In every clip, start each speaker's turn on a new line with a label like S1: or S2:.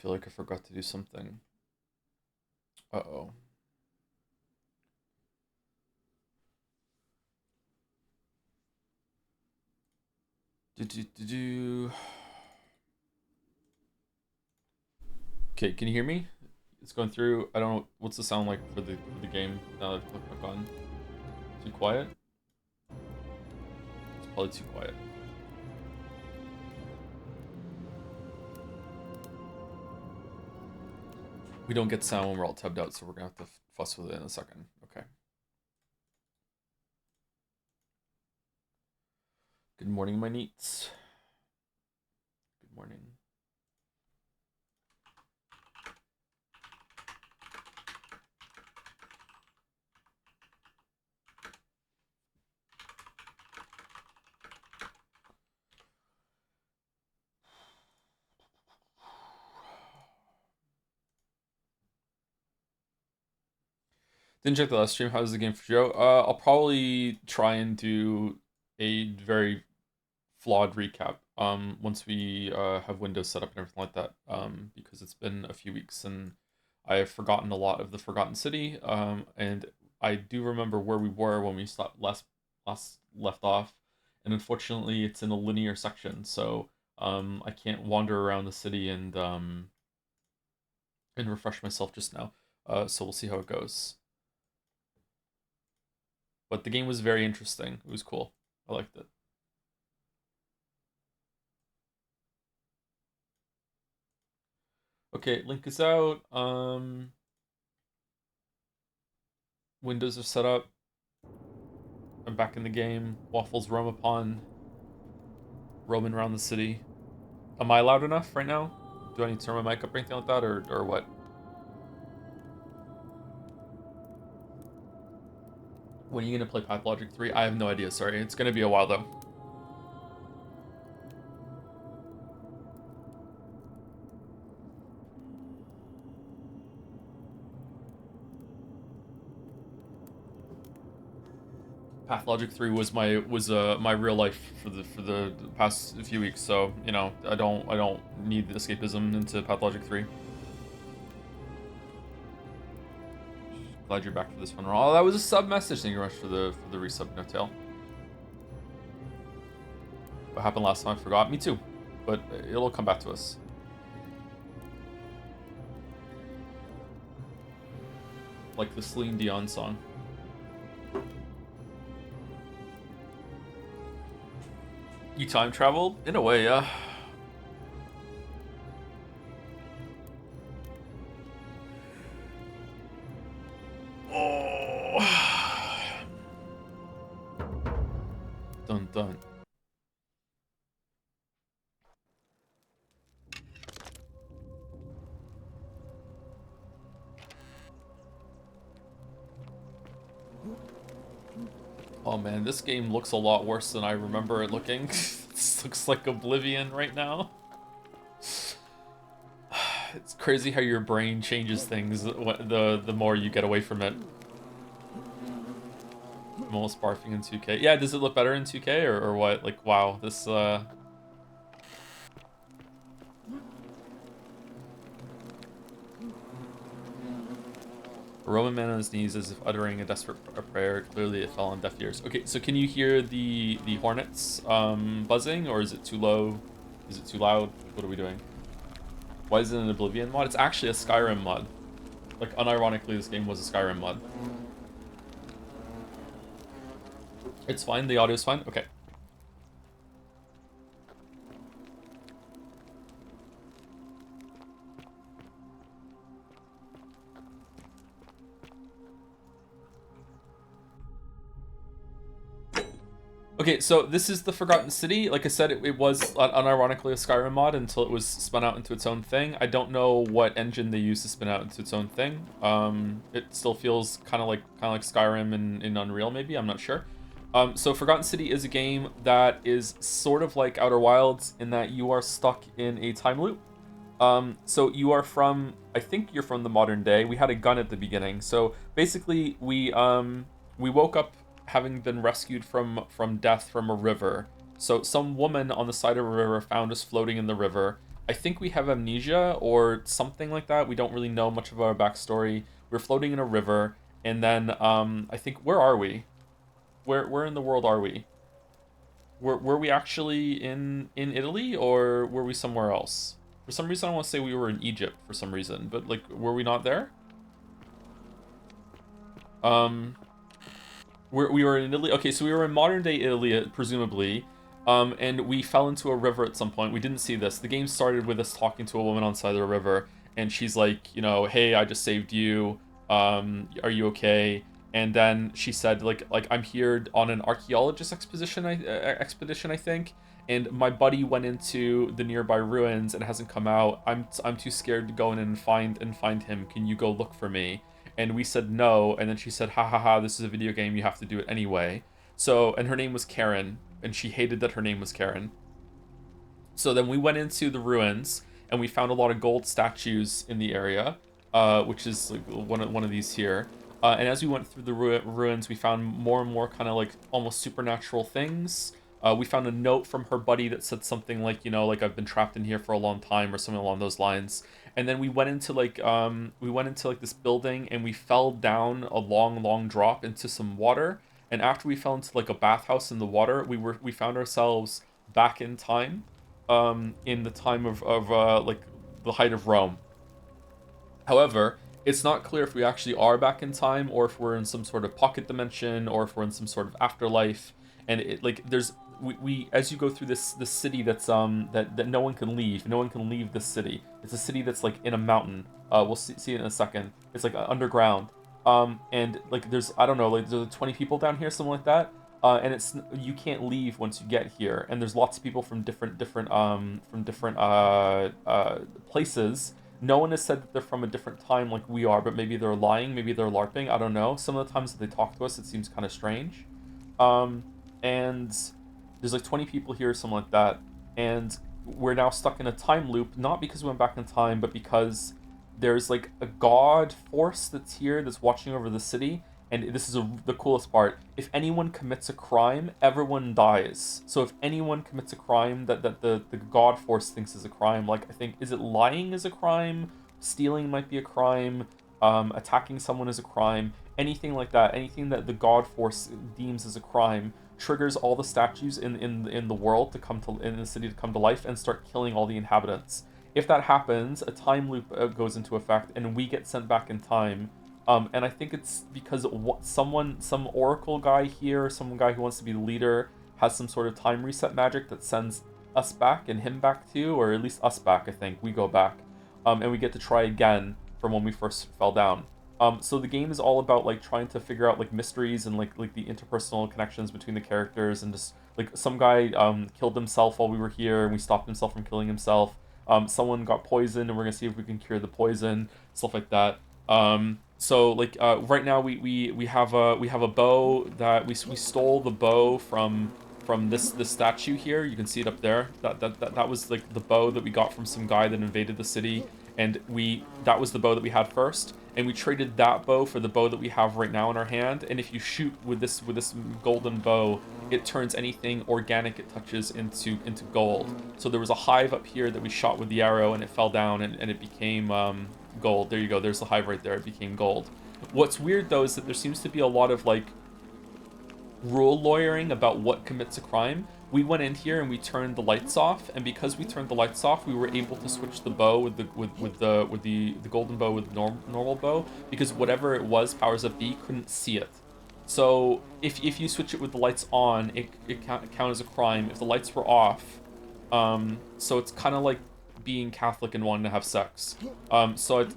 S1: feel like I forgot to do something. Uh-oh. Do. Okay, can you hear me? It's going through. I don't know what's the sound like for the game now that I've clicked back on. Too quiet? It's probably too quiet. We don't get sound when we're all tubbed out, so we're gonna have to fuss with it in a second. Okay. Good morning, my neats. Good morning. Didn't check the last stream. How's the game for Joe? I'll probably try and do a very flawed recap once we have Windows set up and everything like that, because it's been a few weeks and I have forgotten a lot of the Forgotten City, and I do remember where we were when we last left off, and unfortunately it's in a linear section, so I can't wander around the city and refresh myself just now. So we'll see how it goes. But the game was very interesting. It was cool. I liked it. Okay, link is out. Windows are set up. I'm back in the game. Waffles roam upon, roaming around the city. Am I loud enough right now? Do I need to turn my mic up or anything like that, or what? When are you gonna play Pathologic 3? I have no idea, sorry. It's gonna be a while though. Pathologic 3 was my real life for the past few weeks, so you know, I don't need the escapism into Pathologic 3. Glad you're back for this one. Oh, that was a sub message. Thank you very much for the resub, No Tail. What happened last time? I forgot. Me too, but it'll come back to us. Like the Celine Dion song. You time traveled? In a way, yeah. Oh. Dun dun. Oh man, this game looks a lot worse than I remember it looking. This looks like Oblivion right now. It's crazy how your brain changes things the more you get away from it. I'm almost barfing in 2K. Yeah, does it look better in 2K or what? Like, wow, this A Roman man on his knees as if uttering a desperate prayer. Clearly it fell on deaf ears. Okay, so can you hear the hornets buzzing, or is it too low? Is it too loud? What are we doing? Why is it an Oblivion mod? It's actually a Skyrim mod. Like, unironically, this game was a Skyrim mod. It's fine, the audio's fine? Okay. Okay, so this is the Forgotten City. Like I said, it was unironically a Skyrim mod until it was spun out into its own thing. I don't know what engine they used to spin out into its own thing. It still feels kind of like Skyrim in Unreal, maybe. I'm not sure. So Forgotten City is a game that is sort of like Outer Wilds in that you are stuck in a time loop. So you are from, I think you're from the modern day. We had a gun at the beginning. So basically, we woke up having been rescued from death from a river. So some woman on the side of a river found us floating in the river. I think we have amnesia or something like that. We don't really know much of our backstory. We're floating in a river, and then I think, where are we? Where in the world are we? Were we actually in Italy, or were we somewhere else? For some reason, I want to say we were in Egypt for some reason, but like, were we not there? Um, we were in Italy. Okay, so we were in modern day Italy, presumably. And we fell into a river at some point. We didn't see this. The game started with us talking to a woman on the side of the river, and she's like, you know, hey, I just saved you. Are you okay? And then she said, like I'm here on an archaeologist expedition, I think. And my buddy went into the nearby ruins and hasn't come out. I'm too scared to go in and find him. Can you go look for me? And we said no, and then she said, ha ha ha, this is a video game, you have to do it anyway. So, and her name was Karen, and she hated that her name was Karen. So then we went into the ruins, and we found a lot of gold statues in the area, which is like one of these here. And as we went through the ruins, we found more and more kind of like almost supernatural things. We found a note from her buddy that said something like, you know, like, I've been trapped in here for a long time, or something along those lines. And then we went into like this building, and we fell down a long drop into some water. And after we fell into like a bathhouse in the water, we found ourselves back in time, in the time of like the height of Rome. However, it's not clear if we actually are back in time, or if we're in some sort of pocket dimension, or if we're in some sort of afterlife. And it, like, there's we as you go through this city that's that no one can leave. No one can leave this city. It's a city that's like in a mountain. We'll see it in a second. It's like underground. And like, there's, I don't know, like, there's 20 people down here, something like that. And it's, you can't leave once you get here. And there's lots of people from different places. No one has said that they're from a different time like we are, but maybe they're lying, maybe they're LARPing, I don't know. Some of the times that they talk to us, it seems kind of strange. And there's like 20 people here, something like that. And we're now stuck in a time loop, not because we went back in time, but because there's like a god force that's here, that's watching over the city. And this is the coolest part. If anyone commits a crime, everyone dies. So if anyone commits a crime that the god force thinks is a crime, like, I think, is it lying is a crime? Stealing might be a crime. Attacking someone is a crime. Anything like that, anything that the god force deems as a crime, triggers all the statues in the world to come to, in the city, to come to life and start killing all the inhabitants. If that happens, a time loop goes into effect, and we get sent back in time. And I think it's because some oracle guy here, some guy who wants to be the leader, has some sort of time reset magic that sends us back and him back too, or at least us back. I think we go back, and we get to try again from when we first fell down. So the game is all about like trying to figure out like mysteries and like the interpersonal connections between the characters, and just like, some guy killed himself while we were here, and we stopped himself from killing himself. Someone got poisoned, and we're gonna see if we can cure the poison, stuff like that. So like, right now we have a bow that we stole the bow from this statue here. You can see it up there. That was like the bow that we got from some guy that invaded the city, and that was the bow that we had first, and we traded that bow for the bow that we have right now in our hand. And if you shoot with this golden bow, it turns anything organic it touches into gold. So there was a hive up here that we shot with the arrow, and it fell down, and it became gold. There you go, there's the hive right there, it became gold. What's weird though is that there seems to be a lot of like rule lawyering about what commits a crime. We went in here and we turned the lights off, and because we turned the lights off, we were able to switch the bow with the golden bow with the normal bow, because whatever it was, powers up B couldn't see it. So if you switch it with the lights on, it count as a crime. If the lights were off, so it's kind of like being Catholic and wanting to have sex. So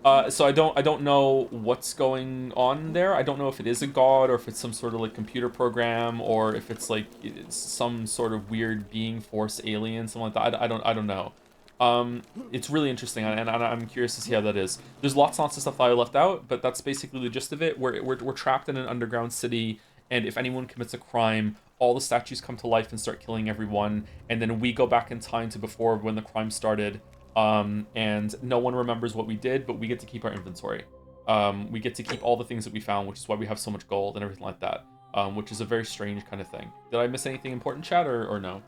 S1: I don't know what's going on there. I don't know if it is a god, or if it's some sort of like computer program, or if it's like some sort of weird being force alien, something like that. I don't know. It's really interesting, and I'm curious to see how that is. There's lots and lots of stuff that I left out, but that's basically the gist of it. We're trapped in an underground city, and if anyone commits a crime, all the statues come to life and start killing everyone, and then we go back in time to before when the crime started, and no one remembers what we did, but we get to keep our inventory. We get to keep all the things that we found, which is why we have so much gold and everything like that, which is a very strange kind of thing. Did I miss anything important, chat, or no?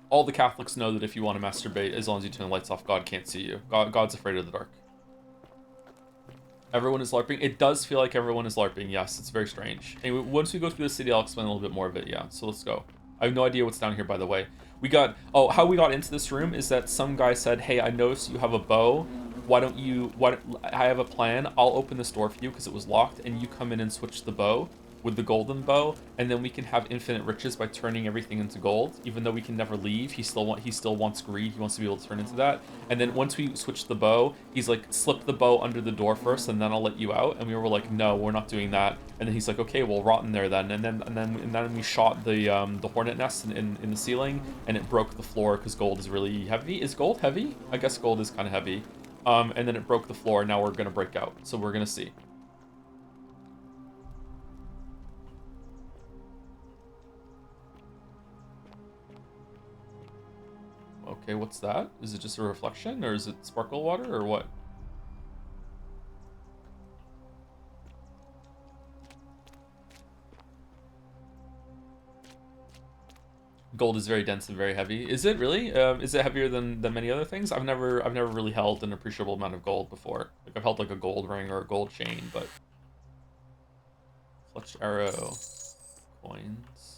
S1: All the Catholics know that if you want to masturbate, as long as you turn the lights off, God can't see you. God's afraid of the dark. Everyone is LARPing. It does feel like everyone is LARPing. Yes, it's very strange. Anyway, once we go through the city, I'll explain a little bit more of it. Yeah, so let's go. I have no idea what's down here, by the way. We got... Oh, how we got into this room is that some guy said, hey, I noticed you have a bow. Why don't you... I have a plan. I'll open this door for you because it was locked, and you come in and switch the bow with the golden bow, and then we can have infinite riches by turning everything into gold. Even though we can never leave, he still wants greed. He wants to be able to turn into that. And then once we switch the bow, he's like, slip the bow under the door first, and then I'll let you out. And we were like, no, we're not doing that. And then he's like, okay, well, rot in there then. And then we shot the hornet nest in the ceiling, and it broke the floor because gold is really heavy. Is gold heavy? I guess gold is kind of heavy. And then it broke the floor. Now we're gonna break out. So we're gonna see. Okay, what's that? Is it just a reflection, or is it sparkle water, or what? Gold is very dense and very heavy. Is it really? Is it heavier than many other things? I've never really held an appreciable amount of gold before. Like I've held like a gold ring or a gold chain, but fletched arrow, coins.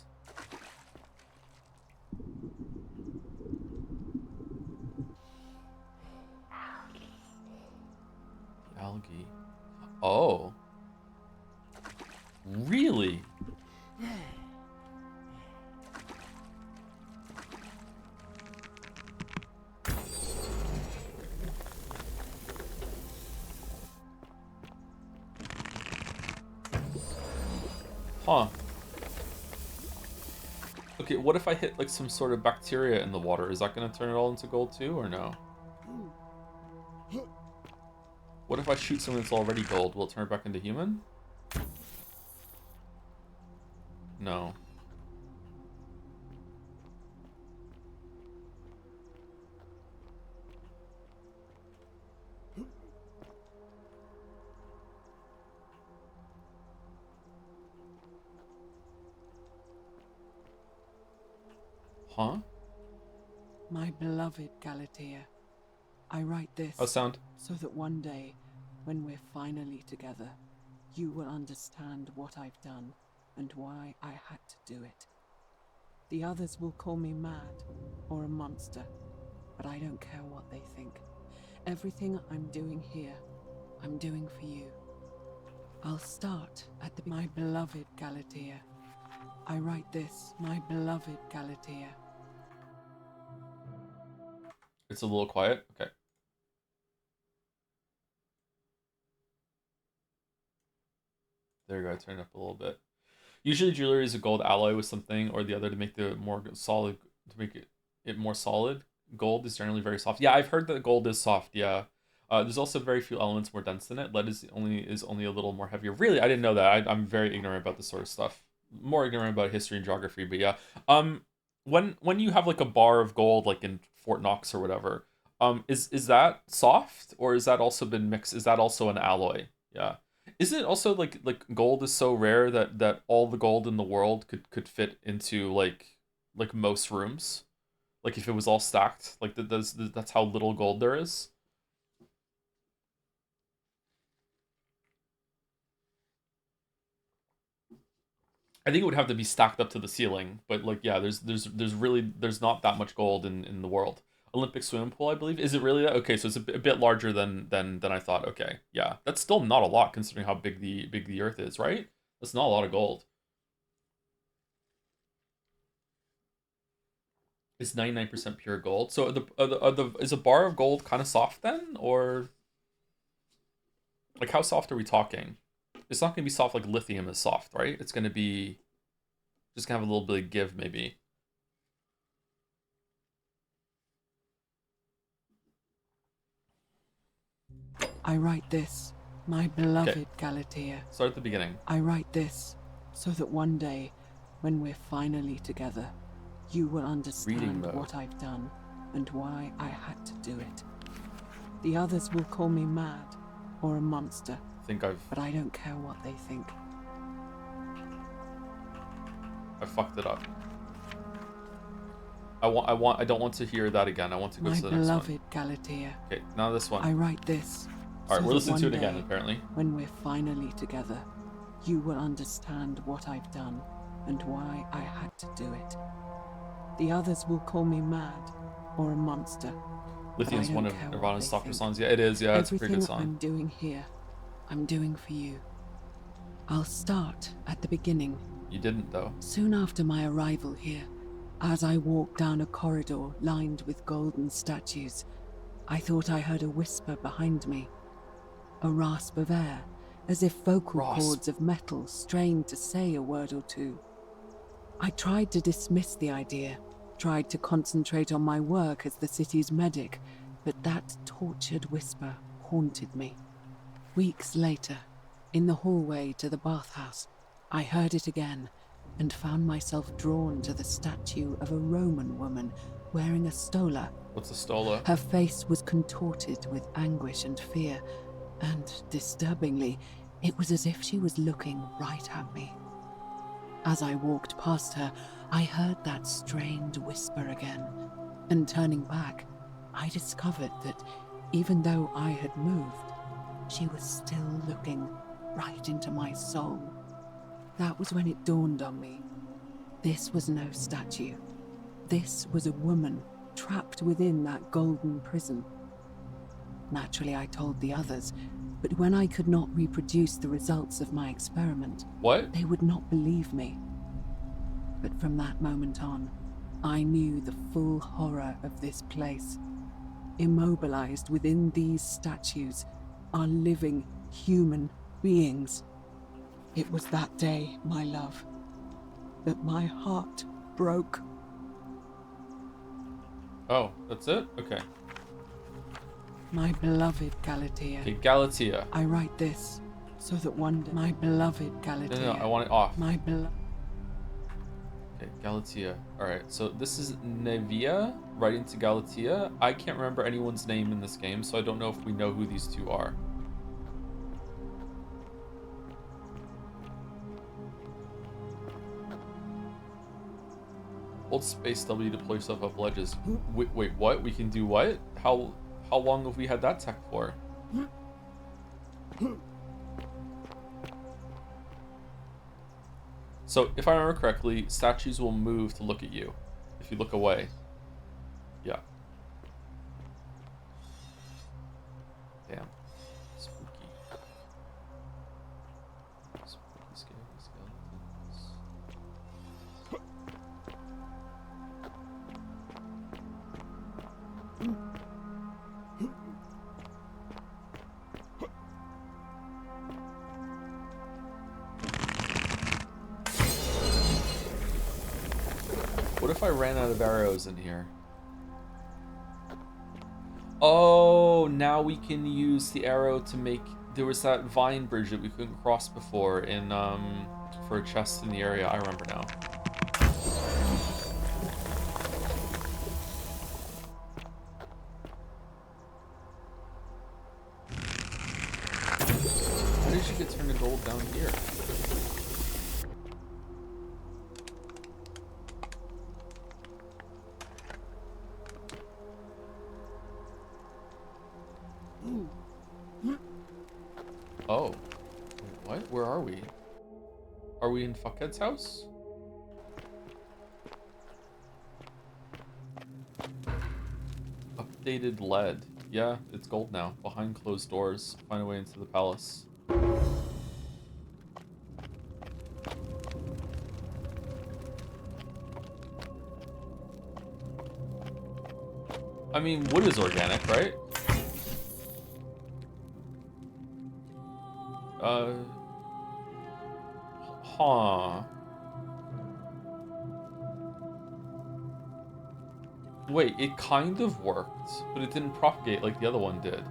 S1: Algae. Oh. Really? Huh. Okay, what if I hit like some sort of bacteria in the water? Is that gonna turn it all into gold too, or no? What if I shoot something that's already gold? Will it turn it back into human? No. Huh?
S2: My beloved Galatea, I write this
S1: How's sound?
S2: so that one day, when we're finally together, you will understand what I've done and why I had to do it. The others will call me mad or a monster, but I don't care what they think. Everything I'm doing here, I'm doing for you. I'll start at my beloved Galatea. I write this, my beloved Galatea.
S1: It's a little quiet. Okay. There you go. I turned it up a little bit. Usually jewelry is a gold alloy with something or the other to make the more solid, to make it more solid. Gold is generally very soft. Yeah, I've heard that gold is soft. Yeah. There's also very few elements more dense than it. Lead is only a little more heavier. Really, I didn't know that. I'm very ignorant about this sort of stuff. More ignorant about history and geography, but yeah. When you have like a bar of gold, like in Fort Knox or whatever, is that soft, or is that also been mixed? Is that also an alloy? Yeah. Is it also like gold is so rare that all the gold in the world could fit into like most rooms? Like if it was all stacked, like that's how little gold there is. I think it would have to be stacked up to the ceiling, but like yeah, there's not that much gold in the world. Olympic swimming pool, I believe. Is it really that? Okay, so it's a bit larger than I thought. Okay, yeah, that's still not a lot considering how big the Earth is, right? That's not a lot of gold. It's 99% pure gold. So is a bar of gold kind of soft then, or like how soft are we talking? It's not gonna be soft like lithium is soft, right? It's gonna be just gonna have a little bit of give maybe.
S2: I write this, my beloved
S1: Okay.
S2: Galatea.
S1: Start at the beginning.
S2: I write this so that one day, when we're finally together, you will understand what I've done and why I had to do it. The others will call me mad or a monster, but I don't care what they think.
S1: I fucked it up. I don't want to hear that again. I want to go
S2: My
S1: to the next one.
S2: beloved Galatea,
S1: Okay, now this one.
S2: I write this.
S1: All right,
S2: so
S1: we're
S2: that
S1: listening to
S2: one
S1: it again,
S2: day,
S1: apparently.
S2: when we're finally together, you will understand what I've done and why I had to do it. The others will call me mad or a monster.
S1: Lithium's
S2: I
S1: one
S2: don't
S1: of
S2: care what
S1: Nirvana's
S2: they
S1: softer
S2: think.
S1: songs. Yeah, it is. Yeah, it's a pretty good
S2: Everything
S1: song.
S2: I'm doing here, I'm doing for you. I'll start at the beginning.
S1: You didn't, though.
S2: Soon after my arrival here, as I walked down a corridor lined with golden statues, I thought I heard a whisper behind me. A rasp of air, as if vocal
S1: Rasp.
S2: cords of metal strained to say a word or two. I tried to dismiss the idea, tried to concentrate on my work as the city's medic, but that tortured whisper haunted me. Weeks later, in the hallway to the bathhouse, I heard it again and found myself drawn to the statue of a Roman woman wearing a stola.
S1: What's a stola?
S2: Her face was contorted with anguish and fear, and disturbingly, it was as if she was looking right at me. As I walked past her, I heard that strained whisper again, and turning back, I discovered that even though I had moved, she was still looking right into my soul. That was when it dawned on me. This was no statue. This was a woman trapped within that golden prison. Naturally, I told the others, but when I could not reproduce the results of my experiment,
S1: What?
S2: they would not believe me. But from that moment on, I knew the full horror of this place. Immobilized within these statues are living human beings. It was that day, my love, that my heart broke.
S1: Oh, that's it? Okay.
S2: My beloved Galatea.
S1: Okay, Galatea.
S2: I write this so that one day, my beloved Galatea.
S1: No, I want it off.
S2: My beloved.
S1: Okay, Galatea. Alright, so this is Nevia writing to Galatea. I can't remember anyone's name in this game, so I don't know if we know who these two are. Hold space W to pull yourself up ledges. Wait, what? We can do what? How long have we had that tech for? So, if I remember correctly, statues will move to look at you. If you look away. Yeah. Damn. Spooky. Spooky, scary skeletons. What if I ran out of arrows in here? Oh, now we can use the arrow to make... There was that vine bridge that we couldn't cross before in, for a chest in the area. I remember now. How did she get turned to gold down here? Oh. Wait, what? Where are we? Are we in Fuckhead's house? Updated lead. Yeah, it's gold now. Behind closed doors. Find a way into the palace. I mean, wood is organic, right? Huh. Wait, it kind of worked, but it didn't propagate like the other one did.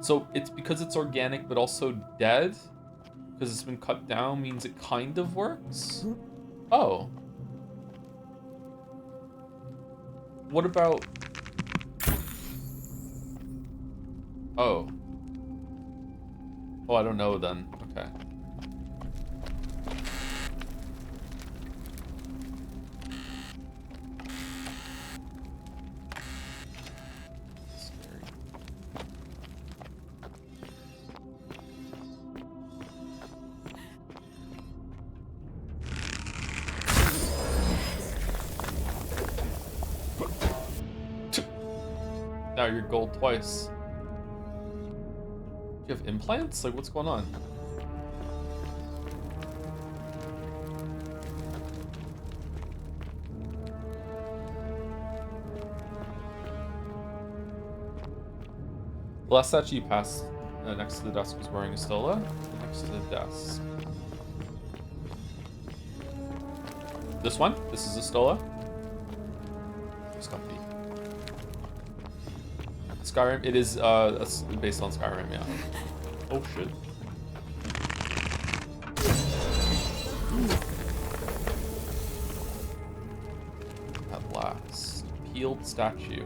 S1: So it's because it's organic but also dead? Because it's been cut down means it kind of works? Oh. What about... Oh. Oh, I don't know then. Okay. Now you're gold twice. Do you have implants? Like, what's going on? The last statue you passed next to the desk was wearing a stola. Next to the desk. This one? This is a stola? It's comfy. Skyrim? It is based on Skyrim, yeah. Oh shit. At last. Peeled statue.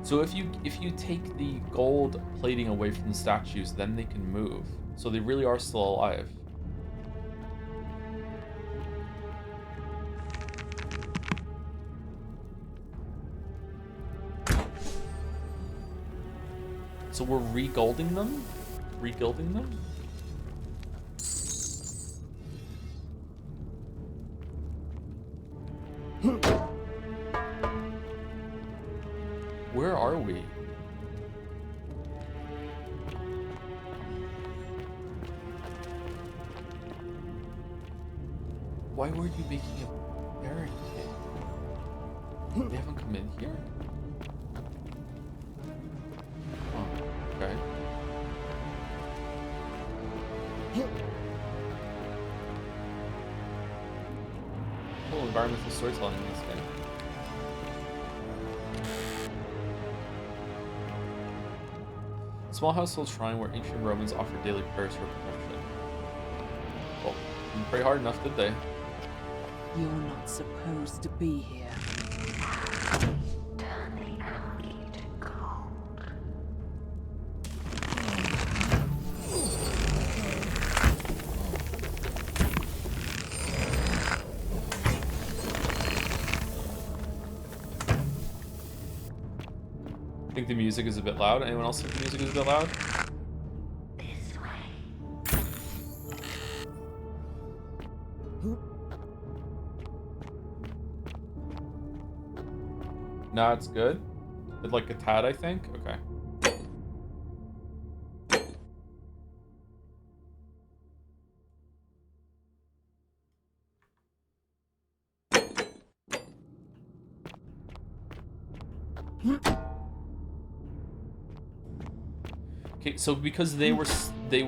S1: So if you take the gold plating away from the statues, then they can move. So they really are still alive. So we're re-golding them? Re-gilding them? Where are we? Why were you making a barricade? They haven't come in here? Oh, okay. Cool environmental storytelling in this game. Small household shrine where ancient Romans offered daily prayers for protection. Well, didn't pray hard enough, did they?
S2: You're not supposed to be here.
S3: Turn the algae to gold.
S1: I think the music is a bit loud. Anyone else think the music is a bit loud?
S3: This way.
S1: Nah, it's good. It's like a tad, I think. Okay. Okay, so because they were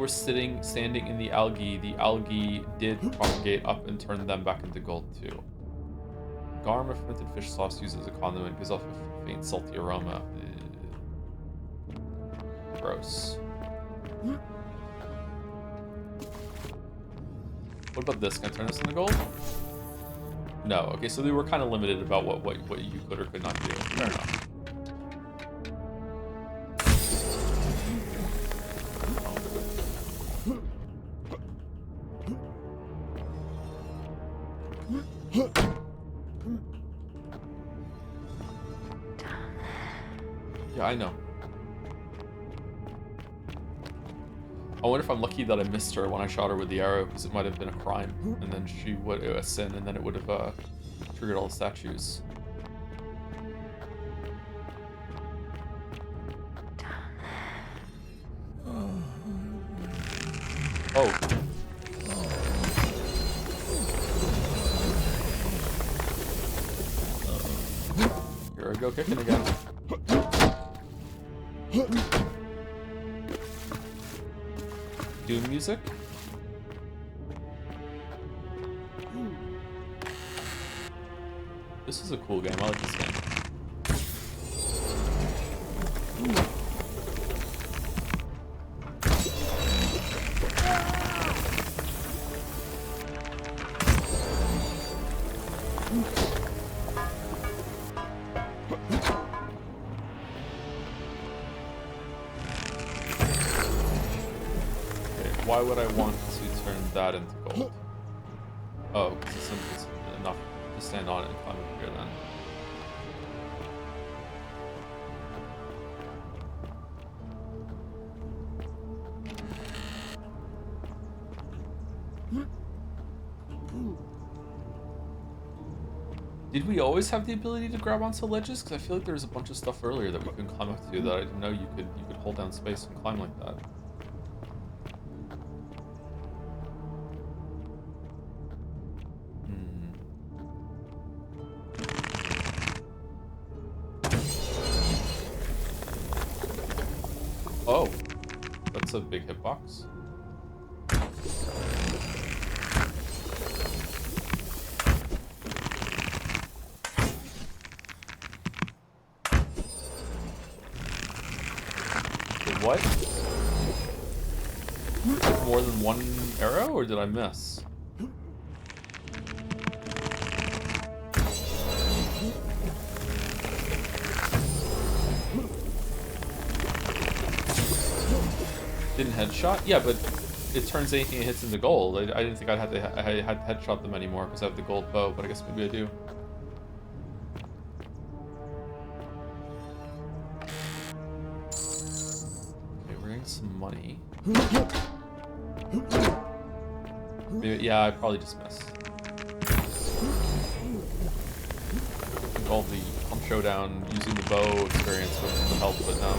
S1: standing in the algae did propagate up and turn them back into gold too. Garum of fermented fish sauce used as a condiment gives off a faint salty aroma. Gross. What about this? Can I turn this into gold? No. Okay, so they were kind of limited about what you could or could not do. Fair enough. Yeah, I know. I wonder if I'm lucky that I missed her when I shot her with the arrow, because it might have been a crime, and then she would a sin, and then it would have triggered all the statues. Oh. Here I go kicking again. Doom music? This is a cool game. I like this game. Why would I want to turn that into gold? Oh, because it's enough to stand on it and climb up here then. Did we always have the ability to grab onto ledges? Because I feel like there was a bunch of stuff earlier that we couldn't climb up to that I didn't know you could hold down space and climb like that. Oh, that's a big hitbox. Wait, what? More than one arrow, or did I miss? Didn't headshot? Yeah, but it turns anything it hits into gold. I didn't think I had headshot them anymore because I have the gold bow, but I guess maybe I do. Okay, we're getting some money. Maybe, yeah, I probably just missed. I think all the pump showdown using the bow experience would help, but no.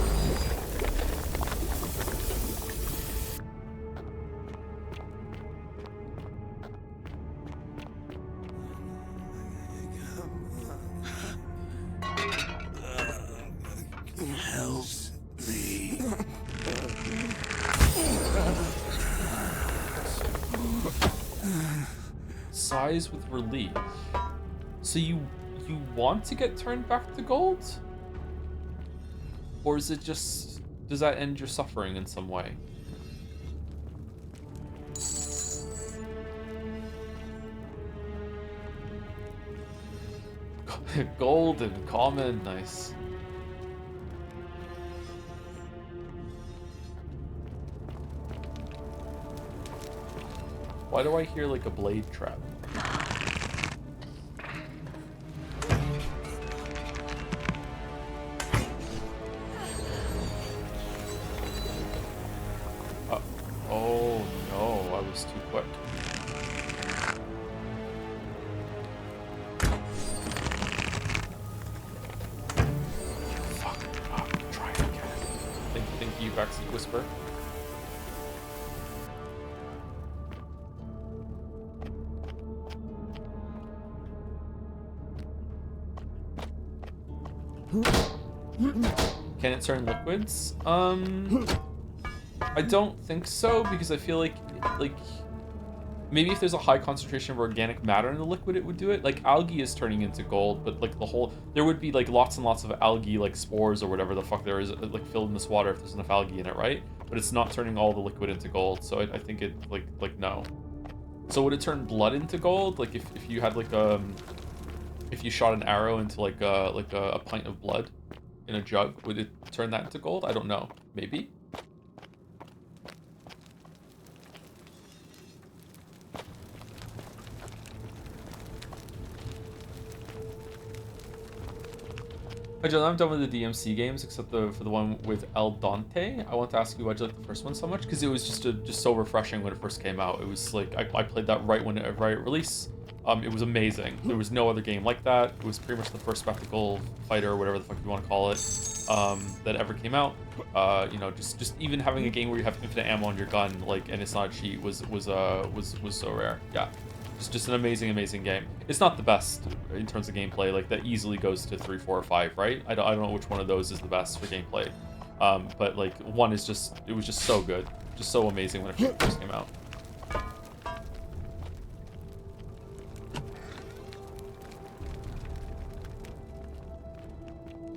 S1: Size with relief. So you want to get turned back to gold? Or is it just, does that end your suffering in some way? Gold and common, nice. Why do I hear like a blade trap? Oh no, I was too quick. Fuck up, try again. Thank you, Backseat Whisper. Can it turn liquids? I don't think so, because I feel like maybe if there's a high concentration of organic matter in the liquid, it would do it. Like algae is turning into gold, but like there would be like lots and lots of algae, like spores or whatever the fuck there is, like filled in this water if there's enough algae in it, right? But it's not turning all the liquid into gold, so I think it like no. So would it turn blood into gold? Like if you had like if you shot an arrow into like a pint of blood in a jug, would it turn that into gold? I don't know. Maybe. Hi John, I'm done with the DMC games except for the one with El Dante. I want to ask you why'd you like the first one so much? Because it was just so refreshing when it first came out. It was like I played that right at release. It was amazing. There was no other game like that. It was pretty much the first spectacle fighter, or whatever the fuck you want to call it, that ever came out. You know, just even having a game where you have infinite ammo on your gun, like, and it's not a cheat, was so rare. Yeah, just an amazing game. It's not the best in terms of gameplay. Like that easily goes to 3, 4, or 5, right? I don't know which one of those is the best for gameplay. But like one is it was just so good, just so amazing when it first came out.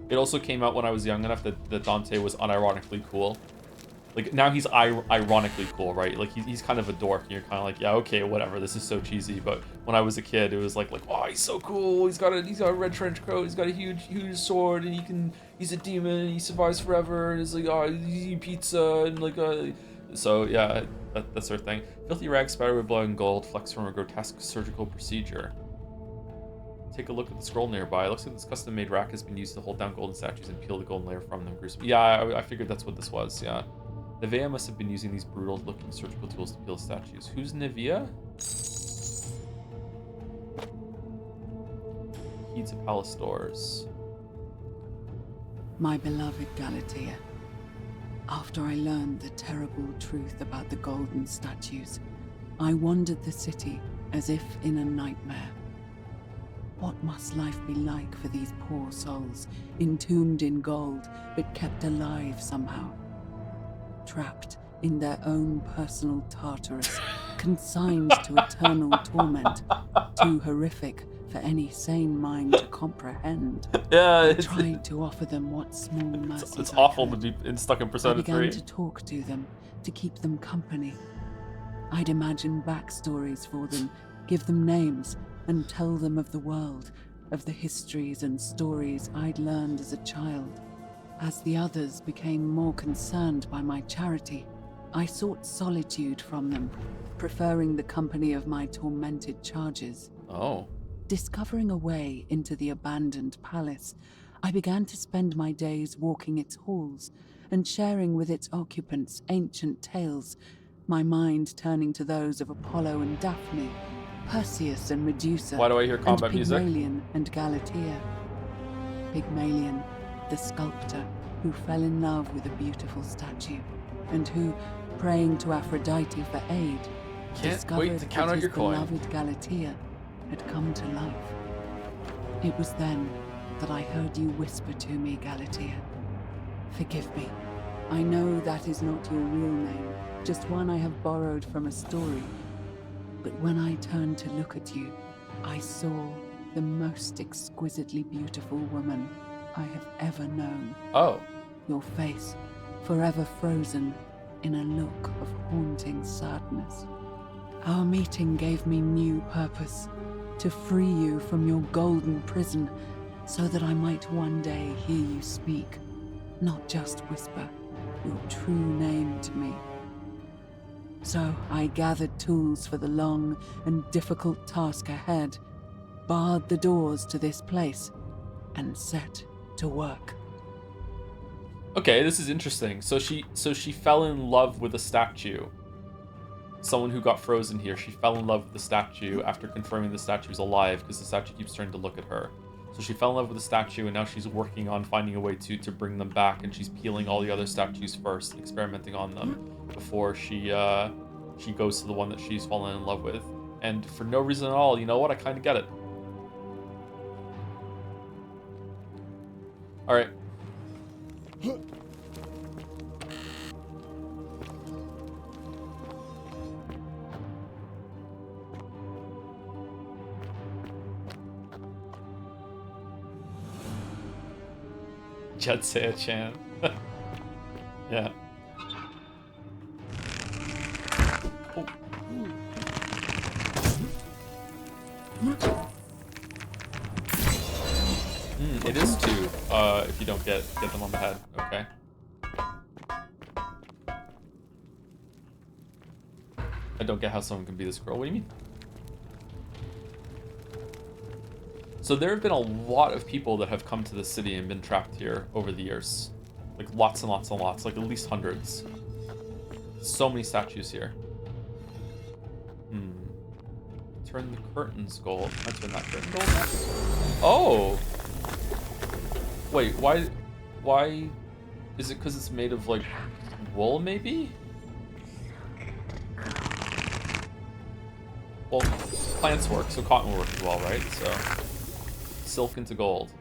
S1: It also came out when I was young enough that Dante was unironically cool. Like, now he's ironically cool, right? Like, he's kind of a dork, and you're kind of like, yeah, okay, whatever, this is so cheesy. But when I was a kid, it was like, oh, he's so cool. He's got a red trench coat. He's got a huge sword, and he's a demon, and he survives forever. And it's like, oh, he's eating pizza, and like, so yeah, that's their thing. Filthy rags spattered with blood and gold, flecks from a grotesque surgical procedure. Take a look at the scroll nearby. It looks like this custom-made rack has been used to hold down golden statues and peel the golden layer from them. Yeah, I figured that's what this was, yeah. Nevea must have been using these brutal-looking surgical tools to peel statues. Who's Nevea? key to palace doors.
S2: My beloved Galatea, after I learned the terrible truth about the golden statues, I wandered the city as if in a nightmare. What must life be like for these poor souls, entombed in gold, but kept alive somehow? Trapped in their own personal Tartarus, consigned to eternal torment, too horrific for any sane mind to comprehend.
S1: Yeah,
S2: I tried to offer them what small mercy
S1: it's
S2: I
S1: awful
S2: could.
S1: to be stuck in
S2: I
S1: Persona
S2: began
S1: 3.
S2: to talk to them, to keep them company. I'd imagine backstories for them, give them names, and tell them of the world, of the histories and stories I'd learned as a child. As the others became more concerned by my charity, I sought solitude from them, preferring the company of my tormented charges.
S1: Oh.
S2: Discovering a way into the abandoned palace, I began to spend my days walking its halls and sharing with its occupants ancient tales, my mind turning to those of Apollo and Daphne, Perseus and Medusa,
S1: Why do I hear
S2: and
S1: combat music?
S2: Pygmalion and Galatea. Pygmalion, the sculptor who fell in love with a beautiful statue, and who, praying to Aphrodite for aid,
S1: Can't
S2: discovered
S1: wait to count
S2: that
S1: on
S2: his
S1: your coin.
S2: beloved Galatea had come to life. It was then that I heard you whisper to me, Galatea. Forgive me. I know that is not your real name, just one I have borrowed from a story. But when I turned to look at you, I saw the most exquisitely beautiful woman I have ever known.
S1: Oh.
S2: Your face, forever frozen in a look of haunting sadness. Our meeting gave me new purpose, to free you from your golden prison, so that I might one day hear you speak, not just whisper your true name to me. So I gathered tools for the long and difficult task ahead, barred the doors to this place, and set to work.
S1: Okay, this is interesting. So she fell in love with a statue. Someone who got frozen here. She fell in love with the statue after confirming the statue is alive because the statue keeps turning to look at her. So she fell in love with the statue and now she's working on finding a way to bring them back, and she's peeling all the other statues first, experimenting on them before she goes to the one that she's fallen in love with. And for no reason at all, you know what? I kind of get it. All right. Jetsaya-chan. Yeah. Oh. It is two, if you don't get them on the head. Okay. I don't get how someone can be this girl. What do you mean? So there have been a lot of people that have come to the city and been trapped here over the years. Like lots and lots and lots, like at least hundreds. So many statues here. Turn the curtains gold. I turn that curtain gold next. Oh! Wait, why is it because it's made of like wool maybe? Well, plants work, so cotton will work as well, right? So silk into gold.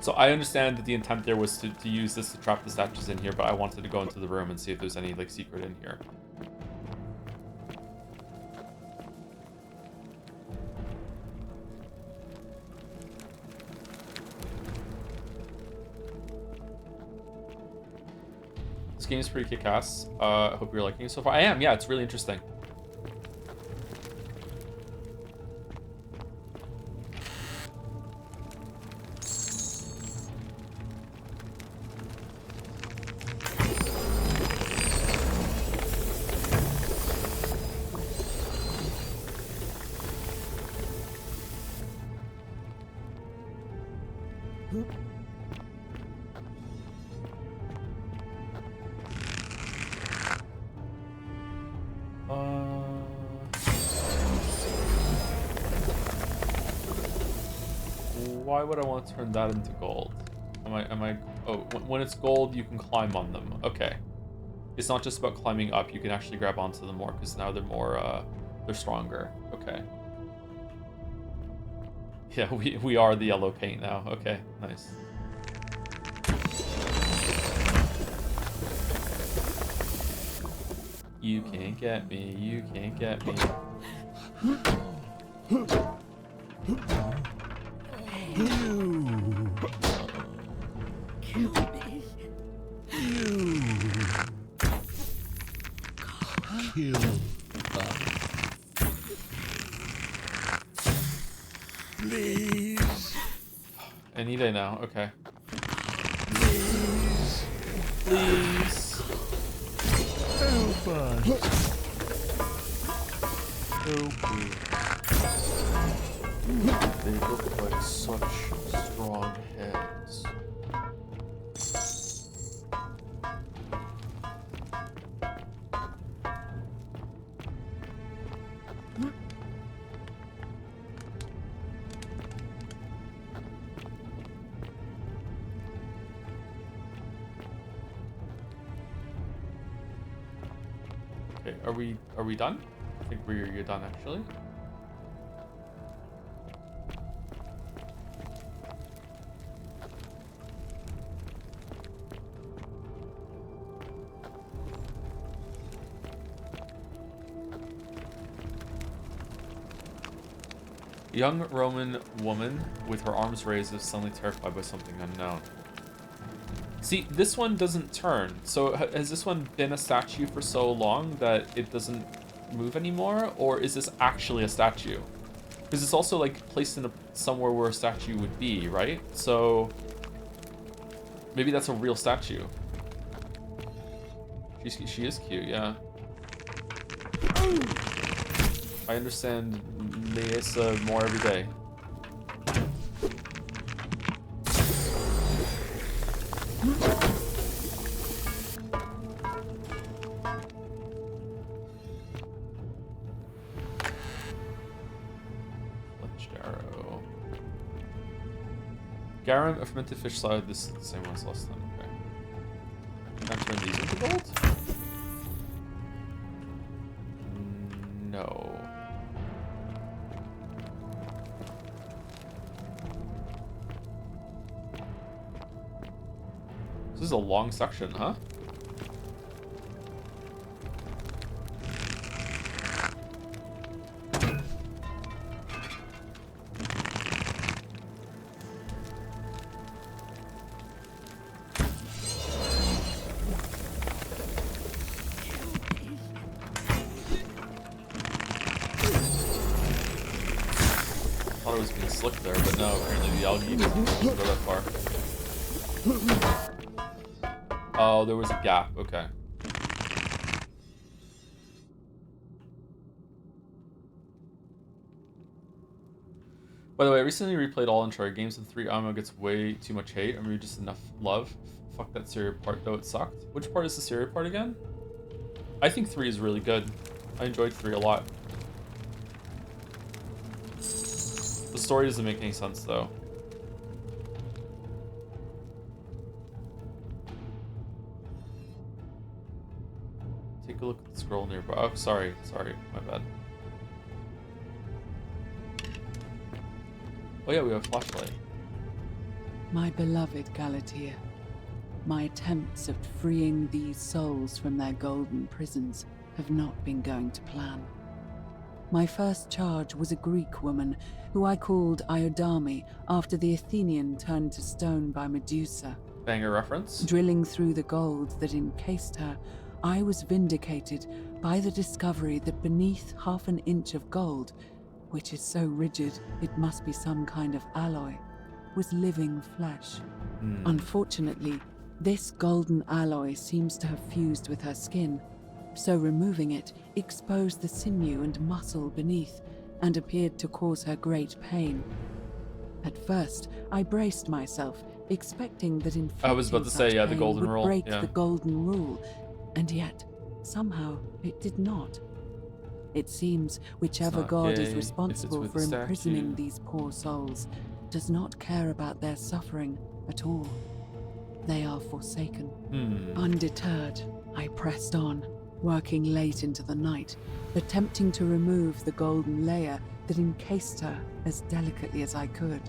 S1: So I understand that the intent there was to use this to trap the statues in here, but I wanted to go into the room and see if there's any like secret in here. This game is pretty kick-ass. I hope you're liking it so far. I am, yeah, it's really interesting. why would I want to turn that into gold? Am I? Oh, when it's gold, you can climb on them. Okay. It's not just about climbing up. You can actually grab onto them more because now they're more, they're stronger. Okay. Yeah, we are the yellow paint now. Okay, nice. You can't get me. You can't get me.
S3: Kill me.
S4: Kill Please.
S1: Any day now. Okay.
S4: Please.
S1: Please.
S4: Help us.
S1: Help me. They look like such strong heads. Okay, are we done? I think you're done actually. A young Roman woman with her arms raised is suddenly terrified by something unknown. See, this one doesn't turn. So has this one been a statue for so long that it doesn't move anymore? Or is this actually a statue? Because it's also like placed in somewhere where a statue would be, right? So maybe that's a real statue. She is cute, yeah. I understand Leesa more every day. Fletched arrow. Garum, a fermented fish salad. This is the same one as last time. Okay. Can I turn these into gold? No. This is a long section, huh? Thought it was being slick there, but no, apparently the algae doesn't go that far. Oh, there was a gap. Okay. By the way, I recently replayed all Uncharted games and 3 ammo gets way too much hate, or maybe just enough love. Fuck that Syria part though, it sucked. Which part is the Syria part again? I think 3 is really good. I enjoyed 3 a lot. The story doesn't make any sense though. Take a look at the scroll nearby. Oh, sorry, my bad. Oh yeah, we have a flashlight.
S2: My beloved Galatea, my attempts at freeing these souls from their golden prisons have not been going to plan. My first charge was a Greek woman who I called Iodame after the Athenian turned to stone by Medusa.
S1: Banger reference.
S2: Drilling through the gold that encased her, I was vindicated by the discovery that beneath half an inch of gold, which is so rigid it must be some kind of alloy, was living flesh. Unfortunately, this golden alloy seems to have fused with her skin, so removing it exposed the sinew and muscle beneath and appeared to cause her great pain. At first, I braced myself, expecting that inflicting
S1: I was about to say,
S2: such
S1: yeah, the
S2: pain
S1: golden
S2: would
S1: rule,
S2: break
S1: yeah.
S2: the golden rule, and yet, somehow, it did not. It seems whichever
S1: not
S2: god
S1: gay
S2: is
S1: if it's
S2: responsible
S1: with
S2: for
S1: a statue.
S2: imprisoning these poor souls does not care about their suffering at all. They are forsaken. Undeterred, I pressed on, working late into the night, attempting to remove the golden layer that encased her as delicately as I could.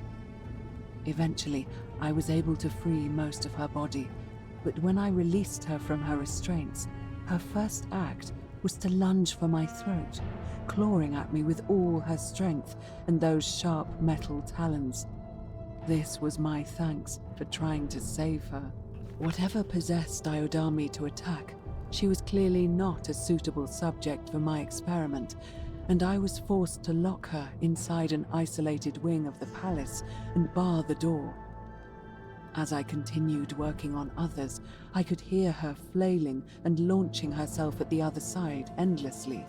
S2: Eventually, I was able to free most of her body, but when I released her from her restraints, her first act was to lunge for my throat, clawing at me with all her strength and those sharp metal talons. This was my thanks for trying to save her. Whatever possessed Diodami to attack, she was clearly not a suitable subject for my experiment, and I was forced to lock her inside an isolated wing of the palace and bar the door. As I continued working on others, I could hear her flailing and launching herself at the other side endlessly.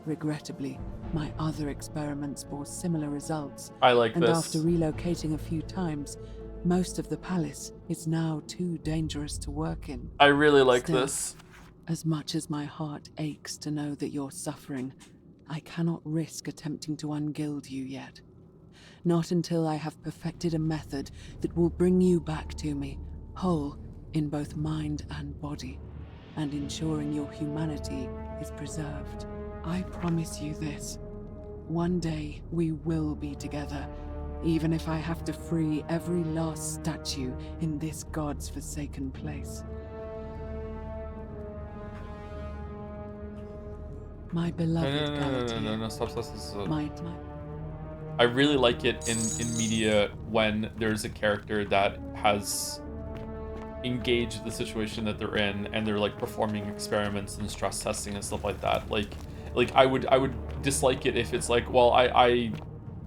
S2: Regrettably, my other experiments bore similar results.
S1: I like
S2: and
S1: this.
S2: after relocating a few times, most of the palace is now too dangerous to work in.
S1: I really like
S2: Still,
S1: this.
S2: As much as my heart aches to know that you're suffering, I cannot risk attempting to ungild you yet. Not until I have perfected a method that will bring you back to me, whole in both mind and body, and ensuring your humanity is preserved. I promise you this. One day we will be together, even if I have to free every last statue in this God's forsaken place. My beloved Galatea.
S1: No, stop.
S2: My
S1: I really like it in media when there's a character that has engaged the situation that they're in and they're like performing experiments and stress testing and stuff like that. Like I would dislike it if it's like, well, I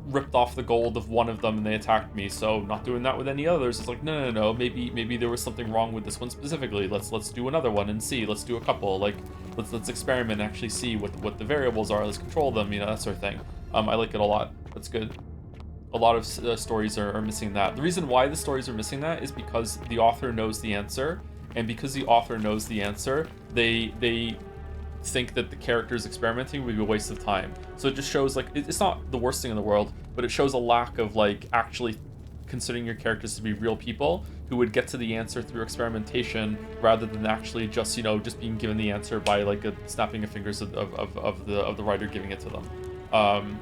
S1: ripped off the gold of one of them and they attacked me, so not doing that with any others. It's like, no, maybe there was something wrong with this one specifically. Let's do another one and see. Let's do a couple. Like let's experiment and actually see what the variables are. Let's control them, that sort of thing. I like it a lot. That's good. A lot of stories are missing that. The reason why the stories are missing that is because the author knows the answer, and because the author knows the answer, they think that the characters experimenting would be a waste of time. So it just shows, like, it's not the worst thing in the world, but it shows a lack of, like, actually considering your characters to be real people who would get to the answer through experimentation rather than actually just, just being given the answer by, like, a snapping of fingers of the writer giving it to them.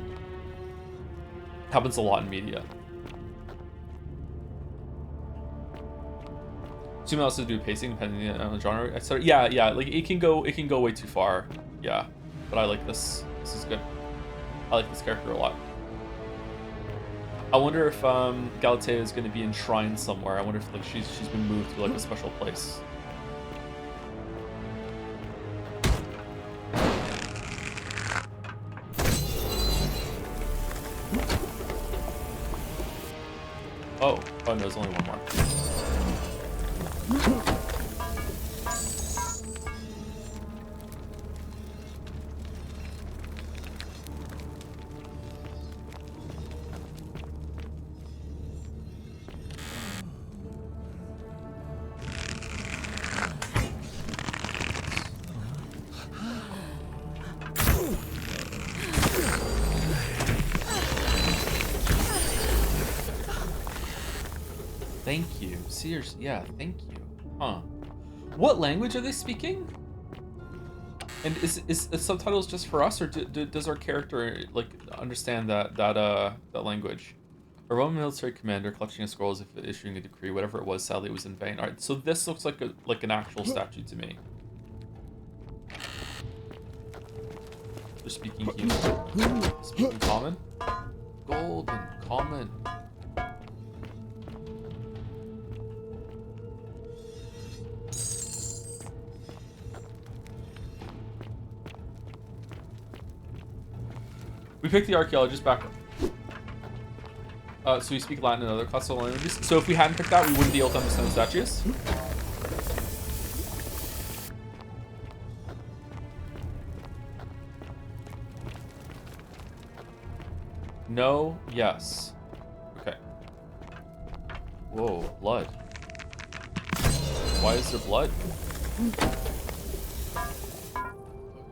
S1: Happens a lot in media. Assuming also to do pacing depending on the genre, etc. Yeah, like it can go way too far. Yeah, but I like this. This is good. I like this character a lot. I wonder if Galatea is going to be enshrined somewhere. I wonder if like she's been moved to like a special place. Oh no, there's only one more. Thank you. Seriously, yeah, thank you. Huh. What language are they speaking? And is subtitles just for us, or does our character like understand that language? A Roman military commander collecting a scroll as if issuing a decree. Whatever it was, sadly, it was in vain. All right, so this looks like an actual statue to me. They're speaking human. Speaking common. Golden common. We picked the archaeologist back. So we speak Latin and other classical languages. So if we hadn't picked that, we wouldn't be able to understand the statues. No, yes. Okay. Whoa, blood. Why is there blood?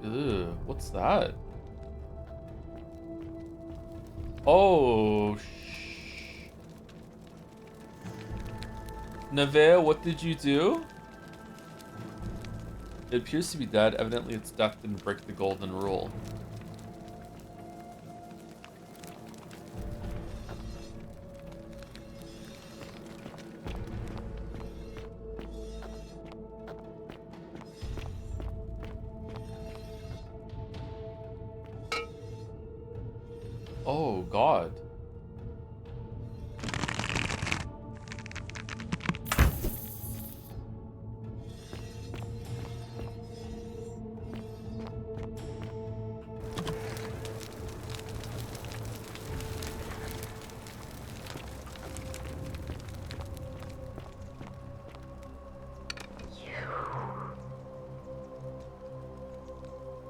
S1: Ugh, what's that? Oh, Nevea, what did you do? It appears to be dead. Evidently, its death didn't break the golden rule. Oh, God.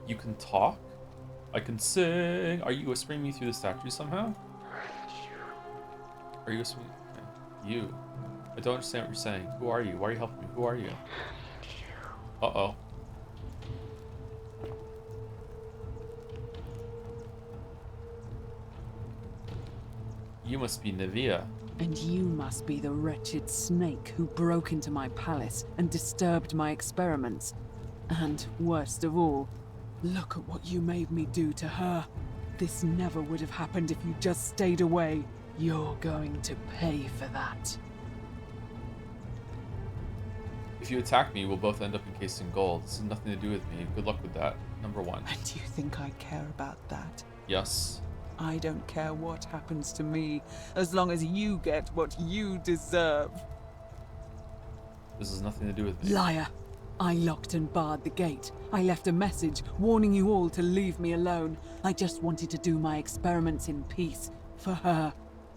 S1: You can talk? I can sing. Are you whispering me through the statue somehow? Are you whispering? Okay. You. I don't understand what you're saying. Who are you? Why are you helping me? Who are you? Uh-oh. You must be Nevea.
S2: And you must be the wretched snake who broke into my palace and disturbed my experiments. And worst of all, look at what you made me do to her. This never would have happened if you just stayed away. You're going to pay for that.
S1: If you attack me, we'll both end up encased in gold. This has nothing to do with me. Good luck with that. Number one.
S2: And you think I care about that?
S1: Yes.
S2: I don't care what happens to me, as long as you get what you deserve.
S1: This has nothing to do with me.
S2: Liar! I locked and barred the gate. I left a message warning you all to leave me alone. I just wanted to do my experiments in peace, for her.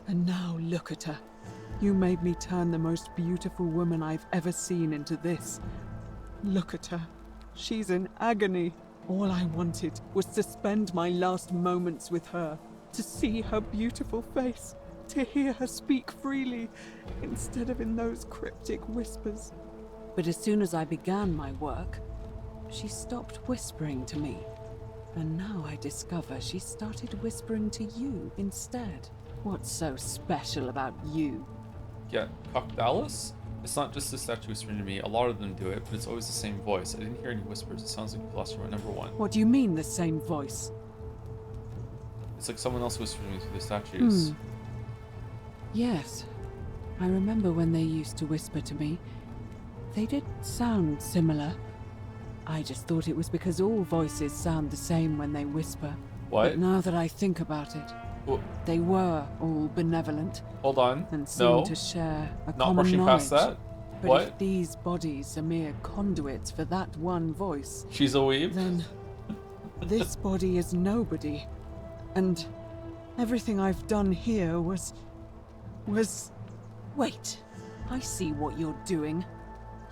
S2: And now look at her. You made me turn the most beautiful woman I've ever seen into this. Look at her. She's in agony. All I wanted was to spend my last moments with her, to see her beautiful face, to hear her speak freely, instead of in those cryptic whispers. But as soon as I began my work, she stopped whispering to me. And now I discover she started whispering to you instead. What's so special about you?
S1: Yeah, Cocdalis? It's not just the statue whispering to me. A lot of them do it, but it's always the same voice. I didn't hear any whispers. It sounds like you lost your number one.
S2: What do you mean, the same voice?
S1: It's like someone else whispering me through the statues.
S2: Yes. I remember when they used to whisper to me. They did sound similar. I just thought it was because all voices sound the same when they whisper.
S1: What?
S2: But now that I think about it, they were all benevolent
S1: Hold on.
S2: and seemed
S1: No.
S2: to share a
S1: Not
S2: common
S1: rushing
S2: knowledge.
S1: past that.
S2: But
S1: What?
S2: if these bodies are mere conduits for that one voice,
S1: She's a weeb?
S2: then this body is nobody. And everything I've done here was... Wait, I see what you're doing.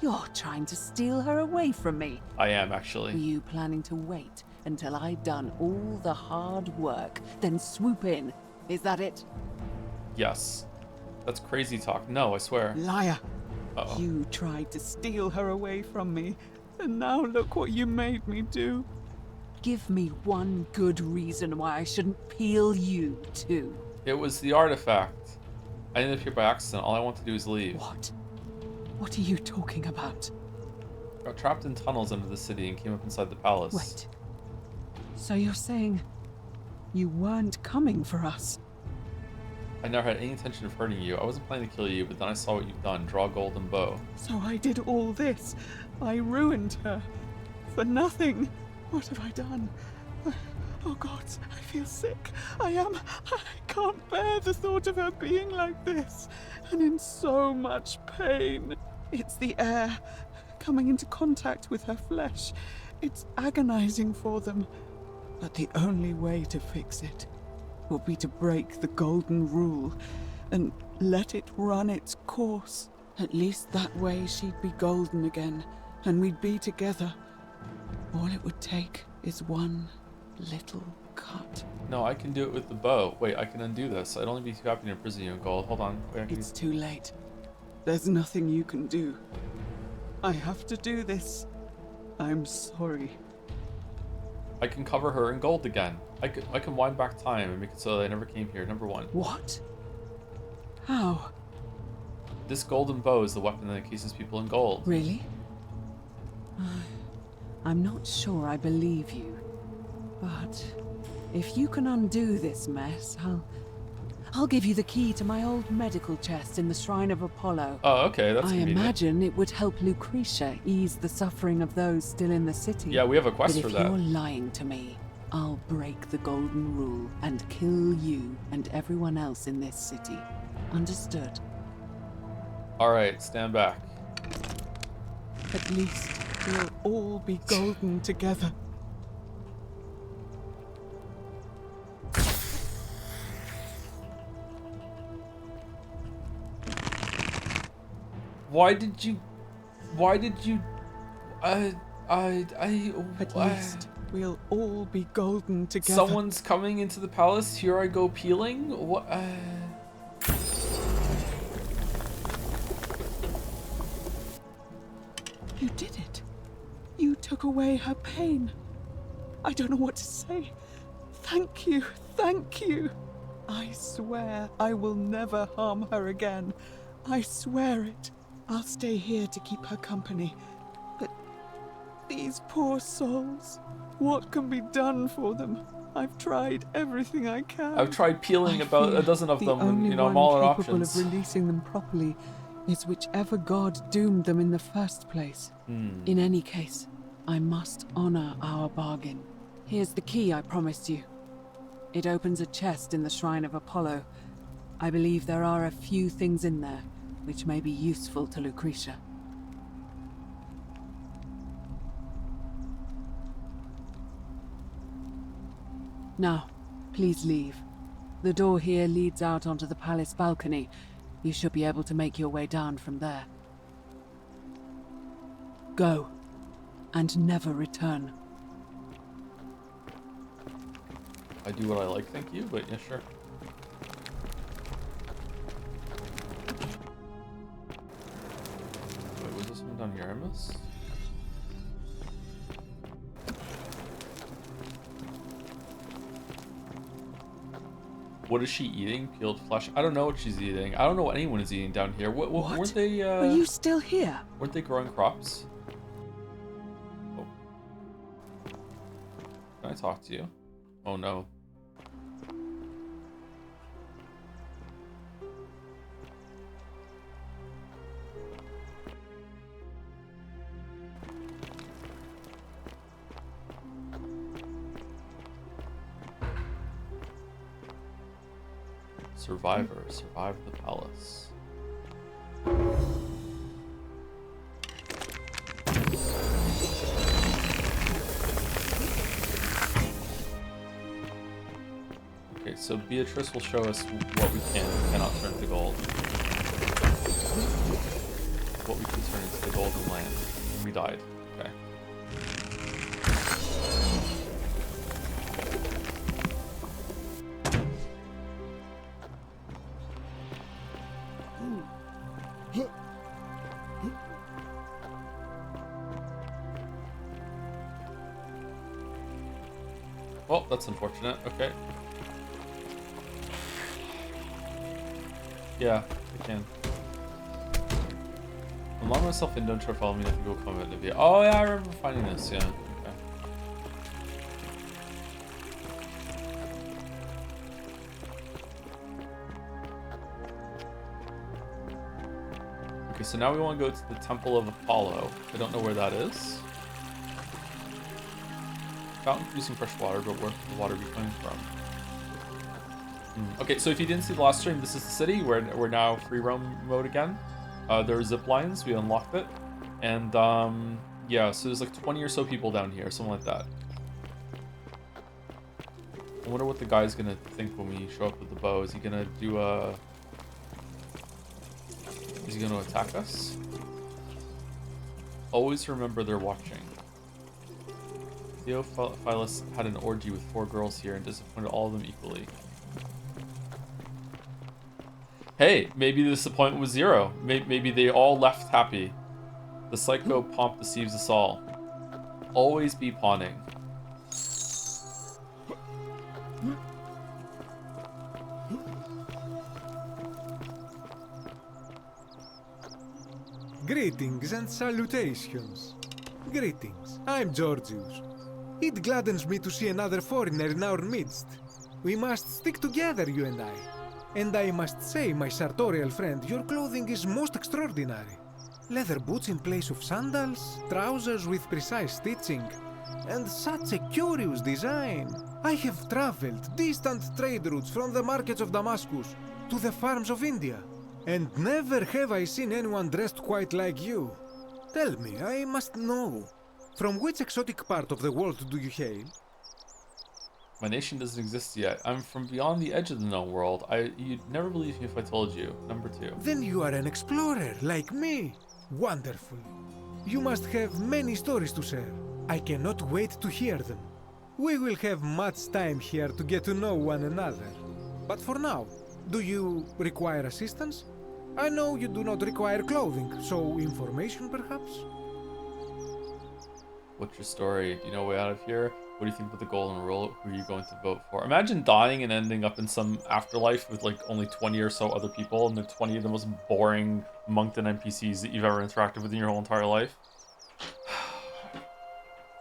S2: You're trying to steal her away from me.
S1: I am,
S2: Were
S1: actually.
S2: you planning to wait until I'd done all the hard work, then swoop in? Is that it?
S1: Yes. That's crazy talk. No, I swear.
S2: Liar!
S1: Uh-oh.
S2: You tried to steal her away from me, and now look what you made me do. Give me one good reason why I shouldn't peel you too.
S1: It was the artifact. I ended up here by accident. All I want to do is leave.
S2: What? What are you talking about?
S1: Got trapped in tunnels under the city and came up inside the palace.
S2: Wait. So you're saying you weren't coming for us?
S1: I never had any intention of hurting you. I wasn't planning to kill you, but then I saw what you've done. Draw a golden bow.
S2: So I did all this. I ruined her. For nothing. What have I done? Oh God, I feel sick. I can't bear the thought of her being like this. And in so much pain. It's the air coming into contact with her flesh. It's agonizing for them. But the only way to fix it will be to break the golden rule and let it run its course. At least that way she'd be golden again, and we'd be together. All it would take is one little cut.
S1: No, I can do it with the bow. Wait, I can undo this. I'd only be too happy to imprison you in gold. Hold on. Wait, I can
S2: It's too late. There's nothing you can do. I have to do this. I'm sorry.
S1: I can cover her in gold again. I can wind back time and make it so that I never came here. Number one.
S2: What? How?
S1: This golden bow is the weapon that encases people in gold.
S2: Really? I'm not sure I believe you. But if you can undo this mess, I'll give you the key to my old medical chest in the Shrine of Apollo.
S1: Oh, okay, that's
S2: I
S1: convenient.
S2: imagine it would help Lucretia ease the suffering of those still in the city.
S1: Yeah, we have a quest
S2: but
S1: for
S2: if
S1: that.
S2: you're lying to me, I'll break the golden rule and kill you and everyone else in this city. Understood?
S1: Alright, stand back.
S2: At least we'll all be golden together.
S1: Why did you...
S2: At least we'll all be golden together.
S1: Someone's coming into the palace, here I go peeling? What,
S2: You did it. You took away her pain. I don't know what to say. Thank you. Thank you. I swear I will never harm her again. I swear it. I'll stay here to keep her company. But these poor souls, what can be done for them? I've tried everything I can.
S1: I've tried peeling
S2: I
S1: about a
S2: fear
S1: dozen of
S2: the
S1: them, and,
S2: only
S1: you know, I'm
S2: one
S1: all out
S2: capable
S1: options.
S2: of releasing them properly is whichever god doomed them in the first place. In any case, I must honor our bargain. Here's the key I promised you. It opens a chest in the Shrine of Apollo. I believe there are a few things in there which may be useful to Lucretia. Now, please leave. The door here leads out onto the palace balcony. You should be able to make your way down from there. Go, and never return.
S1: I do what I like, thank you, but yeah, sure. Wait, was this one down here I missed? What is she eating? Peeled flesh? I don't know what she's eating. I don't know what anyone is eating down here. What? Weren't they,
S2: Are you still here?
S1: weren't they growing crops? Oh. Can I talk to you? Oh no. Survivor, survive the palace. Okay, so Beatrice will show us what we can and cannot turn to gold. What we can turn into the golden land. We died. Okay. Well, that's unfortunate. Okay. Yeah, I can. Allow myself in, don't try to follow me, nothing will come out of it. Oh yeah, I remember finding this, yeah. Okay. Okay, so now we want to go to the Temple of Apollo. I don't know where that is. Fountain producing fresh water, but where could the water be coming from? Okay, so if you didn't see the last stream, this is the city. We're now free roam mode again. There are zip lines. We unlocked it. And, yeah, so there's like 20 or so people down here, something like that. I wonder what the guy's gonna think when we show up with the bow. Is he gonna do a... Is he gonna attack us? Always remember they're watching. Theophilus had an orgy with 4 girls here and disappointed all of them equally. Hey, maybe the disappointment was 0. Maybe they all left happy. The psycho pomp deceives us all. Always be pawning.
S5: Greetings and salutations. Greetings. I'm Georgius. It gladdens me to see another foreigner in our midst. We must stick together, you and I. And I must say, my sartorial friend, your clothing is most extraordinary. Leather boots in place of sandals, trousers with precise stitching, and such a curious design. I have traveled distant trade routes from the markets of Damascus to the farms of India, and never have I seen anyone dressed quite like you. Tell me, I must know, from which exotic part of the world do you hail?
S1: My nation doesn't exist yet. I'm from beyond the edge of the known world. You'd never believe me if I told you. Number 2.
S5: Then you are an explorer, like me. Wonderful. You must have many stories to share. I cannot wait to hear them. We will have much time here to get to know one another. But for now, do you require assistance? I know you do not require clothing, so information perhaps?
S1: What's your story? Do you know a way out of here? What do you think about the golden rule? Who are you going to vote for? Imagine dying and ending up in some afterlife with like only 20 or so other people, and they're 20 of the most boring Moncton NPCs that you've ever interacted with in your whole entire life.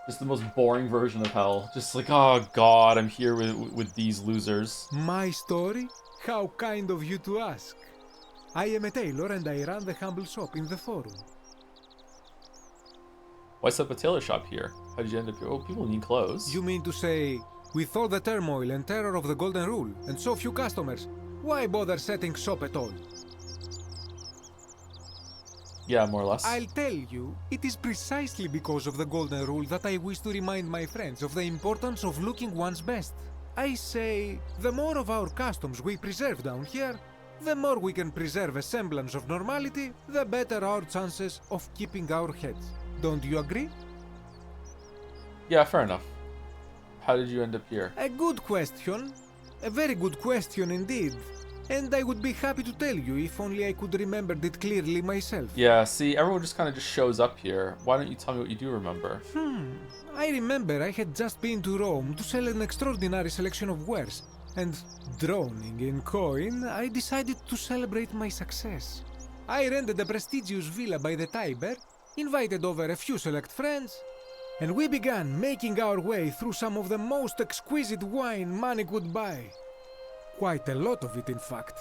S1: Just the most boring version of hell. Just like, oh god, I'm here with these losers.
S5: My story? How kind of you to ask. I am a tailor and I run the humble shop in the forum.
S1: Why set up a tailor shop here? How did you end up here? Oh, people need clothes.
S5: You mean to say, with all the turmoil and terror of the Golden Rule, and so few customers, why bother setting shop at all?
S1: Yeah, more or less.
S5: I'll tell you, it is precisely because of the Golden Rule that I wish to remind my friends of the importance of looking one's best. I say, the more of our customs we preserve down here, the more we can preserve a semblance of normality, the better our chances of keeping our heads. Don't you agree?
S1: Yeah, fair enough. How did you end up here?
S5: A good question. A very good question indeed. And I would be happy to tell you if only I could remember it clearly myself.
S1: Yeah, see, everyone just kind of just shows up here. Why don't you tell me what you do remember?
S5: I remember I had just been to Rome to sell an extraordinary selection of wares, and drowning in coin, I decided to celebrate my success. I rented a prestigious villa by the Tiber, invited over a few select friends, and we began making our way through some of the most exquisite wine money could buy. Quite a lot of it, in fact.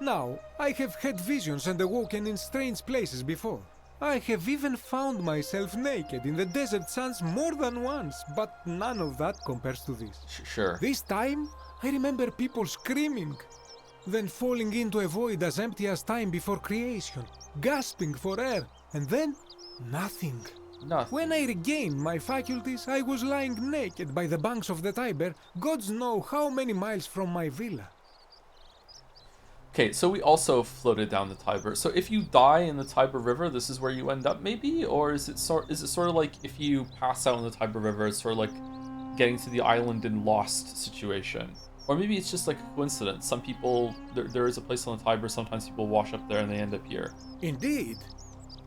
S5: Now, I have had visions and awoken in strange places before. I have even found myself naked in the desert sands more than once, but none of that compares to this.
S1: Sure.
S5: This time, I remember people screaming, then falling into a void as empty as time before creation, gasping for air, and then nothing.
S1: Nothing.
S5: When I regained my faculties, I was lying naked by the banks of the Tiber, gods know how many miles from my villa.
S1: Okay, so we also floated down the Tiber. So if you die in the Tiber River, this is where you end up, maybe, or is it sort of like if you pass out in the Tiber River, it's sort of like getting to the island in Lost situation, or maybe it's just like a coincidence. Some people there is a place on the Tiber. Sometimes people wash up there and they end up here.
S5: Indeed.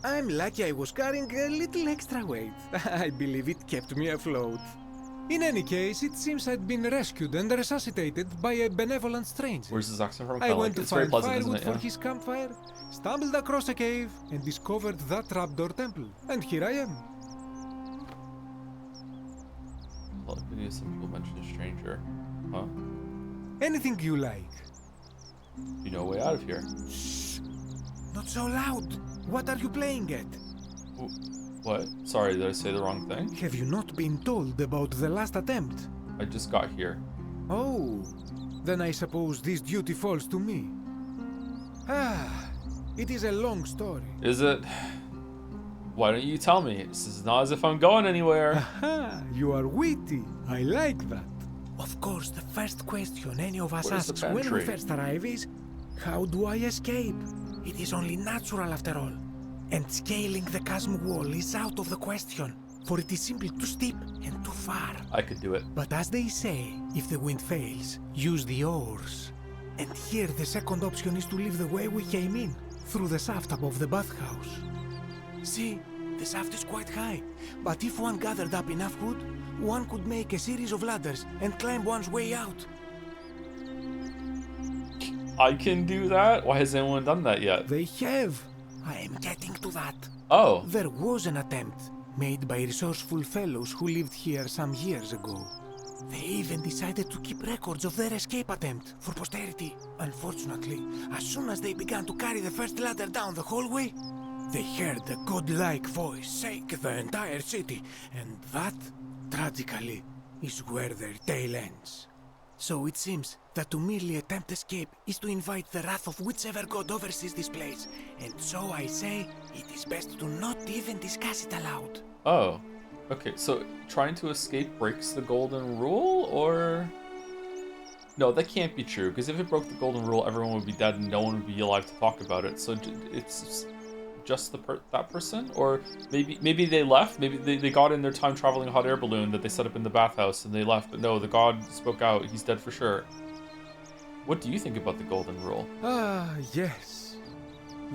S5: I'm lucky I was carrying a little extra weight. I believe it kept me afloat. In any case, it seems I'd been rescued and resuscitated by a benevolent stranger.
S1: Where's this accent from?
S5: I went to
S1: it's very
S5: find
S1: pleasant, isn't
S5: firewood
S1: it?
S5: for
S1: Yeah.
S5: his campfire, stumbled across a cave, and discovered that trapdoor temple. And here I am.
S1: Well, maybe some people mentioned a stranger. Huh?
S5: Anything you like.
S1: You know a way out of here.
S5: Shh! Not so loud. What are you playing at?
S1: What? Sorry, did I say the wrong thing?
S5: Have you not been told about the last attempt?
S1: I just got here.
S5: Oh, then I suppose this duty falls to me. Ah, it is a long story.
S1: Is it? Why don't you tell me? This is not as if I'm going anywhere.
S5: Aha, you are witty. I like that. Of course, the first question any of us
S1: Where's the
S5: asks when we
S1: pantry?
S5: first arrive is, how do I escape? It is only natural after all. And scaling the chasm wall is out of the question, for it is simply too steep and too far.
S1: I could do it.
S5: But as they say, if the wind fails, use the oars. And here the second option is to leave the way we came in, through the shaft above the bathhouse. See, the shaft is quite high, but if one gathered up enough wood, one could make a series of ladders and climb one's way out.
S1: I can do that? Why has anyone done that yet?
S5: They have. I am getting to that.
S1: Oh,
S5: There was an attempt made by resourceful fellows who lived here some years ago. They even decided to keep records of their escape attempt for posterity. Unfortunately, as soon as they began to carry the first ladder down the hallway, they heard a godlike voice shake the entire city, and that, tragically, is where their tale ends. So it seems that to merely attempt escape is to invite the wrath of whichever god oversees this place, and so I say it is best to not even discuss it aloud.
S1: oh. Okay, so trying to escape breaks the golden rule, or... No, that can't be true, because if it broke the golden rule, everyone would be dead and no one would be alive to talk about it. So it's just that person? Or maybe they left? Maybe they got in their time traveling hot air balloon that they set up in the bathhouse and they left, but no, the god spoke out. He's dead for sure. What do you think about the golden rule?
S5: Ah, yes.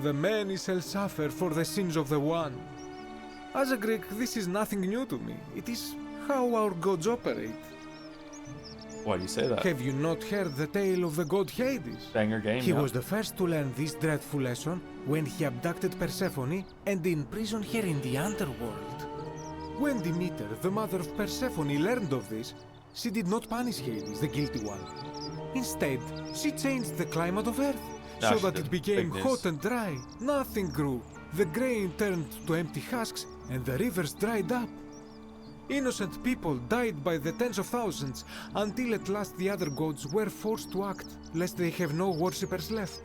S5: The many shall suffer for the sins of the one. As a Greek, this is nothing new to me. It is how our gods operate.
S1: Why do you say that?
S5: Have you not heard the tale of the god Hades?
S1: Banger game,
S5: He
S1: yeah.
S5: was the first to learn this dreadful lesson when he abducted Persephone and imprisoned her in the underworld. When Demeter, the mother of Persephone, learned of this, she did not punish Hades, the guilty one. Instead, she changed the climate of Earth
S1: Ah,
S5: so
S1: she
S5: that
S1: did.
S5: it became
S1: Big news.
S5: hot and dry. Nothing grew. The grain turned to empty husks and the rivers dried up. Innocent people died by the tens of thousands until at last the other gods were forced to act lest they have no worshippers left.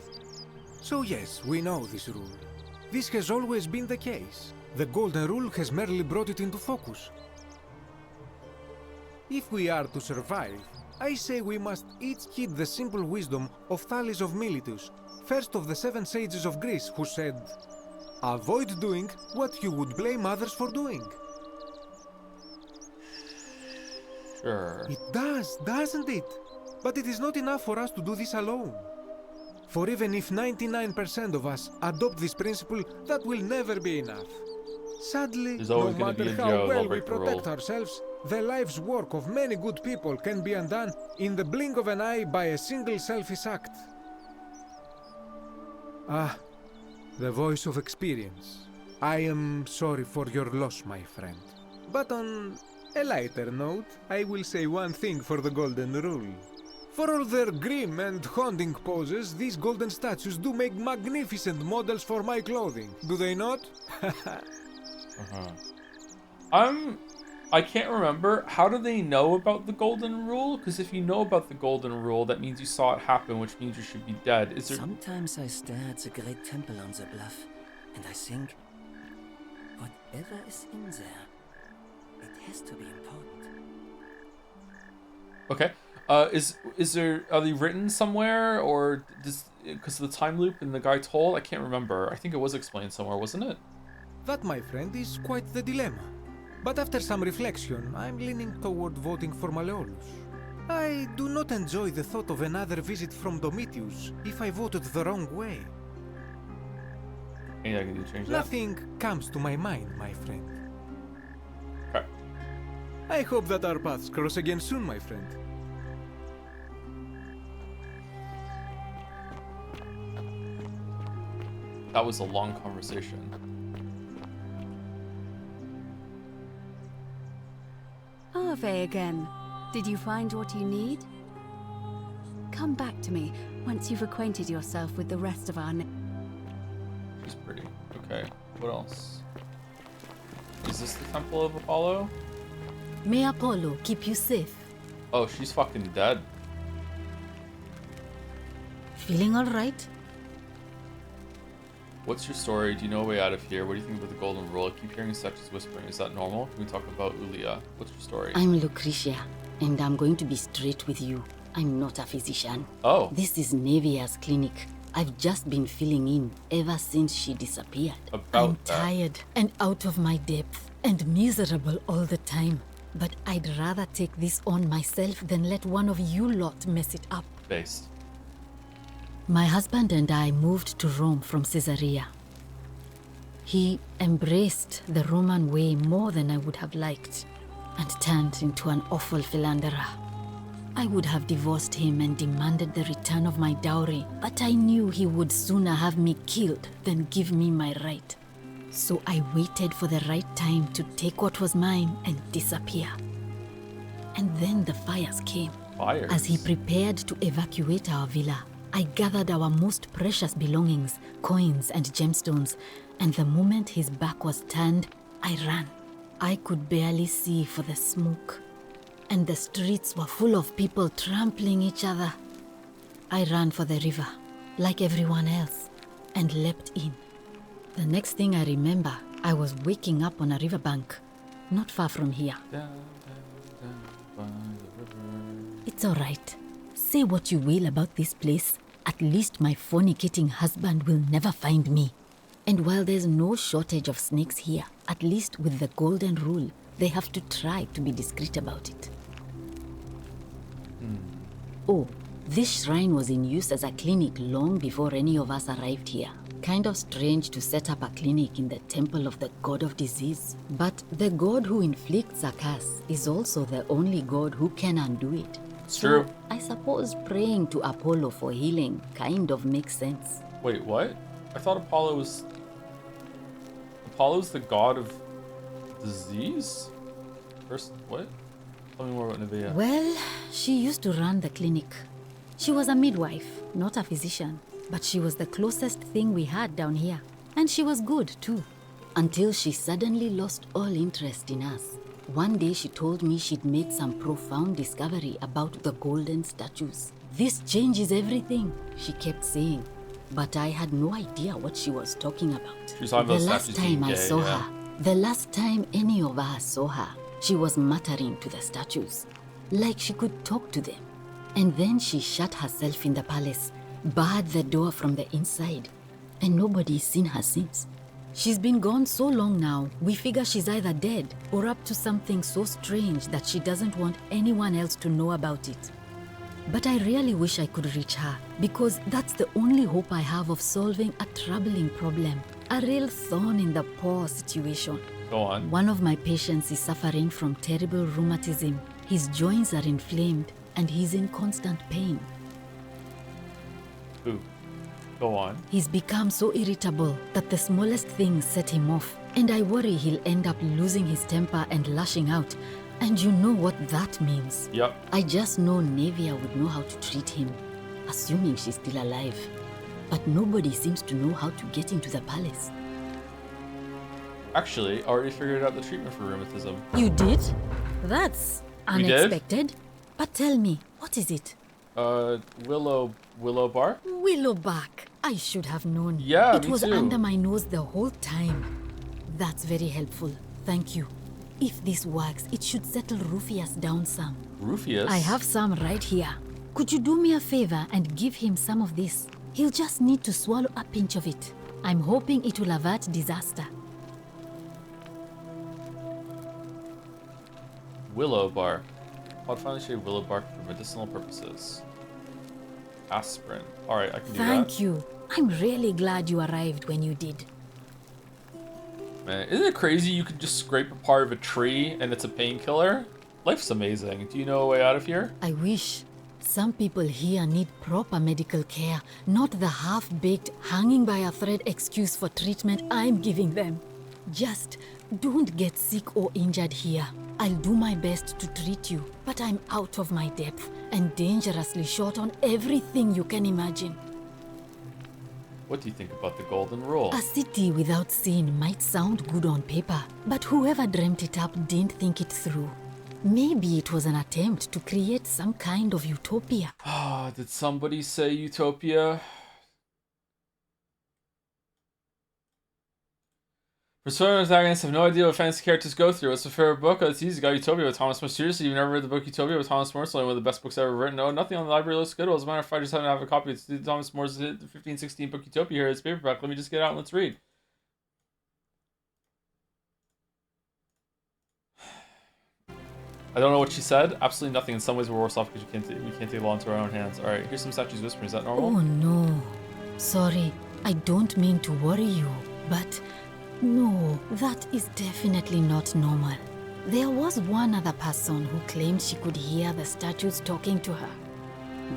S5: So yes, we know this rule. This has always been the case. The golden rule has merely brought it into focus. If we are to survive, I say we must each heed the simple wisdom of Thales of Miletus, first of the 7 sages of Greece, who said, "Avoid doing what you would blame others for doing."
S1: Sure.
S5: It does, doesn't it? But it is not enough for us to do this alone. For even if 99% of us adopt this principle, that will never be enough. Sadly,
S1: There's
S5: no
S1: always gonna be
S5: matter
S1: a
S5: how
S1: Joe,
S5: well
S1: they'll
S5: we
S1: break the
S5: protect
S1: rule.
S5: ourselves, the life's work of many good people can be undone in the blink of an eye by a single selfish act. Ah, the voice of experience. I am sorry for your loss, my friend. But on a lighter note, I will say one thing for the Golden Rule. For all their grim and haunting poses, these golden statues do make magnificent models for my clothing, do they not?
S1: I can't remember. How do they know about the golden rule? Because if you know about the golden rule, that means you saw it happen, which means you should be dead. Is there...
S6: Sometimes I stare at the great temple on the bluff, and I think, whatever is in there, it has to be important.
S1: Okay. Is there, are they written somewhere, or does, because of the time loop in the guy told? I can't remember. I think it was explained somewhere, wasn't it?
S5: That, my friend, is quite the dilemma. But after some reflection, I'm leaning toward voting for Malleolus. I do not enjoy the thought of another visit from Domitius if I voted the wrong way.
S1: Anything I can do to change that?
S5: Nothing comes to my mind, my friend.
S1: Okay.
S5: I hope that our paths cross again soon, my friend.
S1: That was a long conversation.
S7: Ave again. Did you find what you need? Come back to me once you've acquainted yourself with the rest of our...
S1: She's pretty. Okay. What else? Is this the Temple of Apollo?
S7: May Apollo keep you safe.
S1: Oh, she's fucking dead.
S7: Feeling all right?
S1: What's your story? Do you know a way out of here? What do you think about the golden rule? I keep hearing Sex's whispering. Is that normal? Can we talk about Ulia? What's your story?
S8: I'm Lucretia, and I'm going to be straight with you. I'm not a physician.
S1: Oh.
S8: This is Nevia's clinic. I've just been filling in ever since she disappeared.
S1: About
S7: I'm
S1: that.
S7: tired and out of my depth and miserable all the time. But I'd rather take this on myself than let one of you lot mess it up.
S1: Based.
S7: My husband and I moved to Rome from Caesarea. He embraced the Roman way more than I would have liked and turned into an awful philanderer. I would have divorced him and demanded the return of my dowry, but I knew he would sooner have me killed than give me my right. So I waited for the right time to take what was mine and disappear. And then the fires came.
S1: Fires?
S7: As he prepared to evacuate our villa, I gathered our most precious belongings, coins and gemstones, and the moment his back was turned, I ran. I could barely see for the smoke, and the streets were full of people trampling each other. I ran for the river, like everyone else, and leapt in. The next thing I remember, I was waking up on a riverbank, not far from here.
S1: Down by the river.
S7: It's all right. Say what you will about this place. At least my fornicating husband will never find me. And while there's no shortage of snakes here, at least with the golden rule, they have to try to be discreet about it. Oh, this shrine was in use as a clinic long before any of us arrived here. Kind of strange to set up a clinic in the temple of the god of disease. But the god who inflicts a curse is also the only god who can undo it.
S1: It's true.
S7: I suppose praying to Apollo for healing kind of makes sense.
S1: Wait, what? I thought Apollo's the god of disease? First, what? Tell me more about Nevaeh.
S7: Well, she used to run the clinic. She was a midwife, not a physician, but she was the closest thing we had down here. And she was good, too. Until she suddenly lost all interest in us. One day she told me she'd made some profound discovery about the golden statues. This changes everything, she kept saying. But I had no idea what she was talking about.
S1: She was talking
S7: The
S1: about
S7: last
S1: statues being
S7: time I
S1: gay,
S7: saw
S1: yeah.
S7: her, the last time any of us saw her, she was muttering to the statues, like she could talk to them. And then she shut herself in the palace, barred the door from the inside, and nobody's seen her since. She's been gone so long now, we figure she's either dead or up to something so strange that she doesn't want anyone else to know about it. But I really wish I could reach her, because that's the only hope I have of solving a troubling problem, a real thorn in the paw situation.
S1: Go on.
S7: One of my patients is suffering from terrible rheumatism. His joints are inflamed and he's in constant pain.
S1: Ooh. Go on.
S7: He's become so irritable that the smallest things set him off, and I worry he'll end up losing his temper and lashing out. And you know what that means.
S1: Yep.
S7: I just know Nevaeh would know how to treat him, assuming she's still alive. But nobody seems to know how to get into the palace.
S1: Actually, I already figured out the treatment for rheumatism.
S7: You did? That's
S1: We did?
S7: unexpected. But tell me, what is it?
S1: Willow bark?
S7: Willow bark. I should have known.
S1: Yeah,
S7: It
S1: me
S7: was
S1: too.
S7: under my nose the whole time. That's very helpful. Thank you. If this works, it should settle Rufius down some.
S1: Rufius?
S7: I have some right here. Could you do me a favor and give him some of this? He'll just need to swallow a pinch of it. I'm hoping it will avert disaster.
S1: Willow bark. I'll finally shade willow bark for medicinal purposes. Aspirin. Alright, I can do
S7: Thank you. I'm really glad you arrived when you did.
S1: that. Man, isn't it crazy you could just scrape a part of a tree and it's a painkiller? Life's amazing. Do you know a way out of here?
S7: I wish. Some people here need proper medical care, not the half-baked, hanging by a thread excuse for treatment I'm giving them. Just don't get sick or injured here. I'll do my best to treat you, but I'm out of my depth and dangerously short on everything you can imagine.
S1: What do you think about the golden rule?
S7: A city without sin might sound good on paper, but whoever dreamt it up didn't think it through. Maybe it was an attempt to create some kind of utopia.
S1: Ah, did somebody say utopia? Persona antagonists have no idea what fantasy characters go through. What's your favorite book? Oh, it's easy. Got Utopia with Thomas More. Seriously, you've never read the book Utopia with Thomas More? It's one of the best books ever written. No, nothing on the library looks good. Well, as a matter of fact, I just happen to have a copy. It's Thomas More's 1516 book Utopia here. It's paperback. Let me just get it out and let's read. I don't know what she said. Absolutely nothing. In some ways, we're worse off because we can't take the law into our own hands. All right, here's some statues whispering. Is that normal?
S7: Oh no. Sorry, I don't mean to worry you, but no, that is definitely not normal. There was one other person who claimed she could hear the statues talking to her.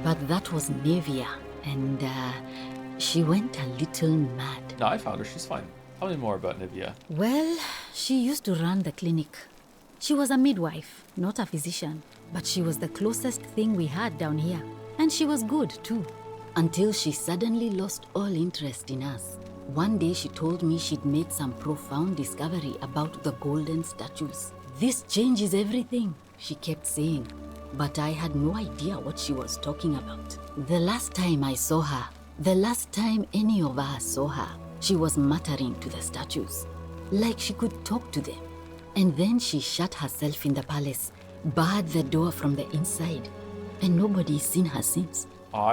S7: But that was Nevia, and she went a little mad.
S1: No, I found her. She's fine. Tell me more about Nivea.
S7: Well, she used to run the clinic. She was a midwife, not a physician, but she was the closest thing we had down here. And she was good, too. Until she suddenly lost all interest in us. One day she told me she'd made some profound discovery about the golden statues. This changes everything, she kept saying. But I had no idea what she was talking about. The last time I saw her, the last time any of us saw her, she was muttering to the statues, like she could talk to them. And then she shut herself in the palace, barred the door from the inside, and nobody's seen her since.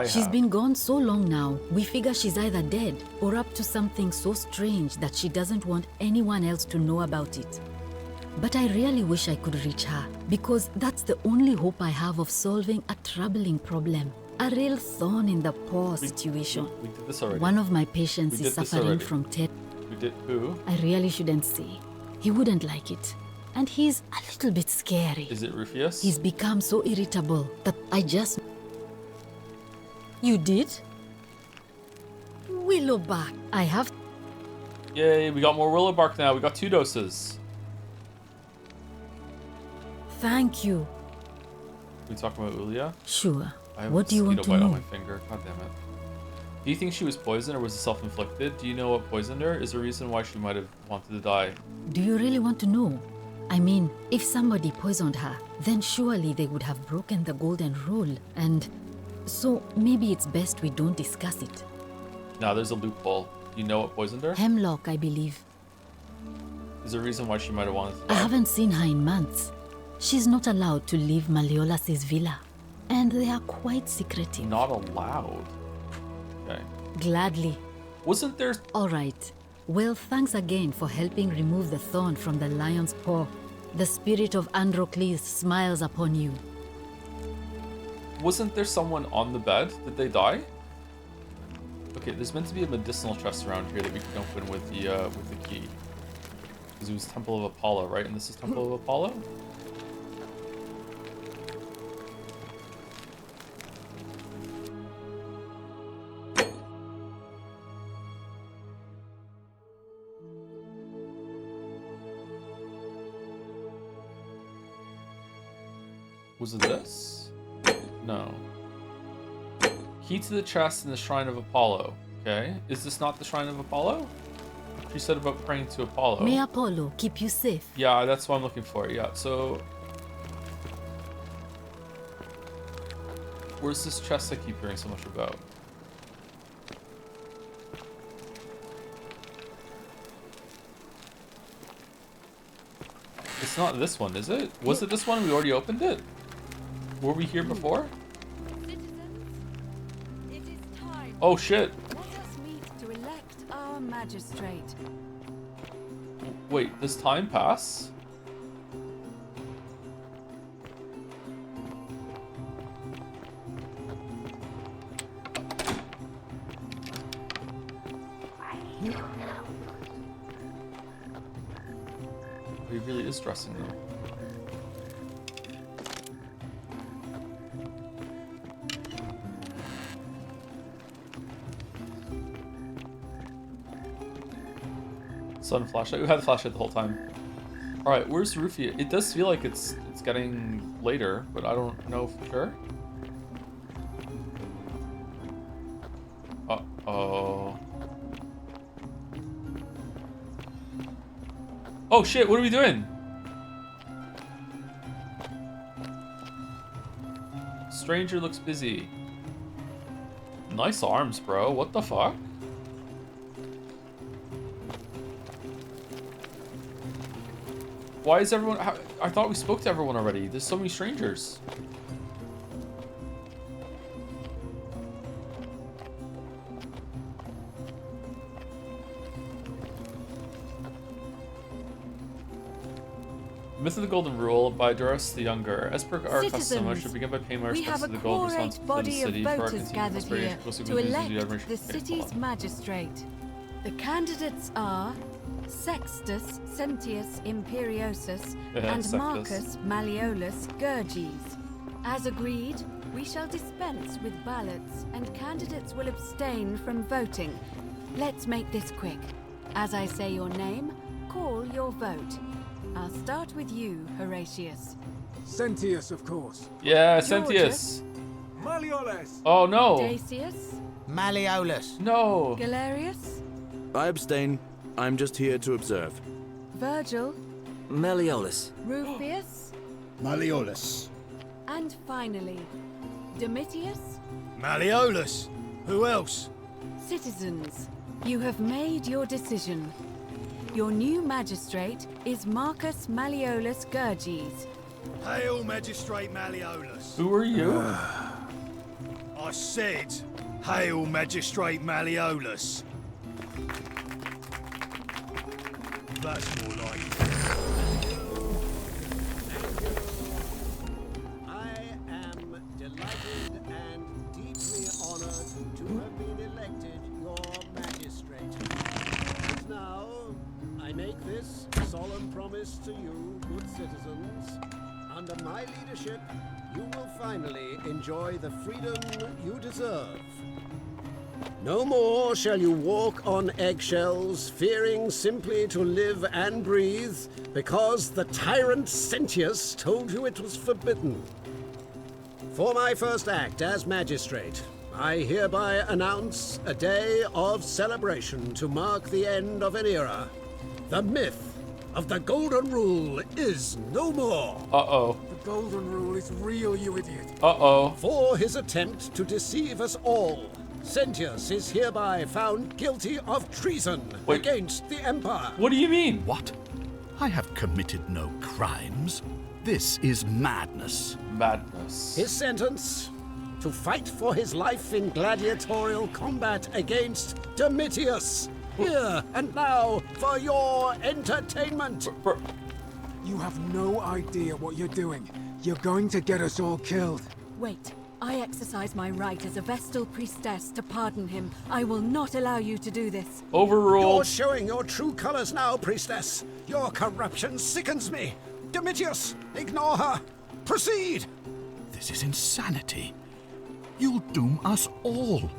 S7: She's been gone so long now, we figure she's either dead or up to something so strange that she doesn't want anyone else to know about it. But I really wish I could reach her, because that's the only hope I have of solving a troubling problem. A real thorn in the paw situation.
S1: We did this already.
S7: One of my patients is suffering from
S1: We did who?
S7: I really shouldn't say. He wouldn't like it. And he's a little bit scary.
S1: Is it Rufius?
S7: He's become so irritable that I just... You did? Willowbark. I have...
S1: Yay, we got more Willowbark now. We got 2 doses.
S7: Thank you.
S1: We talking about Ulia?
S7: Sure.
S1: I have
S7: What do you want to
S1: bite on
S7: know?
S1: my finger. God damn it. Do you think she was poisoned or was it self-inflicted? Do you know what poisoned her? Is there a reason why she might have wanted to die?
S7: Do you really want to know? I mean, if somebody poisoned her, then surely they would have broken the golden rule, and so maybe it's best we don't discuss it.
S1: Now there's a loophole. Do you know what poisoned her?
S7: Hemlock, I believe.
S1: Is there a reason why she might have wanted to die?
S7: I haven't seen her in months. She's not allowed to leave Malleolus' villa, and they are quite secretive.
S1: Not allowed. Okay.
S7: Gladly.
S1: Wasn't there...
S7: All right. Well, thanks again for helping remove the thorn from the lion's paw. The spirit of Androcles smiles upon you.
S1: Wasn't there someone on the bed? Did they die? Okay, there's meant to be a medicinal chest around here that we can open with the key. Because it was Temple of Apollo, right? And this is Temple of Apollo? Was it this? No. Key to the chest in the Shrine of Apollo. Okay. Is this not the Shrine of Apollo? You said about praying to Apollo.
S7: May Apollo keep you safe.
S1: Yeah, that's what I'm looking for. Yeah, so... Where's this chest I keep hearing so much about? It's not this one, is it? Was it this one? We already opened it? Were we here before?
S9: Citizens, it is time.
S1: Oh shit.
S9: Let us meet to elect our magistrate.
S1: Wait, does time pass? He really is dressing though. Sun flashlight. We had the flashlight the whole time. All right, where's Rufia? It does feel like it's getting later, but I don't know for sure. Uh-oh. Oh shit, what are we doing? Stranger looks busy. Nice arms, bro. What the fuck? Why is everyone... I thought we spoke to everyone already. There's so many strangers. Myth of the Golden Rule by Doris the Younger. As per our custom, I should begin by paying my respects to the gold responsible for the city for our continued
S9: gathered here
S1: prosperity,
S9: to elect the city's magistrate. The candidates are Sextus Sentius Imperiosus and
S1: Sextus.
S9: Marcus Malleolus Gurges. As agreed, we shall dispense with ballots and candidates will abstain from voting. Let's make this quick. As I say your name, call your vote. I'll start with you, Horatius.
S10: Sentius, of course.
S1: Yeah, Sentius.
S5: Malleolus!
S1: Oh no.
S9: Dacius?
S11: Malleolus.
S1: No.
S9: Galerius?
S12: I abstain. I'm just here to observe.
S9: Virgil?
S6: Malleolus.
S9: Rufius?
S4: Malleolus.
S9: And finally, Domitius?
S11: Malleolus. Who else?
S9: Citizens, you have made your decision. Your new magistrate is Marcus Malleolus Gurges.
S11: Hail, Magistrate Malleolus.
S1: Who are you?
S11: I said, hail, Magistrate Malleolus. That's more like it.
S13: I am delighted and deeply honored to have been elected your magistrate. And now, I make this solemn promise to you, good citizens. Under my leadership, you will finally enjoy the freedom you deserve. No more shall you walk on eggshells, fearing simply to live and breathe, because the tyrant Sentius told you it was forbidden. For my first act as magistrate, I hereby announce a day of celebration to mark the end of an era. The myth of the Golden Rule is no more.
S1: Uh-oh.
S10: The Golden Rule is real, you idiot.
S1: Uh-oh.
S13: For his attempt to deceive us all, Sentius is hereby found guilty of treason against the Empire.
S1: What do you mean?
S4: What? I have committed no crimes. This is madness.
S1: Madness.
S13: His sentence? To fight for his life in gladiatorial combat against Domitius. Here and now for your entertainment.
S10: You have no idea what you're doing. You're going to get us all killed.
S9: Wait, I exercise my right as a Vestal priestess to pardon him. I will not allow you to do this.
S1: Overruled.
S13: You're showing your true colors now, priestess. Your corruption sickens me. Domitius, ignore her. Proceed.
S4: This is insanity. You'll doom us all.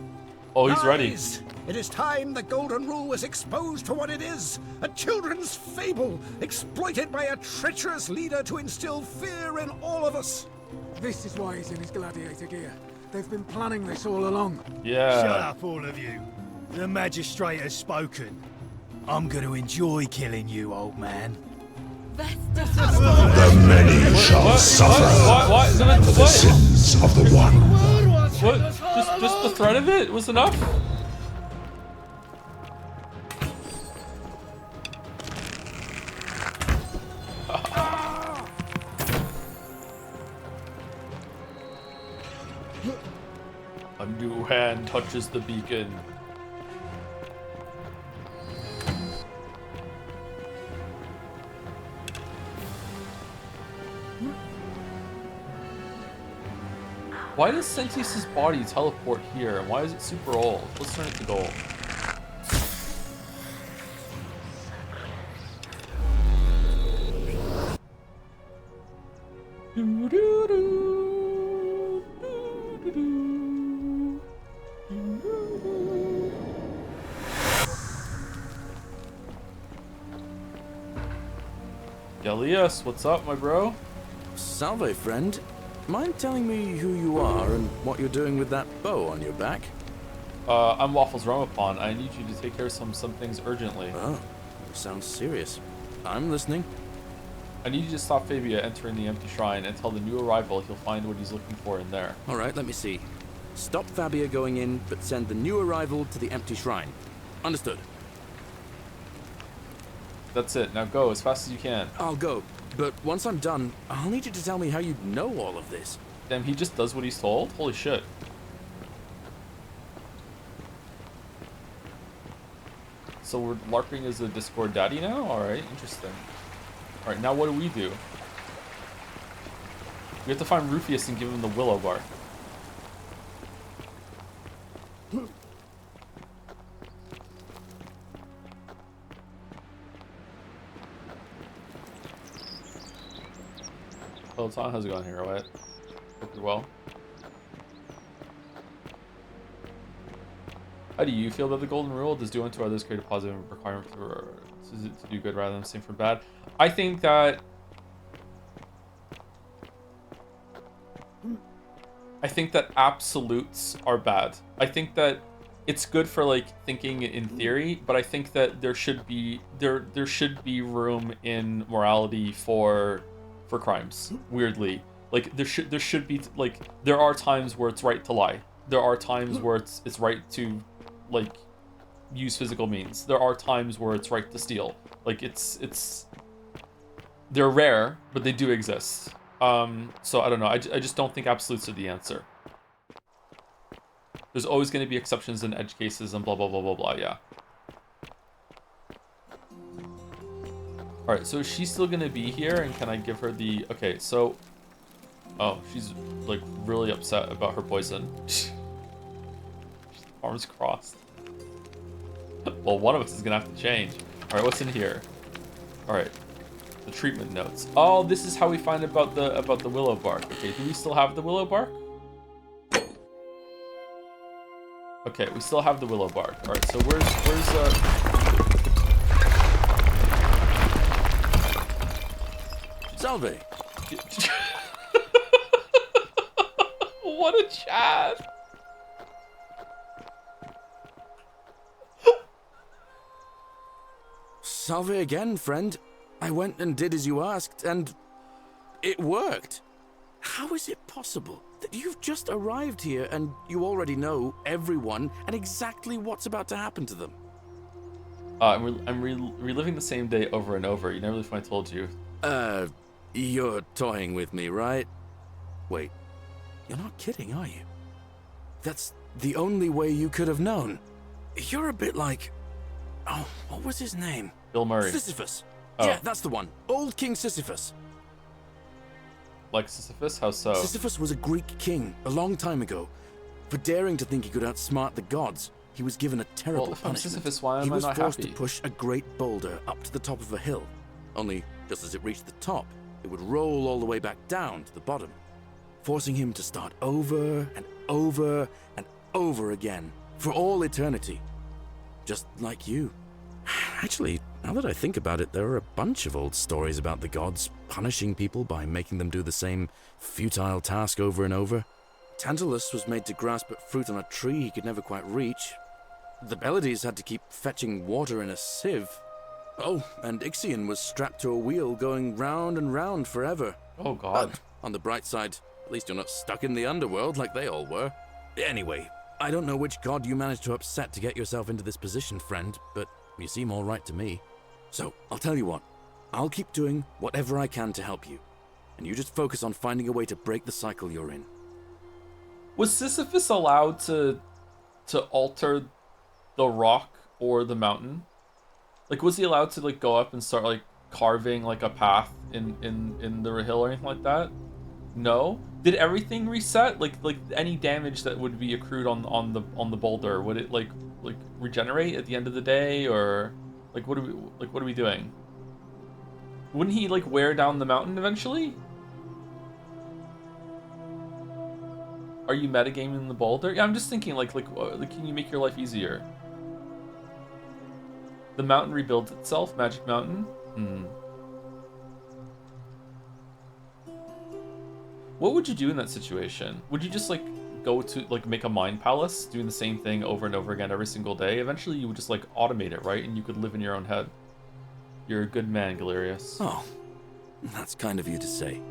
S1: Oh, he's ready.
S13: Lies. It is time the Golden Rule was exposed for what it is. A children's fable, exploited by a treacherous leader to instill fear in all of us.
S10: This is why he's in his gladiator gear. They've been planning this all along.
S1: Yeah.
S11: Shut up, all of you. The magistrate has spoken. I'm going to enjoy killing you, old man.
S4: The many shall suffer
S1: What?
S4: the sins of the one.
S1: What? Just the threat of it was enough? A new hand touches the beacon. Why does Sentius's body teleport here, and why is it super old? Let's turn it to gold. Elias, what's up, my bro?
S12: Salve, friend. Mind telling me who you are and what you're doing with that bow on your back?
S1: I'm Waffles Romapon. I need you to take care of some things urgently.
S12: Oh, sounds serious. I'm listening.
S1: I need you to stop Fabia entering the empty shrine and tell the new arrival he'll find what he's looking for in there.
S12: Alright, let me see. Stop Fabia going in, but send the new arrival to the empty shrine. Understood.
S1: That's it. Now go as fast as you can.
S12: I'll go, but once I'm done, I'll need you to tell me how you know all of this.
S1: Damn, he just does what he's told? Holy shit. So we're LARPing as a Discord daddy now? Alright, interesting. Alright, now what do? We have to find Rufius and give him the Willow Bar. Tom. How's it going here, Wyatt? Hope you're well. How do you feel about the golden rule? Does do unto others create a positive requirement to do good rather than same for bad? I think that absolutes are bad. I think that it's good for like thinking in theory, but I think that there should be room in morality for crimes. Weirdly, like there should be like there are times where it's right to lie. There are times where it's right to like use physical means. There are times where it's right to steal. Like it's they're rare, but they do exist. So I don't know. I just don't think absolutes are the answer. There's always going to be exceptions in edge cases and blah, blah, blah, blah, blah, yeah. Alright, so is she still going to be here? And can I give her the... Okay, so... Oh, she's, like, really upset about her poison. Arms crossed. Well, one of us is going to have to change. Alright, what's in here? Alright. The treatment notes. Oh, this is how we find about the willow bark. Okay, do we still have the willow bark? Okay, we still have the willow bark. All right, so where's
S12: Salve.
S1: What a chat.
S12: Salve again, friend. I went and did as you asked, and it worked. How is it possible that you've just arrived here and you already know everyone and exactly what's about to happen to them?
S1: I'm reliving the same day over and over. You never believe when I told you.
S12: You're toying with me, right? Wait, you're not kidding, are you? That's the only way you could have known. You're a bit like... Oh, what was his name?
S1: Bill Murray.
S12: Sisyphus.
S1: Oh.
S12: Yeah, that's the one. Old King Sisyphus.
S1: Like Sisyphus? How so?
S12: Sisyphus was a Greek king a long time ago. For daring to think he could outsmart the gods, he was given a terrible
S1: Well, if I'm
S12: punishment.
S1: Sisyphus, why am I
S12: he was
S1: not
S12: forced
S1: happy?
S12: to push a great boulder up to the top of a hill. Only, just as it reached the top, it would roll all the way back down to the bottom, forcing him to start over and over and over again for all eternity. Just like you. Actually, now that I think about it, there are a bunch of old stories about the gods punishing people by making them do the same futile task over and over. Tantalus was made to grasp at fruit on a tree he could never quite reach. The Pleiades had to keep fetching water in a sieve. Oh, and Ixion was strapped to a wheel going round and round forever.
S1: Oh, God.
S12: But on the bright side, at least you're not stuck in the underworld like they all were. Anyway, I don't know which god you managed to upset to get yourself into this position, friend, but you seem all right to me. So, I'll tell you what. I'll keep doing whatever I can to help you. And you just focus on finding a way to break the cycle you're in.
S1: Was Sisyphus allowed to alter the rock or the mountain? Like, was he allowed to like go up and start like carving like a path in the hill or anything like that? No. Did everything reset? Like any damage that would be accrued on the boulder, would it like regenerate at the end of the day, or like what are we doing? Wouldn't he like wear down the mountain eventually? Are you metagaming the boulder? Yeah, I'm just thinking like can you make your life easier? The mountain rebuilds itself, Magic Mountain. What would you do in that situation? Would you just like go to like make a mind palace, doing the same thing over and over again every single day? Eventually you would just like automate it, right? And you could live in your own head. You're a good man, Galerius.
S12: Oh, that's kind of you to say.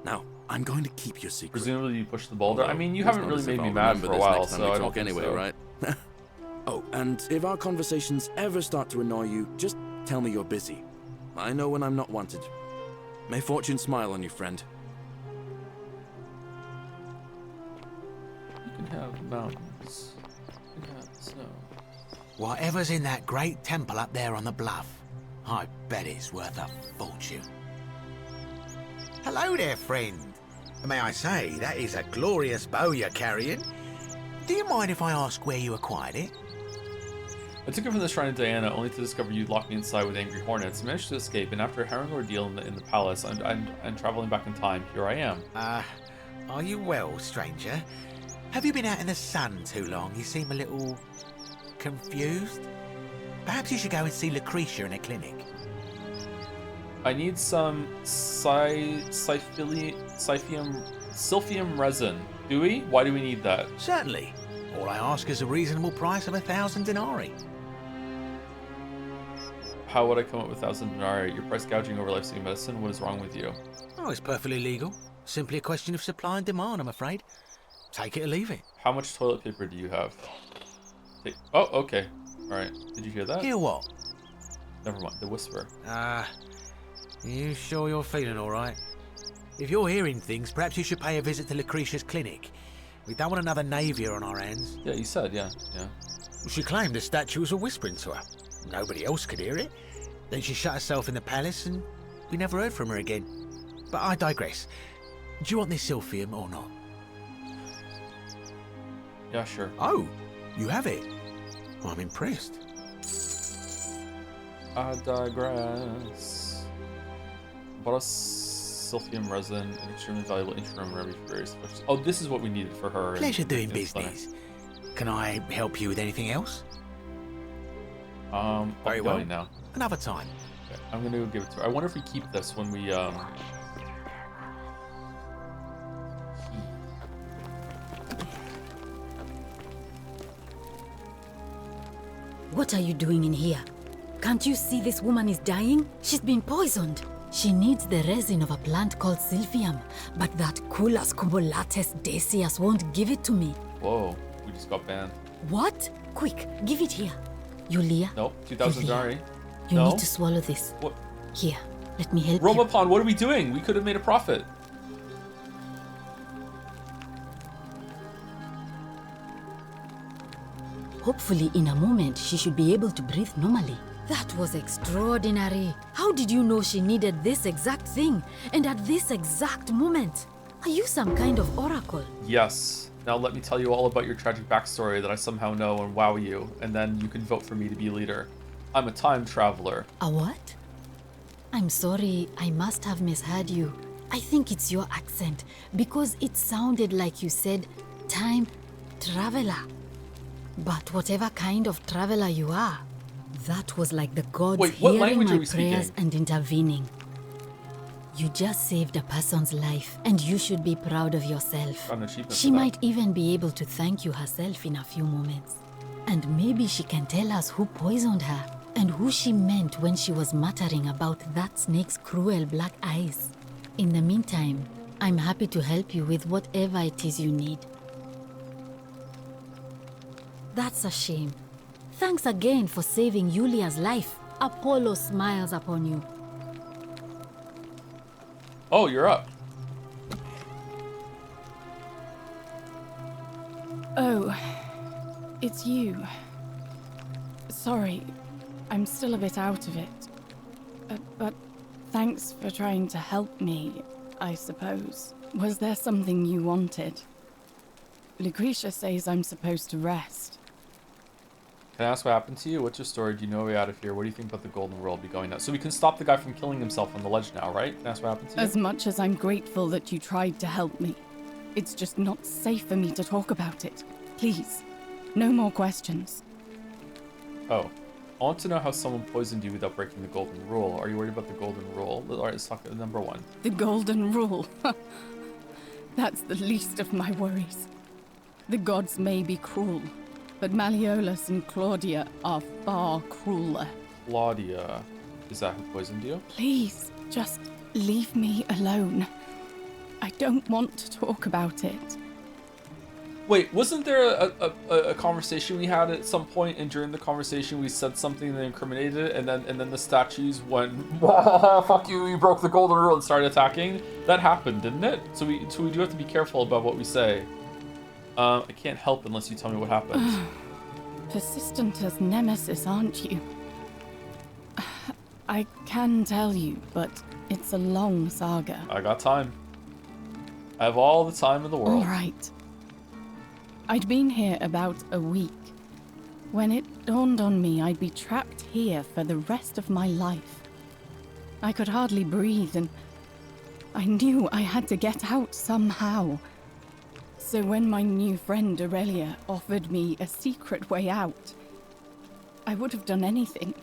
S12: Now, I'm going to keep your secret.
S1: Presumably you push the boulder. I mean, you haven't really made me mad for a while, so I don't think
S12: anyway,
S1: so.
S12: Right? Oh, and if our conversations ever start to annoy you, just tell me you're busy. I know when I'm not wanted. May fortune smile on you, friend.
S1: You can have mountains. You can have snow.
S14: Whatever's in that great temple up there on the bluff, I bet it's worth a fortune. Hello there, friend. May I say, that is a glorious bow you're carrying. Do you mind if I ask where you acquired it?
S1: I took it from the Shrine of Diana, only to discover you'd locked me inside with angry hornets. I managed to escape, and after a harrowing ordeal in the palace, and traveling back in time, here I am.
S14: Are you well, stranger? Have you been out in the sun too long? You seem a little confused. Perhaps you should go and see Lucretia in a clinic.
S1: I need some Silphium resin. Do we? Why do we need that?
S14: Certainly. All I ask is a reasonable price of 1,000 denarii.
S1: How would I come up with 1,000 denarii? You're price gouging over life-saving medicine. What is wrong with you?
S14: Oh, it's perfectly legal. Simply a question of supply and demand, I'm afraid. Take it or leave it.
S1: How much toilet paper do you have? Oh, okay. Alright. Did you hear that?
S14: Hear what?
S1: Never mind. The whisper.
S14: You sure you're feeling alright? If you're hearing things, perhaps you should pay a visit to Lucretia's clinic. We don't want another Navia on our hands.
S1: Yeah, you said, yeah.
S14: She claimed the statues were whispering to her. Nobody else could hear it. Then she shut herself in the palace and we never heard from her again. But I digress. Do you want this Silphium or not?
S1: Yeah, sure.
S14: Oh, you have it? Well, I'm impressed.
S1: I digress. Bought us Silphium resin, an extremely valuable interim remedy for various afflictions. Oh, this is what we needed for her.
S14: Pleasure doing business. Can I help you with anything else?
S1: Very well. Now.
S14: Another time.
S1: Okay, I'm gonna go give it to her. I wonder if we keep this when we
S7: What are you doing in here? Can't you see this woman is dying? She's been poisoned. She needs the resin of a plant called Silphium, but that Culus cumulatus decius won't give it to me.
S1: Whoa, we just got banned.
S7: What? Quick, give it here. Yulia?
S1: Nope, 2,000 denarii.
S7: You need to swallow this.
S1: What?
S7: Here, let me help you.
S1: Romapon, what are we doing? We could have made a profit.
S7: Hopefully, in a moment, she should be able to breathe normally. That was extraordinary. How did you know she needed this exact thing, and at this exact moment? Are you some kind of oracle?
S1: Yes. Now let me tell you all about your tragic backstory that I somehow know and wow you, and then you can vote for me to be leader. I'm a time traveler.
S7: A what? I'm sorry, I must have misheard you. I think it's your accent, because it sounded like you said time traveler. But whatever kind of traveler you are, that was like the gods hearing my prayers and intervening. You just saved a person's life, and you should be proud of yourself. She might even be able to thank you herself in a few moments. And maybe she can tell us who poisoned her, and who she meant when she was muttering about that snake's cruel black eyes. In the meantime, I'm happy to help you with whatever it is you need. That's a shame. Thanks again for saving Yulia's life. Apollo smiles upon you.
S1: Oh, you're up.
S15: Oh, it's you. Sorry, I'm still a bit out of it. But thanks for trying to help me, I suppose. Was there something you wanted? Lucretia says I'm supposed to rest.
S1: Can I ask what happened to you? What's your story? Do you know a way out of here? What do you think about the Golden Rule? Be going now. So we can stop the guy from killing himself on the ledge now, right? Can I ask what happened to you?
S15: As much as I'm grateful that you tried to help me, it's just not safe for me to talk about it. Please, no more questions.
S1: Oh. I want to know how someone poisoned you without breaking the Golden Rule. Are you worried about the Golden Rule? Alright, let's talk about number one.
S15: The Golden Rule. That's the least of my worries. The gods may be cruel, but Malleolus and Claudia are far crueler.
S1: Claudia? Is that who poisoned you?
S15: Please, just leave me alone. I don't want to talk about it.
S1: Wait, wasn't there a conversation we had at some point, and during the conversation we said something that incriminated it, and then the statues went, fuck you, you broke the Golden Rule, and started attacking? That happened, didn't it? So we do have to be careful about what we say. I can't help unless you tell me what happened.
S15: Persistent as Nemesis, aren't you? I can tell you, but it's a long saga.
S1: I got time. I have all the time in the world.
S15: All right. I'd been here about a week. When it dawned on me I'd be trapped here for the rest of my life, I could hardly breathe, and I knew I had to get out somehow. So when my new friend Aurelia offered me a secret way out, I would have done anything.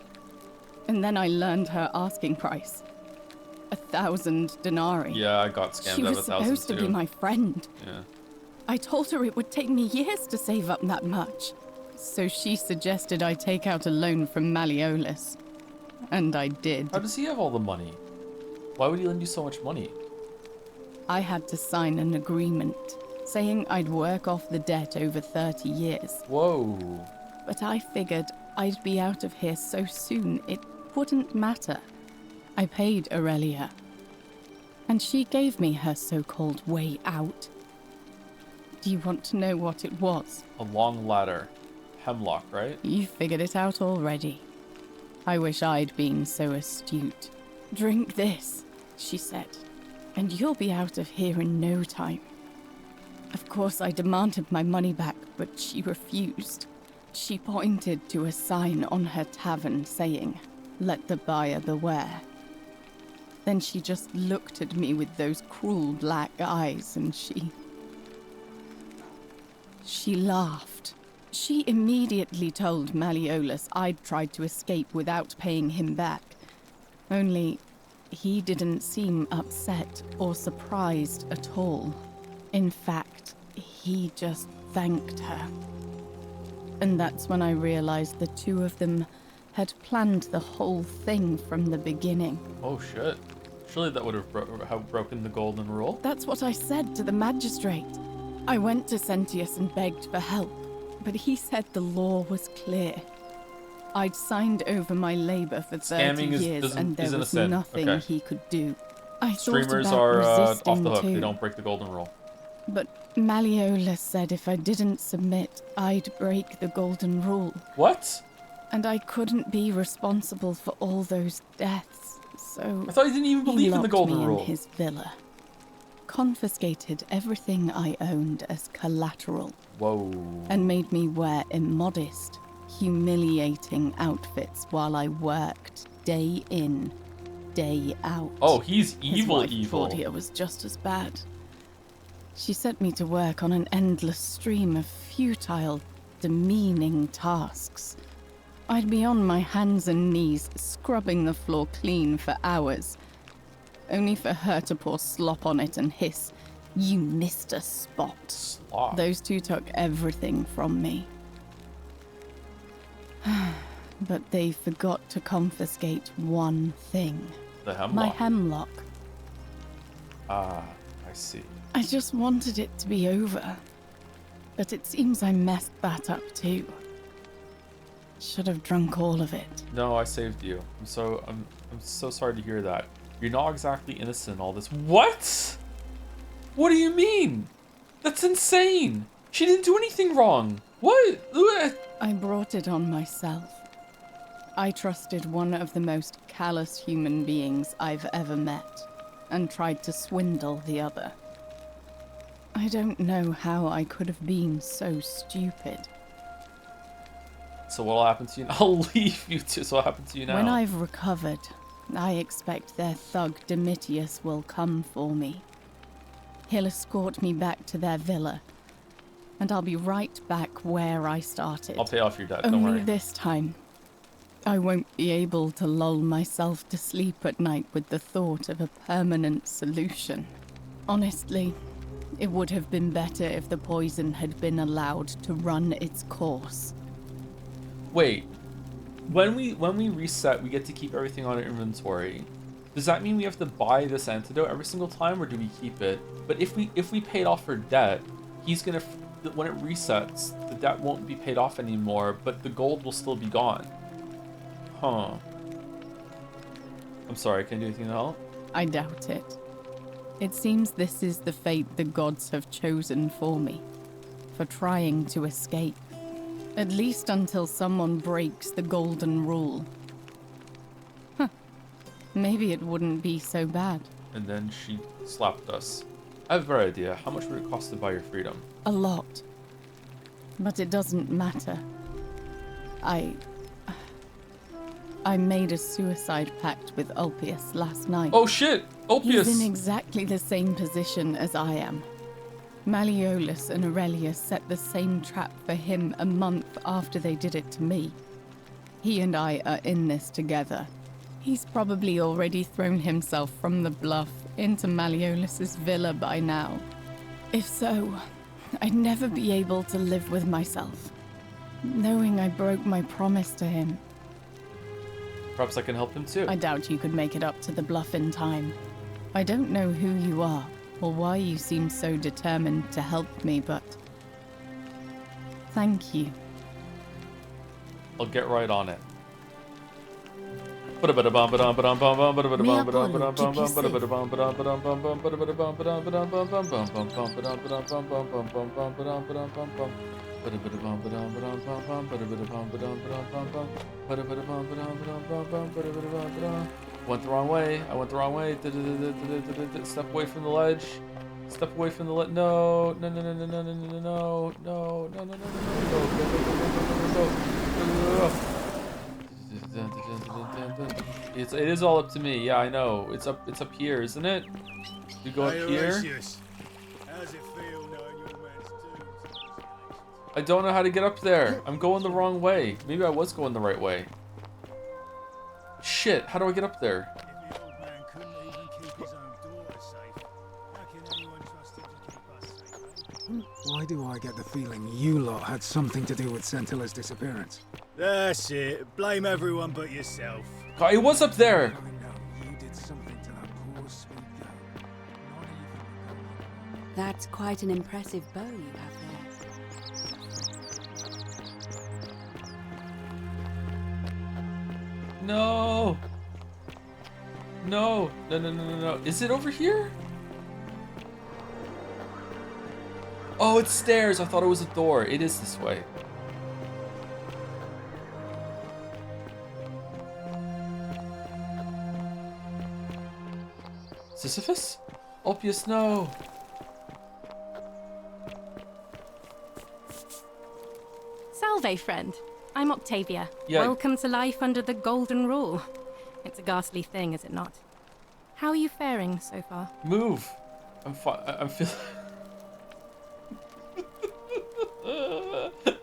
S15: And then I learned her asking price. 1,000 denarii.
S1: Yeah, I got scammed
S15: She
S1: out of
S15: was
S1: 1,000
S15: supposed to be my friend.
S1: Yeah.
S15: I told her it would take me years to save up that much. So she suggested I take out a loan from Malleolus. And I did.
S1: How does he have all the money? Why would he lend you so much money?
S15: I had to sign an agreement saying I'd work off the debt over 30 years.
S1: Whoa.
S15: But I figured I'd be out of here so soon it wouldn't matter. I paid Aurelia, and she gave me her so-called way out. Do you want to know what it was?
S1: A long ladder. Hemlock, right?
S15: You figured it out already. I wish I'd been so astute. Drink this, she said, and you'll be out of here in no time. Of course, I demanded my money back, but she refused. She pointed to a sign on her tavern saying, "Let the buyer beware." Then she just looked at me with those cruel black eyes, and she laughed. She immediately told Malleolus I'd tried to escape without paying him back. Only, he didn't seem upset or surprised at all. In fact, he just thanked her. And that's when I realized the two of them had planned the whole thing from the beginning.
S1: Oh shit. Surely that would have broken the golden rule.
S15: That's what I said to the magistrate. I went to Sentius and begged for help, but he said the law was clear. I'd signed over my labor for 30 years and there was nothing he could do. I thought
S1: Streamers
S15: about
S1: are off
S15: resisting
S1: the hook.
S15: too.
S1: They don't break the golden rule.
S15: But Malleolus said if I didn't submit, I'd break the golden rule.
S1: What?
S15: And I couldn't be responsible for all those deaths, so
S1: I thought you didn't even believe in the golden
S15: he locked me
S1: rule.
S15: in his villa. Confiscated everything I owned as collateral.
S1: Whoa.
S15: And made me wear immodest, humiliating outfits while I worked day in, day out.
S1: Oh, he's evil,
S15: His wife
S1: evil.
S15: Claudia was just as bad. She sent me to work on an endless stream of futile, demeaning tasks. I'd be on my hands and knees, scrubbing the floor clean for hours, only for her to pour slop on it and hiss, "You missed a spot."
S1: Slop.
S15: Those two took everything from me. But they forgot to confiscate one thing.
S1: The hemlock.
S15: My hemlock.
S1: Ah, I see.
S15: I just wanted it to be over. But it seems I messed that up too. Should have drunk all of it.
S1: No, I saved you. I'm so sorry to hear that. You're not exactly innocent in all this. What? What do you mean? That's insane. She didn't do anything wrong. What?
S15: I brought it on myself. I trusted one of the most callous human beings I've ever met, and tried to swindle the other. I don't know how I could have been so stupid.
S1: So what'll happen to you? I'll leave you to. So what happened to you now?
S15: When I've recovered, I expect their thug Domitius will come for me. He'll escort me back to their villa, and I'll be right back where I started.
S1: I'll pay off your debt. Don't
S15: Only
S1: worry.
S15: this time, I won't be able to lull myself to sleep at night with the thought of a permanent solution. Honestly, it would have been better if the poison had been allowed to run its course.
S1: Wait. When we reset, we get to keep everything on our inventory. Does that mean we have to buy this antidote every single time, or do we keep it? But if we paid off our debt, he's gonna when it resets, the debt won't be paid off anymore, but the gold will still be gone. Huh. I'm sorry, can I do anything to help?
S15: I doubt it. It seems this is the fate the gods have chosen for me, for trying to escape. At least until someone breaks the golden rule. Huh. Maybe it wouldn't be so bad.
S1: And then she slapped us. I have a better idea. How much would it cost to buy your freedom?
S15: A lot. But it doesn't matter. I made a suicide pact with Ulpius last night.
S1: Oh shit! Ulpius!
S15: He's in exactly the same position as I am. Malleolus and Aurelius set the same trap for him a month after they did it to me. He and I are in this together. He's probably already thrown himself from the bluff into Malleolus's villa by now. If so, I'd never be able to live with myself, knowing I broke my promise to him.
S1: Perhaps I can help him too.
S15: I doubt you could make it up to the bluff in time. I don't know who you are, or why you seem so determined to help me, but thank you.
S1: I'll get right on it. Went the wrong way. I went the wrong way. Step away from the ledge. Step away from the ledge. No. No. No. No. No. No. No. No. No. No. No. No. No. It is all up to me. Yeah, I know. It's up here, isn't it? We go up here.
S11: How's it feel knowing your man's too?
S1: I don't know how to get up there. I'm going the wrong way. Maybe I was going the right way. Shit, how do I get up there?
S11: If the old man couldn't even keep his own daughter safe, how can anyone trust him to keep us safe?
S10: Why do I get the feeling you lot had something to do with Scintilla's disappearance?
S11: That's it. Blame everyone but yourself.
S1: God, it was up there.
S10: You did something to that poor sweet girl.
S9: That's quite an impressive bow you have there.
S1: No. No. No, no, no, no, no. Is it over here? Oh, it's stairs. I thought it was a door. It is this way. Sisyphus? Ulpius, no.
S16: Salve, friend. I'm Octavia.
S1: Yeah.
S16: Welcome to life under the Golden Rule. It's a ghastly thing, is it not? How are you faring so far?
S1: Move. I'm feeling...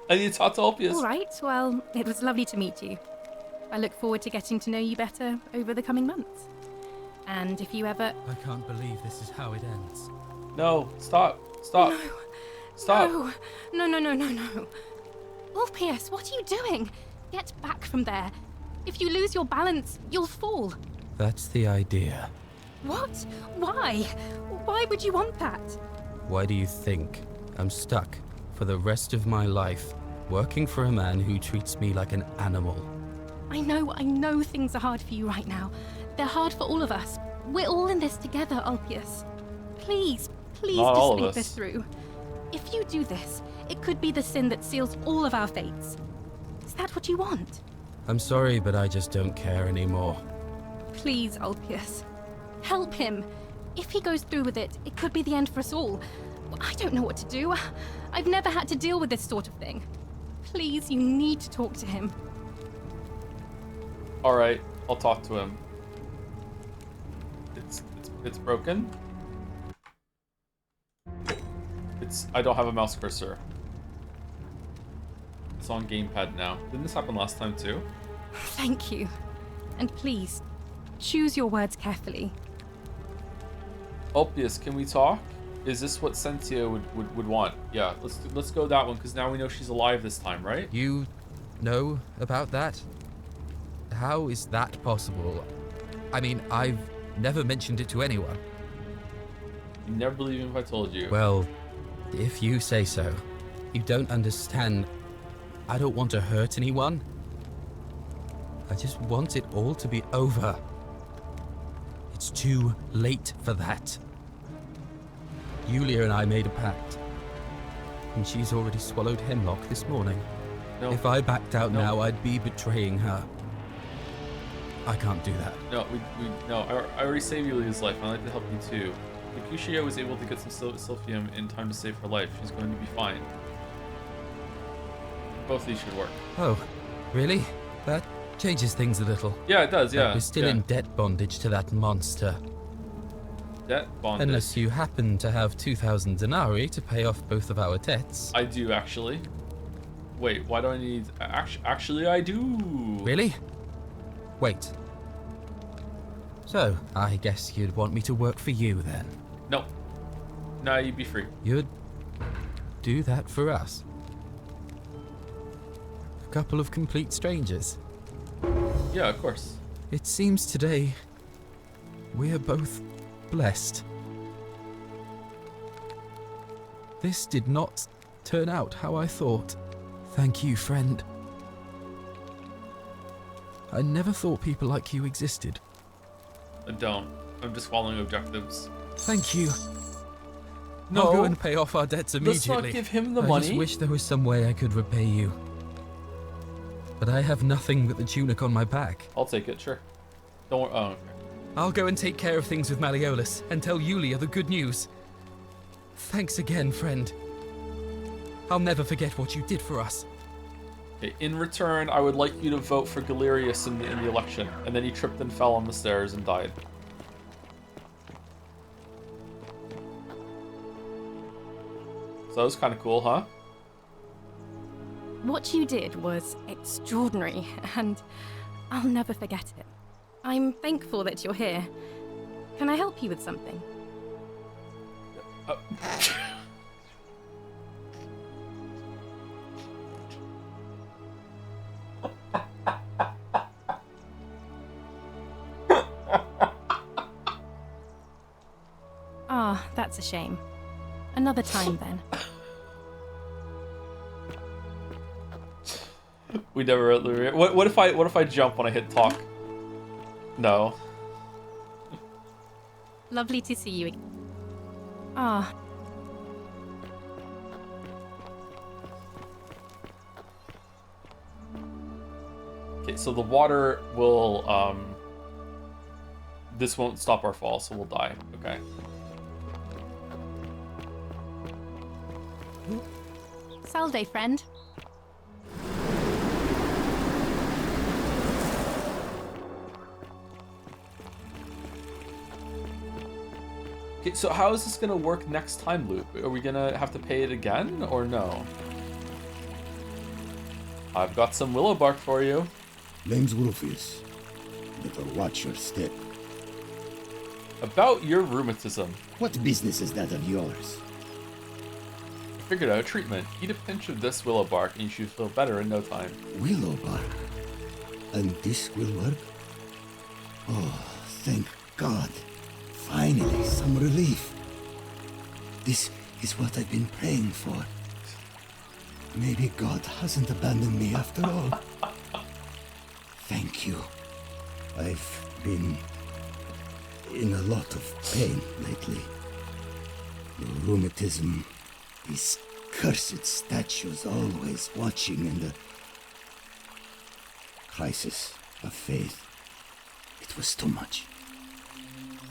S1: I need to talk to Ulpius.
S16: All right, well, it was lovely to meet you. I look forward to getting to know you better over the coming months. And if you ever...
S17: I can't believe this is how it ends.
S1: No, stop. Stop.
S16: No.
S1: Stop.
S16: No. No. Ulpius, what are you doing? Get back from there. If you lose your balance, you'll fall.
S17: That's the idea.
S16: What? Why? Why would you want that?
S17: Why do you think I'm stuck for the rest of my life working for a man who treats me like an animal?
S16: I know things are hard for you right now. They're hard for all of us. We're all in this together, Ulpius. Please just think this through. If you do this, it could be the sin that seals all of our fates. Is that what you want?
S17: I'm sorry, but I just don't care anymore.
S16: Please, Ulpius. Help him. If he goes through with it, it could be the end for us all. I don't know what to do. I've never had to deal with this sort of thing. Please, you need to talk to him.
S1: Alright, I'll talk to him. It's broken. I don't have a mouse cursor. It's on gamepad now. Didn't this happen last time too?
S16: Thank you. And please, choose your words carefully.
S1: Ulpius, can we talk? Is this what Cynthia would want? Yeah, let's go that one, because now we know she's alive this time, right?
S17: You know about that? How is that possible? I mean, I've never mentioned it to anyone.
S1: You never believe me if I told you.
S17: Well, if you say so. You don't understand. I don't want to hurt anyone. I just want it all to be over. It's too late for that. Yulia and I made a pact, and she's already swallowed hemlock this morning.
S1: No.
S17: If I backed out now, I'd be betraying her. I can't do that.
S1: No, I already saved Yulia's life, and I'd like to help you too. Mercutio was able to get some silphium in time to save her life. She's going to be fine. Both of these should work.
S17: Oh, Really? That changes things a little.
S1: Yeah, it does, yeah.
S17: We're still in debt bondage to that monster.
S1: Debt bondage?
S17: Unless you happen to have 2,000 denarii to pay off both of our debts.
S1: I do, actually. Wait, why do I need... Actually, I do.
S17: Really? Wait. So, I guess you'd want me to work for you then?
S1: No. No, you'd be free.
S17: You'd do that for us? A couple of complete strangers?
S1: Yeah, of course.
S17: It seems today we're both blessed. This did not turn out how I thought. Thank you, friend. I never thought people like you existed.
S1: I don't. I'm just following objectives.
S17: Thank you.
S1: No.
S17: I'll go and pay off our debts immediately.
S1: Let's not give him the
S17: I
S1: money.
S17: just wish there was some way I could repay you. But I have nothing but the tunic on my back.
S1: I'll take it, sure. Don't worry. Oh, okay.
S17: I'll go and take care of things with Malleolus and tell Yulia the good news. Thanks again, friend. I'll never forget what you did for us.
S1: Okay, in return, I would like you to vote for Galerius in the election. And then he tripped and fell on the stairs and died. So that was kind of cool, huh?
S16: What you did was extraordinary, and I'll never forget it. I'm thankful that you're here. Can I help you with something? Ah, that's a shame. Another time then.
S1: We never. What if I jump when I hit talk? No.
S16: Lovely to see you. Ah.
S1: Okay, so the water will this won't stop our fall, so we'll die. Okay.
S16: Salve, friend.
S1: Okay, so how is this gonna work next time, Luke? Are we gonna have to pay it again, or no? I've got some willow bark for you.
S18: Name's Rufius. Better watch your step.
S1: About your rheumatism.
S18: What business is that of yours?
S1: I figured out a treatment. Eat a pinch of this willow bark and you should feel better in no time.
S18: Willow bark? And this will work? Oh, thank God. Finally, some relief. This is what I've been praying for. Maybe God hasn't abandoned me after all. Thank you. I've been in a lot of pain lately. The rheumatism, these cursed statues always watching, and the crisis of faith. It was too much.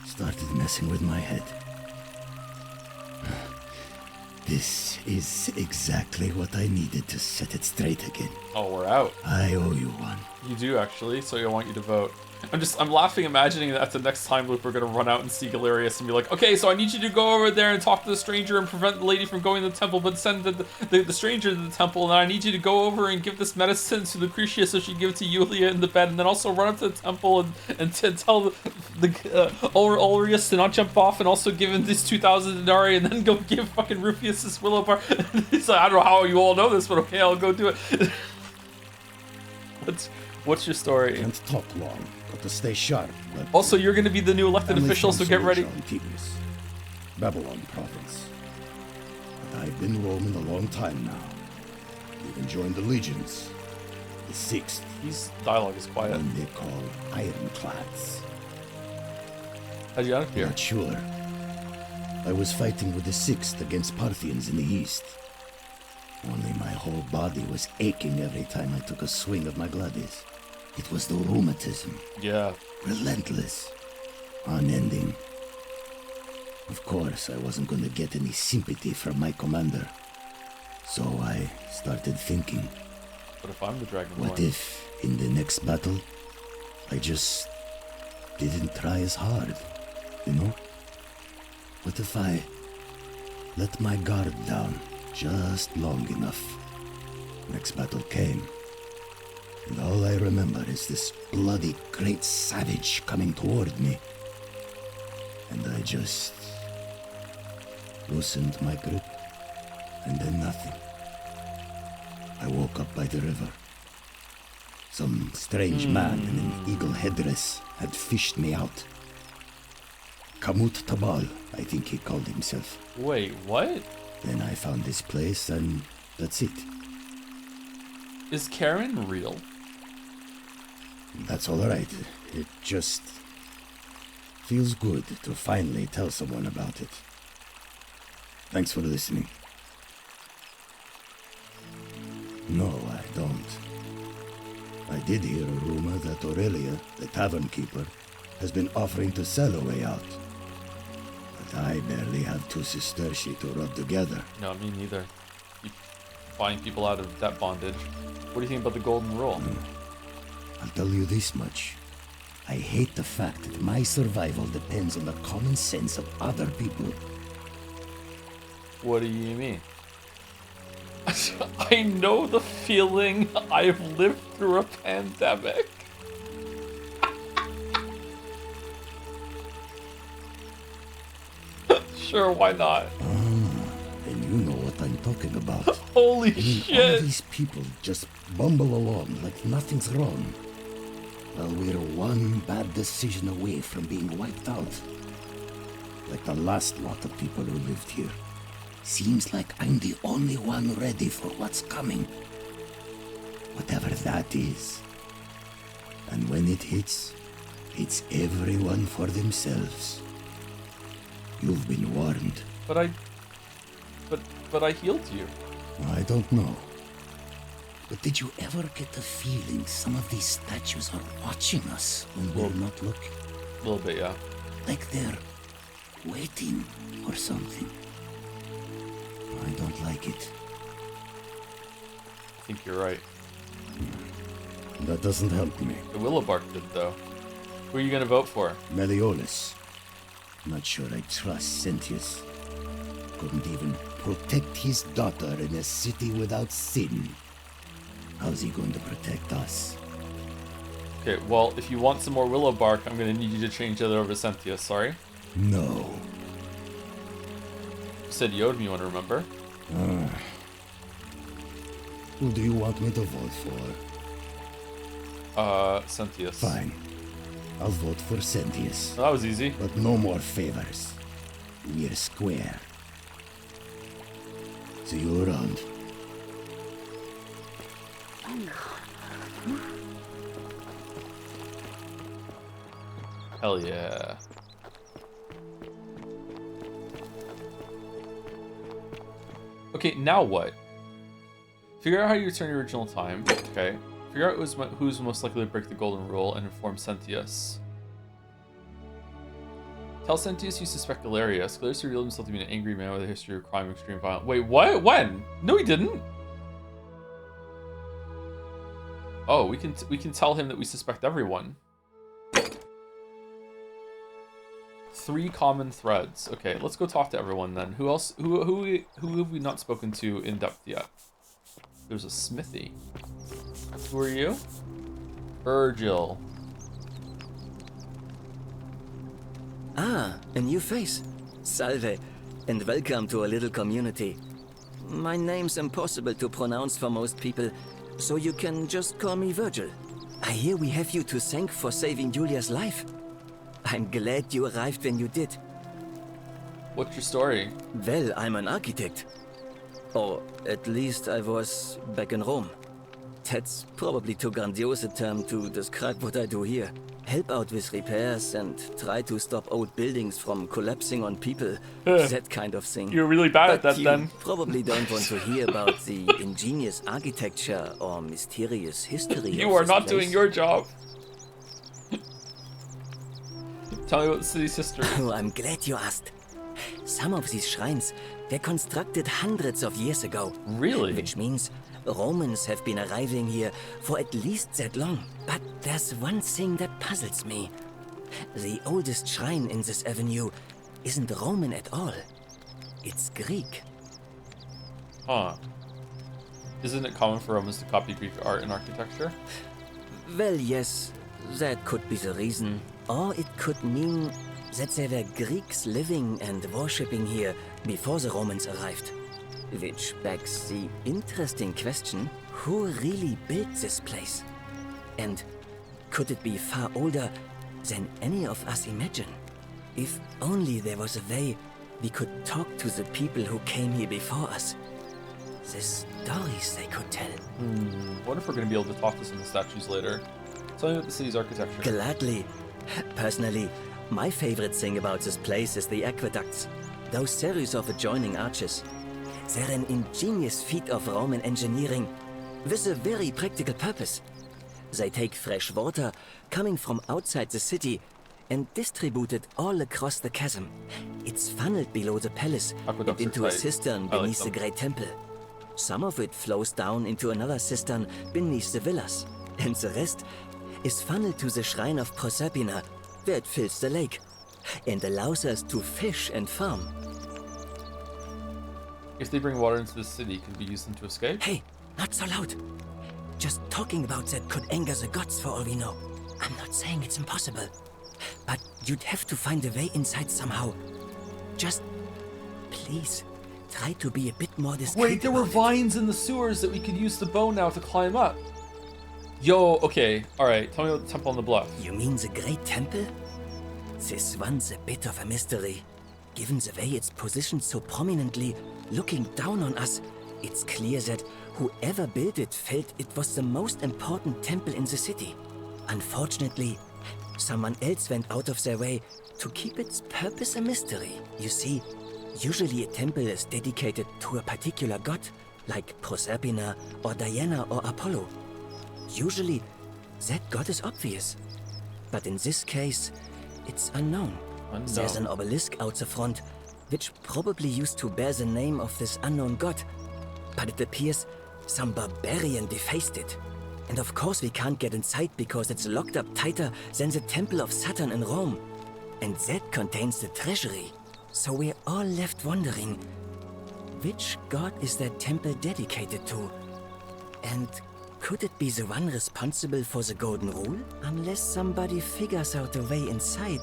S18: Started messing with my head. This is exactly what I needed to set it straight again.
S1: Oh, we're out.
S18: I owe you one.
S1: You do, actually, so I want you to vote. I'm laughing imagining that the next time loop we're gonna run out and see Galerius and be like, okay, so I need you to go over there and talk to the stranger and prevent the lady from going to the temple, but send the stranger to the temple, and I need you to go over and give this medicine to Lucretia so she can give it to Yulia in the bed, and then also run up to the temple and tell Ulrius to not jump off, and also give him this 2,000 denarii, and then go give fucking Rufius this willow bar. He's like, I don't know how you all know this, but okay, I'll go do it. What's your story?
S18: Can't talk long, got to stay sharp. But
S1: also, you're going to be the new elected official, so get ready.
S18: Tigris, Babylon province. But I've been roaming a long time now. Even joined the legions. The 6th.
S1: His dialogue is quiet.
S18: One they call Ironclads.
S1: How'd you get up here?
S18: Not sure. I was fighting with the 6th against Parthians in the east. Only my whole body was aching every time I took a swing of my gladius. It was the rheumatism.
S1: Yeah.
S18: Relentless. Unending. Of course, I wasn't going to get any sympathy from my commander. So I started thinking.
S1: What if I'm the Dragonborn?
S18: What if, in the next battle, I just didn't try as hard, you know? What if I let my guard down just long enough? Next battle came, and all I remember is this bloody great savage coming toward me. And I just loosened my grip, and then nothing. I woke up by the river. Some strange man in an eagle headdress had fished me out. Kamut Tabal, I think he called himself.
S1: Wait, what?
S18: Then I found this place, and that's it.
S1: Is Karen real?
S18: That's alright. It just feels good to finally tell someone about it. Thanks for listening. No, I don't. I did hear a rumor that Aurelia, the tavern keeper, has been offering to sell a way out. But I barely have two sesterci to rub together.
S1: No, me neither. Keep buying people out of debt bondage. What do you think about the golden rule?
S18: I'll tell you this much. I hate the fact that my survival depends on the common sense of other people.
S1: What do you mean? I know the feeling. I've lived through a pandemic. Sure, why not?
S18: Then you know what I'm talking about.
S1: Holy
S18: shit! All these people just bumble along like nothing's wrong. Well, we're one bad decision away from being wiped out. Like the last lot of people who lived here. Seems like I'm the only one ready for what's coming. Whatever that is. And when it hits, it's everyone for themselves. You've been warned.
S1: But I healed you.
S18: I don't know. But did you ever get the feeling some of these statues are watching us when we're not looking?
S1: A little bit, yeah.
S18: Like they're waiting or something. I don't like it.
S1: I think you're right.
S18: That doesn't help me.
S1: The Willowbark did, though. Who are you gonna vote for?
S18: Meliodas. Not sure I trust Sentius. Couldn't even protect his daughter in a city without sin. How's he going to protect us?
S1: Okay, well, if you want some more Willowbark, I'm gonna need you to change that over to Sentius, sorry?
S18: No.
S1: You said you owed me one, remember?
S18: Who do you want me to vote for?
S1: Sentius.
S18: Fine. I'll vote for Sentius.
S1: That was easy.
S18: But no more favors. We're square. See you around.
S1: Hell yeah. Okay, now what? Figure out how you return your original time. Okay. Figure out who's most likely to break the golden rule and inform Sentius. Tell Sentius you suspect Galerius. Galerius revealed himself to be an angry man with a history of crime, extreme violence. Wait, what? When? No, he didn't. Oh, we can tell him that we suspect everyone. 3 common threads. Okay, let's go talk to everyone then. Who else? Who have we not spoken to in depth yet? There's a smithy. Who are you? Virgil.
S6: Ah, a new face. Salve, and welcome to a little community. My name's impossible to pronounce for most people, so you can just call me Virgil. I hear we have you to thank for saving Julia's life. I'm glad you arrived when you did.
S1: What's your story?
S6: Well, I'm an architect. Or at least I was back in Rome. That's probably too grandiose a term to describe what I do here. Help out with repairs and try to stop old buildings from collapsing on people. That kind of thing.
S1: You're really bad at that
S6: you
S1: then.
S6: Probably don't want to hear about the ingenious architecture or mysterious history
S1: You
S6: of
S1: are
S6: this
S1: not
S6: place.
S1: doing your job. Tell me about the city's history.
S6: Oh, I'm glad you asked. Some of these shrines were constructed hundreds of years ago.
S1: Really?
S6: Which means Romans have been arriving here for at least that long. But there's one thing that puzzles me. The oldest shrine in this avenue isn't Roman at all. It's Greek.
S1: Huh. Isn't it common for Romans to copy Greek art and architecture?
S6: Well, yes, that could be the reason. Or it could mean that there were Greeks living and worshipping here before the Romans arrived. Which begs the interesting question, who really built this place? And could it be far older than any of us imagine? If only there was a way we could talk to the people who came here before us. The stories they could tell.
S1: What if we're going to be able to talk to some of the statues later? Tell me about the city's architecture.
S6: Gladly. Personally, my favorite thing about this place is the aqueducts. Those series of adjoining arches. They're an ingenious feat of Roman engineering with a very practical purpose. They take fresh water coming from outside the city and distribute it all across the chasm. It's funneled below the palace and into a cistern beneath the Great Temple. Some of it flows down into another cistern beneath the villas, and the rest is funneled to the shrine of Proserpina, where it fills the lake and allows us to fish and farm.
S1: If they bring water into the city, can we use them to escape?
S6: Hey, not so loud. Just talking about that could anger the gods for all we know. I'm not saying it's impossible, but you'd have to find a way inside somehow. Just, please, try to be a bit more discreet.
S1: Wait, there were vines in the sewers that we could use the bow now to climb up. Yo, okay, alright, tell me about the temple on the bluff.
S6: You mean the Great Temple? This one's a bit of a mystery. Given the way it's positioned so prominently, looking down on us, it's clear that whoever built it felt it was the most important temple in the city. Unfortunately, someone else went out of their way to keep its purpose a mystery. You see, usually a temple is dedicated to a particular god, like Proserpina or Diana or Apollo. Usually, that god is obvious. But in this case, it's unknown. There's an obelisk out the front, which probably used to bear the name of this unknown god. But it appears some barbarian defaced it. And of course we can't get inside because it's locked up tighter than the Temple of Saturn in Rome. And that contains the treasury. So we're all left wondering, which god is that temple dedicated to? And could it be the one responsible for the Golden Rule? Unless somebody figures out a way inside,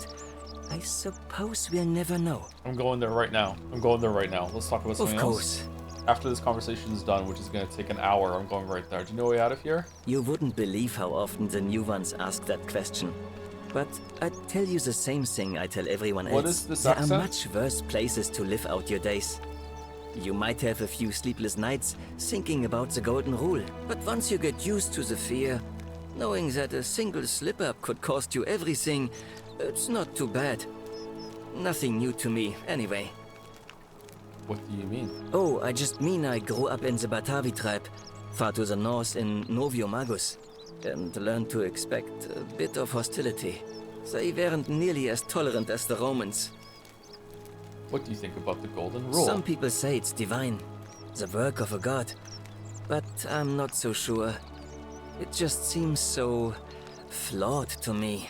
S6: I suppose we'll never know.
S1: I'm going there right now. Let's talk about something else.
S6: Of course.
S1: After this conversation is done, which is going to take an hour, I'm going right there. Do you know a way out of here?
S6: You wouldn't believe how often the new ones ask that question. But I'd tell you the same thing I tell everyone else.
S1: What is this
S6: There
S1: accent?
S6: are much worse places to live out your days. You might have a few sleepless nights thinking about the Golden Rule, but once you get used to the fear, knowing that a single slip-up could cost you everything, it's not too bad. Nothing new to me, anyway.
S1: What do you mean?
S6: Oh, I just mean I grew up in the Batavi tribe, far to the north in Noviomagus, and learned to expect a bit of hostility. They weren't nearly as tolerant as the Romans.
S1: What do you think about the Golden Rule?
S6: Some people say it's divine, the work of a god, but I'm not so sure. It just seems so flawed to me.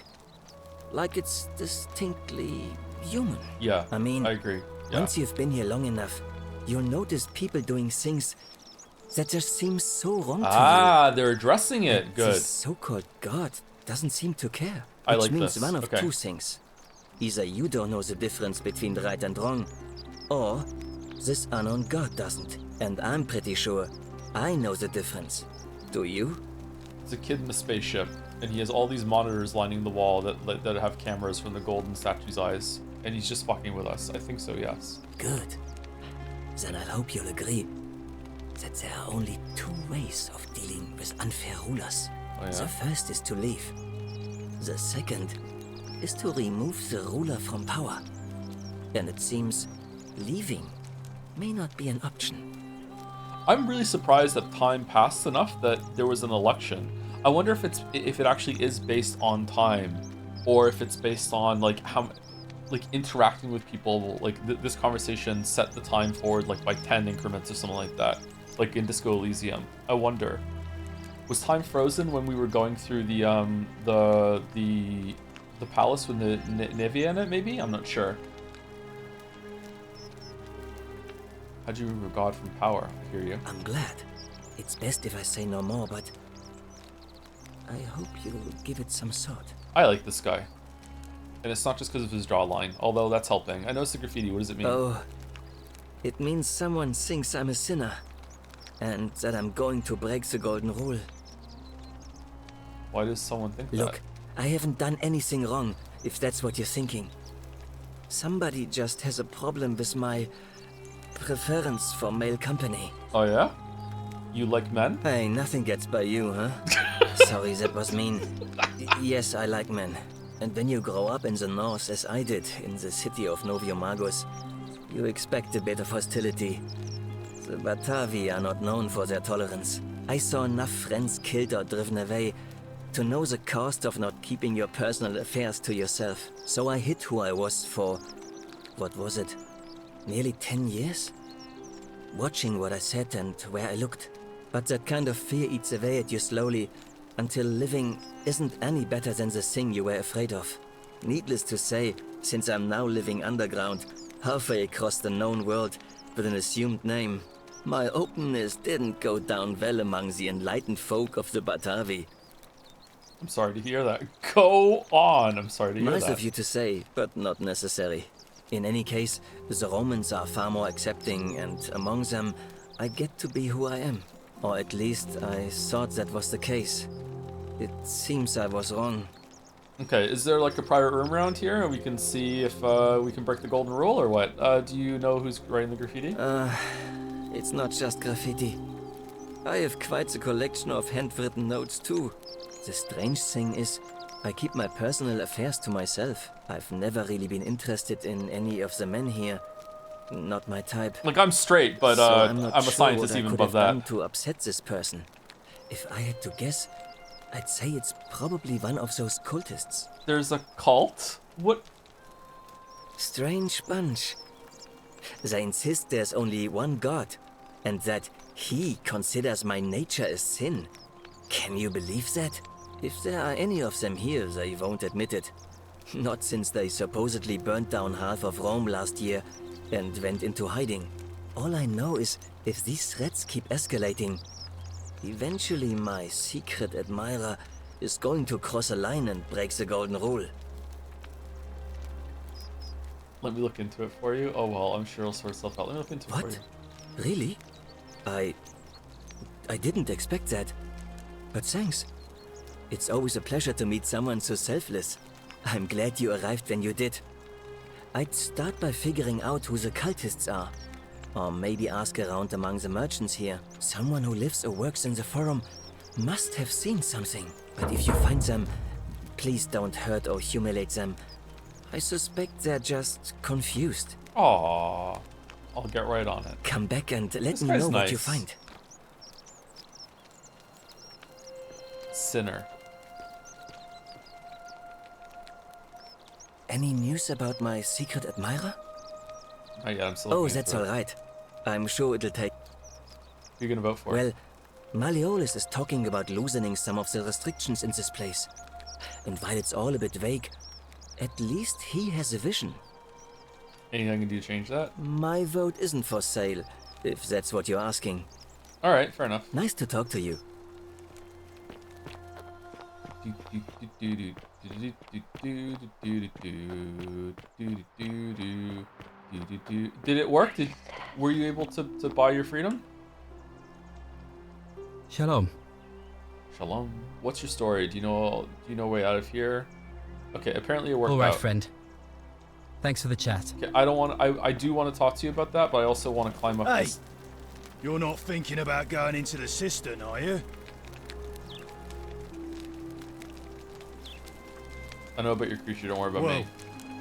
S6: Like it's distinctly human.
S1: Yeah,
S6: I mean,
S1: I agree. Yeah.
S6: Once you've been here long enough, you'll notice people doing things that just seem so wrong to you.
S1: Ah, they're addressing it. Good.
S6: This so-called god doesn't seem to care.
S1: I
S6: Which
S1: like
S6: means
S1: this.
S6: one of
S1: Okay.
S6: two things. Either you don't know the difference between right and wrong, or this unknown god doesn't. And I'm pretty sure I know the difference. Do you?
S1: It's a kid in a spaceship, and he has all these monitors lining the wall that have cameras from the golden statue's eyes, and he's just fucking with us. I think so, yes.
S6: Good. Then I hope you'll agree that there are only two ways of dealing with unfair rulers.
S1: Oh, yeah?
S6: The first is to leave. The second is to remove the ruler from power. And it seems leaving may not be an option.
S1: I'm really surprised that time passed enough that there was an election. I wonder if it actually is based on time, or if it's based on like like interacting with people, like this conversation set the time forward like by 10 increments or something like that, like in Disco Elysium. I wonder, was time frozen when we were going through the palace with the Nivea in it? Maybe, I'm not sure. How'd you remove God from power? I hear you.
S6: I'm glad. It's best if I say no more, but I hope you'll give it some thought.
S1: I like this guy. And it's not just because of his jawline, although that's helping. I noticed the graffiti. What does it mean?
S6: Oh, it means someone thinks I'm a sinner, and that I'm going to break the golden rule.
S1: Why does someone think that?
S6: Look, I haven't done anything wrong, if that's what you're thinking. Somebody just has a problem with my preference for male company.
S1: Oh yeah? You like men?
S6: Hey, nothing gets by you, huh? Sorry, that was mean. Yes, I like men. And when you grow up in the north, as I did, in the city of Noviomagos, you expect a bit of hostility. The Batavi are not known for their tolerance. I saw enough friends killed or driven away to know the cost of not keeping your personal affairs to yourself. So I hid who I was for, what was it, nearly 10 years? Watching what I said and where I looked. But that kind of fear eats away at you slowly, until living isn't any better than the thing you were afraid of. Needless to say, since I'm now living underground, halfway across the known world, with an assumed name, my openness didn't go down well among the enlightened folk of the Batavi.
S1: I'm sorry to hear that. Go on. I'm sorry to hear that.
S6: Nice of you to say, but not necessary. In any case, the Romans are far more accepting, and among them, I get to be who I am. Or at least, I thought that was the case. It seems I was wrong.
S1: Okay, is there like a private room around here and we can see if we can break the golden rule or what? Do you know who's writing the graffiti?
S6: It's not just graffiti. I have quite the collection of handwritten notes too. The strange thing is, I keep my personal affairs to myself. I've never really been interested in any of the men here. Not my type.
S1: Like, I'm straight, but
S6: so I'm
S1: a scientist even above that.
S6: To upset this person. If I had to guess, I'd say it's probably one of those cultists.
S1: There's a cult? What?
S6: Strange bunch. They insist there's only one god, and that he considers my nature a sin. Can you believe that? If there are any of them here, they won't admit it. Not since they supposedly burnt down half of Rome last year and went into hiding. All I know is, if these threats keep escalating, eventually my secret admirer is going to cross a line and break the golden rule.
S1: Let me look into it for you. Oh well, I'm sure it'll sort itself out. Let me look into it for you.
S6: Really? I didn't expect that. But thanks. It's always a pleasure to meet someone so selfless. I'm glad you arrived when you did. I'd start by figuring out who the cultists are. Or maybe ask around among the merchants here. Someone who lives or works in the forum must have seen something. But if you find them, please don't hurt or humiliate them. I suspect they're just confused.
S1: Aww. I'll get right on it.
S6: Come back and let me know what you find.
S1: Sinner.
S6: Any news about my secret admirer?
S1: Not yet, I'm still
S6: Oh, that's all right. I'm sure it'll take...
S1: Who are you gonna vote for?
S6: Well, Malleolus is talking about loosening some of the restrictions in this place. And while it's all a bit vague, at least he has a vision.
S1: Anything I can do to change that?
S6: My vote isn't for sale, if that's what you're asking.
S1: Alright, fair enough.
S6: Nice to talk to you.
S1: Did it work? Were you able to buy your freedom?
S17: Shalom.
S1: Shalom. What's your story? Do you know a way out of here? Okay, apparently it worked out.
S17: All right, friend. Thanks for the chat.
S1: Okay, I do want to talk to you about that, but I also want to climb up
S11: Hey,
S1: this.
S11: you're not thinking about going into the cistern, are you?
S1: I know about your creature, don't worry about me.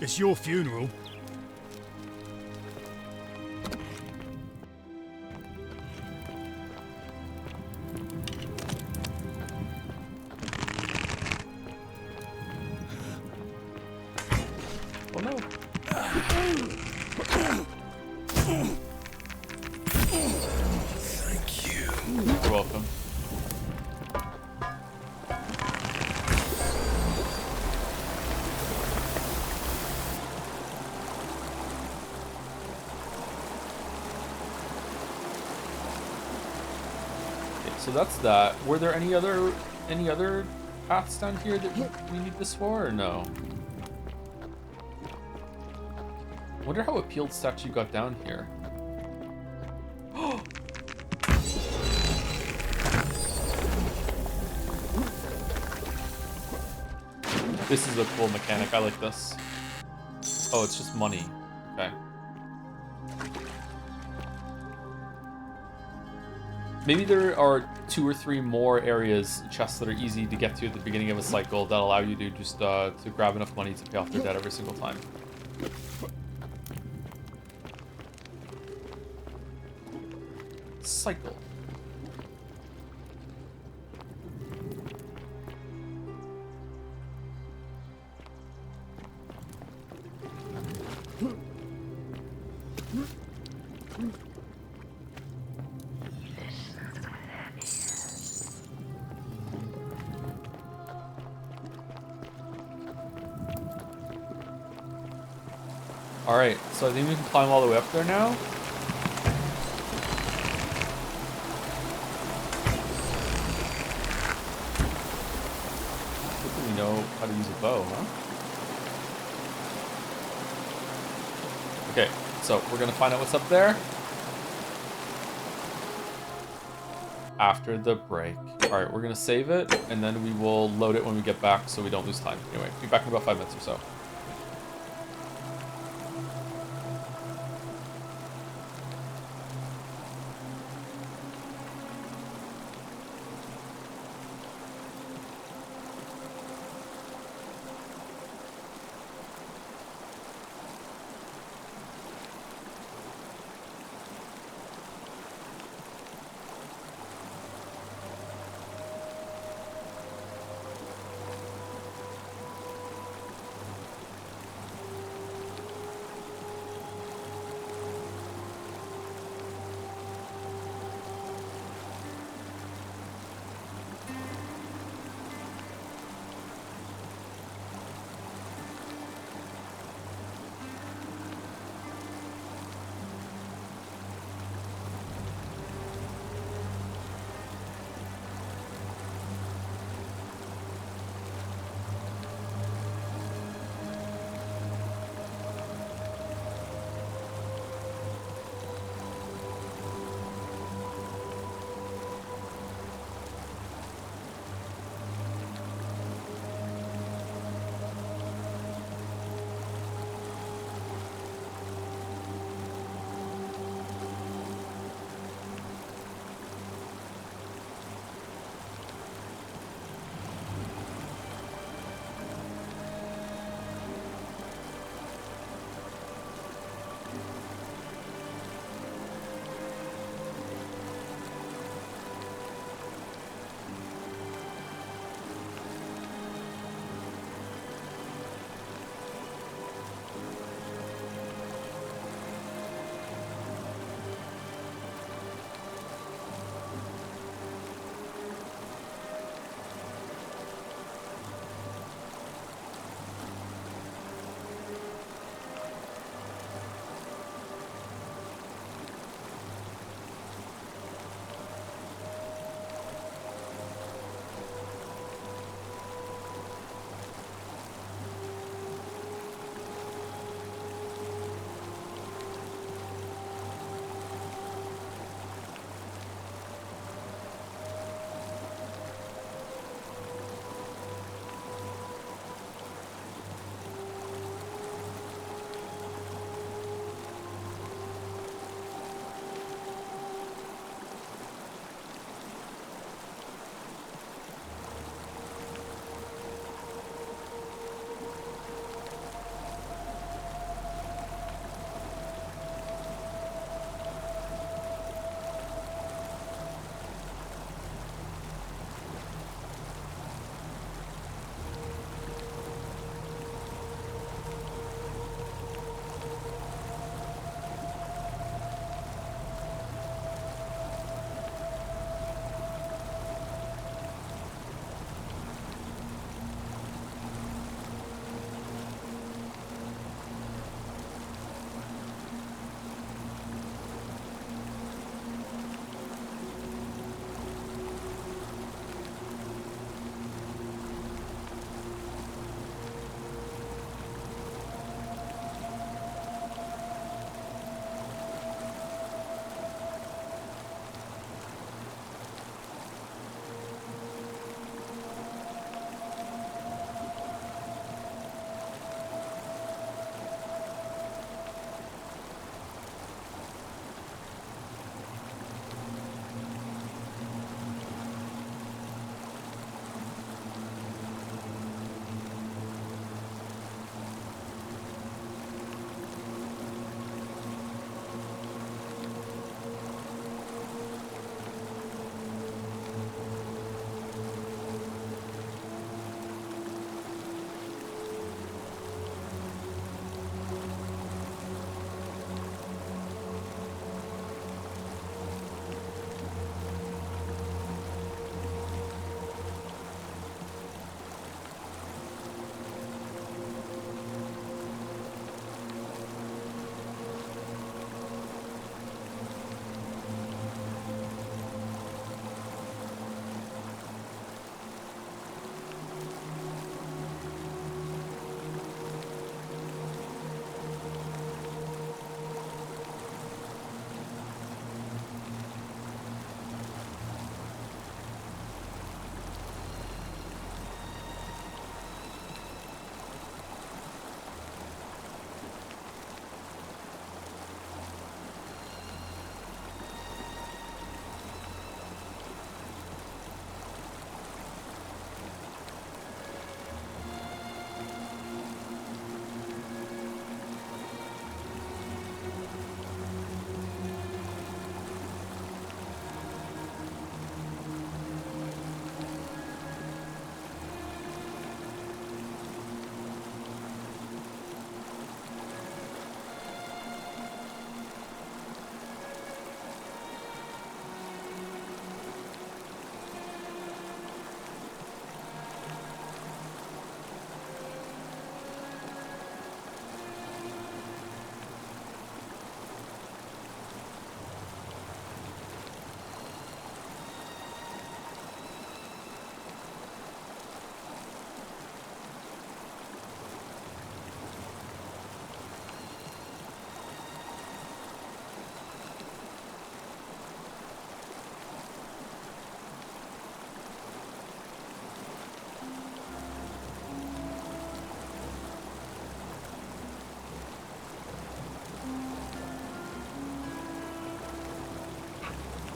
S11: It's your funeral.
S1: Oh no. welcome. Okay, so that's that. Were there any other paths down here that we need this for, or no? I wonder how a peeled statue got down here. This is a cool mechanic. I like this. Oh, it's just money. Okay. Maybe there are 2 or 3 more areas, chests that are easy to get to at the beginning of a cycle that allow you to just to grab enough money to pay off their debt every single time. Cycle. Alright, so I think we can climb all the way up there now. Good thing we know how to use a bow, huh? Okay, so we're gonna find out what's up there after the break. Alright, we're gonna save it, and then we will load it when we get back so we don't lose time. Anyway, be back in about 5 minutes or so.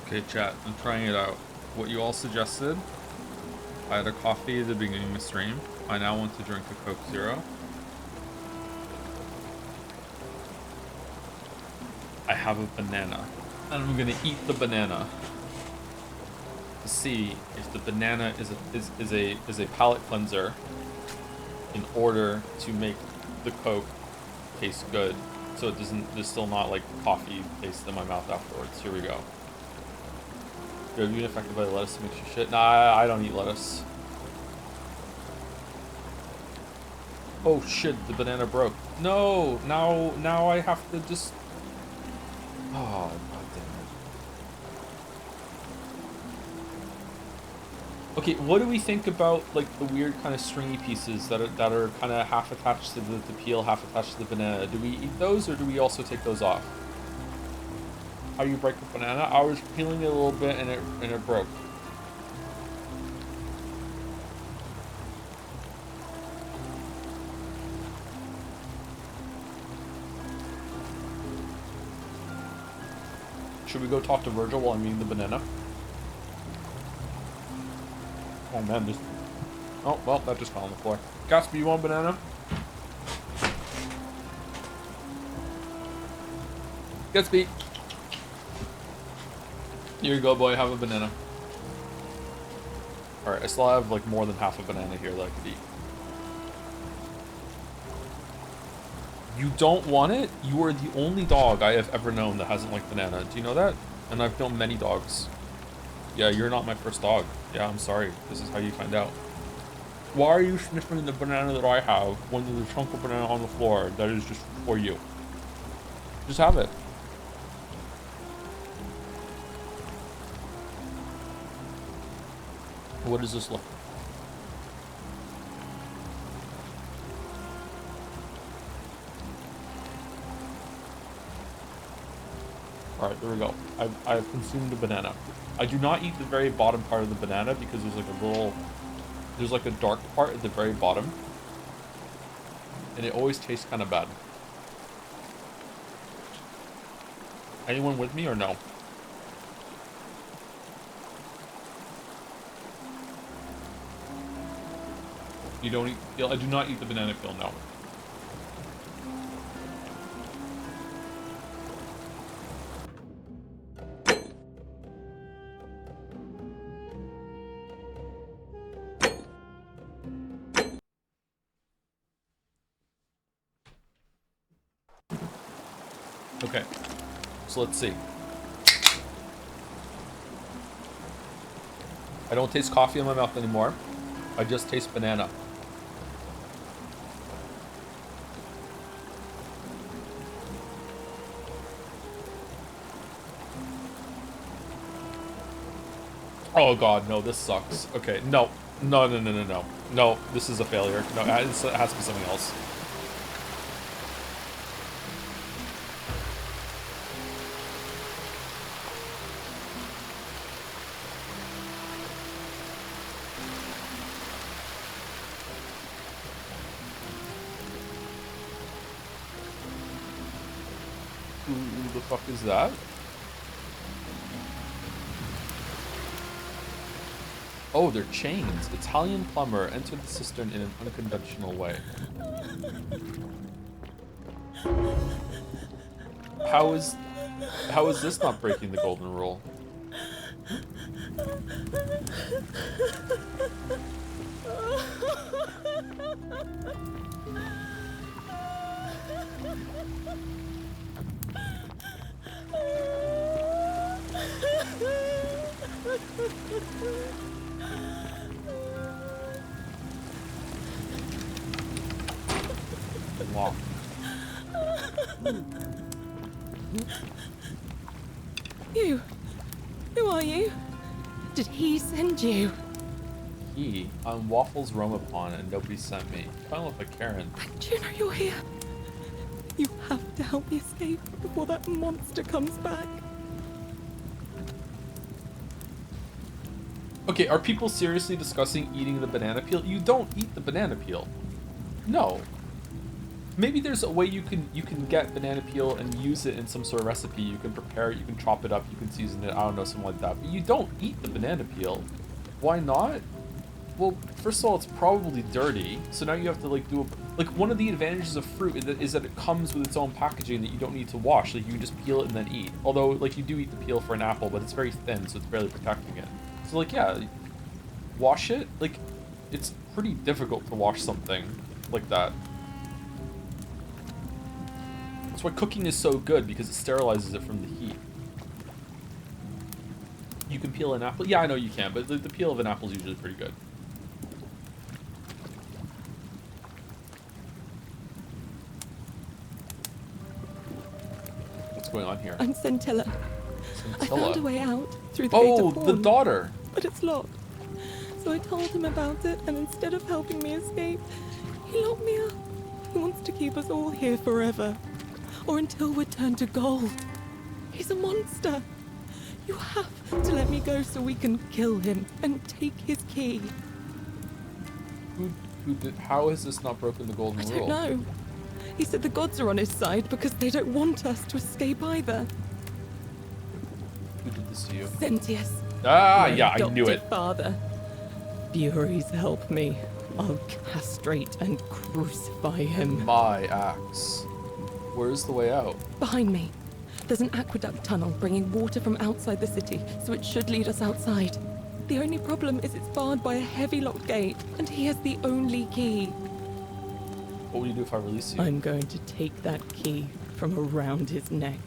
S1: Okay, chat, I'm trying it out. What you all suggested, I had a coffee at the beginning of the stream. I now want to drink a Coke Zero. I have a banana, and I'm gonna eat the banana to see if the banana is a palate cleanser in order to make the Coke taste good, so it doesn't. There's still not like coffee taste in my mouth afterwards. Here we go. You're being affected by lettuce makes you shit. Nah, I don't eat lettuce. Oh shit, the banana broke. No, now I have to just... Oh, god damn it. Okay, what do we think about like the weird kind of stringy pieces that are kind of half attached to the peel, half attached to the banana? Do we eat those, or do we also take those off? How you break a banana? I was peeling it a little bit and it broke. Should we go talk to Virgil while I'm eating the banana? Oh man, this... Oh, well, that just fell on the floor. Gatsby, you want a banana? Gatsby! Here you go, boy, have a banana. Alright, I still have like more than half a banana here that I could eat. You don't want it? You are the only dog I have ever known that hasn't liked banana. Do you know that? And I've known many dogs. Yeah, you're not my first dog. Yeah, I'm sorry. This is how you find out. Why are you sniffing the banana that I have when there's a chunk of banana on the floor that is just for you? Just have it. What does this look like? Alright, there we go. I've consumed a banana. I do not eat the very bottom part of the banana because there's like a little... There's like a dark part at the very bottom. And it always tastes kind of bad. Anyone with me or no? You don't eat... I do not eat the banana peel, no. Okay, so let's see. I don't taste coffee in my mouth anymore. I just taste banana. Oh god, no, this sucks. Okay, no. No, no, no, no, no. No, this is a failure. No, it has to be something else. Who the fuck is that? Oh, they're chains. Italian plumber entered the cistern in an unconventional way. How is this not breaking the golden rule? Wow.
S15: You? Who are you? Did he send you?
S1: He? I'm Waffles Romapon and nobody sent me. I look like Karen.
S15: Do you know you're here? You have to help me escape before that monster comes back.
S1: Okay, are people seriously discussing eating the banana peel? You don't eat the banana peel. No. Maybe there's a way you can get banana peel and use it in some sort of recipe. You can prepare it, you can chop it up, you can season it, I don't know, something like that. But you don't eat the banana peel. Why not? Well, first of all, it's probably dirty. So now you have to like do one of the advantages of fruit is that it comes with its own packaging that you don't need to wash. Like you can just peel it and then eat. Although like you do eat the peel for an apple, but it's very thin, so it's barely protecting it. So like yeah, wash it. Like it's pretty difficult to wash something like that. That's why cooking is so good, because it sterilizes it from the heat. You can peel an apple. Yeah, I know you can, but the peel of an apple is usually pretty good. What's going on here?
S2: I'm Scintilla. I found a way out through the
S1: Oh,
S2: gate of
S1: the
S2: Pawn,
S1: daughter.
S2: but it's locked. So I told him about it, and instead of helping me escape, he locked me up. He wants to keep us all here forever, or until we're turned to gold. He's a monster. You have to let me go so we can kill him and take his key.
S1: How has this not broken the golden
S2: I
S1: rule?
S2: don't know. He said the gods are on his side because they don't want us to escape either.
S1: Who did this to you?
S2: Sentius.
S1: Ah,
S2: my
S1: yeah, I knew
S2: adopted
S1: it.
S2: Father. Furies, help me. I'll castrate and crucify him.
S1: My axe. Where's the way out?
S2: Behind me. There's an aqueduct tunnel bringing water from outside the city, so it should lead us outside. The only problem is it's barred by a heavy locked gate, and he has the only key.
S1: What will you do if I release you?
S2: I'm going to take that key from around his neck,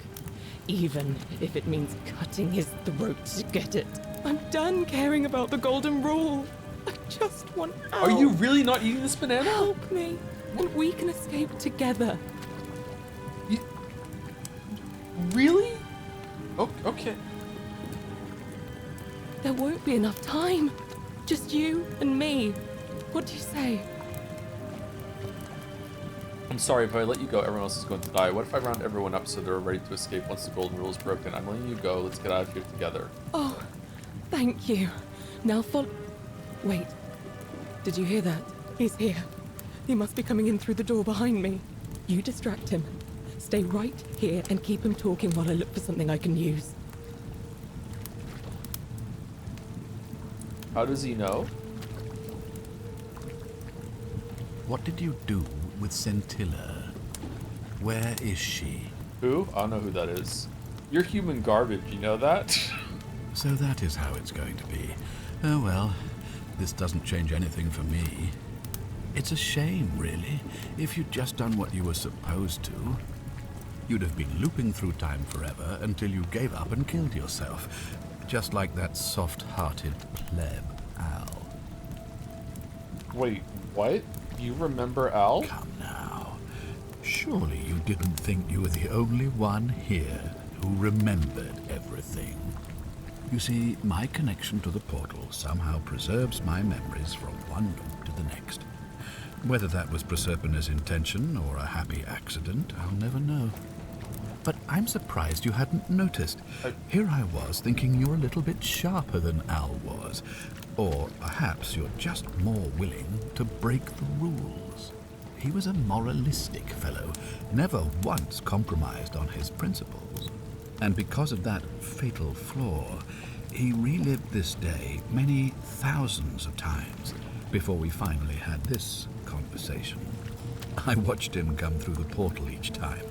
S2: even if it means cutting his throat to get it. I'm done caring about the golden rule. I just want out.
S1: Are you really not eating this banana?
S2: Help me, and we can escape together.
S1: Really? Oh, okay.
S2: There won't be enough time. Just you and me. What do you say?
S1: I'm sorry, if I let you go, everyone else is going to die. What if I round everyone up so they're ready to escape once the golden rule is broken? I'm letting you go. Let's get out of here together.
S2: Oh, thank you. Now follow. Wait. Did you hear that? He's here. He must be coming in through the door behind me. You distract him. Stay right here and keep him talking while I look for something I can use.
S1: How does he know?
S4: What did you do with Scintilla? Where is she?
S1: Who? I don't know who that is. You're human garbage, you know that?
S4: So that is how it's going to be. Oh well, this doesn't change anything for me. It's a shame, really. If you'd just done what you were supposed to, you'd have been looping through time forever until you gave up and killed yourself. Just like that soft-hearted pleb, Al.
S1: Wait, what? You remember Al?
S4: Come now. Surely you didn't think you were the only one here who remembered everything. You see, my connection to the portal somehow preserves my memories from one loop to the next. Whether that was Proserpina's intention or a happy accident, I'll never know. But I'm surprised you hadn't noticed. Here I was thinking you're a little bit sharper than Al was. Or perhaps you're just more willing to break the rules. He was a moralistic fellow, never once compromised on his principles. And because of that fatal flaw, he relived this day many thousands of times before we finally had this conversation. I watched him come through the portal each time,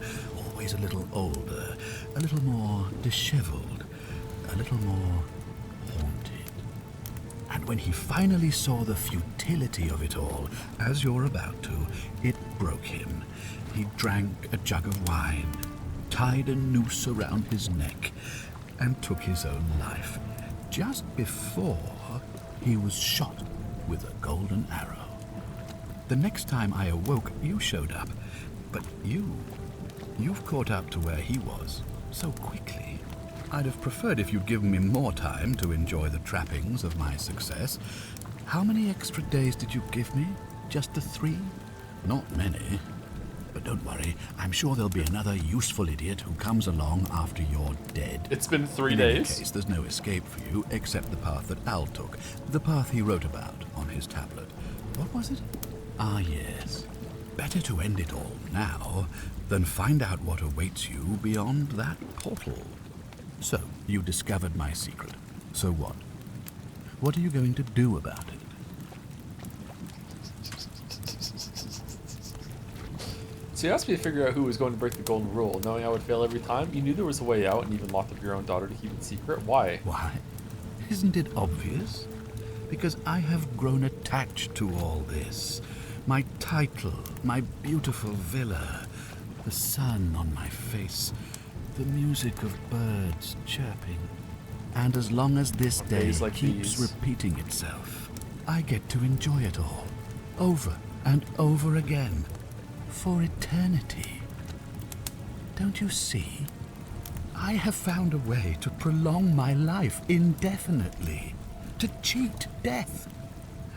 S4: always a little older, a little more disheveled, a little more haunted. And when he finally saw the futility of it all, as you're about to, it broke him. He drank a jug of wine, tied a noose around his neck, and took his own life, just before he was shot with a golden arrow. The next time I awoke, you showed up, but you've caught up to where he was so quickly. I'd have preferred if you'd given me more time to enjoy the trappings of my success. How many extra days did you give me? Just the 3? Not many. But don't worry, I'm sure there'll be another useful idiot who comes along after you're dead.
S1: It's been 3
S4: In
S1: days.
S4: any case, there's no escape for you except the path that Al took, the path he wrote about on his tablet. What was it? Ah, yes. Better to end it all now than find out what awaits you beyond that portal. So, you discovered my secret. So what? What are you going to do about it?
S1: So you asked me to figure out who was going to break the golden rule, knowing I would fail every time. You knew there was a way out and even locked up your own daughter to keep it secret. Why?
S4: Why? Isn't it obvious? Because I have grown attached to all this. My title, my beautiful villa, the sun on my face, the music of birds chirping. And as long as this day
S1: like
S4: keeps
S1: these.
S4: repeating itself, I get to enjoy it all, over and over again, for eternity. Don't you see? I have found a way to prolong my life indefinitely, to cheat death.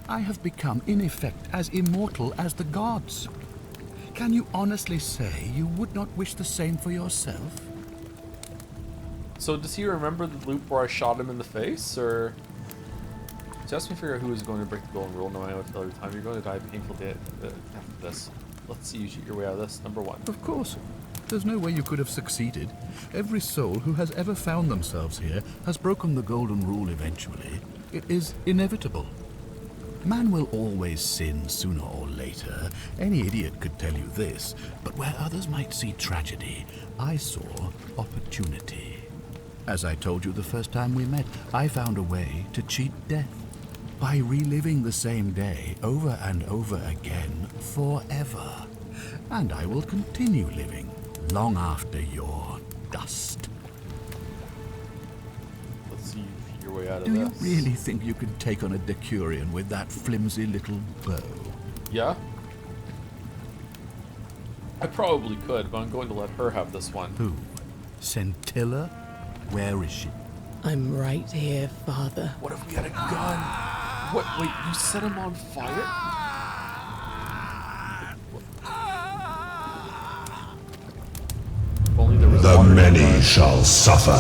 S4: I have become, in effect, as immortal as the gods. Can you honestly say you would not wish the same for yourself?
S1: So does he remember the loop where I shot him in the face, or... Just me figure out who was going to break the golden rule, knowing I would fail every time. You're going to die a painful death after this. Let's see you shoot your way out of this. Number 1.
S4: Of course. There's no way you could have succeeded. Every soul who has ever found themselves here has broken the golden rule eventually. It is inevitable. Man will always sin sooner or later. Any idiot could tell you this. But where others might see tragedy, I saw opportunity. As I told you the first time we met, I found a way to cheat death. By reliving the same day over and over again forever. And I will continue living long after your dust.
S1: Let's see you shoot your way out of
S4: Do
S1: this.
S4: you really think you can take on a Decurion with that flimsy little bow?
S1: Yeah? I probably could, but I'm going to let her have this one.
S4: Who? Scintilla? Where is she?
S2: I'm right here, Father.
S1: What if we had a gun? What? Wait, you set him on fire? If only there was
S19: The
S1: water
S19: many
S1: nearby.
S19: shall suffer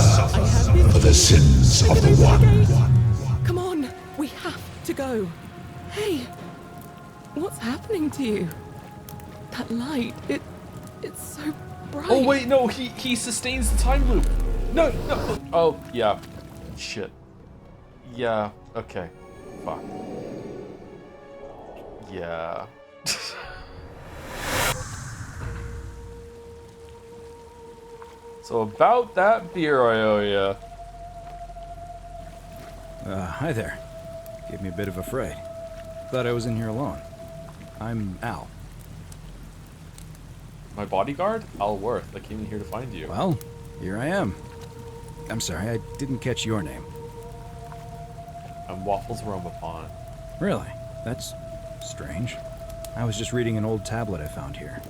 S19: for the sins of the one.
S2: Come on, we have to go. Hey, what's happening to you? That light, it's so bright.
S1: Oh wait, no, he sustains the time loop. No. Oh, yeah. Shit. Yeah, okay. Fuck. Yeah. So about that beer I owe ya.
S20: Hi there. Gave me a bit of a fright. Thought I was in here alone. I'm Al.
S1: My bodyguard? Al Worth. I came in here to find you.
S20: Well, here I am. I'm sorry, I didn't catch your name.
S1: I'm Waffles Romapon.
S20: Really? That's strange. I was just reading an old tablet I found here.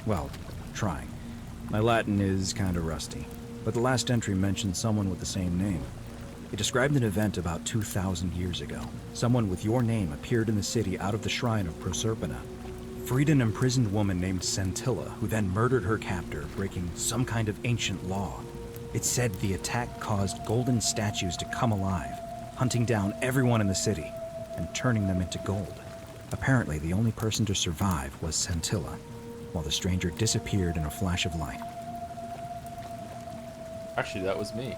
S20: Well, trying. My Latin is kind of rusty, but the last entry mentioned someone with the same name. It described an event about 2,000 years ago. Someone with your name appeared in the city out of the shrine of Proserpina. Freed an imprisoned woman named Scintilla, who then murdered her captor, breaking some kind of ancient law. It said the attack caused golden statues to come alive, hunting down everyone in the city and turning them into gold. Apparently, the only person to survive was Scintilla, while the stranger disappeared in a flash of light.
S1: Actually, that was me.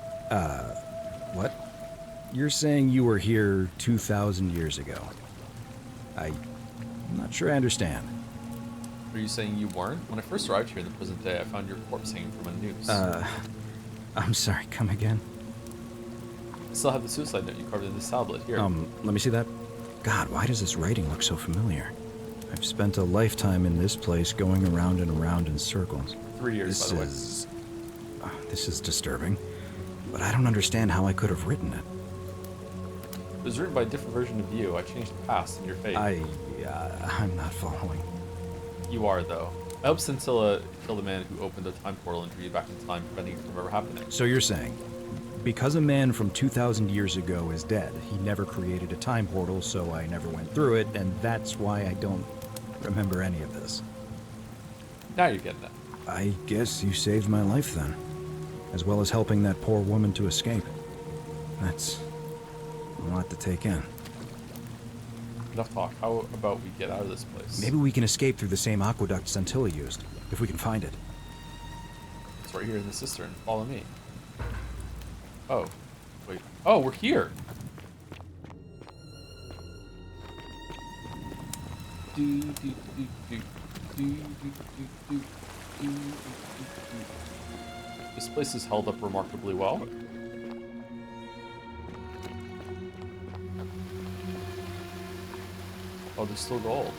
S20: What? You're saying you were here 2,000 years ago? I'm not sure I understand.
S1: Are you saying you weren't? When I first arrived here in the present day, I found your corpse hanging from a noose.
S20: I'm sorry, come again?
S1: I still have the suicide note you carved in this tablet. Here.
S20: Let me see that. God, why does this writing look so familiar? I've spent a lifetime in this place going around and around in circles.
S1: 3 years, by the way.
S20: This is disturbing, but I don't understand how I could have written it.
S1: It was written by a different version of you. I changed the past in your fate.
S20: I'm not following.
S1: You are, though. I hope Scintilla killed the man who opened the time portal and drew you back in time, preventing it from ever happening.
S20: So you're saying, because a man from 2,000 years ago is dead, he never created a time portal, so I never went through it, and that's why I don't remember any of this.
S1: Now you're getting it.
S20: I guess you saved my life then, as well as helping that poor woman to escape. That's a lot to take in.
S1: Enough talk. How about we get out of this place?
S20: Maybe we can escape through the same aqueduct Scintilla used, if we can find it.
S1: It's right here in the cistern. Follow me. Oh. Wait. Oh, we're here! This place is held up remarkably well. Oh, there's still gold.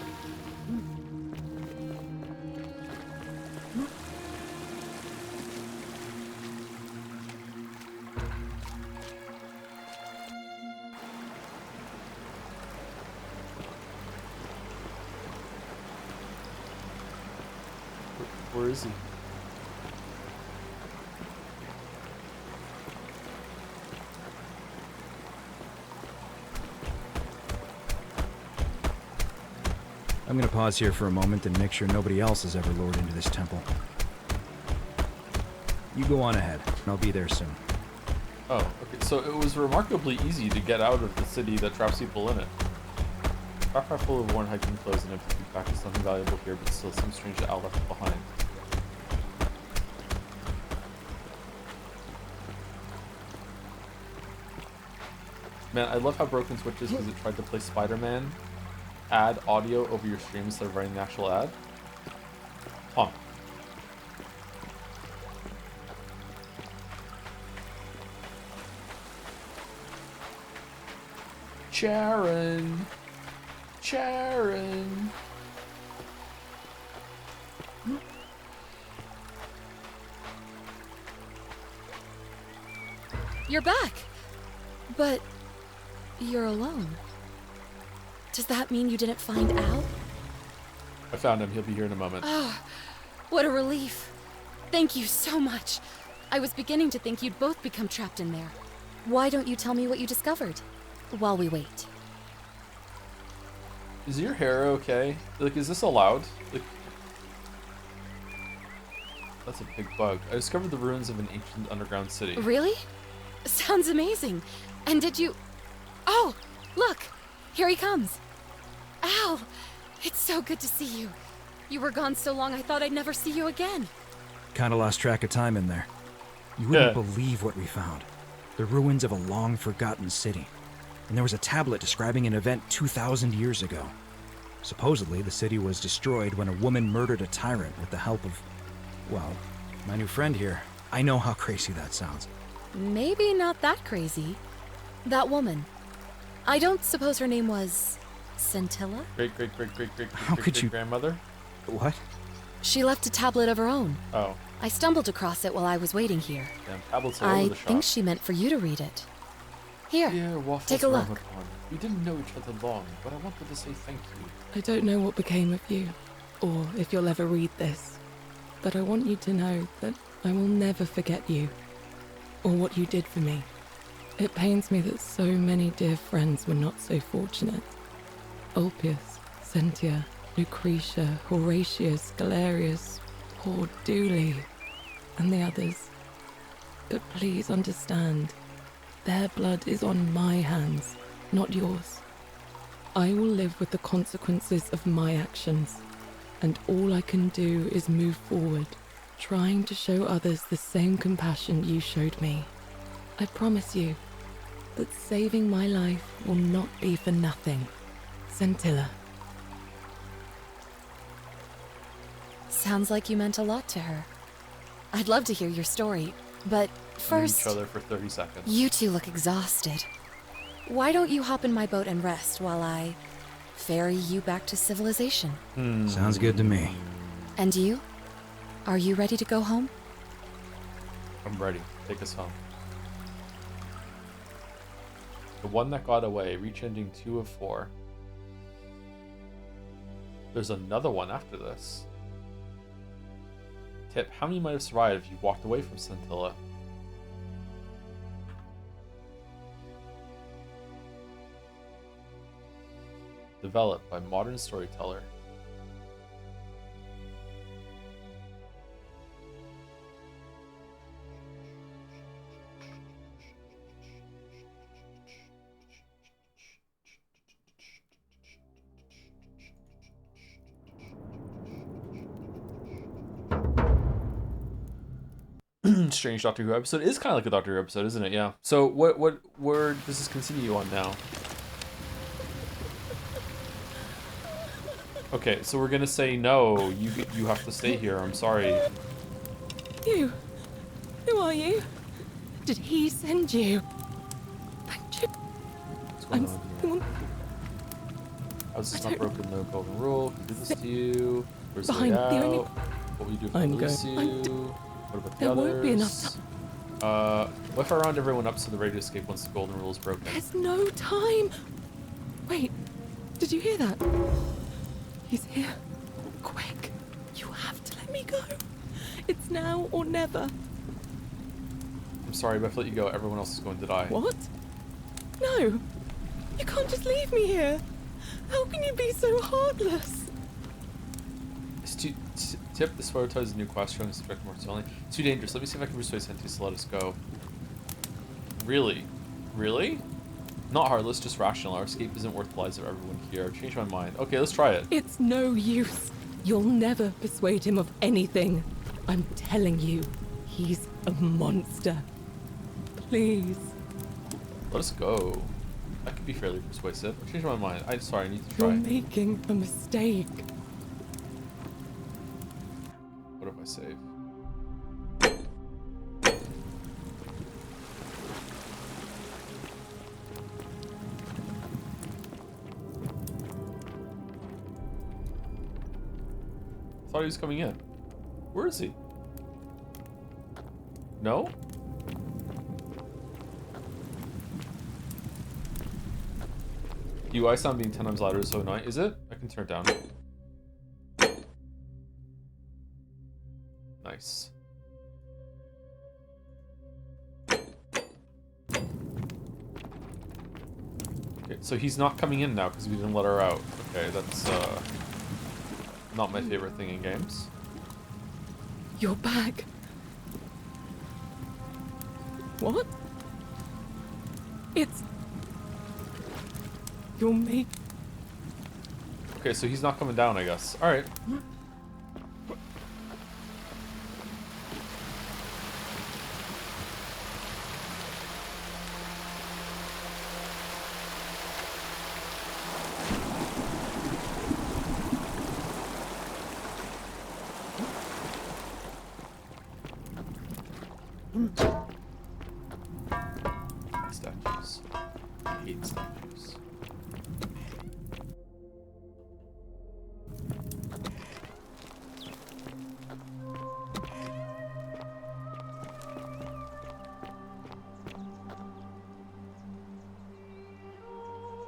S1: Where is he?
S20: I'm gonna pause here for a moment and make sure nobody else has ever lured into this temple. You go on ahead, and I'll be there soon.
S1: Oh, okay. So it was remarkably easy to get out of the city that traps people in it. Backpack full of worn hiking clothes and empty pack is nothing valuable here, but still seems strange that Al left it behind. Man, I love how Broken Switch is because it tried to play Spider-Man ad audio over your stream instead of writing the actual ad. Huh. Charon. Charon.
S21: You're back! But you're alone. Does that mean you didn't find Al?
S1: I found him. He'll be here in a moment.
S21: Oh, what a relief. Thank you so much. I was beginning to think you'd both become trapped in there. Why don't you tell me what you discovered while we wait?
S1: Is your hair okay? Like, is this allowed? Like, that's a big bug. I discovered the ruins of an ancient underground city.
S21: Really? Sounds amazing. And did you... Oh, look! Here he comes. Al! It's so good to see you. You were gone so long I thought I'd never see you again.
S20: Kinda lost track of time in there. You wouldn't believe what we found. The ruins of a long-forgotten city. And there was a tablet describing an event 2,000 years ago. Supposedly, the city was destroyed when a woman murdered a tyrant with the help of, well, my new friend here. I know how crazy that sounds.
S21: Maybe not that crazy. That woman. I don't suppose her name was... Scintilla?
S1: Grandmother?
S20: What?
S21: She left a tablet of her own.
S1: Oh.
S21: I stumbled across it while I was waiting here.
S1: Damn, tablets all over the shop.
S21: I think she meant for you to read it. Here, take a look.
S1: We didn't know each other long, but I wanted to say thank you.
S2: I don't know what became of you, or if you'll ever read this, but I want you to know that I will never forget you, or what you did for me. It pains me that so many dear friends were not so fortunate. Ulpius, Sentia, Lucretia, Horatius, Galerius, poor Dooley, and the others. But please understand, their blood is on my hands, not yours. I will live with the consequences of my actions, and all I can do is move forward, trying to show others the same compassion you showed me. I promise you that saving my life will not be for nothing. Scintilla.
S21: Sounds like you meant a lot to her. I'd love to hear your story, but first...
S1: Each other for 30 seconds.
S21: You two look exhausted. Why don't you hop in my boat and rest while I ferry you back to civilization?
S20: Sounds good to me.
S21: And you? Are you ready to go home?
S1: I'm ready. Take us home. The one that got away, reach ending 2 of 4. There's another one after this. Tip, how many might have survived if you walked away from Scintilla? Developed by Modern Storyteller. strange Doctor Who episode. It is kind of like a Doctor Who episode, isn't it? Yeah. So what word does this continue on now? Okay, so we're gonna say no. You have to stay here. I'm sorry.
S15: You. Who are you? Did he send you? Thank you.
S1: What's going on here? How's this not broken? No golden rule. Can do this to you. Where's the way out? What will you do if I release you? What about the others?
S15: There won't be enough time.
S1: What if I round everyone up so they're ready to escape once the golden rule is broken?
S15: There's no time. Wait, did you hear that? He's here. Quick, you have to let me go. It's now or never.
S1: I'm sorry, but if I let you go, everyone else is going to die.
S15: What? No, you can't just leave me here. How can you be so heartless?
S1: Tip, this photo is a new quest showing suspect more only. Too dangerous. Let me see if I can persuade Sentius to let us go. Really? Really? Not heartless, just rational. Our escape isn't worth the lives of everyone here. I've changed my mind. Okay, let's try it.
S15: It's no use. You'll never persuade him of anything. I'm telling you, he's a monster. Please.
S1: Let us go. That could be fairly persuasive. I've changed my mind. I'm sorry, I need to try.
S15: You're making a mistake.
S1: What if I save? I thought he was coming in. Where is he? No? UI sound being 10 times louder is so annoying. Is it? I can turn it down. Nice. Okay, so he's not coming in now because we didn't let her out. Okay, that's not my favorite thing in games.
S15: You're back. What? It's... You're me.
S1: Okay, so he's not coming down, I guess. Alright. Statues. I hate statues.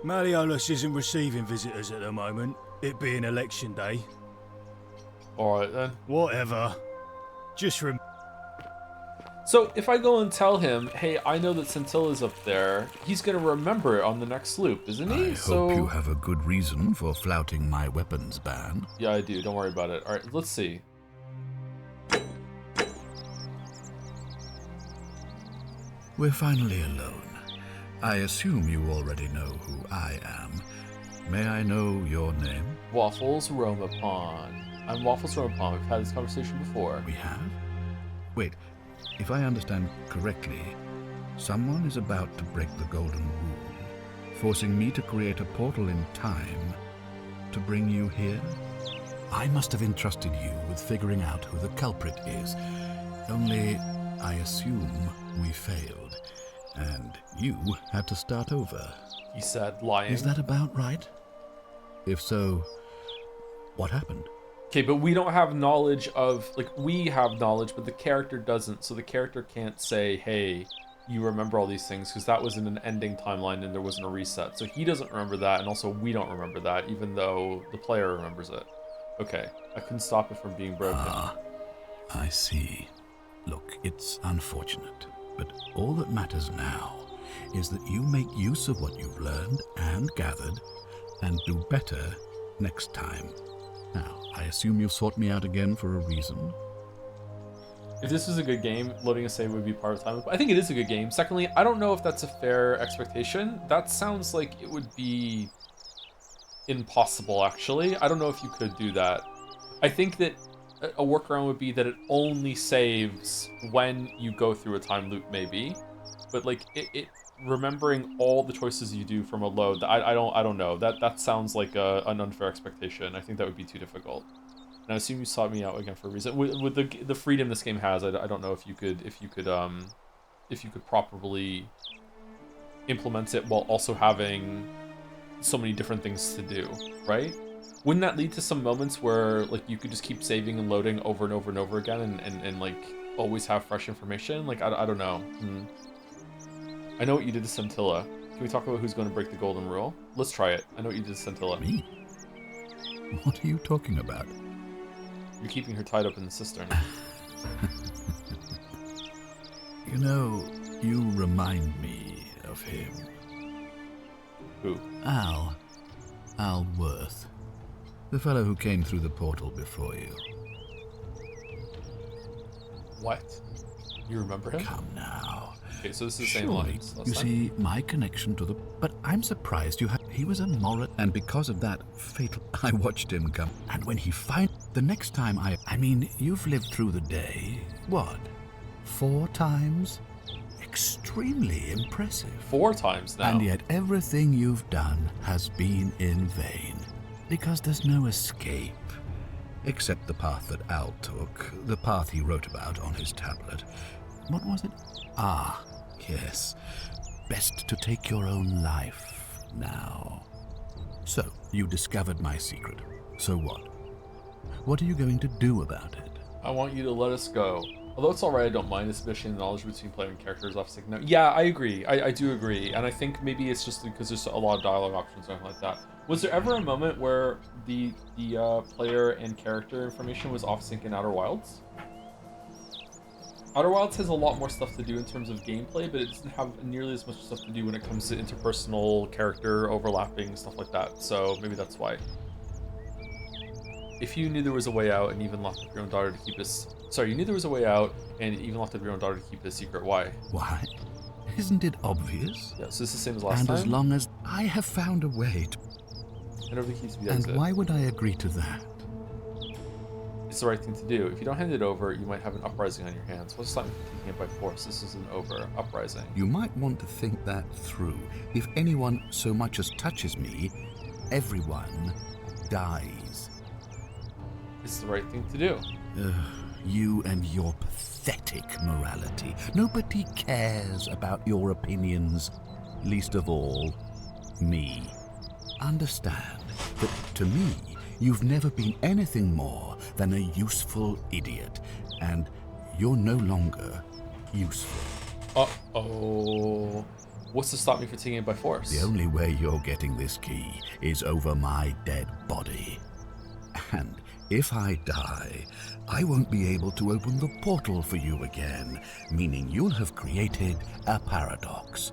S11: Malleolus isn't receiving visitors at the moment, it being election day.
S1: Alright then.
S11: Whatever. Just
S1: So if I go and tell him, hey, I know that Scintilla's up there, he's gonna remember it on the next loop, isn't he?
S4: I hope you have a good reason for flouting my weapons ban.
S1: Yeah, I do. Don't worry about it. Alright, let's see.
S4: We're finally alone. I assume you already know who I am. May I know your name?
S1: Waffles Romapon. I'm Waffles Romapon. We've had this conversation before.
S4: We have? Wait, if I understand correctly, someone is about to break the Golden Rule, forcing me to create a portal in time to bring you here? I must have entrusted you with figuring out who the culprit is. Only, I assume we failed, and you had to start over.
S1: He said, lying.
S4: Is that about right? If so, what happened?
S1: Okay, but we don't have knowledge of, like, we have knowledge, but the character doesn't, so the character can't say, hey, you remember all these things, because that was in an ending timeline and there wasn't a reset. So he doesn't remember that, and also we don't remember that, even though the player remembers it. Okay, I couldn't stop it from being broken.
S4: Ah, I see. Look, it's unfortunate, but all that matters now is that you make use of what you've learned and gathered, and do better next time. Now, I assume you've sought me out again for a reason.
S1: If this was a good game, loading a save would be part of the time. I think it is a good game. Secondly, I don't know if that's a fair expectation. That sounds like it would be impossible, actually. I don't know if you could do that. I think that a workaround would be that it only saves when you go through a time loop, maybe. But like it remembering all the choices you do from a load, I don't know. That sounds like an unfair expectation. I think that would be too difficult. And I assume you sought me out again for a reason. With the freedom this game has, I don't know if you could properly implement it while also having so many different things to do, right? Wouldn't that lead to some moments where like you could just keep saving and loading over and over and over again and like always have fresh information? Like I don't know. I know what you did to Scintilla. Can we talk about who's going to break the golden rule? Let's try it. I know what you did to Scintilla.
S4: Me? What are you talking about?
S1: You're keeping her tied up in the cistern.
S4: You know, you remind me of him.
S1: Who?
S4: Al Worth. The fellow who came through the portal before you.
S1: What? You remember him?
S4: Come now.
S1: Okay, so this is the same lines.
S4: You see, my connection to the... But I'm surprised you had... He was a moral... And because of that fatal... I watched him come. And when he the next time I mean, you've lived through the day. What? 4 times? Extremely impressive.
S1: 4 times now.
S4: And yet everything you've done has been in vain. Because there's no escape. Except the path that Al took. The path he wrote about on his tablet. What was it? Ah, yes. Best to take your own life now. So, you discovered my secret. So what? What are you going to do about it?
S1: I want you to let us go. Although it's alright, I don't mind, especially the knowledge between player and characters off sync now. Yeah, I agree. I do agree. And I think maybe it's just because there's a lot of dialogue options or something like that. Was there ever a moment where the player and character information was off sync in Outer Wilds? Outer Wilds has a lot more stuff to do in terms of gameplay, but it doesn't have nearly as much stuff to do when it comes to interpersonal character overlapping, stuff like that. So maybe that's why. If you knew there was a way out and even locked up your own daughter to keep this... Sorry, you knew there was a way out and even locked up your own daughter to keep it a secret. Why?
S4: Why? Isn't it obvious?
S1: Yeah, so it's the same as last
S4: And
S1: time?
S4: as long as I have found a way to...
S1: And everything keeps the
S4: And
S1: exit.
S4: why would I agree to that?
S1: It's the right thing to do. If you don't hand it over, you might have an uprising on your hands. What's stopping you from taking it by force? This isn't over. Uprising.
S4: You might want to think that through. If anyone so much as touches me, everyone dies.
S1: It's the right thing to do.
S4: You and your pathetic morality. Nobody cares about your opinions, least of all, me. Understand that, to me, you've never been anything more than a useful idiot, and you're no longer useful.
S1: Uh-oh. What's to stop me from taking it by force?
S4: The only way you're getting this key is over my dead body. And if I die, I won't be able to open the portal for you again, meaning you'll have created a paradox.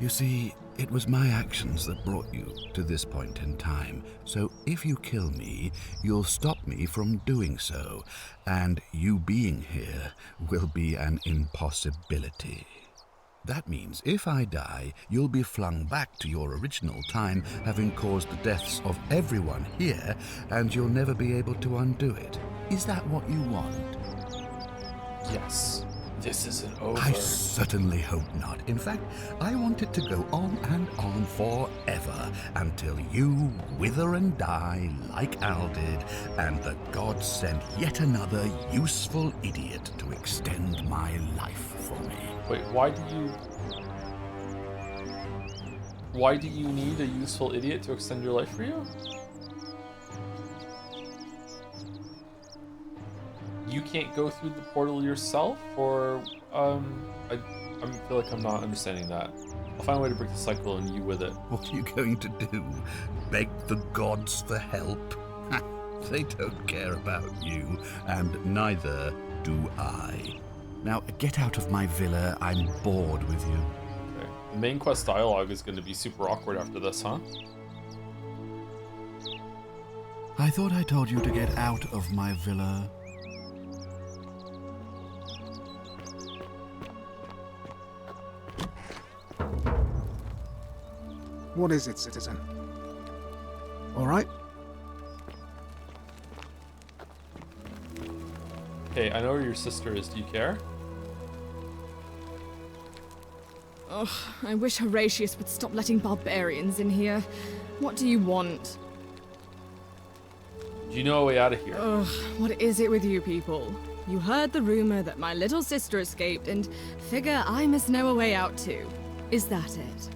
S4: You see, it was my actions that brought you to this point in time, so if you kill me, you'll stop me from doing so, and you being here will be an impossibility. That means if I die, you'll be flung back to your original time, having caused the deaths of everyone here, and you'll never be able to undo it. Is that what you want?
S1: Yes. This isn't over.
S4: I certainly hope not. In fact, I want it to go on and on forever, until you wither and die like Al did, and the gods send yet another useful idiot to extend my life for me.
S1: Wait, why do you need a useful idiot to extend your life for you? You can't go through the portal yourself, or I feel like I'm not understanding that. I'll find a way to break the cycle and you with it.
S4: What are you going to do? Beg the gods for help? They don't care about you, and neither do I. Now, get out of my villa. I'm bored with you.
S1: Okay. The main quest dialogue is going to be super awkward after this, huh?
S4: I thought I told you to get out of my villa.
S10: What is it, citizen? All right?
S1: Hey, I know where your sister is. Do you care?
S3: Ugh, I wish Horatius would stop letting barbarians in here. What do you want?
S1: Do you know a way out of here?
S3: Ugh, what is it with you people? You heard the rumor that my little sister escaped and figure I must know a way out too. Is that it?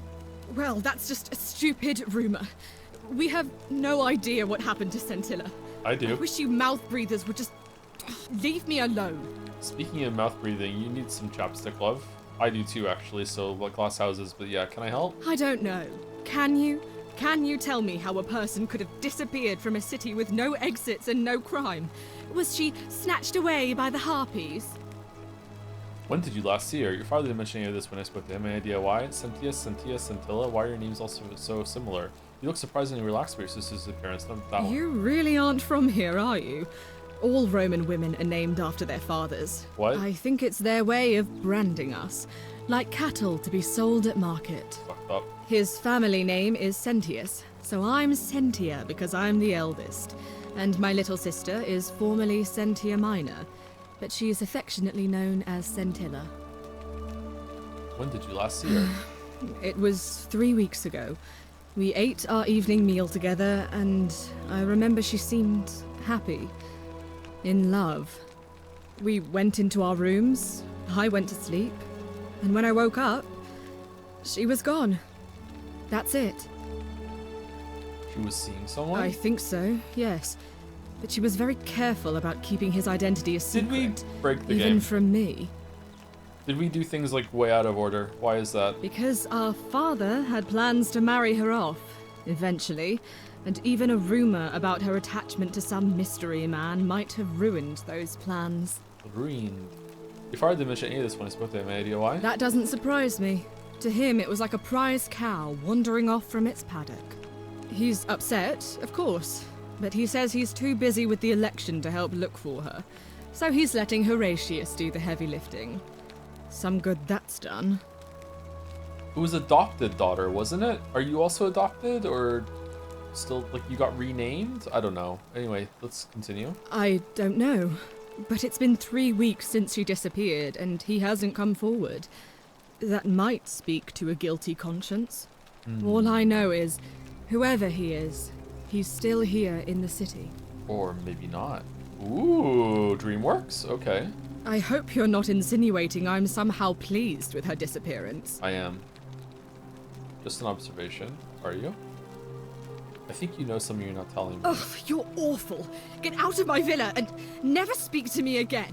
S3: Well, that's just a stupid rumor. We have no idea what happened to Scintilla.
S1: I do.
S3: I wish you mouth breathers would just leave me alone.
S1: Speaking of mouth breathing, you need some chapstick, love. I do too, actually, so like glass houses, but yeah, can I help?
S3: I don't know. Can you? Can you tell me how a person could have disappeared from a city with no exits and no crime? Was she snatched away by the harpies?
S1: When did you last see her? Your father didn't mention any of this when I spoke to him. Any idea why? Cynthia, Scintilla? Why are your names also so similar? You look surprisingly relaxed for your sister's appearance. Not that one.
S3: You really aren't from here, are you? All Roman women are named after their fathers.
S1: What?
S3: I think it's their way of branding us, like cattle to be sold at market.
S1: Fucked up.
S3: His family name is Sentius, so I'm Sentia because I'm the eldest. And my little sister is formerly Sentia Minor, but she is affectionately known as Scintilla.
S1: When did you last see her?
S3: It was 3 weeks ago. We ate our evening meal together, and I remember she seemed happy. In love. We went into our rooms, I went to sleep, and when I woke up, she was gone. That's it.
S1: She was seeing someone?
S3: I think so, yes. But she was very careful about keeping his identity a secret.
S1: Did we break the
S3: even
S1: game?
S3: from me.
S1: Did we do things like way out of order? Why is that?
S3: Because our father had plans to marry her off, eventually, and even a rumor about her attachment to some mystery man might have ruined those plans.
S1: Ruined. Your father didn't mention any of this when I spoke to him. Any idea why?
S3: That doesn't surprise me. To him, it was like a prize cow wandering off from its paddock. He's upset, of course, but he says he's too busy with the election to help look for her, so he's letting Horatius do the heavy lifting. Some good that's done.
S1: It was adopted daughter, wasn't it? Are you also adopted, or still, like, you got renamed? I don't know. Anyway, let's continue.
S3: I don't know, but it's been 3 weeks since she disappeared, and he hasn't come forward. That might speak to a guilty conscience. All I know is, whoever he is, he's still here in the city.
S1: Or maybe not. Ooh, DreamWorks? Okay.
S3: I hope you're not insinuating I'm somehow pleased with her disappearance.
S1: I am. Just an observation. Are you? I think you know something you're not telling me.
S3: Ugh, you're awful. Get out of my villa and never speak to me again.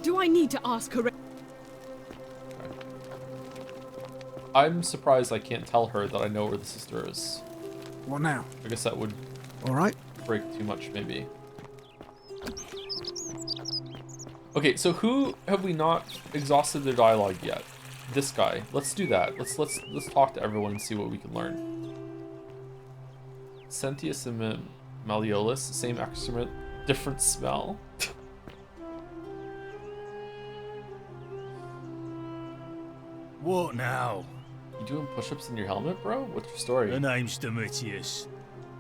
S3: Do I need to ask her?
S1: I'm surprised I can't tell her that I know where the sister is.
S10: What now?
S1: I guess that would
S10: All right.
S1: break too much, maybe. Okay, so who have we not exhausted their dialogue yet? This guy. Let's do that. Let's talk to everyone and see what we can learn. Sentius and Malleolus, same excrement, different smell.
S11: What now?
S1: You doing push-ups in your helmet, bro? What's your story?
S11: The name's Domitius.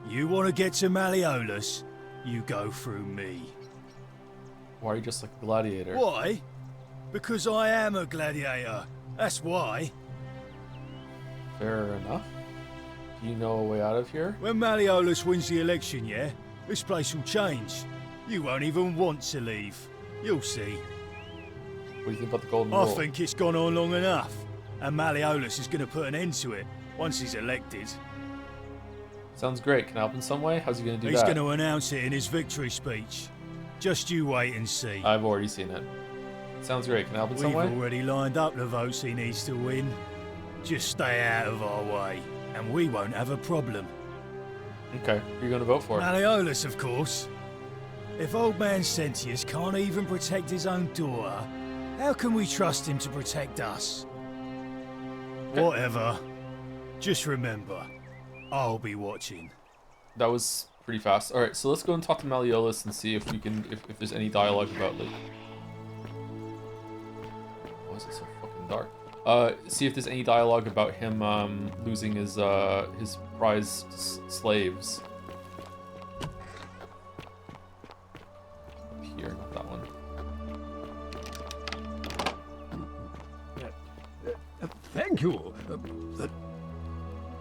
S11: You want to get to Malleolus? You go through me.
S1: Why are you just like a gladiator?
S11: Why? Because I am a gladiator. That's why.
S1: Fair enough. Do you know a way out of here?
S11: When Malleolus wins the election, yeah, this place will change. You won't even want to leave. You'll see.
S1: What do you think about the golden
S11: I
S1: rule?
S11: think it's gone on long enough, and Malleolus is going to put an end to it once he's elected.
S1: Sounds great. Can I help in some way? How's he going to do
S11: He's
S1: that?
S11: going to announce it in his victory speech. Just you wait and see.
S1: I've already seen it. Sounds great. Can I help in some
S11: We've
S1: way?
S11: already lined up the votes he needs to win. Just stay out of our way, and we won't have a problem.
S1: Okay, who are you going to vote for?
S11: Malleolus, of course. If old man Sentius can't even protect his own daughter, how can we trust him to protect us?
S1: Okay.
S11: Whatever. Just remember, I'll be watching.
S1: That was pretty fast. All right, so let's go and talk to Malleolus and see if we can, if there's any dialogue about like. Why is it so fucking dark? See if there's any dialogue about him losing his prize slaves.
S13: thank you.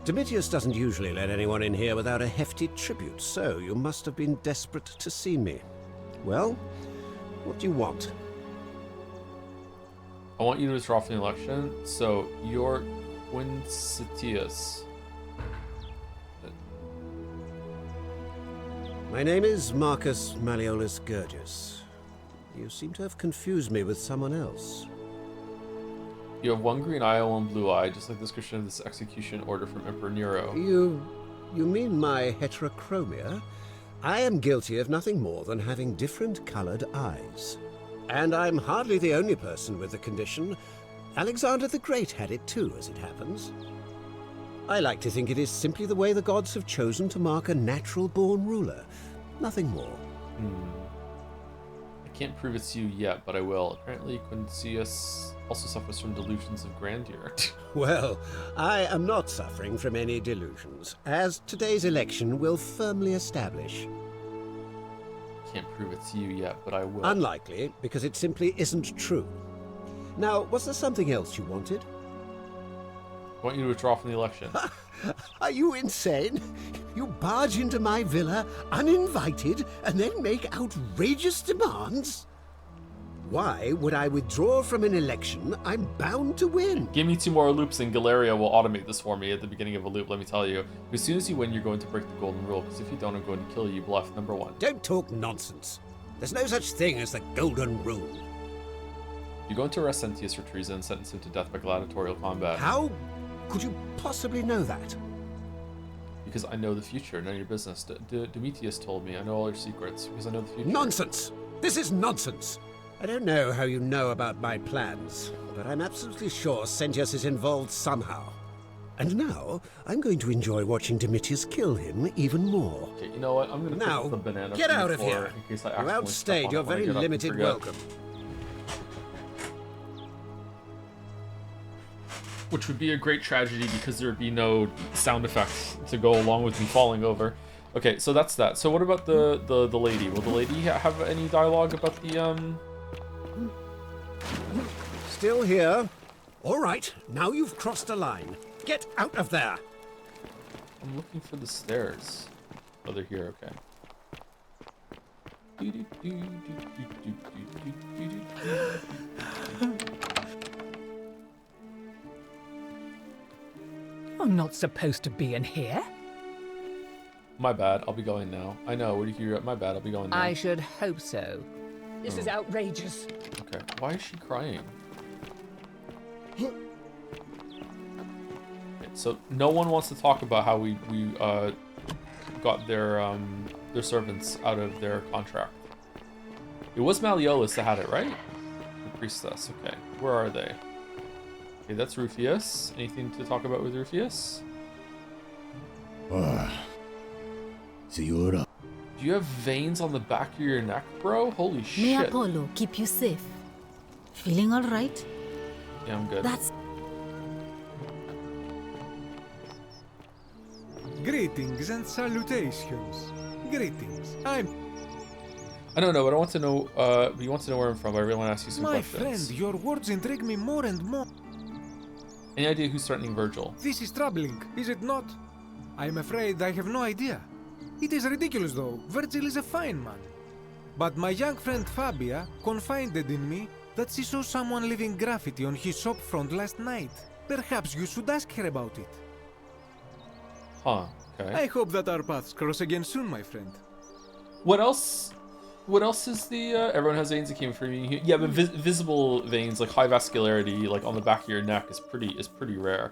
S13: Domitius doesn't usually let anyone in here without a hefty tribute, so you must have been desperate to see me. Well, what do you want?
S1: I want you to withdraw from the election, so you're Quincitius.
S13: My name is Marcus Malleolus Gurgis. You seem to have confused me with someone else.
S1: You have one green eye, one blue eye, just like the description of this execution order from Emperor Nero.
S13: You mean my heterochromia? I am guilty of nothing more than having different colored eyes. And I'm hardly the only person with the condition. Alexander the Great had it too, as it happens. I like to think it is simply the way the gods have chosen to mark a natural-born ruler. Nothing more.
S1: I can't prove it's you yet, but I will. Apparently, Quincitius also suffers from delusions of grandeur.
S13: Well, I am not suffering from any delusions, as today's election will firmly establish.
S1: Can't prove it's you yet, but I will.
S13: Unlikely, because it simply isn't true. Now, was there something else you wanted?
S1: I want you to withdraw from the election.
S13: Are you insane? You barge into my villa uninvited and then make outrageous demands? Why would I withdraw from an election I'm bound to win?
S1: Give me 2 more loops and Galeria will automate this for me at the beginning of a loop, let me tell you. As soon as you win, you're going to break the golden rule, because if you don't, I'm going to kill you, bluff number 1.
S13: Don't talk nonsense. There's no such thing as the golden rule.
S1: You're going to arrest Sentius for treason and sentence him to death by gladiatorial combat.
S13: How could you possibly know that?
S1: Because I know the future, none of your business. Domitius told me, I know all your secrets, because I know the future.
S13: Nonsense! This is nonsense! I don't know how you know about my plans, but I'm absolutely sure Sentius is involved somehow. And now, I'm going to enjoy watching Domitius kill him even more.
S1: Okay, you know what? I'm going to
S13: now,
S1: pick up the banana
S13: get
S1: from the
S13: out of
S1: floor
S13: here!
S1: in case I
S13: You
S1: accidentally
S13: outstayed
S1: step
S13: your
S1: on it when I
S13: very
S1: get up and
S13: limited
S1: forget.
S13: welcome.
S1: Which would be a great tragedy because there would be no sound effects to go along with me falling over. Okay, so that's that. So what about the lady? Will the lady have any dialogue about the
S13: Still here. All right, now you've crossed a line. Get out of there!
S1: I'm looking for the stairs. Oh, they're here, okay.
S8: I'm not supposed to be in here.
S1: My bad, I'll be going now. I know, where do you hear? My bad, I'll be going now.
S8: I should hope so. This is outrageous.
S1: Okay, why is she crying? Okay, so no one wants to talk about how we got their servants out of their contract. It was Malleolus that had it, right? The priestess. Okay, where are they? Okay, that's Rufius. Anything to talk about with Rufius?
S18: Signora.
S1: Do you have veins on the back of your neck, bro? Holy
S7: May
S1: shit.
S7: Apollo keep you safe. Feeling all right?
S1: Yeah, I'm good.
S7: That's...
S5: Greetings and salutations. Greetings. I
S1: don't know, but I want to know, you want to know where I'm from, but I really want to ask you some
S5: My
S1: questions.
S5: friend, your words intrigue me more and more.
S1: Any idea who's threatening Virgil?
S5: This is troubling, is it not? I'm afraid I have no idea. It is ridiculous though, Virgil is a fine man. But my young friend Fabia confided in me that she saw someone leaving graffiti on his shop front last night. Perhaps you should ask her about it.
S1: Huh, okay.
S5: I hope that our paths cross again soon, my friend.
S1: What else? What else is the, everyone has veins that came from you? Yeah, but visible veins, like high vascularity, like on the back of your neck is pretty rare.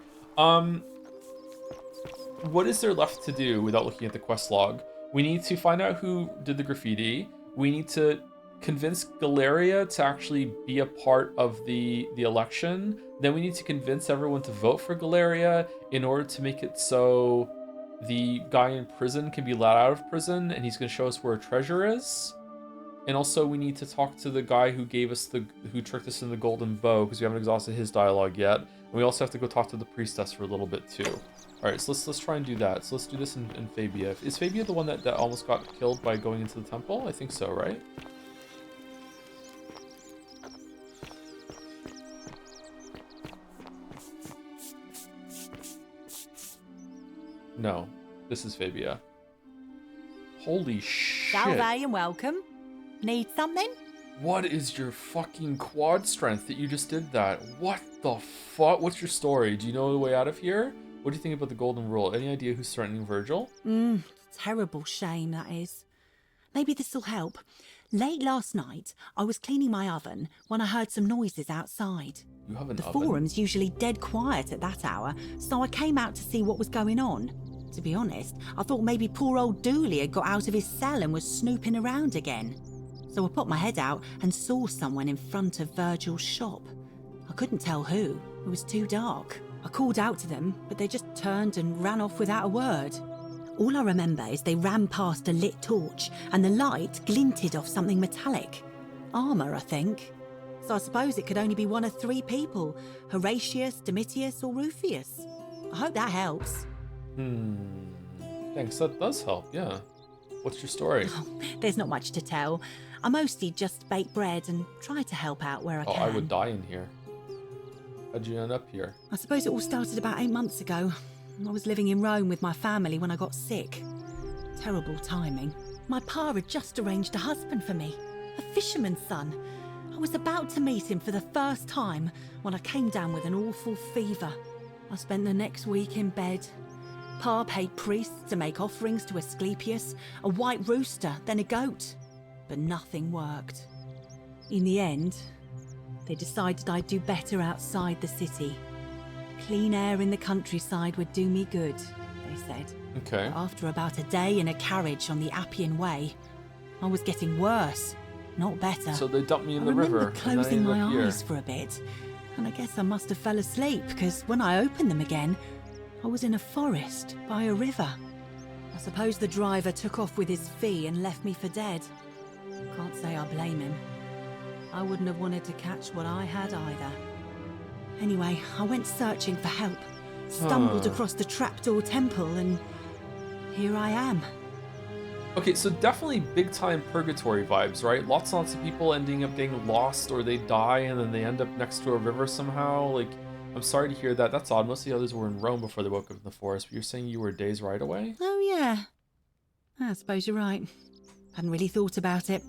S1: What is there left to do without looking at the quest log? We need to find out who did the graffiti. We need to convince Galeria to actually be a part of the election. Then we need to convince everyone to vote for Galeria in order to make it so the guy in prison can be let out of prison and he's going to show us where a treasure is. And also we need to talk to the guy who gave us who tricked us in the golden bow, because we haven't exhausted his dialogue yet. And we also have to go talk to the priestess for a little bit too. All right, so let's try and do that. So let's do this in Fabia. Is Fabia the one that almost got killed by going into the temple? I think so, right? No, this is Fabia. Holy shit.
S12: Salve and welcome. Need something?
S1: What is your fucking quad strength that you just did that? What the fuck? What's your story? Do you know the way out of here? What do you think about the Golden Rule? Any idea who's threatening Virgil?
S12: Terrible shame, that is. Maybe this'll help. Late last night, I was cleaning my oven when I heard some noises outside.
S1: You have an
S12: The
S1: oven?
S12: forum's usually dead quiet at that hour, so I came out to see what was going on. To be honest, I thought maybe poor old Dooley had got out of his cell and was snooping around again. So I put my head out and saw someone in front of Virgil's shop. I couldn't tell who. It was too dark. I called out to them, but they just turned and ran off without a word. All I remember is they ran past a lit torch and the light glinted off something metallic. Armour, I think. So I suppose it could only be one of three people. Horatius, Domitius or Rufius. I hope that helps.
S1: Thanks, that does help, yeah. What's your story?
S12: There's not much to tell. I mostly just bake bread and try to help out where I
S1: Oh,
S12: can.
S1: I would die in here. How'd you end up here?
S12: I suppose it all started about 8 months ago. I was living in Rome with my family when I got sick. Terrible timing. My pa had just arranged a husband for me, a fisherman's son. I was about to meet him for the first time when I came down with an awful fever. I spent the next week in bed. Pa paid priests to make offerings to Asclepius, a white rooster, then a goat. But nothing worked. In the end, they decided I'd do better outside the city. Clean air in the countryside would do me good, they said.
S1: Okay.
S12: But after about a day in a carriage on the Appian Way, I was getting worse, not better.
S1: So they dumped me in the
S12: I
S1: river.
S12: remember closing
S1: and I
S12: my
S1: ended up
S12: eyes for a bit, and I guess I must have fell asleep, because when I opened them again, I was in a forest by a river. I suppose the driver took off with his fee and left me for dead. Can't say I blame him. I wouldn't have wanted to catch what I had either. Anyway, I went searching for help, stumbled across the trapdoor temple, and here I am.
S1: Okay, so definitely big time purgatory vibes, right? Lots and lots of people ending up getting lost or they die and then they end up next to a river somehow. Like, I'm sorry to hear that. That's odd. Most of the others were in Rome before they woke up in the forest, but you're saying you were a day's ride away?
S12: Oh, yeah. I suppose you're right. Hadn't really thought about it.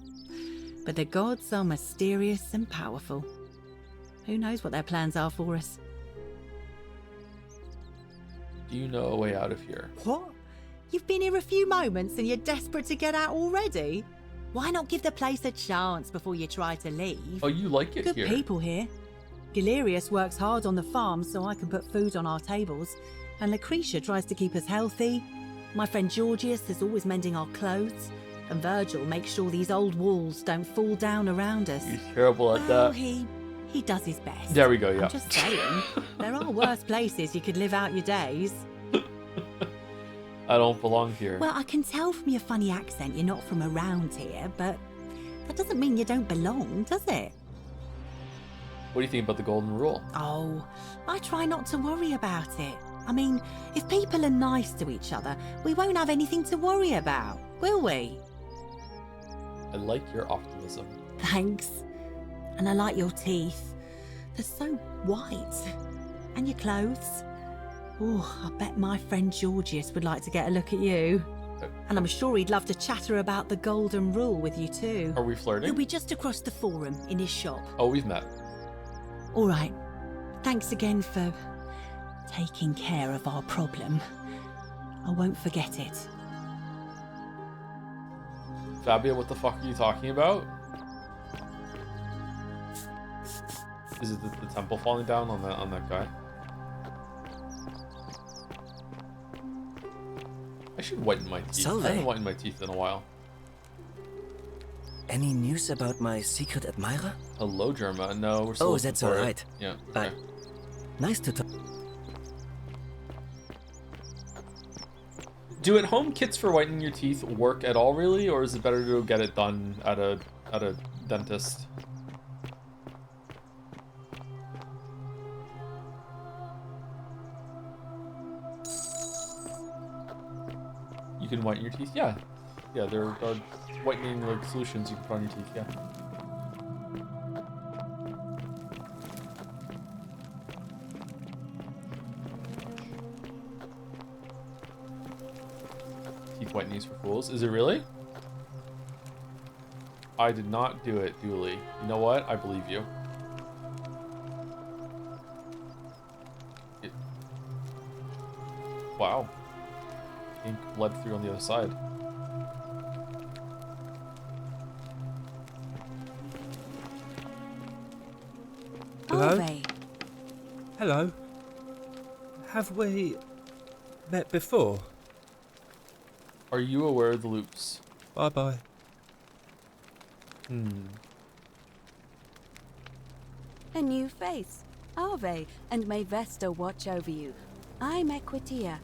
S12: But the gods are mysterious and powerful. Who knows what their plans are for us?
S1: Do you know a way out of here?
S12: What? You've been here a few moments and you're desperate to get out already? Why not give the place a chance before you try to leave?
S1: Oh, you like it
S12: Good
S1: here?
S12: people here. Galerius works hard on the farm so I can put food on our tables, and Lucretia tries to keep us healthy. My friend Georgius is always mending our clothes, and Virgil makes sure these old walls don't fall down around us.
S1: He's terrible at
S12: Well,
S1: that.
S12: he does his best.
S1: There we go, yeah.
S12: I'm just saying, there are worse places you could live out your days.
S1: I don't belong here.
S12: Well, I can tell from your funny accent you're not from around here, but that doesn't mean you don't belong, does it?
S1: What do you think about the Golden Rule?
S12: Oh, I try not to worry about it. I mean, if people are nice to each other, we won't have anything to worry about, will we?
S1: I like your optimism.
S12: Thanks. And I like your teeth. They're so white. And your clothes. Oh, I bet my friend Georgius would like to get a look at you. And I'm sure he'd love to chatter about the Golden Rule with you too.
S1: Are we flirting?
S12: He'll be just across the forum in his shop.
S1: Oh, we've met.
S12: All right. Thanks again for taking care of our problem. I won't forget it.
S1: Fabia, what the fuck are you talking about? Is it the temple falling down on that guy? I should whiten my teeth.
S6: Salve.
S1: I haven't whitened my teeth in a while.
S6: Any news about my secret admirer?
S1: Hello, Germa. No, we're still
S6: Oh,
S1: looking
S6: that's
S1: for it.
S6: alright.
S1: Yeah.
S6: Bye.
S1: Okay.
S6: Nice to talk.
S1: Do at-home kits for whitening your teeth work at all, really, or is it better to get it done at a dentist? You can whiten your teeth, yeah. Yeah, there are whitening like solutions you can put on your teeth, yeah. teeth whitenings for fools. Is it really? I did not do it, Dooley. You know what? I believe you. Wow. Ink bled through on the other side.
S14: Hello? Hello. Have we met before?
S1: Are you aware of the loops?
S14: Bye-bye.
S9: A new face. Ave, and may Vesta watch over you. I'm Equitia.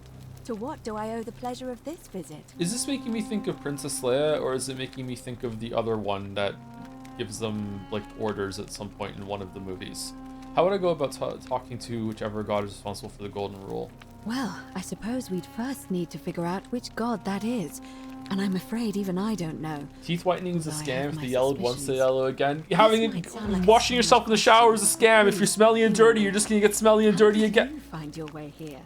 S9: To what do I owe the pleasure of this visit?
S1: Is this making me think of Princess Leia, or is it making me think of the other one that gives them, like, orders at some point in one of the movies? How would I go about talking to whichever god is responsible for the Golden Rule?
S9: Well, I suppose we'd first need to figure out which god that is. And I'm afraid even I don't know.
S1: Teeth whitening's a scam. If they yellowed once, they
S9: suspicions.
S1: yellow again. Washing yourself in the shower is a scam. If you're smelly and dirty, you're just gonna get smelly and dirty again.
S9: Find your way here.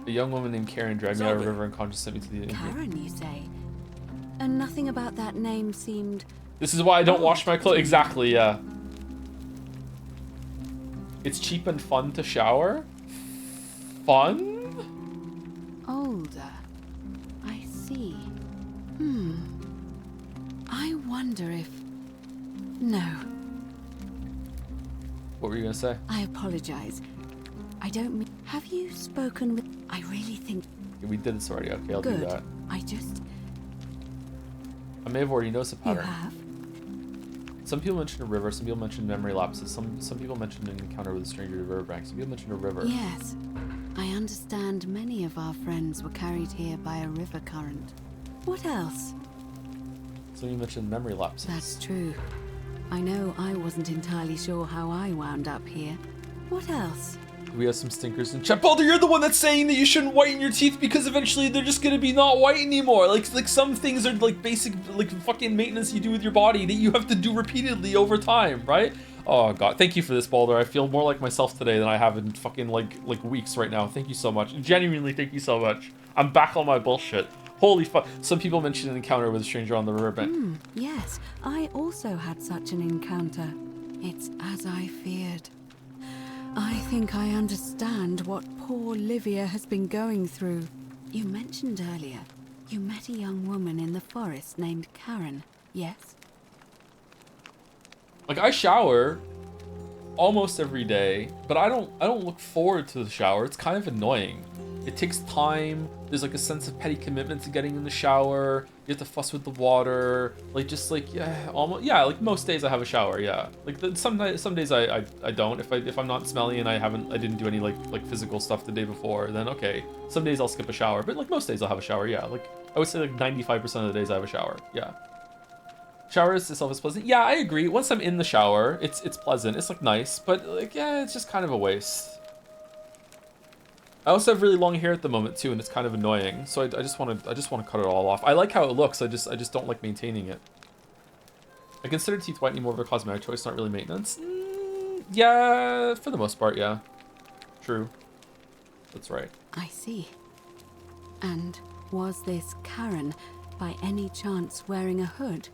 S1: A young woman named Karen dragged me out of the river and Conjure sent me to the
S9: Karen, you say? And nothing about that name seemed...
S1: This is why I don't wash my clothes. Exactly, yeah. It's cheap and fun to shower? Fun?
S9: Older. I see. I wonder if... No.
S1: What were you gonna say?
S9: I apologize. I don't mean... Have you spoken with... I really think...
S1: Yeah, we did this already. Okay, I'll
S9: Good.
S1: do that.
S9: I just...
S1: I may have already noticed a
S9: You
S1: pattern.
S9: have?
S1: Some people mentioned a river, some people mentioned memory lapses, some people mentioned an encounter with a stranger at a riverbank, some people mentioned a river.
S9: Yes. I understand many of our friends were carried here by a river current. What else?
S1: Some you mentioned memory lapses.
S9: That's true. I know I wasn't entirely sure how I wound up here. What else?
S1: We have some stinkers in chat. Baldur, you're the one that's saying that you shouldn't whiten your teeth because eventually they're just gonna be not white anymore. Like some things are like basic, like fucking maintenance you do with your body that you have to do repeatedly over time, right? Oh god, thank you for this, Baldur. I feel more like myself today than I have in fucking like weeks right now. Thank you so much. Genuinely, thank you so much. I'm back on my bullshit. Holy fuck. Some people mentioned an encounter with a stranger on the riverbank.
S9: Yes, I also had such an encounter. It's as I feared. I think I understand what poor Livia has been going through. You mentioned earlier, you met a young woman in the forest named Karen, yes?
S1: Like, I shower almost every day, but I don't look forward to the shower. It's kind of annoying. It takes time. There's like a sense of petty commitment to getting in the shower. You have to fuss with the water. Like, just like, like most days I have a shower, yeah. Like some days I don't. If I'm not smelly and I didn't do any like physical stuff the day before, then okay. Some days I'll skip a shower, but like most days I'll have a shower, yeah. Like I would say like 95% of the days I have a shower, yeah. Shower itself is pleasant. Yeah, I agree. Once I'm in the shower, it's pleasant. It's like nice, but like yeah, it's just kind of a waste. I also have really long hair at the moment too, and it's kind of annoying. So I just want to cut it all off. I like how it looks. I just don't like maintaining it. I consider teeth whitening more of a cosmetic choice, not really maintenance. Yeah, for the most part, yeah. True. That's right.
S9: I see. And was this Karen, by any chance, wearing a hood?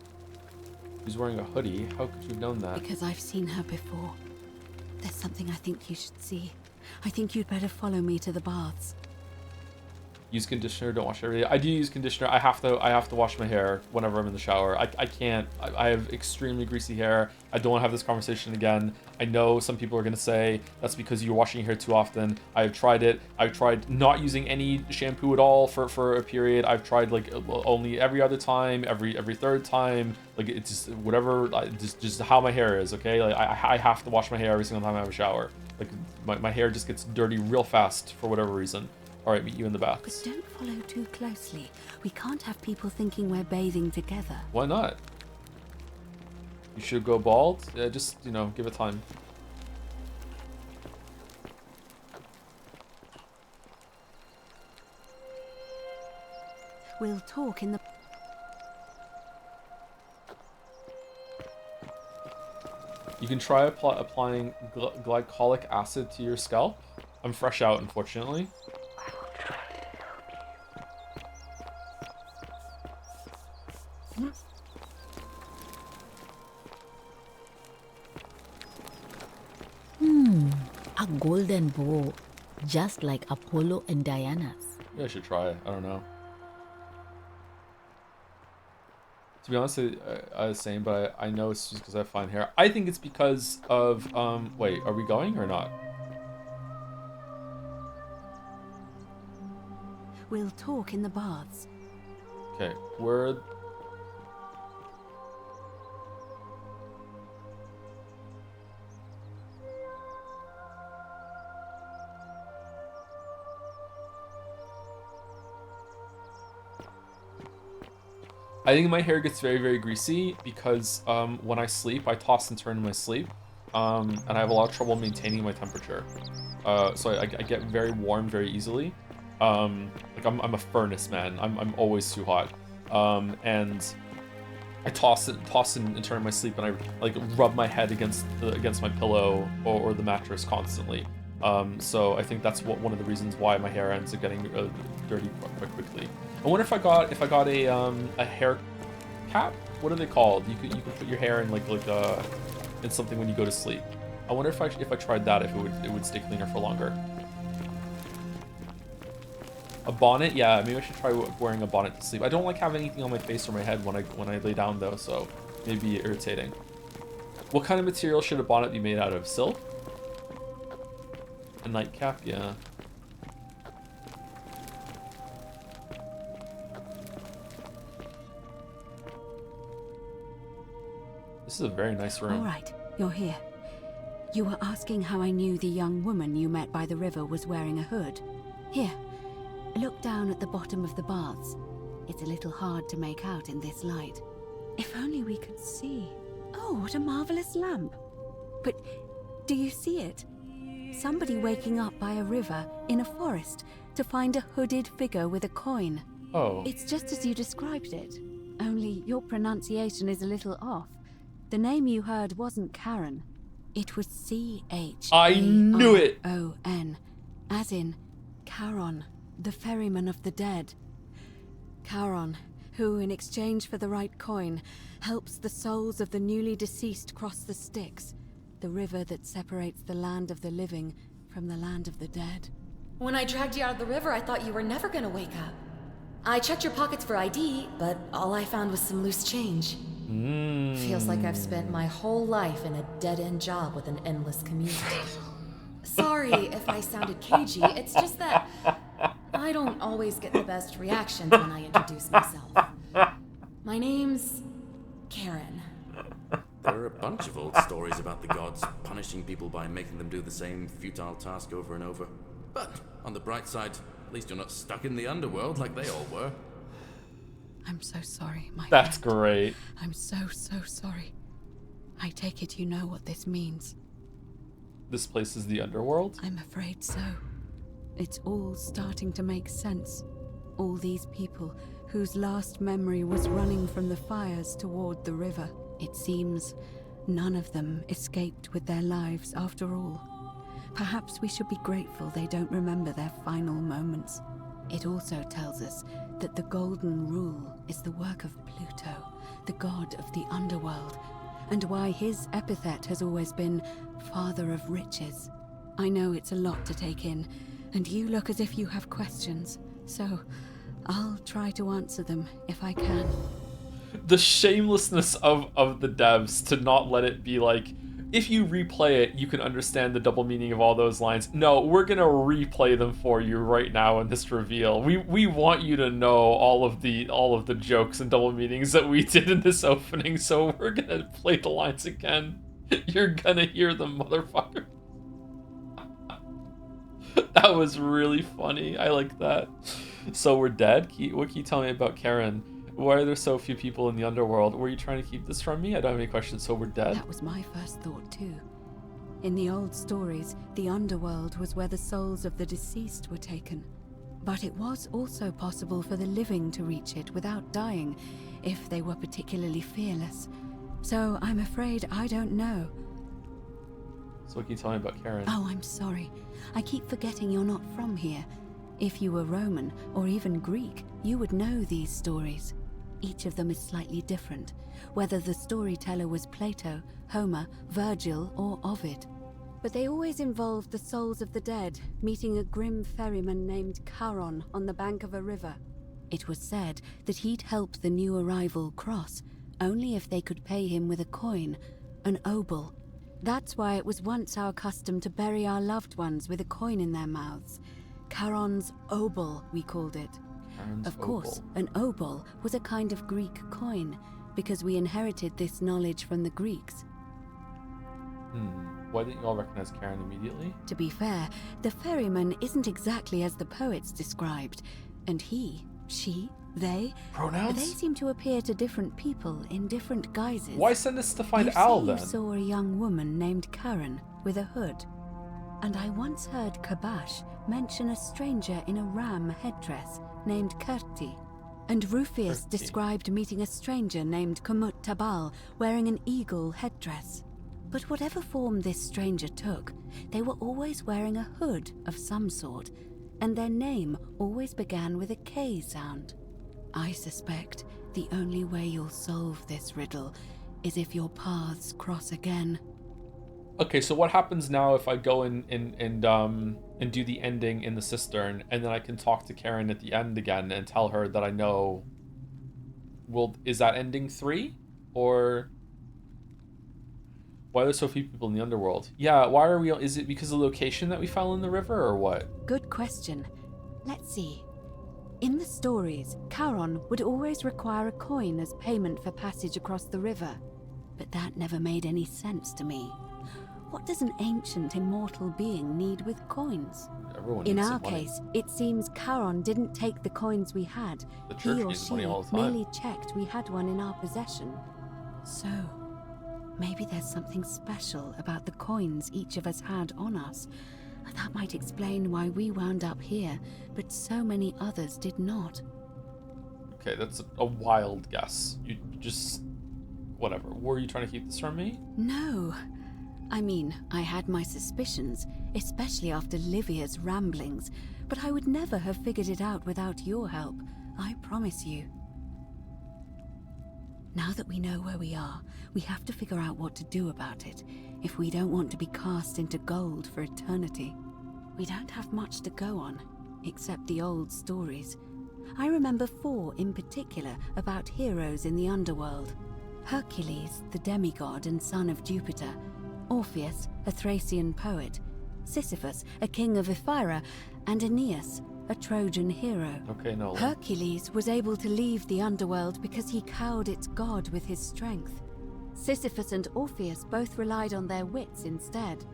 S1: She's wearing a hoodie. How could you have known that?
S9: Because I've seen her before. There's something I think you should see. I think you'd better follow me to the baths.
S1: Use conditioner, don't wash every day. I do use conditioner. I have to wash my hair whenever I'm in the shower. I can't. I have extremely greasy hair. I don't want to have this conversation again. I know some people are going to say that's because you're washing your hair too often. I've tried it. I've tried not using any shampoo at all for a period. I've tried like only every other time, every third time. Like it's just whatever, just how my hair is, okay? Like I have to wash my hair every single time I have a shower. Like my hair just gets dirty real fast for whatever reason. All right, meet you in the baths.
S9: But don't follow too closely. We can't have people thinking we're bathing together.
S1: Why not? You should go bald? Yeah, just, give it time.
S9: We'll talk in the...
S1: You can try applying glycolic acid to your scalp. I'm fresh out, unfortunately.
S7: A golden bow, just like Apollo and Diana's.
S1: Maybe I should try it. I don't know. To be honest, I was saying, but I know it's just because I have fine hair. I think it's because of, wait, are we going or not?
S9: We'll talk in the baths.
S1: Okay, we're... I think my hair gets very, very greasy because when I sleep, I toss and turn in my sleep, and I have a lot of trouble maintaining my temperature. So I get very warm very easily. Like I'm a furnace, man. I'm always too hot, and I toss and turn in my sleep, and I like rub my head against my pillow or the mattress constantly. So I think that's one of the reasons why my hair ends up getting dirty quite quickly. I wonder if I got a hair cap. What are they called? You could put your hair in like in something when you go to sleep. I wonder if I tried that, if it would stay cleaner for longer. A bonnet? Yeah, maybe I should try wearing a bonnet to sleep. I don't like having anything on my face or my head when I lay down though, so maybe irritating. What kind of material should a bonnet be made out of? Silk? A nightcap? Yeah. This is a very nice room.
S9: All right, you're here. You were asking how I knew the young woman you met by the river was wearing a hood. Here, look down at the bottom of the baths. It's a little hard to make out in this light. If only we could see. Oh, what a marvelous lamp. But do you see it? Somebody waking up by a river in a forest to find a hooded figure with a coin.
S1: Oh.
S9: It's just as you described it, only your pronunciation is a little off. The name you heard wasn't Karen. It was C-H-A-R-O-N.
S1: I knew it!
S9: O-N, as in Charon, the ferryman of the dead. Charon, who in exchange for the right coin, helps the souls of the newly deceased cross the Styx, the river that separates the land of the living from the land of the dead.
S16: When I dragged you out of the river, I thought you were never gonna wake up. I checked your pockets for ID, but all I found was some loose change. Feels like I've spent my whole life in a dead-end job with an endless commute. Sorry if I sounded cagey, it's just that I don't always get the best reactions when I introduce myself. My name's Karen.
S22: There are a bunch of old stories about the gods punishing people by making them do the same futile task over and over. But on the bright side, at least you're not stuck in the underworld like they all were.
S9: I'm so sorry, my
S1: That's
S9: friend.
S1: great.
S9: I'm so sorry. I take it you know what this means.
S1: This place is the underworld?
S9: I'm afraid so. It's all starting to make sense. All these people whose last memory was running from the fires toward the river. It seems none of them escaped with their lives after all. Perhaps we should be grateful they don't remember their final moments. It also tells us that the Golden Rule is the work of Pluto, the god of the underworld, and why his epithet has always been Father of Riches. I know it's a lot to take in, and you look as if you have questions, so I'll try to answer them if I can.
S1: The shamelessness of the devs to not let it be like, if you replay it, you can understand the double meaning of all those lines. No, we're gonna replay them for you right now in this reveal. We want you to know all of the jokes and double meanings that we did in this opening, so we're gonna play the lines again. You're gonna hear them, motherfucker. That was really funny. I like that. So we're dead? What can you tell me about Karen? Why are there so few people in the underworld? Were you trying to keep this from me? I don't have any questions, so we're dead?
S9: That was my first thought too. In the old stories, the underworld was where the souls of the deceased were taken. But it was also possible for the living to reach it without dying, if they were particularly fearless. So I'm afraid I don't know.
S1: So what can you tell me about Karen?
S9: Oh, I'm sorry. I keep forgetting you're not from here. If you were Roman, or even Greek, you would know these stories. Each of them is slightly different, whether the storyteller was Plato, Homer, Virgil, or Ovid. But they always involved the souls of the dead meeting a grim ferryman named Charon on the bank of a river. It was said that he'd help the new arrival cross only if they could pay him with a coin, an obol. That's why it was once our custom to bury our loved ones with a coin in their mouths. Charon's obol, we called it. Of course, an obol was a kind of Greek coin, because we inherited this knowledge from the Greeks.
S1: Why didn't you all recognize Karen immediately?
S9: To be fair, the ferryman isn't exactly as the poets described, and he, she, they...
S1: Pronouns?
S9: They seem to appear to different people in different guises.
S1: Why send us to find
S9: You
S1: Al
S9: say
S1: then?
S9: You saw a young woman named Karen with a hood. And I once heard Kabash mention a stranger in a ram headdress named Kerti. And Rufius described meeting a stranger named Kumut Tabal wearing an eagle headdress. But whatever form this stranger took, they were always wearing a hood of some sort, and their name always began with a K sound. I suspect the only way you'll solve this riddle is if your paths cross again.
S1: Okay, so what happens now if I go and do the ending in the cistern, and then I can talk to Karen at the end again and tell her that I know... Is that ending 3? Or... Why are there so few people in the underworld? Yeah, why are we... Is it because of the location that we fell in the river, or what?
S9: Good question. Let's see. In the stories, Charon would always require a coin as payment for passage across the river. But that never made any sense to me. What does an ancient immortal being need with coins?
S1: Everyone
S9: In
S1: needs
S9: our
S1: some money.
S9: case, it seems Charon didn't take the coins we had.
S1: The church
S9: He or
S1: needs
S9: she
S1: money all the time.
S9: merely checked we had one in our possession. So, maybe there's something special about the coins each of us had on us. That might explain why we wound up here, but so many others did not.
S1: Okay, that's a wild guess. You just... Whatever. Were you trying to keep this from me?
S9: No. I mean, I had my suspicions, especially after Livia's ramblings, but I would never have figured it out without your help, I promise you. Now that we know where we are, we have to figure out what to do about it, if we don't want to be cast into gold for eternity. We don't have much to go on, except the old stories. I remember 4 in particular about heroes in the underworld. Hercules, the demigod and son of Jupiter, Orpheus, a Thracian poet, Sisyphus, a king of Ephyra, and Aeneas, a Trojan hero.
S1: Okay, Nolan.
S9: Hercules was able to leave the underworld because he cowed its god with his strength. Sisyphus and Orpheus both relied on their wits instead.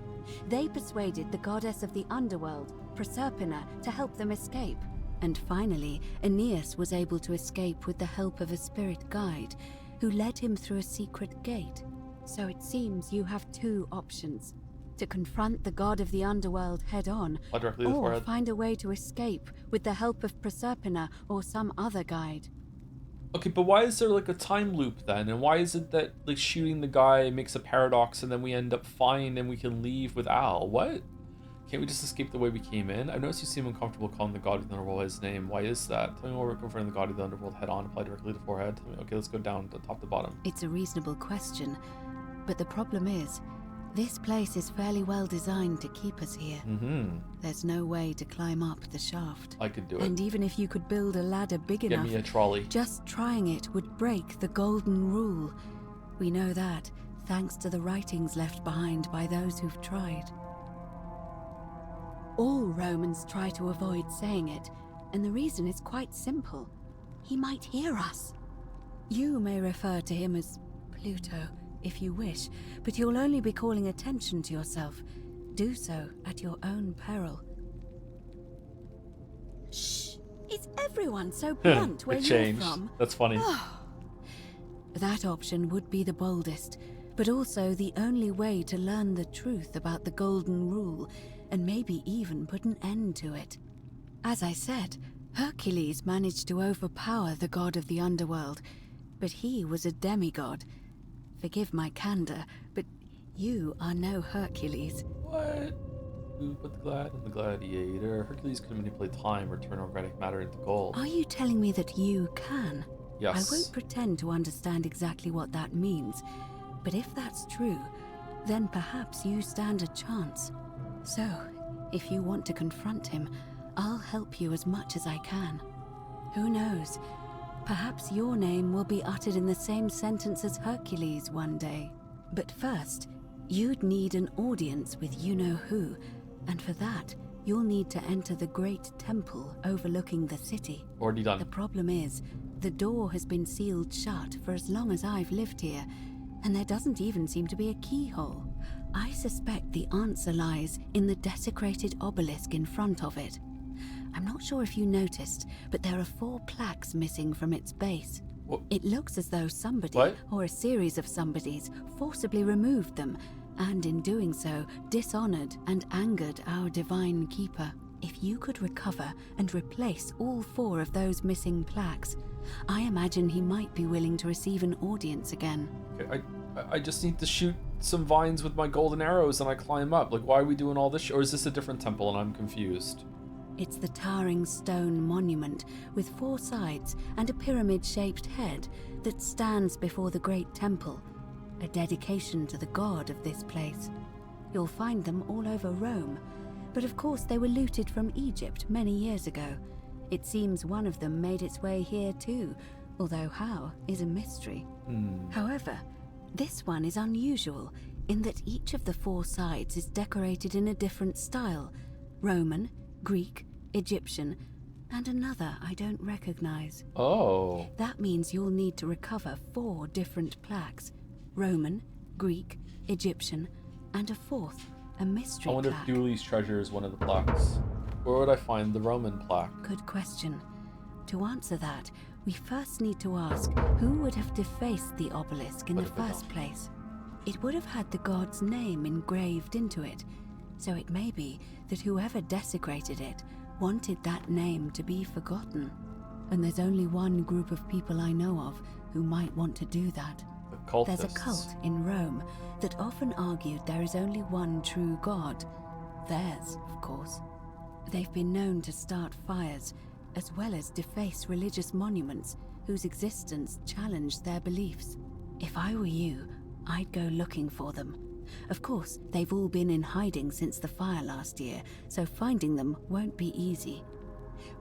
S9: They persuaded the goddess of the underworld, Proserpina, to help them escape. And finally, Aeneas was able to escape with the help of a spirit guide, who led him through a secret gate. So it seems you have 2 options. To confront the god of the underworld head-on, or find a way to escape with the help of Proserpina or some other guide.
S1: Okay, but why is there like a time loop then? And why is it that like shooting the guy makes a paradox and then we end up fine and we can leave with Al? What? Can't we just escape the way we came in? I noticed you seem uncomfortable calling the god of the underworld by his name. Why is that? Tell me why we're confronting the god of the underworld head on, apply directly to the forehead. Tell me, okay, let's go down to top to bottom.
S9: It's a reasonable question, but the problem is, this place is fairly well designed to keep us here. There's no way to climb up the shaft.
S1: I could do it.
S9: And even if you could build a ladder big
S1: Get
S9: enough,
S1: me a trolley.
S9: just trying it would break the golden rule. We know that, thanks to the writings left behind by those who've tried. All Romans try to avoid saying it, and the reason is quite simple. He might hear us. You may refer to him as Pluto, if you wish, but you'll only be calling attention to yourself. Do so at your own peril. Shh! Is everyone so blunt where
S1: It
S9: you're
S1: changed.
S9: from?
S1: That's funny.
S9: That option would be the boldest, but also the only way to learn the truth about the Golden Rule, and maybe even put an end to it. As I said, Hercules managed to overpower the god of the underworld, but he was a demigod. Forgive my candor, but you are no Hercules.
S1: What? Who put the glad in the gladiator? Hercules can manipulate time or turn organic matter into gold.
S9: Are you telling me that you can?
S1: Yes.
S9: I won't pretend to understand exactly what that means, but if that's true, then perhaps you stand a chance. So, if you want to confront him, I'll help you as much as I can. Who knows? Perhaps your name will be uttered in the same sentence as Hercules one day. But first, you'd need an audience with you-know-who, and for that, you'll need to enter the great temple overlooking the city.
S1: Already done.
S9: The problem is, the door has been sealed shut for as long as I've lived here, and there doesn't even seem to be a keyhole. I suspect the answer lies in the desecrated obelisk in front of it. I'm not sure if you noticed, but there are 4 plaques missing from its base.
S1: What?
S9: It looks as though somebody,
S1: What?
S9: or a series of somebodies, forcibly removed them, and in doing so, dishonored and angered our divine keeper. If you could recover and replace all 4 of those missing plaques, I imagine he might be willing to receive an audience again.
S1: Okay, I just need to shoot some vines with my golden arrows and I climb up. Like, why are we doing all this? Or is this a different temple and I'm confused?
S9: It's the towering stone monument with 4 sides and a pyramid-shaped head that stands before the great temple, a dedication to the god of this place. You'll find them all over Rome, but of course they were looted from Egypt many years ago. It seems one of them made its way here too, although how is a mystery. However, this one is unusual in that each of the 4 sides is decorated in a different style: Roman, Greek, Egyptian, and another I don't recognize.
S1: Oh.
S9: That means you'll need to recover 4 different plaques: Roman, Greek, Egyptian, and a 4th, a mystery
S1: I wonder
S9: plaque.
S1: if Dooley's treasure is one of the plaques. Where would I find the Roman plaque?
S9: Good question. To answer that, we first need to ask who would have defaced the obelisk in the first place. It would have had the god's name engraved into it, so it may be that whoever desecrated it wanted that name to be forgotten. And there's only one group of people I know of who might want to do that.
S1: Cultists.
S9: There's a cult in Rome that often argued there is only one true god. Theirs, of course. They've been known to start fires, as well as deface religious monuments whose existence challenged their beliefs. If I were you, I'd go looking for them. Of course, they've all been in hiding since the fire last year, so finding them won't be easy.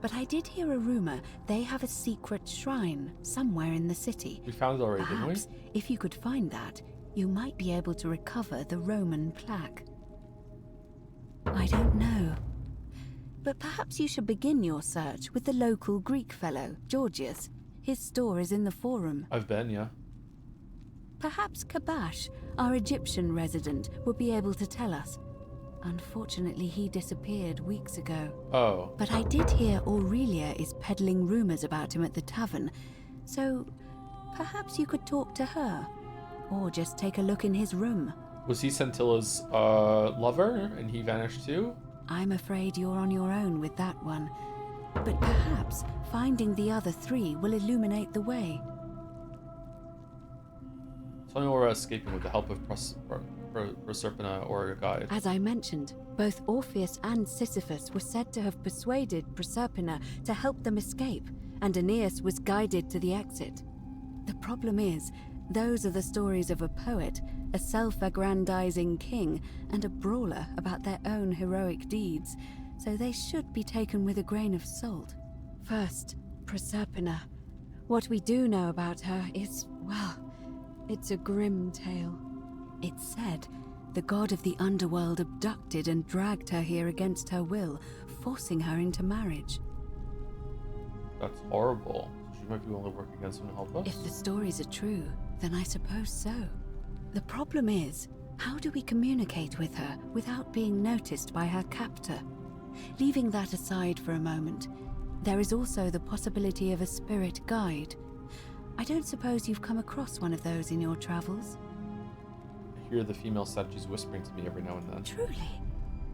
S9: But I did hear a rumor they have a secret shrine somewhere in the city.
S1: We found it already,
S9: Perhaps,
S1: didn't we?
S9: if you could find that, you might be able to recover the Roman plaque. I don't know. But perhaps you should begin your search with the local Greek fellow, Georgius. His store is in the Forum.
S1: I've been, yeah.
S9: Perhaps Kabash, our Egyptian resident, would be able to tell us. Unfortunately, he disappeared weeks ago.
S1: Oh.
S9: But I did hear Aurelia is peddling rumors about him at the tavern, so perhaps you could talk to her, or just take a look in his room.
S1: Was he Scintilla's lover and he vanished too?
S9: I'm afraid you're on your own with that one, but perhaps finding the other 3 will illuminate the way.
S1: Tell me where we're escaping with the help of Proserpina or your guide.
S9: As I mentioned, both Orpheus and Sisyphus were said to have persuaded Proserpina to help them escape, and Aeneas was guided to the exit. The problem is, those are the stories of a poet, a self-aggrandizing king, and a brawler about their own heroic deeds, so they should be taken with a grain of salt. First, Proserpina. What we do know about her is, well, it's a grim tale. It's said the god of the underworld abducted and dragged her here against her will, forcing her into marriage.
S1: That's horrible. She might be willing to work against him to help us.
S9: If the stories are true, then I suppose so. The problem is, how do we communicate with her without being noticed by her captor? Leaving that aside for a moment, there is also the possibility of a spirit guide. I don't suppose you've come across one of those in your travels?
S1: I hear the female statues whispering to me every now and then.
S9: Truly?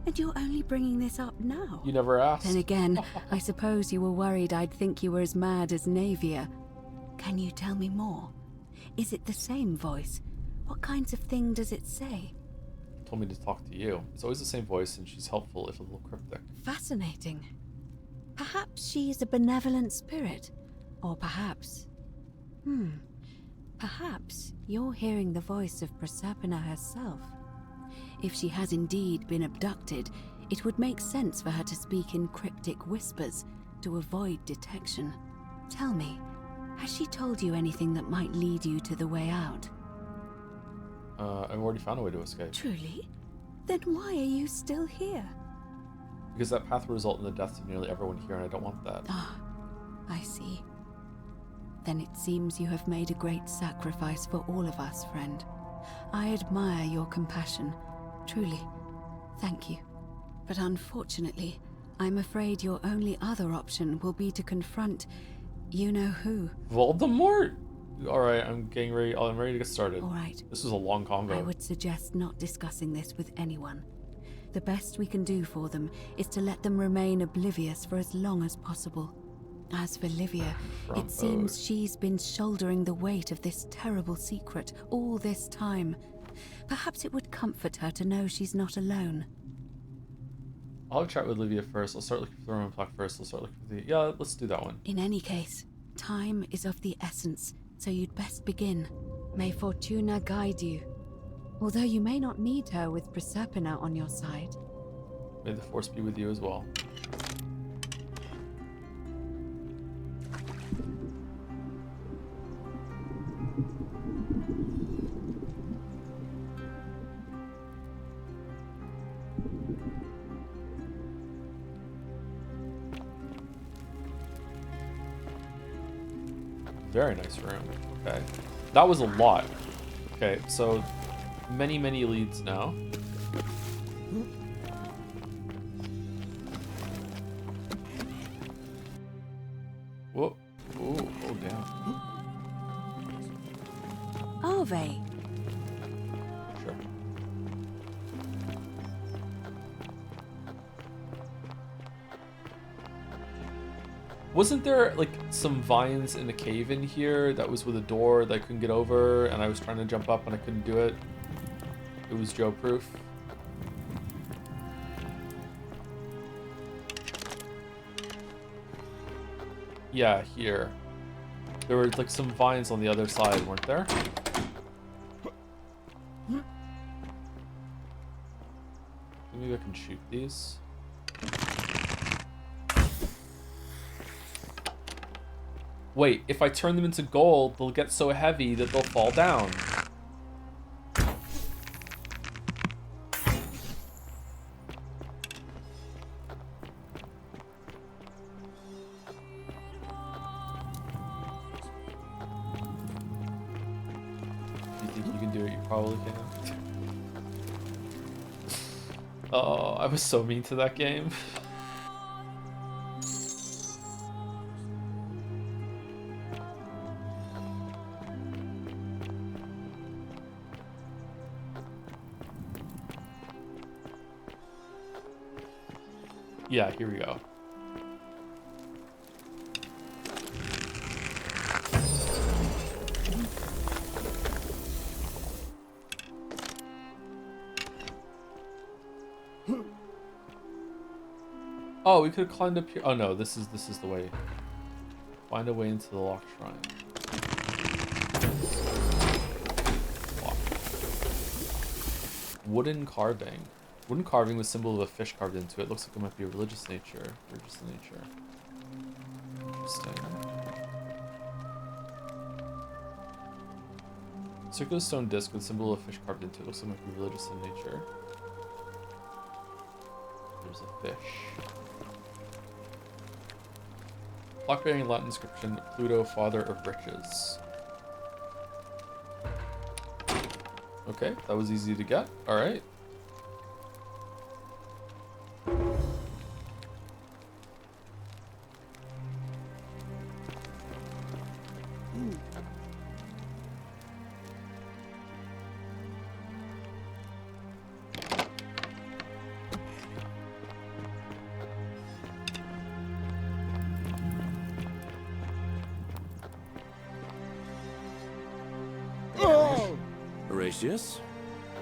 S9: And you're only bringing this up now?
S1: You never asked.
S9: Then again, I suppose you were worried I'd think you were as mad as Navia. Can you tell me more? Is it the same voice? What kinds of thing does it say?
S1: It told me to talk to you. It's always the same voice and she's helpful if a little cryptic.
S9: Fascinating. Perhaps she is a benevolent spirit. Or perhaps Perhaps you're hearing the voice of Proserpina herself. If she has indeed been abducted, it would make sense for her to speak in cryptic whispers to avoid detection. Tell me, has she told you anything that might lead you to the way out?
S1: I've already found a way to escape.
S9: Truly? Then why are you still here?
S1: Because that path will result in the deaths of nearly everyone here, and I don't want that.
S9: Ah, I see. Then it seems you have made a great sacrifice for all of us, friend. I admire your compassion. Truly, thank you. But unfortunately, I'm afraid your only other option will be to confront you-know-who.
S1: Voldemort? Alright, I'm ready to get started.
S9: Alright.
S1: This was a long convo.
S9: I would suggest not discussing this with anyone. The best we can do for them is to let them remain oblivious for as long as possible. As for Livia, it seems she's been shouldering the weight of this terrible secret all this time. Perhaps it would comfort her to know she's not alone.
S1: I'll have a chat with Livia first. I'll start looking for the Roman plaque first. I'll start looking for the... Yeah, let's do that one.
S9: In any case, time is of the essence, so you'd best begin. May Fortuna guide you. Although you may not need her with Proserpina on your side.
S1: May the Force be with you as well. Very nice room. Okay. That was a lot. Okay, so many leads now. Whoa. Ooh, oh damn.
S9: Arve.
S1: Sure. Wasn't there like some vines in a cave in here that was with a door that I couldn't get over, and I was trying to jump up and I couldn't do it? It was Joe proof. Yeah, here. There were like some vines on the other side, weren't there? Maybe I can shoot these. Wait, if I turn them into gold, they'll get so heavy that they'll fall down. You think you can do it? You probably can. Oh, I was so mean to that game. Yeah, here we go. Oh, we could have climbed up here. Oh no, this is the way. Find a way into the locked shrine. Lock. Wooden carving. Wooden carving with symbol of a fish carved into it. Looks like it might be a religious nature. Interesting. Circular stone disc with symbol of a fish carved into it. Looks like it might be religious in nature. There's a fish. Plaque bearing Latin inscription, Pluto, father of riches. Okay, that was easy to get. Alright.
S22: Horatius?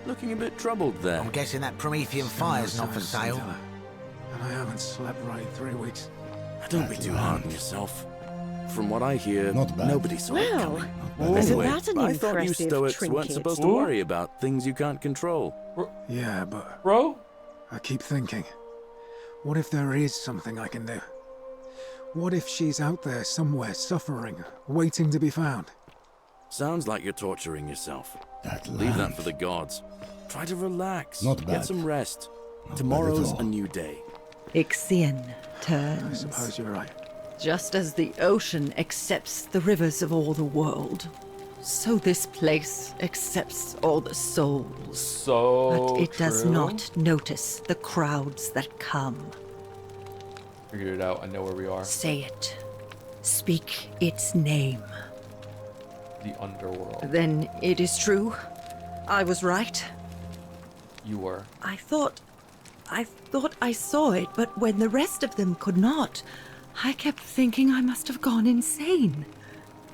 S22: Looking a bit troubled there.
S17: I'm guessing that Promethean fire's not for sale.
S10: And I haven't slept right in 3 weeks.
S22: Don't be too hard on yourself. from what I hear,
S18: Not bad.
S22: nobody saw it
S2: Well,
S22: coming.
S2: isn't
S22: Anyway,
S2: that an
S22: I thought you
S2: impressive
S22: Stoics weren't
S2: trinket?
S22: supposed to worry about things you can't control.
S10: Yeah, but...
S1: Bro?
S10: I keep thinking, what if there is something I can do? What if she's out there somewhere suffering, waiting to be found?
S22: Sounds like you're torturing yourself.
S18: That
S22: Leave that
S18: lamp.
S22: for the gods. Try to relax.
S18: Not bad.
S22: Get some rest.
S18: Not
S22: Tomorrow's
S18: bad at
S22: a
S18: all.
S22: new day.
S19: Ixion turns.
S10: I suppose you're right.
S19: Just as the ocean accepts the rivers of all the world, so this place accepts all the souls.
S1: So
S19: But it does
S1: true.
S19: not notice the crowds that come.
S1: Figured it out. I know where we are.
S19: Say it. Speak its name.
S1: The underworld.
S19: Then it is true. I was right.
S1: You were.
S19: I thought I saw it, but when the rest of them could not, I kept thinking I must have gone insane.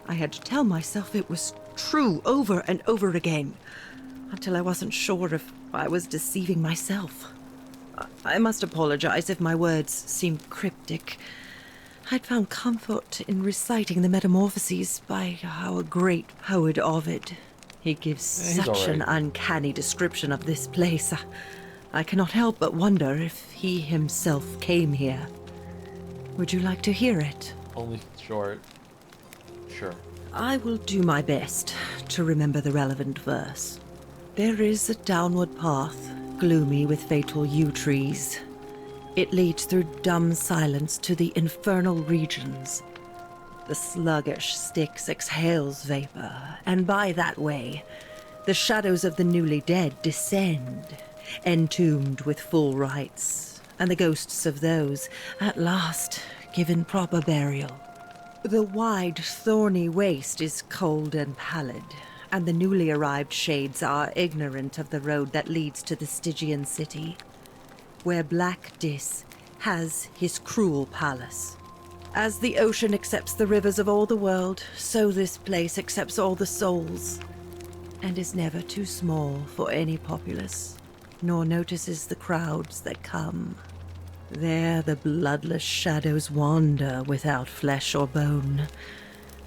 S19: I had to tell myself it was true over and over again, until I wasn't sure if I was deceiving myself. I must apologize if my words seemed cryptic. I'd found comfort in reciting the Metamorphoses by our great poet Ovid. He gives
S1: Yeah, he's
S19: such an
S1: alright.
S19: uncanny description of this place. I cannot help but wonder if he himself came here. Would you like to hear it?
S1: Only short. Sure.
S19: I will do my best to remember the relevant verse. There is a downward path, gloomy with fatal yew trees. It leads through dumb silence to the infernal regions. The sluggish Styx exhales vapor, and by that way, the shadows of the newly dead descend, entombed with full rites, and the ghosts of those, at last, given proper burial. The wide, thorny waste is cold and pallid, and the newly arrived shades are ignorant of the road that leads to the Stygian city, where Black Dis has his cruel palace. As the ocean accepts the rivers of all the world, so this place accepts all the souls, and is never too small for any populace, nor notices the crowds that come. There the bloodless shadows wander without flesh or bone.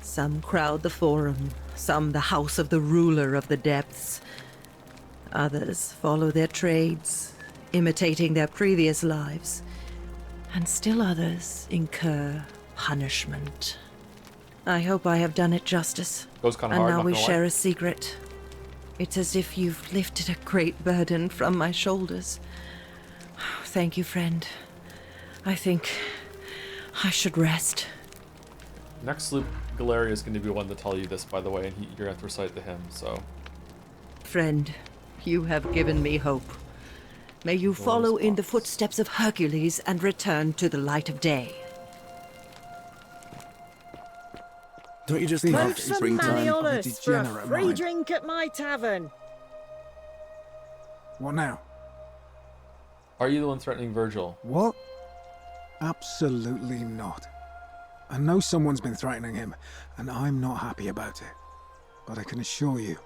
S19: Some crowd the forum, some the house of the ruler of the depths. Others follow their trades, imitating their previous lives. And still others incur punishment. I hope I have done it justice.
S1: Goes kinda
S19: and
S1: hard,
S19: now
S1: not
S19: we
S1: gonna
S19: share
S1: lie.
S19: a secret. It's as if you've lifted a great burden from my shoulders. Thank you, friend. I think I should rest.
S1: Next loop, Galeria is going to be one to tell you this, by the way, and you're going to have to recite the hymn, so.
S19: Friend, you have given me hope. May you follow in the footsteps of Hercules and return to the light of day.
S22: Don't you just
S2: Vote
S22: love
S2: for
S22: springtime?
S2: Malleolus for a
S10: degenerate
S2: free
S10: mind.
S2: drink at my tavern.
S10: What now?
S1: Are you the one threatening Virgil?
S10: What? Absolutely not. I know someone's been threatening him, and I'm not happy about it. But I can assure you,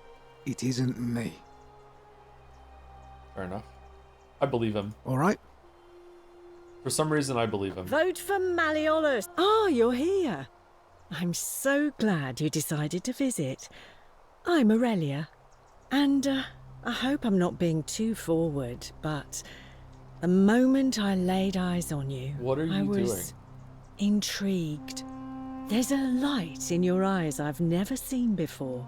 S10: it isn't me.
S1: Fair enough. I believe him.
S10: All right?
S1: For some reason, I believe him.
S2: Vote for Malleolus. Ah, you're here. I'm so glad you decided to visit. I'm Aurelia, and I hope I'm not being too forward, but the moment I laid eyes on you,
S1: What are you
S2: I was
S1: doing?
S2: intrigued. There's a light in your eyes I've never seen before,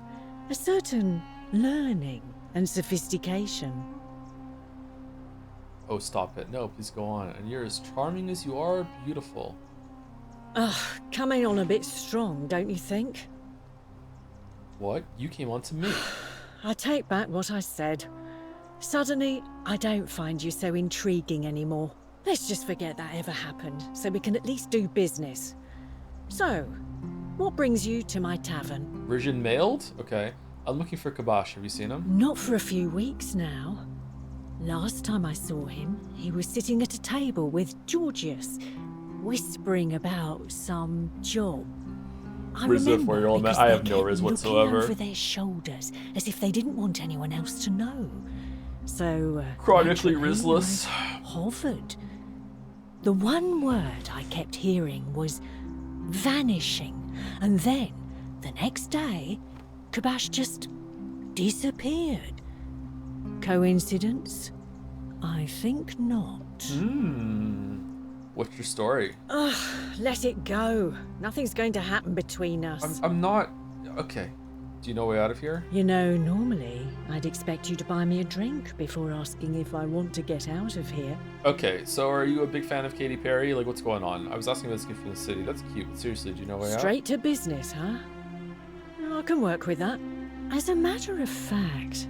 S2: a certain learning and sophistication.
S1: Oh, stop it. No, please go on. And you're as charming as you are beautiful.
S2: Ugh, coming on a bit strong, don't you think?
S1: What? You came on to me.
S2: I take back what I said. Suddenly, I don't find you so intriguing anymore. Let's just forget that ever happened, so we can at least do business. So, what brings you to my tavern?
S1: Virgin mailed? Okay. I'm looking for Kabash. Have you seen him?
S2: Not for a few weeks now. Last time I saw him, he was sitting at a table with Georgius, whispering about some job. I
S1: Riz,
S2: remember
S1: for your old man.
S2: because
S1: I
S2: they
S1: have no
S2: kept
S1: Riz
S2: looking
S1: whatsoever.
S2: over their shoulders as if they didn't want anyone else to know. So,
S1: Chronically
S2: naturally,
S1: Rizless.
S2: I hovered. The one word I kept hearing was vanishing. And then, the next day, Kabash just disappeared. Coincidence? I think not.
S1: What's your story?
S2: Ugh, let it go. Nothing's going to happen between us.
S1: I'm not... Okay. Do you know a way out of here?
S2: You know, normally, I'd expect you to buy me a drink before asking if I want to get out of here.
S1: Okay, so are you a big fan of Katy Perry? Like, what's going on? I was asking about this gift from the city. That's cute. Seriously, do you know a way out?
S2: Straight to business, huh? I can work with that. As a matter of fact,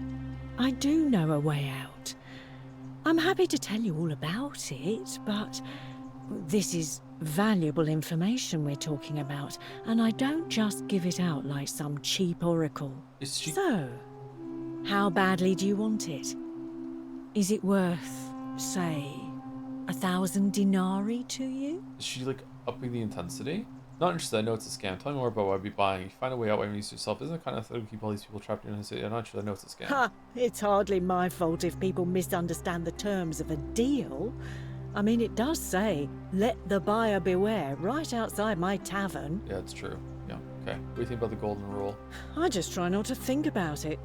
S2: I do know a way out. I'm happy to tell you all about it, but this is valuable information we're talking about, and I don't just give it out like some cheap oracle. So, how badly do you want it? Is it worth, say, 1,000 denarii to you?
S1: Is she, like, upping the intensity? Not interested. I know it's a scam. Tell me more about what I'd be buying. If you find a way out, why use yourself? Isn't it kind of thing to keep all these people trapped in the city? I'm not sure. I know it's a scam.
S2: Ha! It's hardly my fault if people misunderstand the terms of a deal. I mean, it does say, let the buyer beware, right outside my tavern.
S1: Yeah, it's true. Yeah, okay. What do you think about the golden rule?
S2: I just try not to think about it.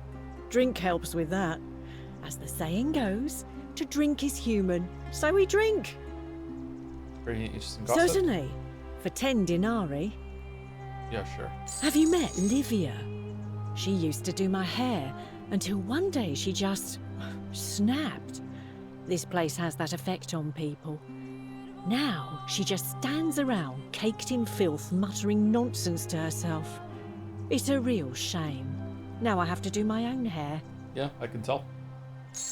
S2: Drink helps with that. As the saying goes, to drink is human, so we drink.
S1: Very interesting gossip.
S2: Certainly. For 10 denarii.
S1: Yeah, sure.
S2: Have you met Livia? She used to do my hair, until one day she just snapped. This place has that effect on people. Now, she just stands around, caked in filth, muttering nonsense to herself. It's a real shame. Now I have to do my own hair.
S1: Yeah, I can tell.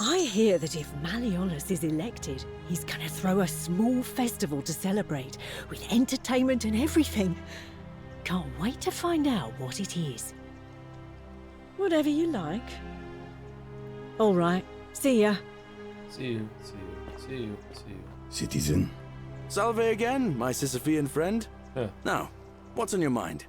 S2: I hear that if Malleolus is elected, he's gonna throw a small festival to celebrate, with entertainment and everything. Can't wait to find out what it is. Whatever you like. All right, see ya.
S1: See you, see you, see you, see you.
S18: Citizen.
S22: Salve again, my Sisyphean friend. Now, what's on your mind?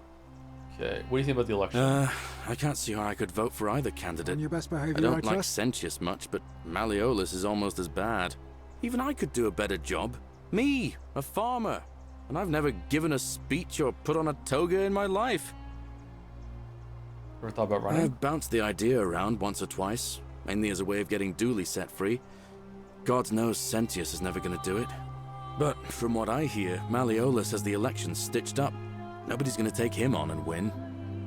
S1: Okay, what do you think about the election?
S22: I can't see how I could vote for either candidate.
S10: On your best behavior,
S22: I don't
S10: I
S22: like
S10: trust.
S22: Sentius much, but Malleolus is almost as bad. Even I could do a better job. Me, a farmer. And I've never given a speech or put on a toga in my life.
S1: Ever thought about running?
S22: I've bounced the idea around once or twice, mainly as a way of getting Dooley set free. God knows Sentius is never going to do it. But from what I hear, Malleolus has the election stitched up. Nobody's going to take him on and win.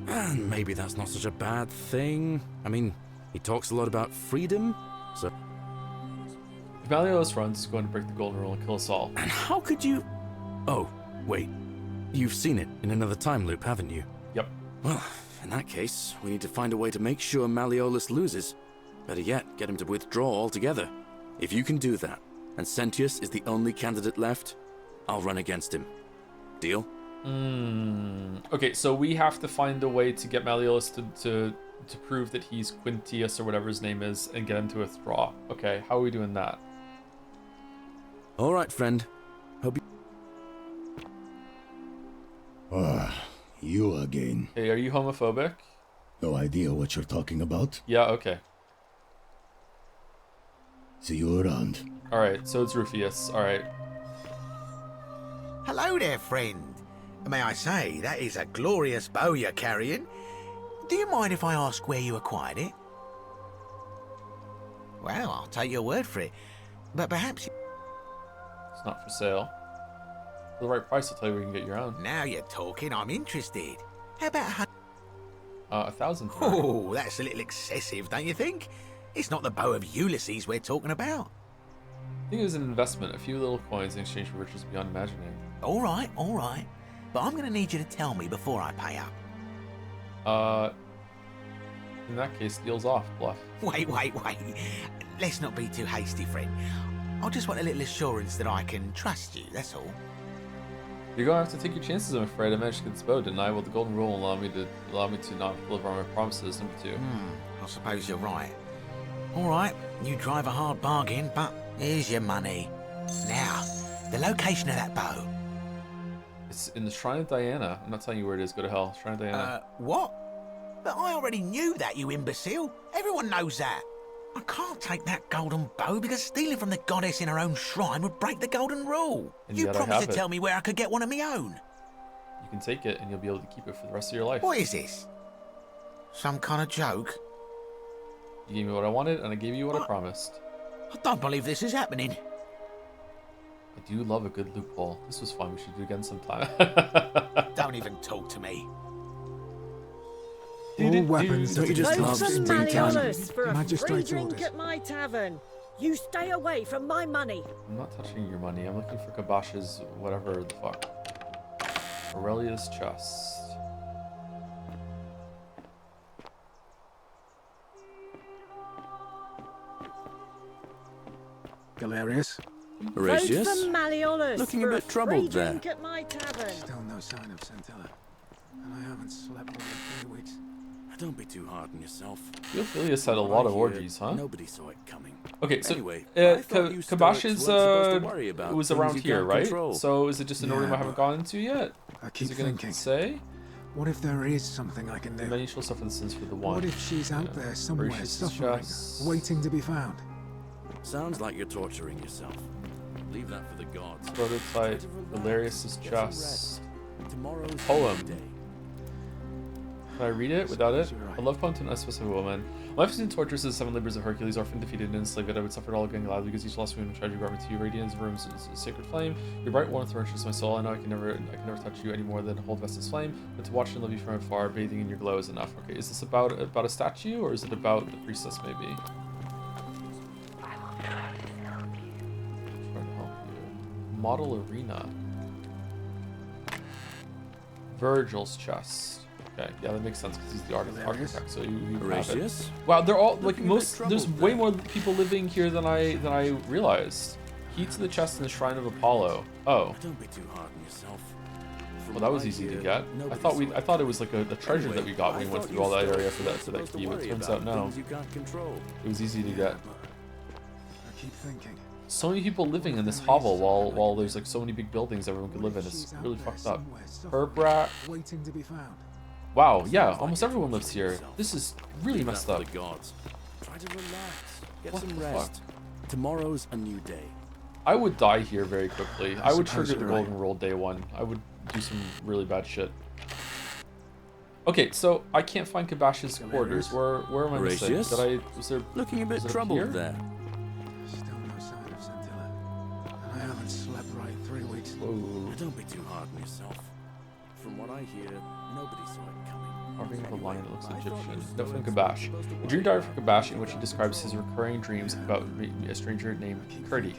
S22: And maybe that's not such a bad thing. I mean, he talks a lot about freedom, so...
S1: If Malleolus runs, he's going to break the golden rule and kill us all.
S22: And how could you... Oh, wait. You've seen it in another time loop, haven't you?
S1: Yep.
S22: Well, in that case, we need to find a way to make sure Malleolus loses. Better yet, get him to withdraw altogether. If you can do that, and Sentius is the only candidate left, I'll run against him. Deal?
S1: Okay, so we have to find a way to get Malleolus to prove that he's Quintius or whatever his name is and get him to withdraw. Okay, how are we doing that?
S22: All right, friend. Hope you...
S18: Ah, you again.
S1: Hey, are you homophobic?
S18: No idea what you're talking about.
S1: Yeah, okay.
S18: See you around.
S1: Alright, so it's Rufius. Alright.
S17: Hello there, friend. May I say, that is a glorious bow you're carrying. Do you mind if I ask where you acquired it? Well, I'll take your word for it. But perhaps...
S1: It's not for sale. For the right price, I'll tell you where you can get your own.
S17: Now you're talking, I'm interested. How about
S1: 1,000.
S17: Oh, that's a little excessive, don't you think? It's not the bow of Ulysses we're talking about.
S1: I think it was an investment. A few little coins in exchange for riches beyond imagining.
S17: All right. But I'm going to need you to tell me before I pay up.
S1: In that case, deal's off, bluff.
S17: Wait. Let's not be too hasty, friend. I just want a little assurance that I can trust you, that's all.
S1: You're going to have to take your chances, I'm afraid. I managed to get this bow, didn't I? Well, the golden rule will allow me to not deliver on my promises, number 2.
S17: I suppose you're right. All right, you drive a hard bargain, but here's your money. Now, the location of that bow.
S1: It's in the Shrine of Diana. I'm not telling you where it is. Go to hell. Shrine of Diana.
S17: What? But I already knew that, you imbecile. Everyone knows that. I can't take that golden bow because stealing from the goddess in her own shrine would break the golden rule.
S1: And
S17: You
S1: yet I
S17: promised
S1: have
S17: to
S1: it.
S17: tell me where I could get one of my own.
S1: you can take it and you'll be able to keep it for the rest of your life.
S17: What is this? Some kind of joke?
S1: You gave me what I wanted, and I gave you what I promised.
S17: I don't believe this is happening.
S1: I do love a good loophole. This was fun. We should do it again sometime.
S17: Don't even talk to me.
S10: All weapons that are
S2: Vote
S10: discharged
S2: for
S10: in due
S2: Malleolus
S10: time.
S2: for a free
S10: Magistrate's
S2: drink
S10: orders.
S2: at my tavern. You stay away from my money.
S1: I'm not touching your money. I'm looking for Kabash's whatever the fuck. Aurelia's chest.
S10: Galerius.
S22: Horatius?
S2: Vote for Malleolus
S22: Looking a
S2: for
S22: bit
S2: free
S22: troubled there.
S2: drink at my tavern.
S10: Still no sign of Centilla. And I haven't slept in 3 weeks.
S22: Don't be too hard on yourself.
S1: Theophilius had a lot of orgies, huh?
S22: Nobody saw it coming.
S1: Okay, so
S22: Anyway, I thought you
S1: Kabash
S22: Stoics
S1: is
S22: weren't supposed to worry about
S1: was
S22: things
S1: around
S22: you
S1: here,
S22: can't
S1: right?
S22: control.
S1: So is it just an
S10: Yeah,
S1: room I haven't gone into yet?
S10: I keep
S1: Is it gonna
S10: thinking.
S1: say?
S10: What if there is something I can do?
S1: Then you shall suffer the sins for the one.
S10: What if she's out there somewhere
S1: Horatius'
S10: suffering,
S1: chest.
S10: waiting to be found?
S22: Sounds like you're torturing yourself. Leave that for the gods.
S1: Prototype, Valerius's chest.
S22: Tomorrow's
S1: Poem.
S22: day.
S1: Can I read it without it? I love poem to an unspecified woman. Life is in tortures as the 7 labors of Hercules, orphaned, defeated, and enslaved. I would suffer it all again gladly because each lost wound and tragedy brought me to you. Radiance of rooms is a sacred flame. Your bright warmth nourishes my soul. I know I can never touch you any more than hold Vestas flame, but to watch and love you from afar, bathing in your glow is enough. Okay, is this about a statue or is it about the priestess maybe? Trying to help you. Model arena. Virgil's chest. Okay, yeah, that makes sense because he's the architect. So you have it.
S22: Horatius?
S1: Wow, they're all like
S22: Looking a bit
S1: most. There's
S22: troubled
S1: way
S22: there.
S1: more people living here than I realized. Key to the chest in the Shrine of Apollo. Oh,
S22: Don't be too hard on yourself. From
S1: well, that
S22: what
S1: was
S22: I
S1: easy to
S22: hear,
S1: get.
S22: nobody
S1: I thought it was like a treasure that we got when we
S22: I
S1: went
S22: thought
S1: through
S22: you
S1: all that
S22: Stoics
S1: area for
S22: weren't
S1: that
S22: supposed to
S1: key, but
S22: worry
S1: it turns
S22: about
S1: out no.
S22: things you can't control.
S1: It was easy to get.
S10: I keep thinking.
S1: So many people living in this hovel while there's like so many big buildings everyone could live in. It's really fucked up. Herbrat.
S10: Waiting to be found.
S1: Wow, yeah, almost everyone lives here. This is really
S22: Leave
S1: messed
S22: that
S1: up.
S22: for the gods. Try to relax. Get
S1: What
S22: some
S1: the
S22: rest. Tomorrow's a new day.
S1: I would die here very quickly. I would
S10: suppose
S1: trigger the
S10: you're right.
S1: golden rule day one. I would do some really bad shit. Okay, so I can't find Kabash's quarters. Where am I missing?
S22: Horatius?
S1: Was there
S22: Looking a bit
S1: was it up
S22: troubled
S1: here?
S22: there.
S10: Still no sign of Centilla. And I haven't slept right 3 weeks.
S1: Whoa.
S22: Don't be too hard on yourself. From what I hear, nobody saw it coming.
S1: Carving of a lion that looks
S22: I thought
S1: Egyptian.
S22: you
S1: Note from
S22: Stoics
S1: Kabash.
S22: weren't supposed to
S1: A
S22: worry
S1: dream diary
S22: about
S1: from Kabash in which he describes his recurring dreams about a stranger named Kurdi.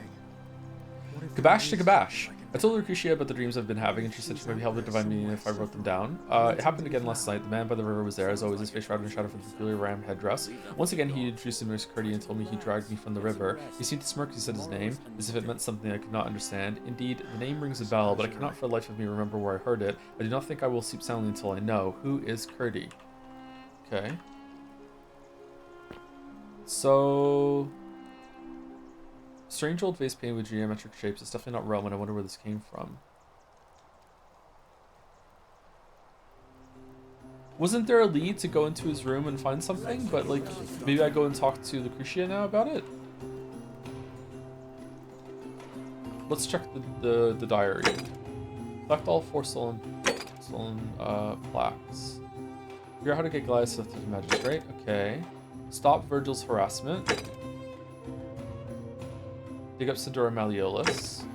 S1: Kabash to Kabash. I told Lucretia about the dreams I've been having, and she said she might be helping divine meaning if I wrote them down. It happened again last night. The man by the river was there, as always, his face shrouded in shadow from the peculiar ram headdress. Once again, he introduced him as Kurdi and told me he dragged me from the river. He seemed to smirk as he said his name, as if it meant something I could not understand. Indeed, the name rings a bell, but I cannot for the life of me remember where I heard it. I do not think I will sleep soundly until I know. Who is Kurdi? Okay. So... Strange old vase painted with geometric shapes. It's definitely not Roman. I wonder where this came from. Wasn't there a lead to go into his room and find something? But like, maybe I go and talk to Lucretia now about it? Let's check the diary. Collect all 4 stolen plaques. Figure out how to get Gaius to the magistrate. Okay. Stop Virgil's harassment. Dig up Sidora Malleolus.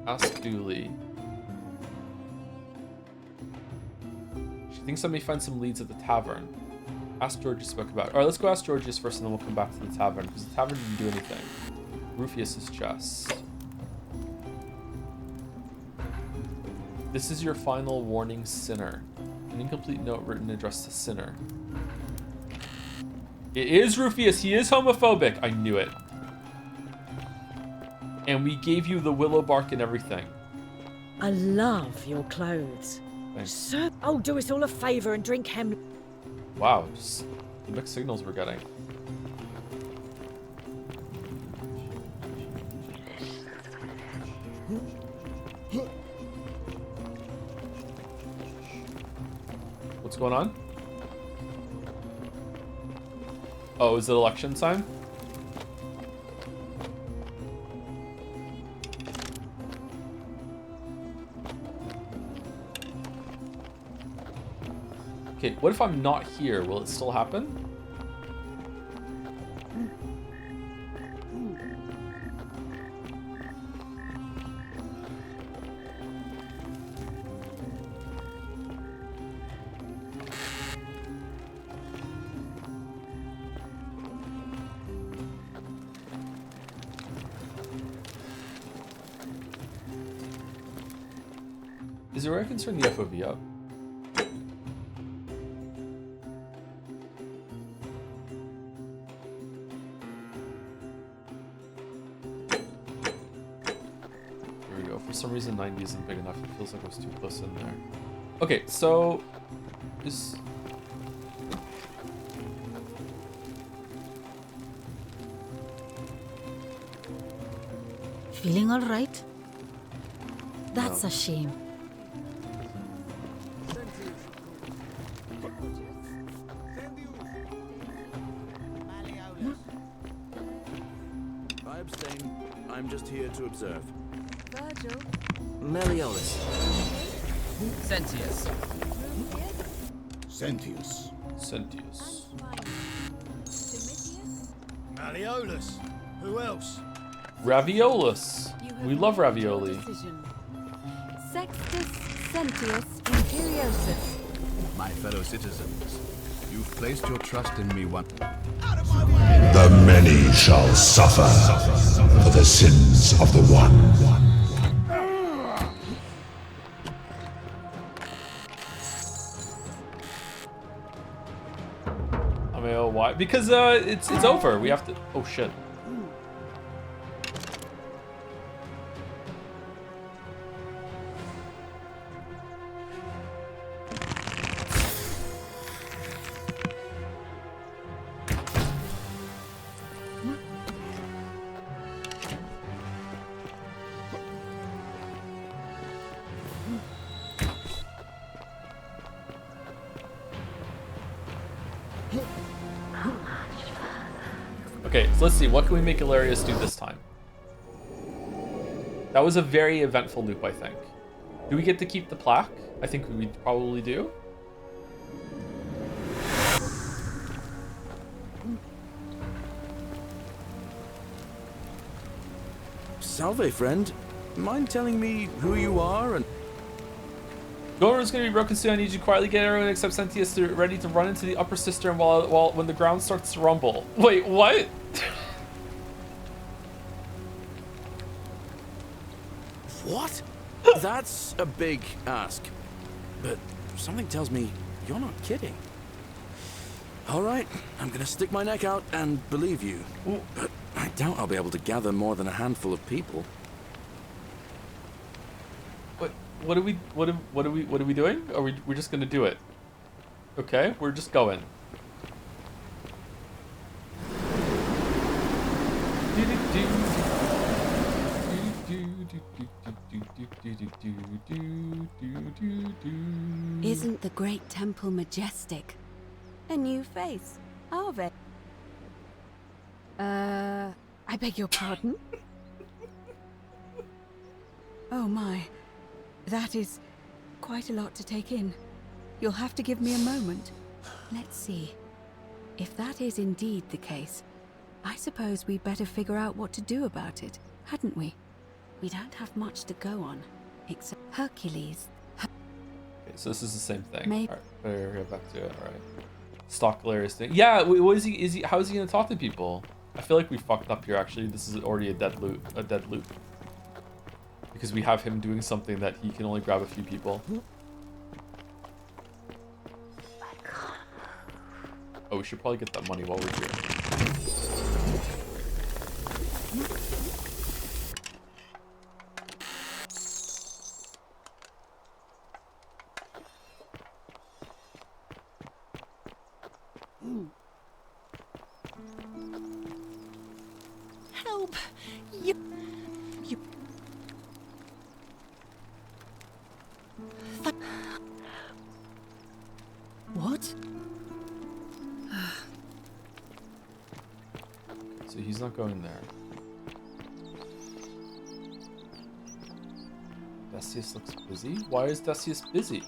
S1: Ask Dooley. She thinks I may find some leads at the tavern. Ask Georgius about Kabash. Alright, let's go ask Georgius first and then we'll come back to the tavern, because the tavern didn't do anything. Rufius's chest. This is your final warning, Sinner. An incomplete note written addressed to Sinner. It is Rufius. He is homophobic. I knew it. And we gave you the willow bark and everything.
S2: I love your clothes.
S1: Thanks.
S2: Sir, oh, do us all a favour and drink hem.
S1: Wow, just the mixed signals we're getting. What's going on? Oh, is it election time? Okay, what if I'm not here? Will it still happen? Is there a way I can turn the FOV up? Here we go. For some reason 90 isn't big enough. It feels like I was too close in there. Okay, so is
S7: Feeling all right? That's
S1: No.
S7: a shame.
S22: I abstain. I'm just here to observe.
S9: Virgil.
S6: Malleolus.
S8: Sentius.
S18: Sentius.
S1: Sentius.
S11: Malleolus. Who else?
S1: Raviolus. We love ravioli.
S9: Sextus Sentius Imperiosus.
S4: My fellow citizens, you've placed your trust in me one.
S20: The many shall suffer for the sins of the one.
S1: I mean, oh, why? Because it's over. We have to. Oh shit. Okay, so let's see. What can we make Ilarius do this time? That was a very eventful loop, I think. Do we get to keep the plaque? I think we probably do.
S22: Salve, friend. Mind telling me who you are and...
S1: Gomer's gonna be broken soon. I need you to quietly get everyone except Sentius ready to run into the upper cistern when the ground starts to rumble. Wait, what?
S22: What? That's a big ask. But something tells me you're not kidding. All right, I'm gonna stick my neck out and believe you. But I doubt I'll be able to gather more than a handful of people.
S1: What are we doing? We're just gonna do it? Okay, we're just going.
S9: Isn't the great temple majestic? A new face, are they? I beg your pardon? Oh my. That is quite a lot to take in. You'll have to give me a moment. Let's see. If that is indeed the case, I suppose we'd better figure out what to do about it, hadn't we? We don't have much to go on, except Hercules.
S1: Okay, so this is the same thing.
S9: Maybe.
S1: Alright, we're back to it. Alright. Stock Ilarius thing. Yeah, what is he? How is he gonna talk to people? I feel like we fucked up here. Actually, this is already a dead loop. Because we have him doing something that he can only grab a few people. Oh, we should probably get that money while we're here.
S12: Help! What?
S1: So he's not going there. Decius looks busy? Why is Decius busy?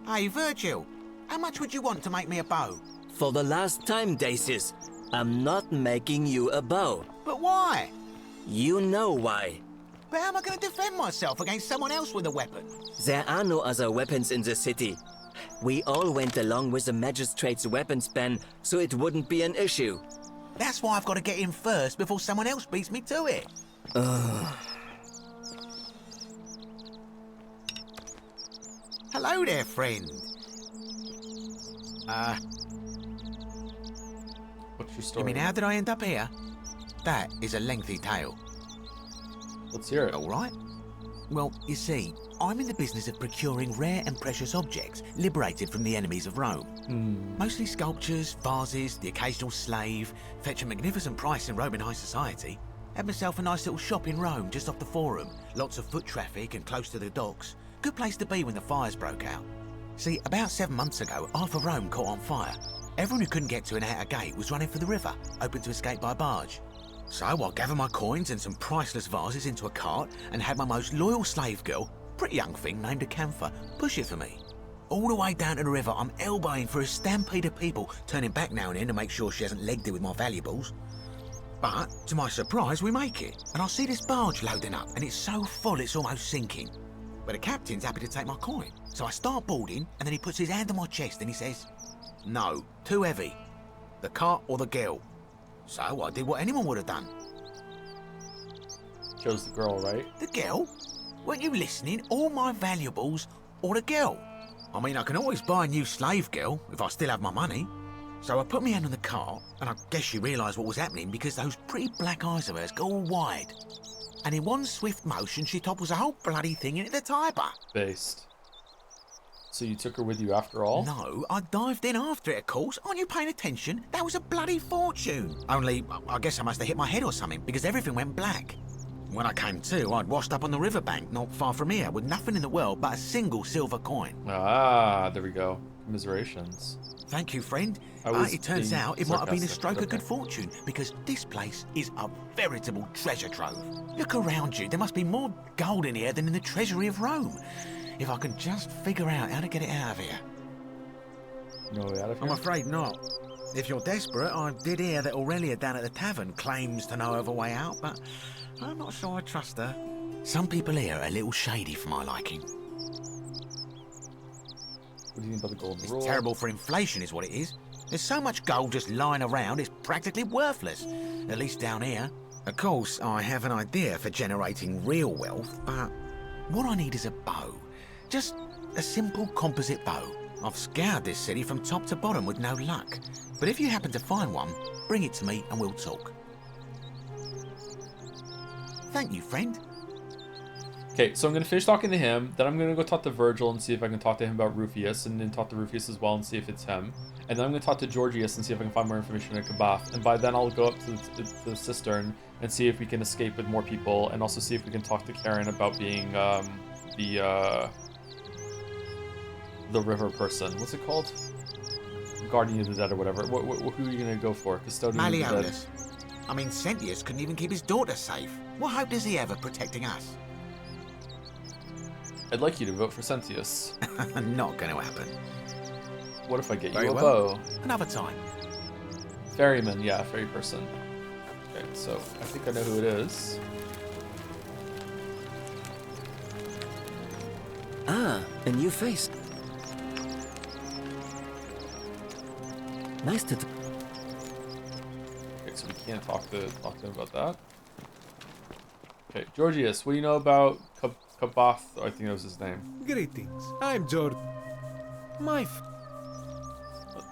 S17: Hey, Virgil, how much would you want to make me a bow?
S6: For the last time, Dacius, I'm not making you a bow.
S17: But why?
S6: You know why.
S17: But how am I going to defend myself against someone else with a weapon?
S6: There are no other weapons in the city. We all went along with the magistrate's weapons ban, so it wouldn't be an issue.
S17: That's why I've got to get in first before someone else beats me to it. Hello there, friend.
S1: What's your story?
S17: You mean, how did I end up here? That is a lengthy tale.
S1: Let's hear it.
S17: All right. Well, you see, I'm in the business of procuring rare and precious objects liberated from the enemies of Rome. Mostly sculptures, vases, the occasional slave, fetch a magnificent price in Roman high society. Had myself a nice little shop in Rome just off the Forum. Lots of foot traffic and close to the docks. Good place to be when the fires broke out. See, about 7 months ago, half of Rome caught on fire. Everyone who couldn't get to an outer gate was running for the river, open to escape by barge. So I gathered my coins and some priceless vases into a cart and had my most loyal slave girl, pretty young thing named Acantha, push it for me. All the way down to the river, I'm elbowing for a stampede of people, turning back now and then to make sure she hasn't legged it with my valuables. But, to my surprise, we make it, and I see this barge loading up, and it's so full it's almost sinking. But the captain's happy to take my coin, so I start boarding, and then he puts his hand on my chest and he says, "No, too heavy. The cart or the girl." So I did what anyone would have done.
S1: Chose the girl, right?
S17: The girl? Weren't you listening? All my valuables or the girl? I mean, I can always buy a new slave girl if I still have my money. So I put my hand on the cart, and I guess she realised what was happening because those pretty black eyes of hers go all wide. And in one swift motion, she topples the whole bloody thing into the Tiber.
S1: Based. So you took her with you after all?
S17: No, I dived in after it, of course. Aren't you paying attention? That was a bloody fortune. Only, I guess I must have hit my head or something, because everything went black. When I came to, I'd washed up on the riverbank, not far from here, with nothing in the world but a single silver coin.
S1: Ah, there we go. Commiserations.
S17: Thank you, friend. It turns out it might have been a stroke of good fortune, because this place is a veritable treasure trove. Look around you. There must be more gold in here than in the treasury of Rome. If I can just figure out how to get it out of here.
S1: No way out of here?
S17: I'm afraid not. If you're desperate, I did hear that Aurelia down at the tavern claims to know of a way out, but I'm not sure I trust her. Some people here are a little shady for my liking.
S1: What do you mean by the golden rule?
S17: It's terrible for inflation is what it is. There's so much gold just lying around, it's practically worthless. At least down here. Of course, I have an idea for generating real wealth, but what I need is a bow. Just a simple composite bow. I've scoured this city from top to bottom with no luck. But if you happen to find one, bring it to me and we'll talk. Thank you, friend.
S1: Okay, so I'm going to finish talking to him, then I'm going to go talk to Virgil and see if I can talk to him about Rufius, and then talk to Rufius as well and see if it's him. And then I'm going to talk to Georgius and see if I can find more information at Kabath. And by then I'll go up to the cistern and see if we can escape with more people, and also see if we can talk to Karen about being the river person. What's it called? Guardian of the Dead or whatever. Who are you going to go for? Custodian of the Dead?
S17: Malleolus. I mean, Sentius couldn't even keep his daughter safe. What hope does he have of protecting us?
S1: I'd like you to vote for Sentius.
S17: Not going to happen.
S1: What if I get
S17: Very
S1: you a
S17: well.
S1: bow?
S17: Another time.
S1: Ferryman, yeah, ferry person. Okay, so I think I know who it is.
S6: Ah, a new face. Nice to...
S1: Okay, so we can't talk to him about that. Okay, Georgius, what do you know about Kabath? I think that was his name.
S5: Greetings. I'm George.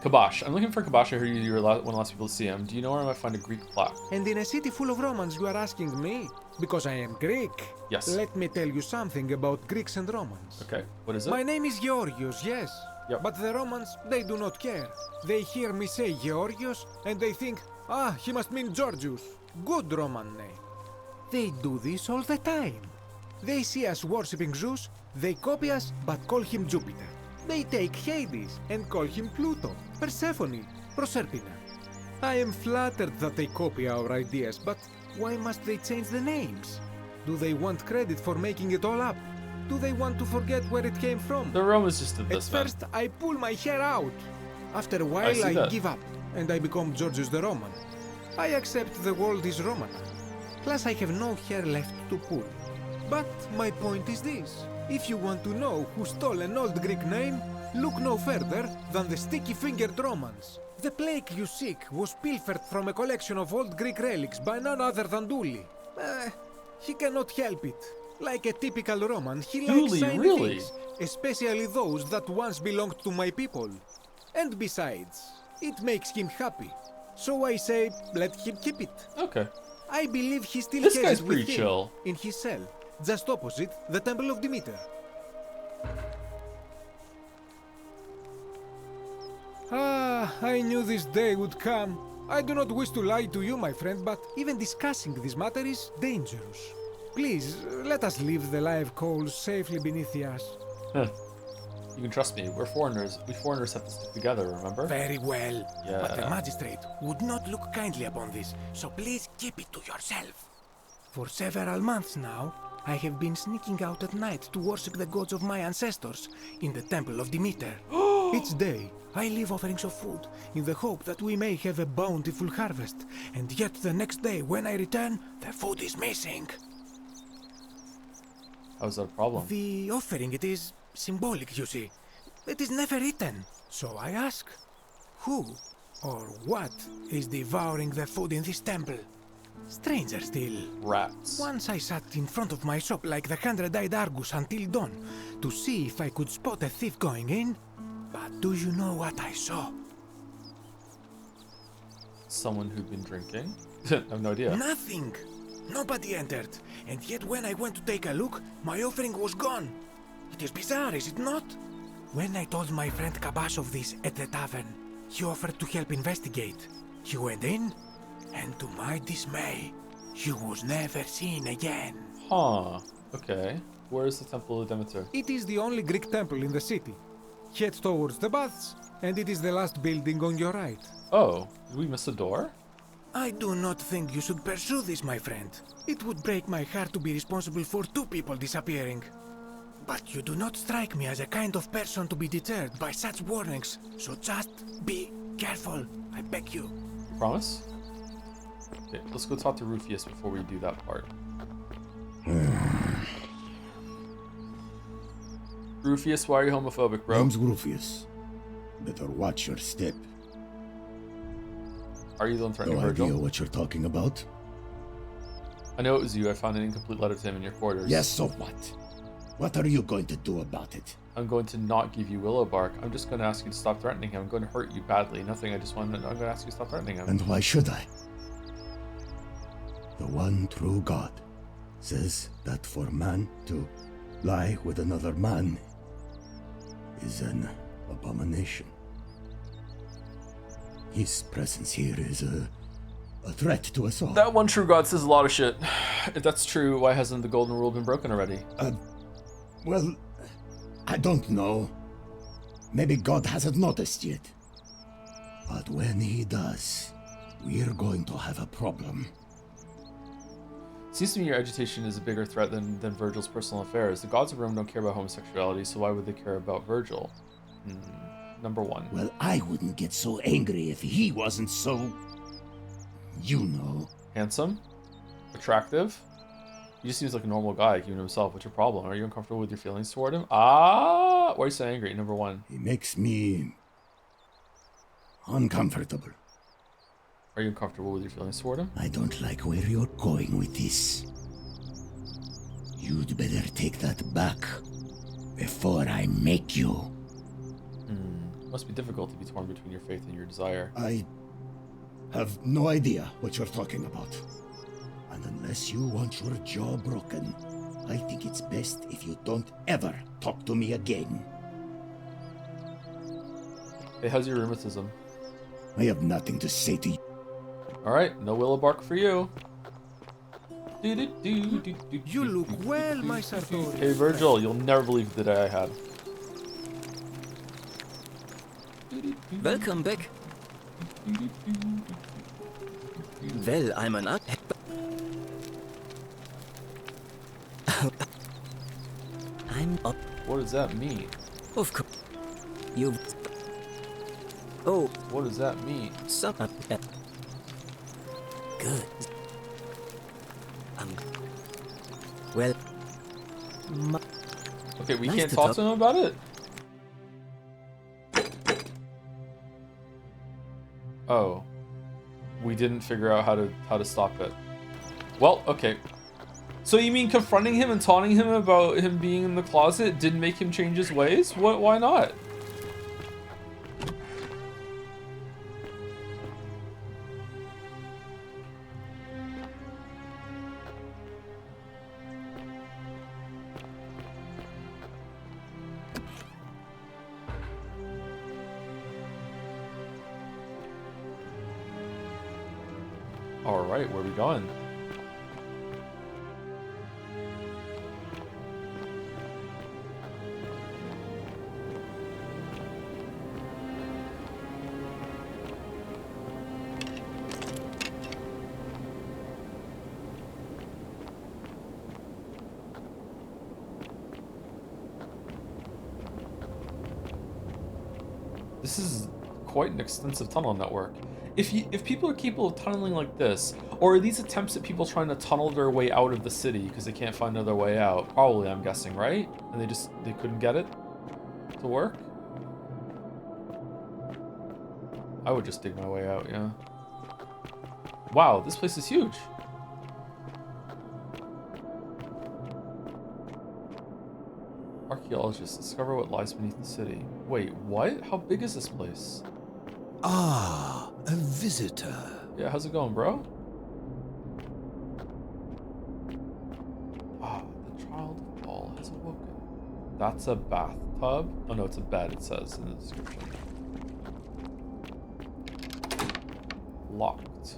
S1: Kabash. I'm looking for Kabash. I heard you were one of the last people to see him. Do you know where I might find a Greek plaque?
S5: And in a city full of Romans, you are asking me? Because I am Greek.
S1: Yes.
S5: Let me tell you something about Greeks and Romans.
S1: Okay, what is it?
S5: My name is Georgios, yes.
S1: Yep.
S5: But the Romans, they do not care. They hear me say Georgios, and they think, ah, he must mean Georgius. Good Roman name. They do this all the time. They see us worshipping Zeus, they copy us, but call him Jupiter. They take Hades and call him Pluto, Persephone, Proserpina. I am flattered that they copy our ideas, but why must they change the names? Do they want credit for making it all up? do they want to forget where it came from?
S1: The Romans just did
S5: At
S1: this, man.
S5: first, I pull my hair out. After a while,
S1: see
S5: I
S1: that.
S5: give up, and I become Georgius the Roman. I accept the world is Roman. Plus, I have no hair left to pull. But my point is this. If you want to know who stole an old Greek name, look no further than the sticky-fingered Romans. The plague you seek was pilfered from a collection of old Greek relics by none other than Dooley. He cannot help it. Like a typical Roman, he likes
S1: Dooley,
S5: shiny
S1: really?
S5: things, especially those that once belonged to my people. And besides, it makes him happy. So I say, let him keep it.
S1: Okay.
S5: I believe he still
S1: This
S5: has
S1: guy's
S5: it with
S1: pretty
S5: him,
S1: chill.
S5: in his cell, just opposite the Temple of Demeter. I knew this day would come. I do not wish to lie to you, my friend, but even discussing this matter is dangerous. Please, let us leave the live coals safely beneath us.
S1: Huh. You can trust me. We're foreigners. We foreigners have to stick together, remember?
S5: Very well.
S1: Yeah.
S5: But the magistrate would not look kindly upon this, so please keep it to yourself. For several months now, I have been sneaking out at night to worship the gods of my ancestors in the Temple of Demeter. Each day, I leave offerings of food in the hope that we may have a bountiful harvest, and yet the next day when I return, the food is missing.
S1: How's that a problem?
S5: The offering, it is symbolic, you see. It is never eaten. So I ask, who or what is devouring the food in this temple? Stranger still.
S1: Rats.
S5: Once I sat in front of my shop like the 100-eyed Argus until dawn to see if I could spot a thief going in. But do you know what I saw?
S1: Someone who'd been drinking? I have no idea.
S5: Nothing. Nobody entered. And yet when I went to take a look, my offering was gone. It is bizarre, is it not? When I told my friend Kabash of this at the tavern, he offered to help investigate. He went in, and to my dismay, he was never seen again.
S1: Huh. Okay. Where is the Temple of Demeter?
S5: It is the only Greek temple in the city. Head towards the baths, and it is the last building on your right.
S1: Oh, did we miss a door?
S5: I do not think you should pursue this, my friend. It would break my heart to be responsible for 2 people disappearing. But you do not strike me as a kind of person to be deterred by such warnings, so just be careful, I beg you.
S1: You promise? Okay, let's go talk to Rufius before we do that part. Rufius, why are you homophobic, bro?
S18: Name's Rufius. Better watch your step.
S1: Are you the one threatening
S18: No
S1: Virgil?
S18: idea what you're talking about?
S1: I know it was you. I found an incomplete letter to him in your quarters.
S18: Yes, so what? What are you going to do about it?
S1: I'm going to not give you willow bark. I'm just going to ask you to stop threatening him. I'm going to hurt you badly. Nothing. I just want to. I'm going to ask you to stop threatening him.
S18: And why should I? The one true God says that for man to lie with another man is an abomination. His presence here is a threat to us all.
S1: That one true God says a lot of shit. If that's true, why hasn't the golden rule been broken already?
S18: Well, I don't know. Maybe God hasn't noticed yet. But when he does, we're going to have a problem.
S1: Seems to me your agitation is a bigger threat than Virgil's personal affairs. The gods of Rome don't care about homosexuality, so why would they care about Virgil? Number 1.
S18: Well, I wouldn't get so angry if he wasn't so... you know.
S1: Handsome? Attractive? He just seems like a normal guy, like you and himself. What's your problem? Are you uncomfortable with your feelings toward him? Why are you so angry? Number 1.
S18: He makes me... uncomfortable.
S1: Are you uncomfortable with your feelings toward him?
S18: I don't like where you're going with this. You'd better take that back before I make you.
S1: Must be difficult to be torn between your faith and your desire.
S18: I have no idea what you're talking about. And unless you want your jaw broken, I think it's best if you don't ever talk to me again.
S1: Hey, how's your rheumatism?
S18: I have nothing to say to you.
S1: Alright, no willow bark for you.
S5: You look well, my Sartorius.
S1: Hey, Virgil, you'll never believe the day I had.
S6: Welcome back. Well, I'm an I'm up.
S1: What does that mean?
S6: Of course. You. Oh.
S1: What does that mean?
S6: Good. Well.
S1: Okay, we
S6: Nice
S1: can't
S6: to
S1: talk
S6: talk-
S1: to him about it? Oh. We didn't figure out how to stop it. Well, okay. So you mean confronting him and taunting him about him being in the closet didn't make him change his ways? What? Why not? All right, where are we going? This is quite an extensive tunnel network. If people are capable of tunneling like this, or are these attempts at people trying to tunnel their way out of the city because they can't find another way out? Probably, I'm guessing, right? And they couldn't get it to work? I would just dig my way out, yeah. Wow, this place is huge. Archaeologists discover what lies beneath the city. Wait, what? How big is this place?
S18: Ah, a visitor.
S1: Yeah, how's it going, bro? Ah, the child of Paul has awoken. That's a bathtub? Oh no, it's a bed, it says in the description. Locked.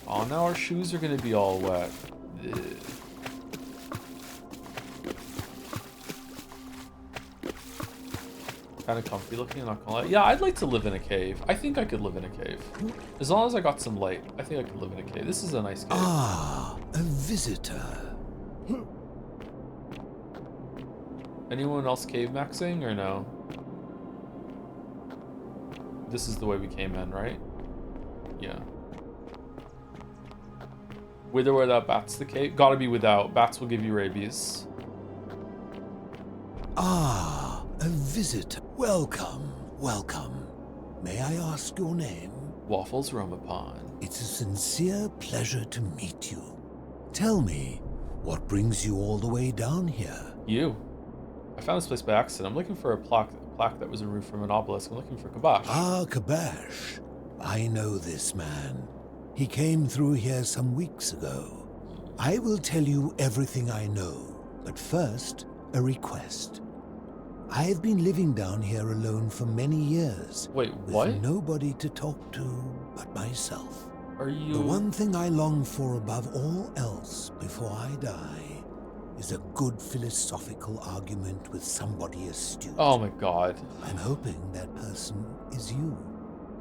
S1: Oh, now our shoes are gonna be all wet. Ugh. Kind of comfy looking, I'm not gonna lie. Yeah, I'd like to live in a cave. I think I could live in a cave. As long as I got some light, I think I could live in a cave. This is a nice cave.
S18: Ah, a visitor.
S1: Anyone else cave maxing or no? This is the way we came in, right? Yeah. With or without bats, the cave? Gotta be without. Bats will give you rabies.
S18: Ah, a visitor. Welcome, welcome. May I ask your name?
S1: Waffles Romapon.
S18: It's a sincere pleasure to meet you. Tell me, what brings you all the way down here?
S1: You. I found this place by accident. I'm looking for a plaque that was removed from an obelisk. I'm looking for Kabash.
S18: Ah, Kabash. I know this man. He came through here some weeks ago. I will tell you everything I know, but first, a request. I have been living down here alone for many years.
S1: Wait, what?
S18: With nobody to talk to but myself.
S1: Are you...
S18: The one thing I long for above all else before I die is a good philosophical argument with somebody astute.
S1: Oh my god.
S18: I'm hoping that person is you.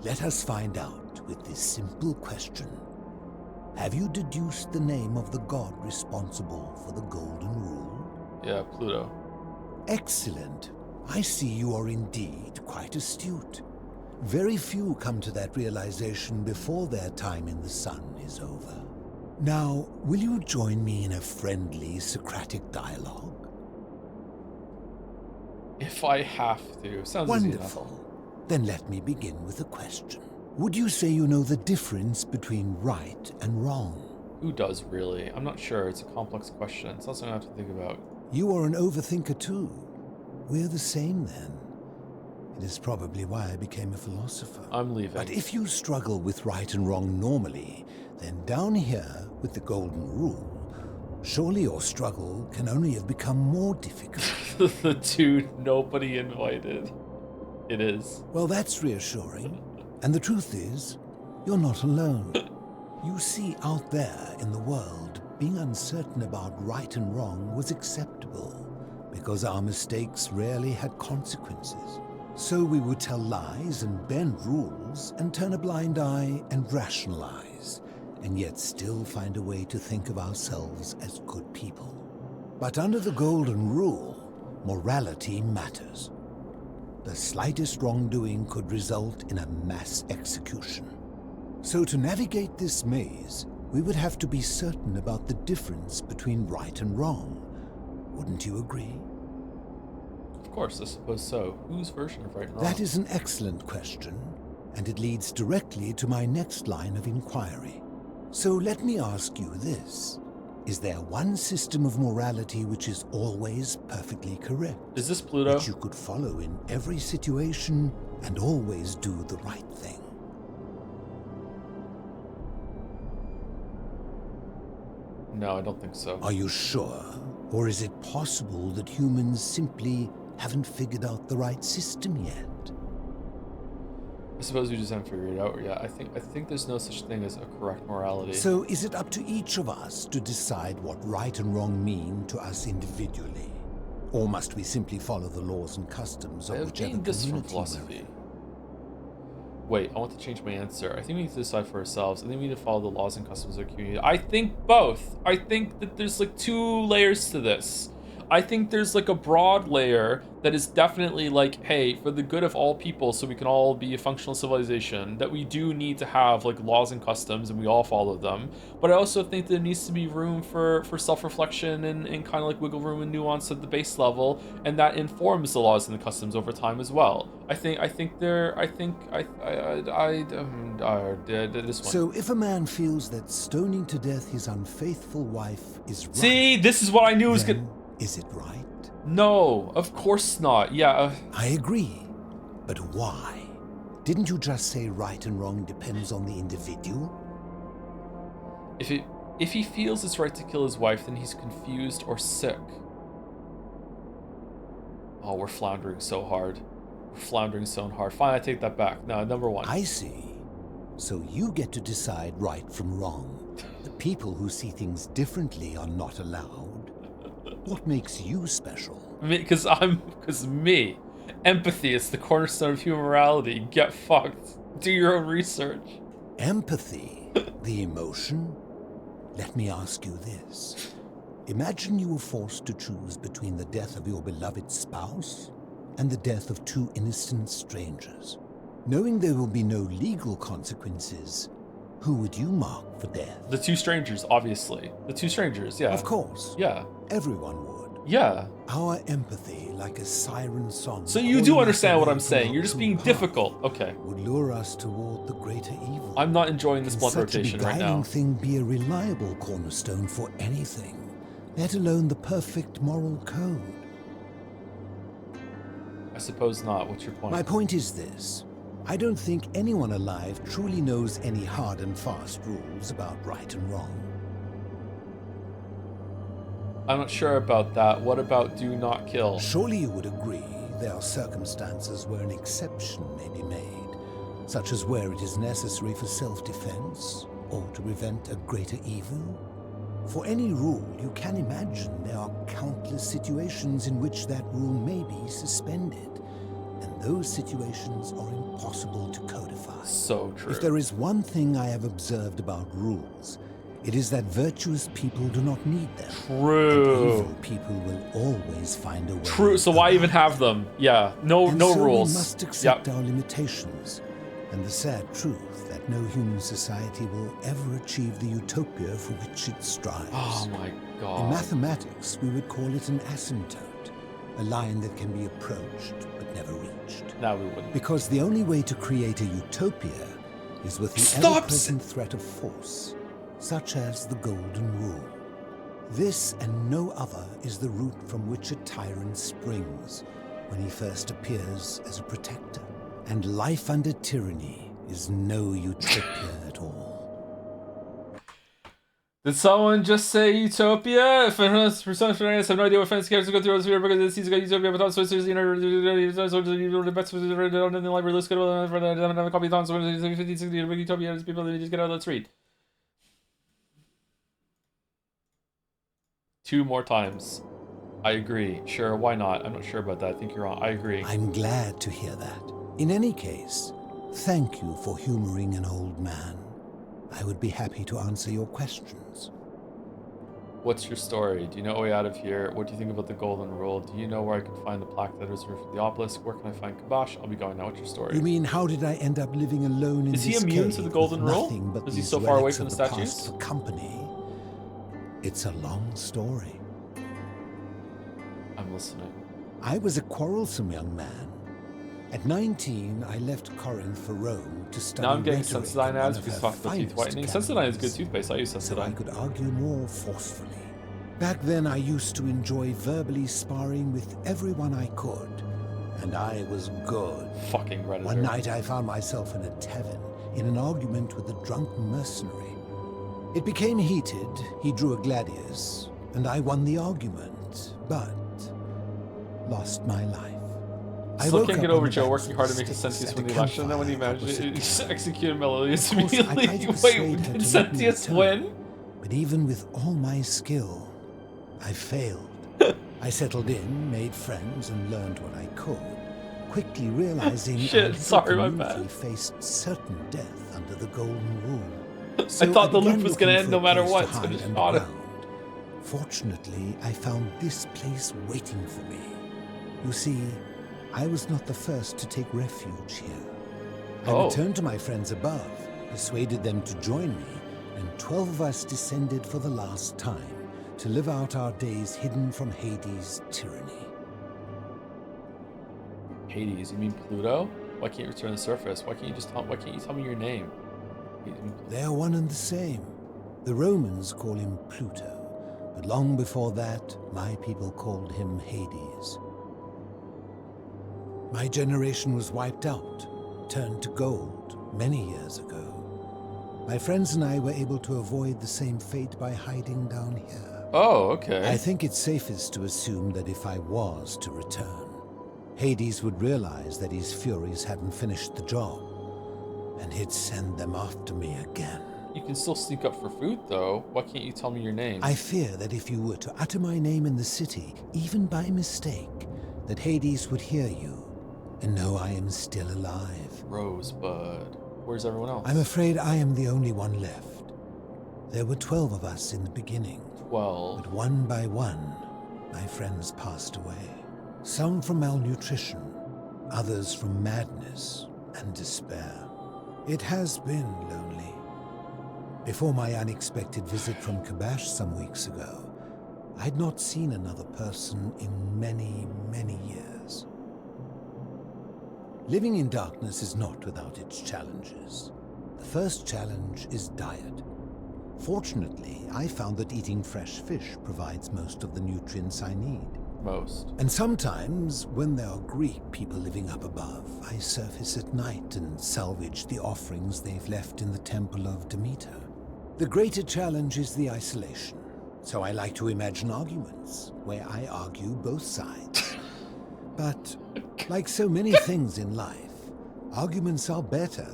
S18: Let us find out with this simple question. Have you deduced the name of the god responsible for the Golden Rule?
S1: Yeah, Pluto.
S18: Excellent. I see you are indeed quite astute. Very few come to that realization before their time in the sun is over. Now, will you join me in a friendly Socratic dialogue?
S1: If I have to. Sounds easy enough.
S18: Wonderful. Then let me begin with a question. Would you say you know the difference between right and wrong?
S1: Who does, really? I'm not sure. It's a complex question. It's also something I have to think about.
S18: You are an overthinker too. We're the same then. It is probably why I became a philosopher.
S1: I'm leaving.
S18: But if you struggle with right and wrong normally, then down here with the Golden Rule, surely your struggle can only have become more difficult.
S1: The dude nobody invited. It is.
S18: Well, that's reassuring. And the truth is, you're not alone. You see, out there in the world, being uncertain about right and wrong was acceptable, because our mistakes rarely had consequences. So we would tell lies and bend rules and turn a blind eye and rationalize. and yet still find a way to think of ourselves as good people. But under the Golden Rule, morality matters. The slightest wrongdoing could result in a mass execution. So to navigate this maze, we would have to be certain about the difference between right and wrong. Wouldn't you agree?
S1: Of course, I suppose so. Whose version of right and wrong?
S18: That is an excellent question, and it leads directly to my next line of inquiry. So let me ask you this. Is there one system of morality which is always perfectly correct?
S1: Is this Pluto?
S18: Which you could follow in every situation and always do the right thing?
S1: No, I don't think so.
S18: Are you sure? Or is it possible that humans simply haven't figured out the right system yet?
S1: I suppose we just haven't figured it out yet. I think there's no such thing as a correct morality.
S18: So is it up to each of us to decide what right and wrong mean to us individually? Or must we simply follow the laws and customs of whichever
S1: gained this from
S18: community we're
S1: philosophy.
S18: in?
S1: Wait, I want to change my answer. I think we need to decide for ourselves. I think we need to follow the laws and customs of the community. I think both. I think that there's like 2 layers to this. I think there's like a broad layer that is definitely like, hey, for the good of all people, so we can all be a functional civilization, that we do need to have like laws and customs and we all follow them. But I also think there needs to be room for self-reflection and kind of like wiggle room and nuance at the base level, and that informs the laws and the customs over time as well. This one.
S18: So if a man feels that stoning to death his unfaithful wife is right...
S1: See, this is what I knew was good.
S18: Is it right?
S1: No, of course not. Yeah.
S18: I agree. But why? Didn't you just say right and wrong depends on the individual?
S1: If he feels it's right to kill his wife, then he's confused or sick. Oh, we're floundering so hard. We're floundering so hard. Fine, I take that back. No, number 1.
S18: I see. So you get to decide right from wrong. The people who see things differently are not allowed. What makes you special?
S1: Because me. Empathy is the cornerstone of human morality. Get fucked. Do your own research.
S18: Empathy? The emotion? Let me ask you this. Imagine you were forced to choose between the death of your beloved spouse and the death of 2 innocent strangers. Knowing there will be no legal consequences, who would you mark for death?
S1: The 2 strangers, obviously. The 2 strangers, yeah.
S18: Of course.
S1: Yeah.
S18: Everyone would.
S1: Yeah.
S18: Our empathy, like a siren song...
S1: So you do understand what I'm saying. You're just being difficult. Okay.
S18: ...would lure us toward the greater evil.
S1: I'm not enjoying this blunt rotation right now.
S18: Such a beguiling thing be a reliable cornerstone for anything, let alone the perfect moral code?
S1: I suppose not. What's your point?
S18: My point is this. I don't think anyone alive truly knows any hard and fast rules about right and wrong.
S1: I'm not sure about that. What about do not kill?
S18: Surely you would agree there are circumstances where an exception may be made, such as where it is necessary for self-defense or to prevent a greater evil. For any rule, you can imagine there are countless situations in which that rule may be suspended, and those situations are impossible to codify.
S1: So true.
S18: If there is one thing I have observed about rules, it is that virtuous people do not need them.
S1: True.
S18: And evil people will always find a way.
S1: True. So why even have them? Yeah. No rules.
S18: We must accept our limitations, and the sad truth that no human society will ever achieve the utopia for which it strives.
S1: Oh my God.
S18: In mathematics, we would call it an asymptote, a line that can be approached but never reached.
S1: No, we wouldn't.
S18: Because the only way to create a utopia is with the ever-present threat of force, such as the Golden Rule. This and no other is the root from which a tyrant springs when he first appears as a protector. And life under tyranny is no utopia at all.
S1: Did someone just say utopia? If I have no idea what fancy characters go through this video because this season got utopia, but also seriously, the best in the library. Let's go for the copy of so 50, 60 utopia. People that just get out. Let's read. 2 more times. I agree. Sure, why not? I'm not sure about that. I think you're wrong. I agree.
S18: I'm glad to hear that. In any case, thank you for humoring an old man.
S15: I would be happy to answer your questions.
S1: What's your story? Do you know a way out of here? What do you think about the Golden Rule? Do you know where I can find the plaque that is reserved for the obelisk? Where can I find Kabash? I'll be going now. What's your story?
S15: You mean, how did I end up living alone in this
S1: Is he immune to
S15: cave
S1: the Golden
S15: with
S1: Rule?
S15: nothing but
S1: Is he
S15: these
S1: so far away
S15: relics
S1: from
S15: of
S1: the
S15: past
S1: statues?
S15: for company? It's a long story.
S1: I'm listening.
S15: I was a quarrelsome young man. At 19, I left Corinth for Rome to study
S1: Now I'm getting
S15: rhetoric
S1: Sensodyne
S15: in
S1: ads
S15: one of
S1: because
S15: her
S1: talking about teeth
S15: finest
S1: whitening.
S15: academies,
S1: Sensodyne is good toothpaste. I use
S15: so I
S1: Sensodyne.
S15: could argue more forcefully. Back then, I used to enjoy verbally sparring with everyone I could, and I was good.
S1: Fucking Redditor.
S15: One night, I found myself in a tavern in an argument with a drunk mercenary. It became heated. He drew a gladius, and I won the argument, but lost my life.
S1: Still can't get over Joe
S15: banks
S1: working
S15: of
S1: hard
S15: the
S1: to make a
S15: Styx
S1: Sentius
S15: at
S1: win
S15: a
S1: the election, and then when he
S15: campfire
S1: managed
S15: opposite
S1: he just
S15: town.
S1: executed Melilius
S15: Of course, I
S1: immediately.
S15: tried to persuade
S1: Wait,
S15: her
S1: did
S15: to let me
S1: Sentius
S15: return.
S1: win?
S15: But even with all my skill, I failed. I settled in, made friends, and learned what I could, quickly realizing
S1: Shit,
S15: I
S1: sorry, my bad.
S15: community faced certain death under the Golden Rule.
S1: I
S15: So
S1: thought the
S15: began
S1: loop was gonna
S15: looking
S1: end
S15: for
S1: no
S15: a
S1: matter
S15: place
S1: what,
S15: to
S1: so I
S15: hide
S1: just
S15: and
S1: shot it.
S15: ground. Fortunately, I found this place waiting for me. You see, I was not the first to take refuge here. I
S1: Oh.
S15: returned to my friends above, persuaded them to join me, and 12 of us descended for the last time to live out our days hidden from Hades' tyranny.
S1: Hades, you mean Pluto? Why can't you return to the surface? Why can't you tell me your name?
S15: They are one and the same. The Romans call him Pluto, but long before that, my people called him Hades. My generation was wiped out, turned to gold, many years ago. My friends and I were able to avoid the same fate by hiding down here.
S1: Oh, okay.
S15: I think it's safest to assume that if I was to return, Hades would realize that his furies hadn't finished the job, and he'd send them after me again.
S1: You can still sneak up for food, though. Why can't you tell me your name?
S15: I fear that if you were to utter my name in the city, even by mistake, that Hades would hear you and know I am still alive.
S1: Rosebud. Where's everyone else?
S15: I'm afraid I am the only one left. There were 12 of us in the beginning.
S1: 12.
S15: But one by one, my friends passed away. Some from malnutrition, others from madness and despair. It has been lonely. Before my unexpected visit from Kabash some weeks ago, I'd not seen another person in many, many years. Living in darkness is not without its challenges. The first challenge is diet. Fortunately, I found that eating fresh fish provides most of the nutrients I need.
S1: Most.
S15: And sometimes, when there are Greek people living up above, I surface at night and salvage the offerings they've left in the temple of Demeter. The greater challenge is the isolation, so I like to imagine arguments, where I argue both sides. But, like so many things in life, arguments are better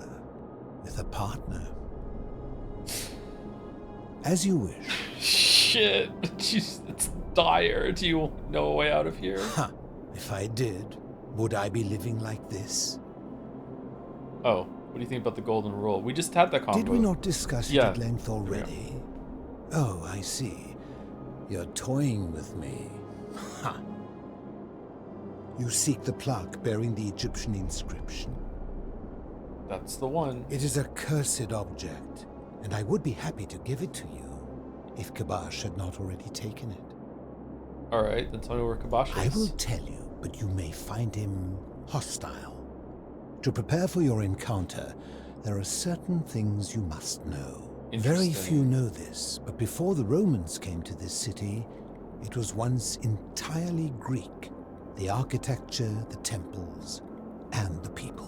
S15: with a partner. As you wish.
S1: Shit. Jeez, it's dire. Do you know a way out of here?
S15: Huh. If I did, would I be living like this?
S1: Oh, what do you think about the Golden Rule? We just had that convo.
S15: Did we not discuss it
S1: Yeah.
S15: at length already? Oh, I see. You're toying with me. Ha! You seek the plaque bearing the Egyptian inscription.
S1: That's the one.
S15: It is a cursed object, and I would be happy to give it to you if Kabash had not already taken it.
S1: Alright, then tell me where Kabash is.
S15: I will tell you, but you may find him hostile. To prepare for your encounter, there are certain things you must know. Very few know this, but before the Romans came to this city, it was once entirely Greek. The architecture, the temples, and the people.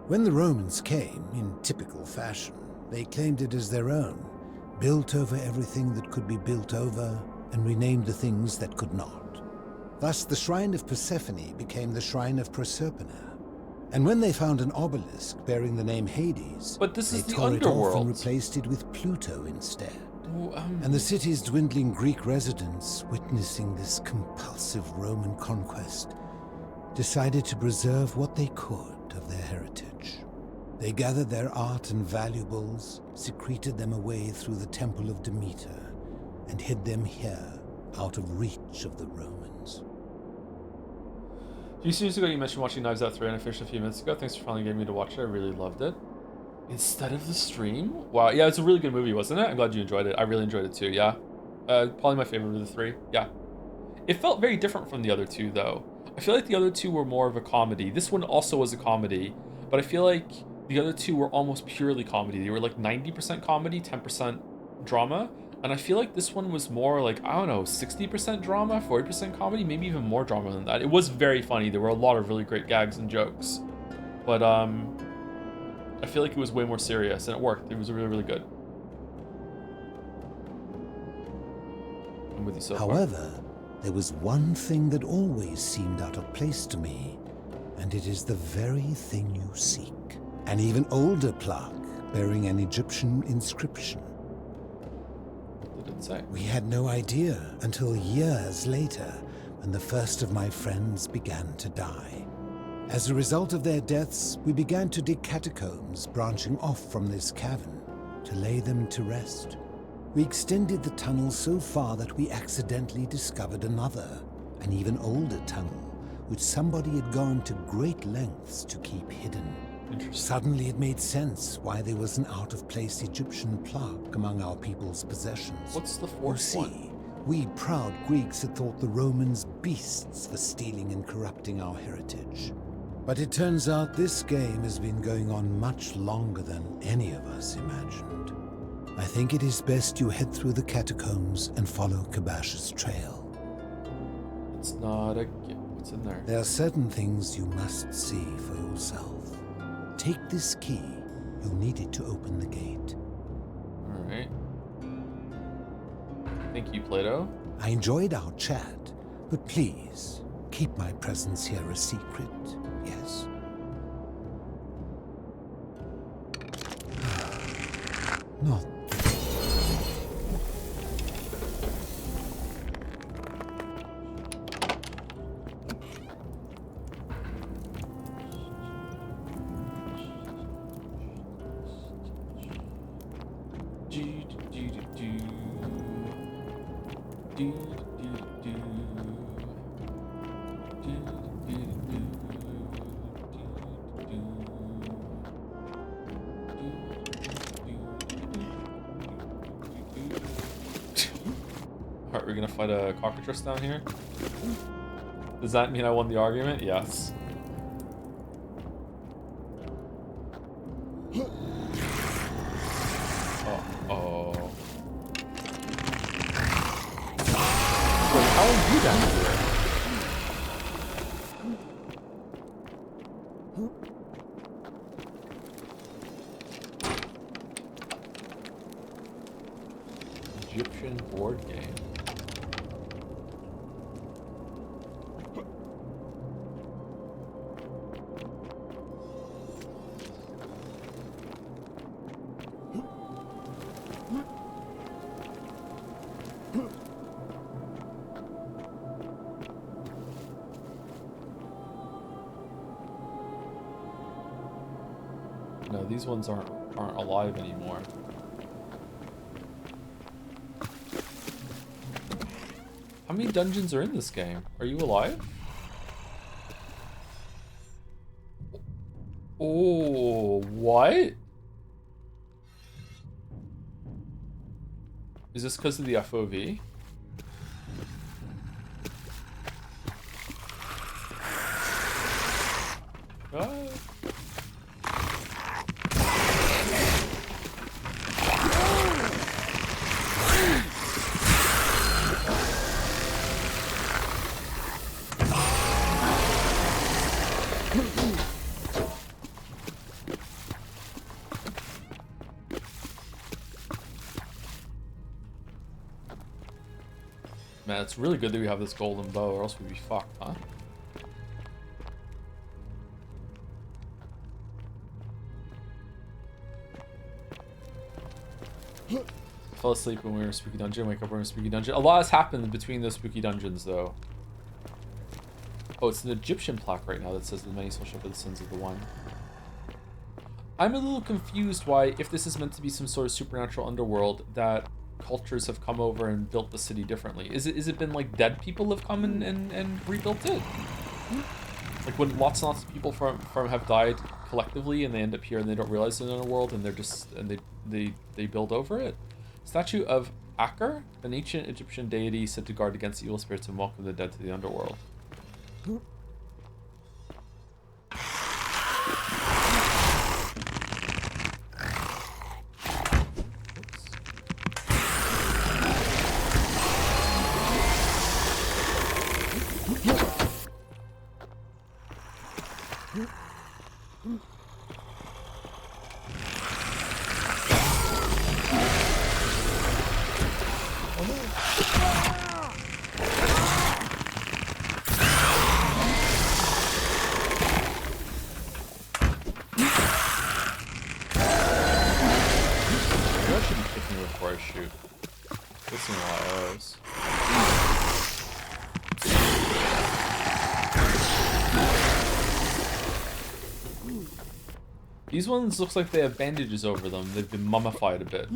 S15: When the Romans came, in typical fashion, they claimed it as their own, built over everything that could be built over, and renamed the things that could not. Thus, the Shrine of Persephone became the Shrine of Proserpina. And when they found an obelisk bearing the name Hades,
S1: but this is
S15: they
S1: the
S15: tore it off
S1: underworld.
S15: and replaced it with Pluto instead.
S1: And
S15: And the city's dwindling Greek residents, witnessing this compulsive Roman conquest, decided to preserve what they could of their heritage. They gathered their art and valuables, secreted them away through the Temple of Demeter, and hid them here, out of reach of the Romans.
S1: A few seasons ago, you mentioned watching Knives Out 3 and I finished a few minutes ago. Thanks for finally getting me to watch it. I really loved it. Instead of the stream? Wow, yeah, it's a really good movie, wasn't it? I'm glad you enjoyed it. I really enjoyed it too, yeah. Probably my favorite of the three, yeah. It felt very different from the other two, though. I feel like the other two were more of a comedy. This one also was a comedy, but I feel like the other two were almost purely comedy. They were like 90% comedy, 10% drama. And I feel like this one was more like, I don't know, 60% drama, 40% comedy, maybe even more drama than that. It was very funny. There were a lot of really great gags and jokes. But I feel like it was way more serious, and it worked. It was really, really good. I'm with you so far.
S15: However, there was one thing that always seemed out of place to me, and it is the very thing you seek. An even older plaque bearing an Egyptian inscription.
S1: What did it say?
S15: We had no idea until years later, when the first of my friends began to die. As a result of their deaths, we began to dig catacombs branching off from this cavern to lay them to rest. We extended the tunnel so far that we accidentally discovered another, an even older tunnel, which somebody had gone to great lengths to keep hidden. Suddenly it made sense why there was an out-of-place Egyptian plaque among our people's possessions.
S1: What's the fourth one?
S15: We proud Greeks had thought the Romans beasts for stealing and corrupting our heritage. But it turns out this game has been going on much longer than any of us imagined. I think it is best you head through the catacombs and follow Kabash's trail.
S1: It's not a gift. What's in there?
S15: There are certain things you must see for yourself. Take this key. You'll need it to open the gate.
S1: Alright. Thank you, Plato.
S15: I enjoyed our chat, but please, keep my presence here a secret, yes? Not
S1: Alright, we're gonna fight a cockatrice down here. Does that mean I won the argument? Yes. Uh-oh. Wait, how are you down here? Egyptian board game. No, these ones aren't alive anymore. How many dungeons are in this game? Are you alive? Oh, what? Is this because of the FOV? Man, it's really good that we have this golden bow, or else we'd be fucked, huh? Fell asleep when we were in a spooky dungeon, wake up when we were in a spooky dungeon. A lot has happened between those spooky dungeons, though. Oh, it's an Egyptian plaque right now that says the many shall suffer the sins of the one. I'm a little confused why, if this is meant to be some sort of supernatural underworld, that cultures have come over and built the city differently. Is it been like dead people have come and rebuilt it? Like when lots and lots of people from have died collectively and they end up here and they don't realize they're in a world and they're just and they build over it. Statue of Aker, an ancient Egyptian deity said to guard against evil spirits and welcome the dead to the underworld. These ones looks like they have bandages over them. They've been mummified a bit.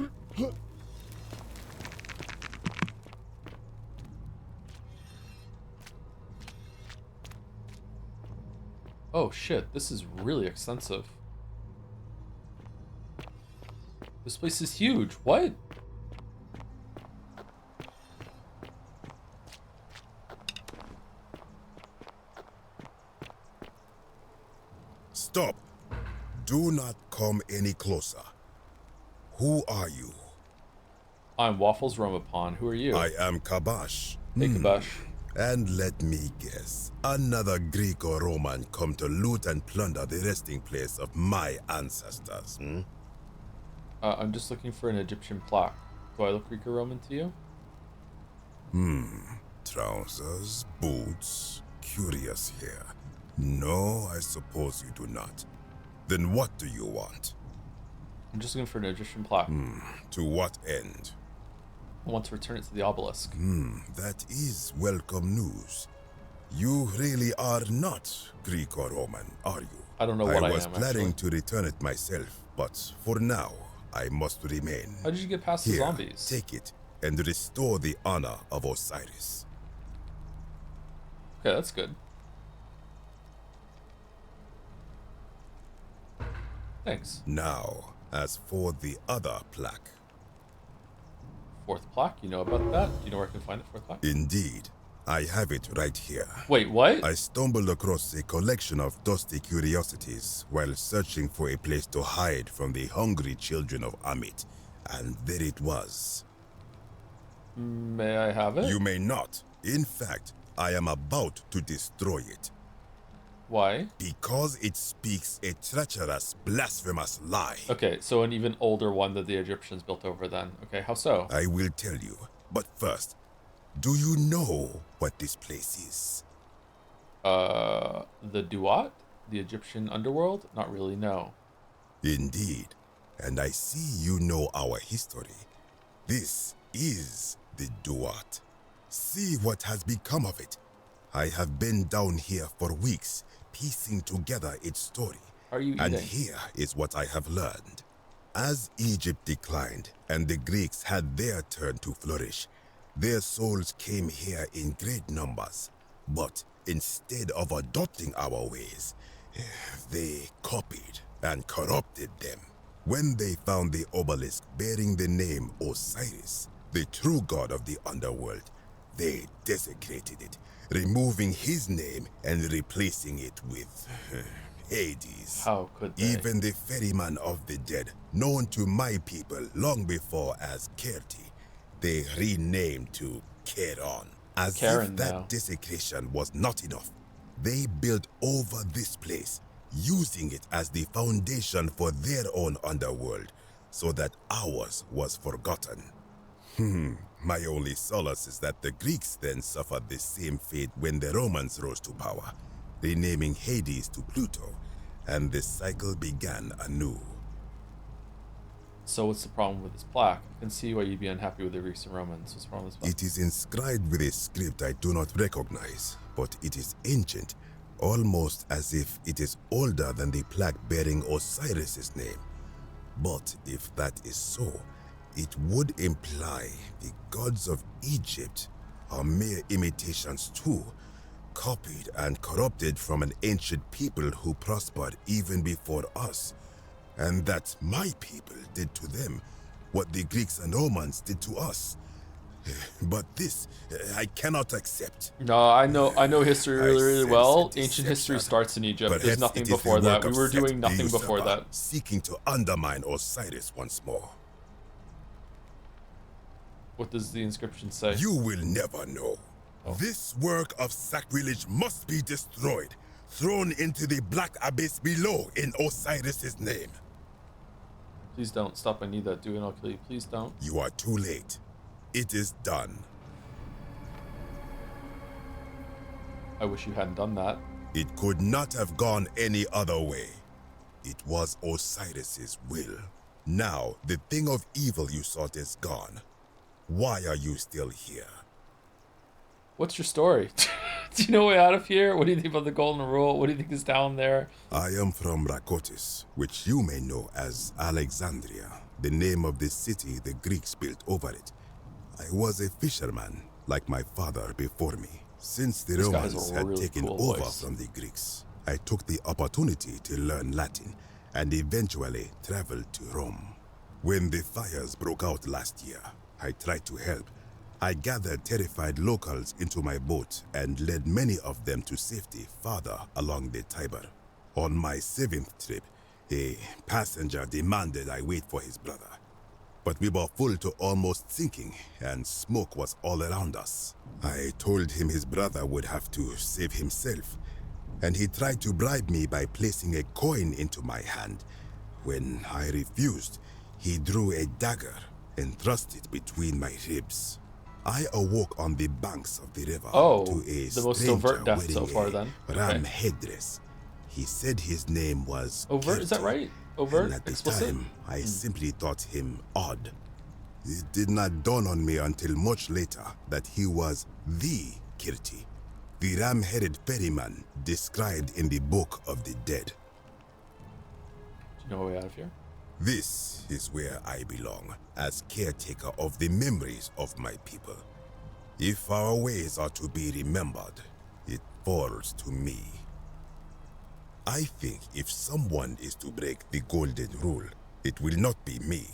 S1: Oh shit, this is really extensive. This place is huge. What?
S3: Stop. Do not come any closer. Who are you?
S1: I'm Waffles Romapon. Who are you?
S3: I am Kabash.
S1: Hey, Kabash.
S3: And let me guess, another Greco-Roman come to loot and plunder the resting place of my ancestors, hmm?
S1: I'm just looking for an Egyptian plaque. Do I look Greco-Roman to you?
S3: Trousers, boots, curious here. No, I suppose you do not. Then what do you want?
S1: I'm just looking for an Egyptian plaque.
S3: To what end?
S1: I want to return it to the obelisk.
S3: That is welcome news. You really are not Greco-Roman, are you?
S1: I don't know what I am,
S3: was planning to return it myself, but for now, I must remain.
S1: How did you get past the zombies?
S3: Take it and restore the honor of Osiris.
S1: Okay, that's good. Thanks.
S3: Now, as for the other plaque.
S1: Fourth plaque? You know about that? Do you know where I can find the fourth plaque?
S3: Indeed. I have it right here.
S1: Wait, what?
S3: I stumbled across a collection of dusty curiosities while searching for a place to hide from the hungry children of Amit. And there it was.
S1: May I have it?
S3: You may not. In fact, I am about to destroy it.
S1: Why?
S3: Because it speaks a treacherous, blasphemous lie.
S1: Okay, so an even older one that the Egyptians built over then. Okay, how so?
S3: I will tell you. But first, do you know what this place is?
S1: The Duat? The Egyptian underworld? Not really, no.
S3: Indeed. And I see you know our history. This is the Duat. See what has become of it. I have been down here for weeks, piecing together its story.
S1: Are you eating?
S3: And here is what I have learned. As Egypt declined and the Greeks had their turn to flourish, their souls came here in great numbers. But instead of adopting our ways, they copied and corrupted them. When they found the obelisk bearing the name Osiris, the true god of the underworld, they desecrated it, removing his name and replacing it with Hades.
S1: How could they?
S3: Even the ferryman of the dead, known to my people long before as Kerti, they renamed to Charon. As
S1: Charon
S3: if that
S1: now.
S3: desecration was not enough, they built over this place, using it as the foundation for their own underworld, so that ours was forgotten. My only solace is that the Greeks then suffered the same fate when the Romans rose to power, renaming Hades to Pluto, and the cycle began anew.
S1: So what's the problem with this plaque? I can see why you'd be unhappy with the Greeks and Romans. What's wrong with this plaque?
S3: It is inscribed with a script I do not recognize, but it is ancient, almost as if it is older than the plaque bearing Osiris's name. But if that is so, it would imply the gods of Egypt are mere imitations too, copied and corrupted from an ancient people who prospered even before us, and that my people did to them what the Greeks and Romans did to us. But this, I cannot accept.
S1: No, I know history really well. Ancient history starts in Egypt. There's nothing before that. We were doing nothing before that.
S3: Seeking to undermine Osiris once more.
S1: What does the inscription say?
S3: You will never know. This work of sacrilege must be destroyed, thrown into the black abyss below in Osiris's name.
S1: Please don't stop. I need that. Do it, I'll kill you. Please don't.
S3: You are too late. It is done.
S1: I wish you hadn't done that.
S3: It could not have gone any other way. It was Osiris's will. Now, the thing of evil you sought is gone. Why are you still here?
S1: What's your story? Do you know a way out of here? What do you think about the Golden Rule? What do you think is down there?
S3: I am from Rakotis, which you may know as Alexandria, the name of the city the Greeks built over it. I was a fisherman, like my father before me. Since the Romans had taken over from the Greeks, I took the opportunity to learn Latin and eventually traveled to Rome. When the fires broke out last year, I tried to help. I gathered terrified locals into my boat and led many of them to safety farther along the Tiber. On my 7th trip, a passenger demanded I wait for his brother. But we were full to almost sinking, and smoke was all around us. I told him his brother would have to save himself, and he tried to bribe me by placing a coin into my hand. When I refused, he drew a dagger and thrust it between my ribs. I awoke on the banks of the river to a
S1: the most overt death so far then.
S3: Ram headdress. He said his name was
S1: Overt, is that right? Overt?
S3: And at the
S1: Explicit?
S3: time, I simply thought him odd. It did not dawn on me until much later that he was the Kirti, the ram-headed ferryman described in the Book of the Dead.
S1: Do you know a way out of here?
S3: This is where I belong, as caretaker of the memories of my people. If our ways are to be remembered, it falls to me. I think if someone is to break the Golden Rule, it will not be me,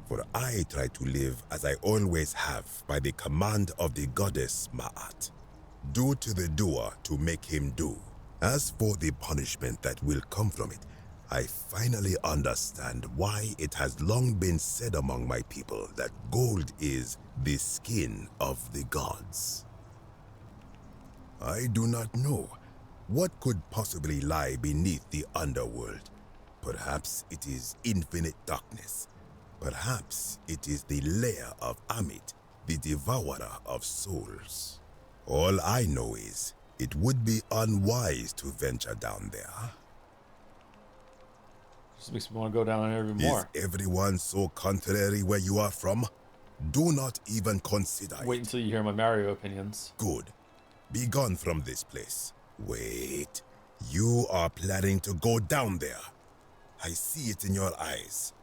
S3: for I try to live as I always have by the command of the goddess Ma'at. Do to the doer to make him do. As for the punishment that will come from it, I finally understand why it has long been said among my people that gold is the skin of the gods. I do not know. What could possibly lie beneath the underworld? Perhaps it is infinite darkness. Perhaps it is the lair of Amit, the devourer of souls. All I know is, it would be unwise to venture down there.
S1: Just makes me want to go down there even more.
S3: Is everyone so contrary where you are from? Do not even consider
S1: Wait until you hear my Mario opinions.
S3: Good. Be gone from this place. Wait. You are planning to go down there. I see it in your eyes.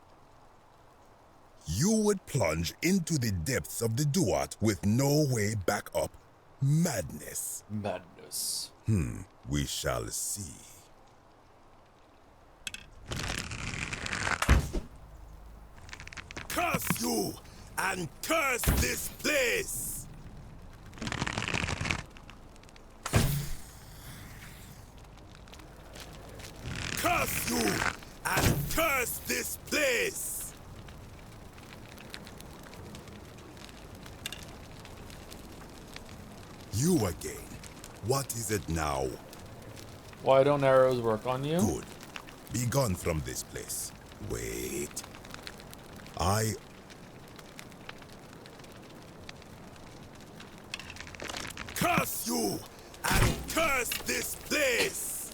S3: You would plunge into the depths of the Duat with no way back up. Madness.
S1: Madness.
S3: We shall see. Curse you and curse this place! Curse you and curse this place! You again. What is it now?
S1: Why don't arrows work on you?
S3: Good. Be gone from this place. Wait. Curse you and curse this place!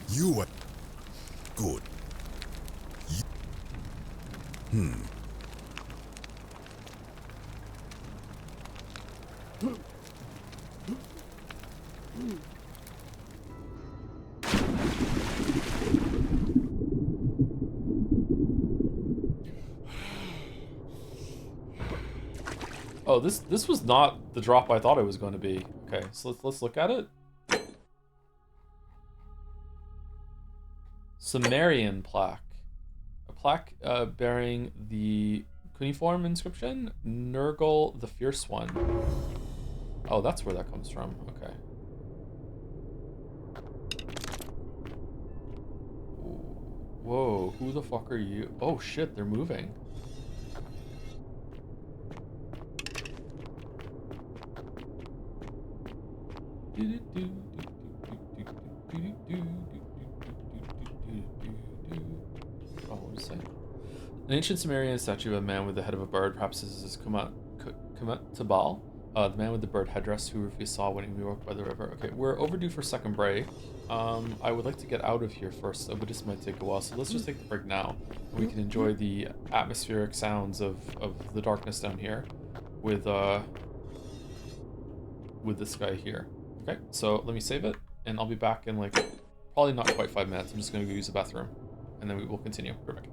S3: You are good.
S1: Oh, this was not the drop I thought it was going to be. Okay, so let's look at it. Sumerian plaque. A plaque bearing the cuneiform inscription, Nergal the Fierce One. Oh, that's where that comes from. Okay. Whoa, who the fuck are you? Oh shit, they're moving. Oh, what is it? An ancient Sumerian statue of a man with the head of a bird, perhaps this is Kumat Tabal, the man with the bird headdress who we saw when we walked by the river. Okay, we're overdue for second break. I would like to get out of here first, but this might take a while, so let's just take the break now. We can enjoy the atmospheric sounds of the darkness down here with this guy here. Okay, so let me save it, and I'll be back in like probably not quite 5 minutes. I'm just gonna go use the bathroom, and then we will continue. Perfect.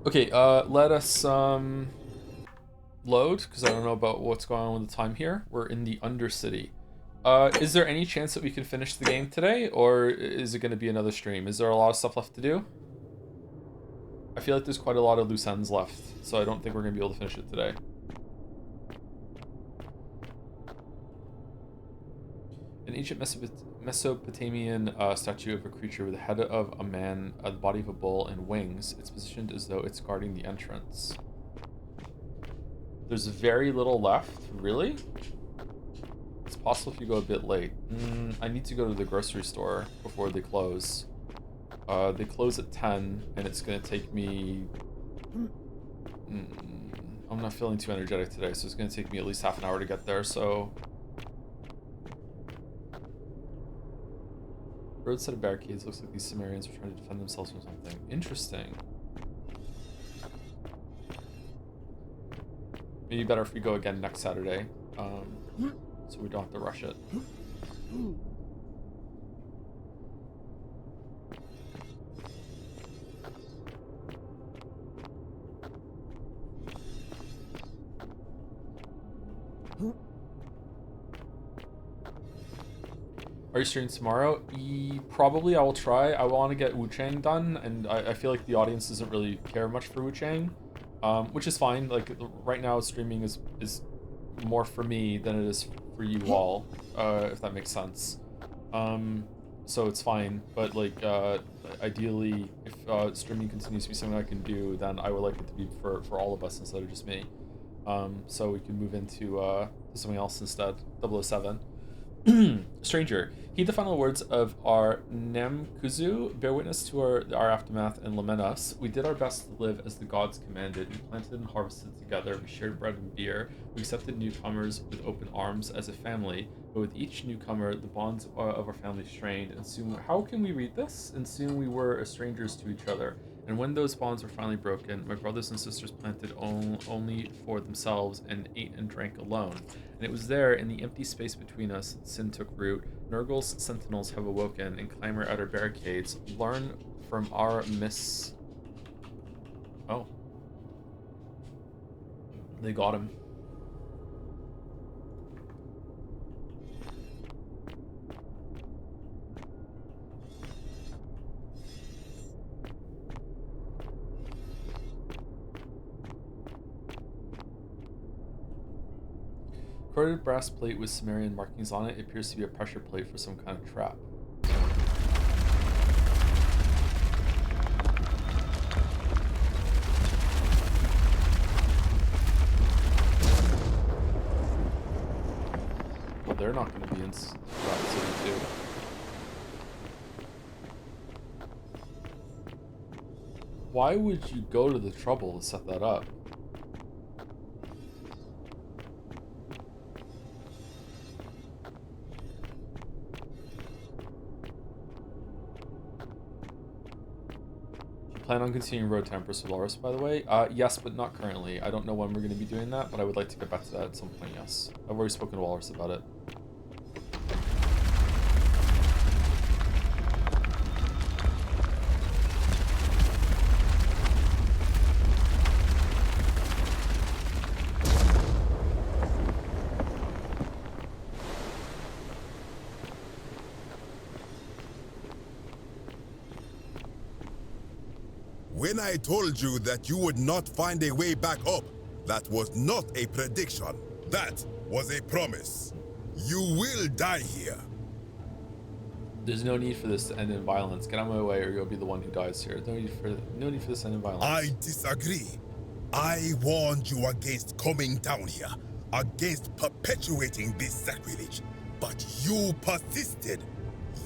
S1: Okay, let us load, because I don't know about what's going on with the time here. We're in the Undercity. Is there any chance that we can finish the game today, or is it going to be another stream? Is there a lot of stuff left to do? I feel like there's quite a lot of loose ends left, so I don't think we're going to be able to finish it today. An ancient Mesopotamian statue of a creature with the head of a man, the body of a bull, and wings. It's positioned as though it's guarding the entrance. There's very little left, really? It's possible if you go a bit late. I need to go to the grocery store before they close. They close at 10, and it's going to take me... I'm not feeling too energetic today, so it's going to take me at least half an hour to get there, so... Roadside of barricades. Looks like these Cimmerians are trying to defend themselves from something. Interesting. Maybe better if we go again next Saturday, so we don't have to rush it. Are you streaming tomorrow? Probably. I will try. I want to get Wu Chang done, and I feel like the audience doesn't really care much for Wu Chang, which is fine. Like right now, streaming is more for me than it is for you all, if that makes sense. So it's fine. But like ideally, if streaming continues to be something I can do, then I would like it to be for all of us instead of just me. So we can move into something else instead. 007. Stranger, heed the final words of our Namkuzu. Bear witness to our aftermath and lament us. We did our best to live as the gods commanded. We planted and harvested together. We shared bread and beer. We accepted newcomers with open arms as a family. But with each newcomer, the bonds of our family strained. And soon, how can we read this? And soon we were strangers to each other. And when those bonds were finally broken, my brothers and sisters planted only for themselves and ate and drank alone. And it was there, in the empty space between us, that sin took root. Nurgle's sentinels have awoken and clamor at our barricades. Learn from our Oh. They got him. Corded brass plate with Cimmerian markings on it. It appears to be a pressure plate for some kind of trap. Well, they're not going to be in Rock City too. Why would you go to the trouble to set that up? Plan on continuing Road to Empress Solaris, by the way? Yes, but not currently. I don't know when we're going to be doing that, but I would like to get back to that at some point, yes. I've already spoken to Walrus about it.
S3: When I told you that you would not find a way back up, that was not a prediction. That was a promise. You will die here.
S1: There's no need for this to end in violence. Get out of my way, or you'll be the one who dies here. No need for this to end in violence.
S3: I disagree. I warned you against coming down here, against perpetuating this sacrilege, but you persisted.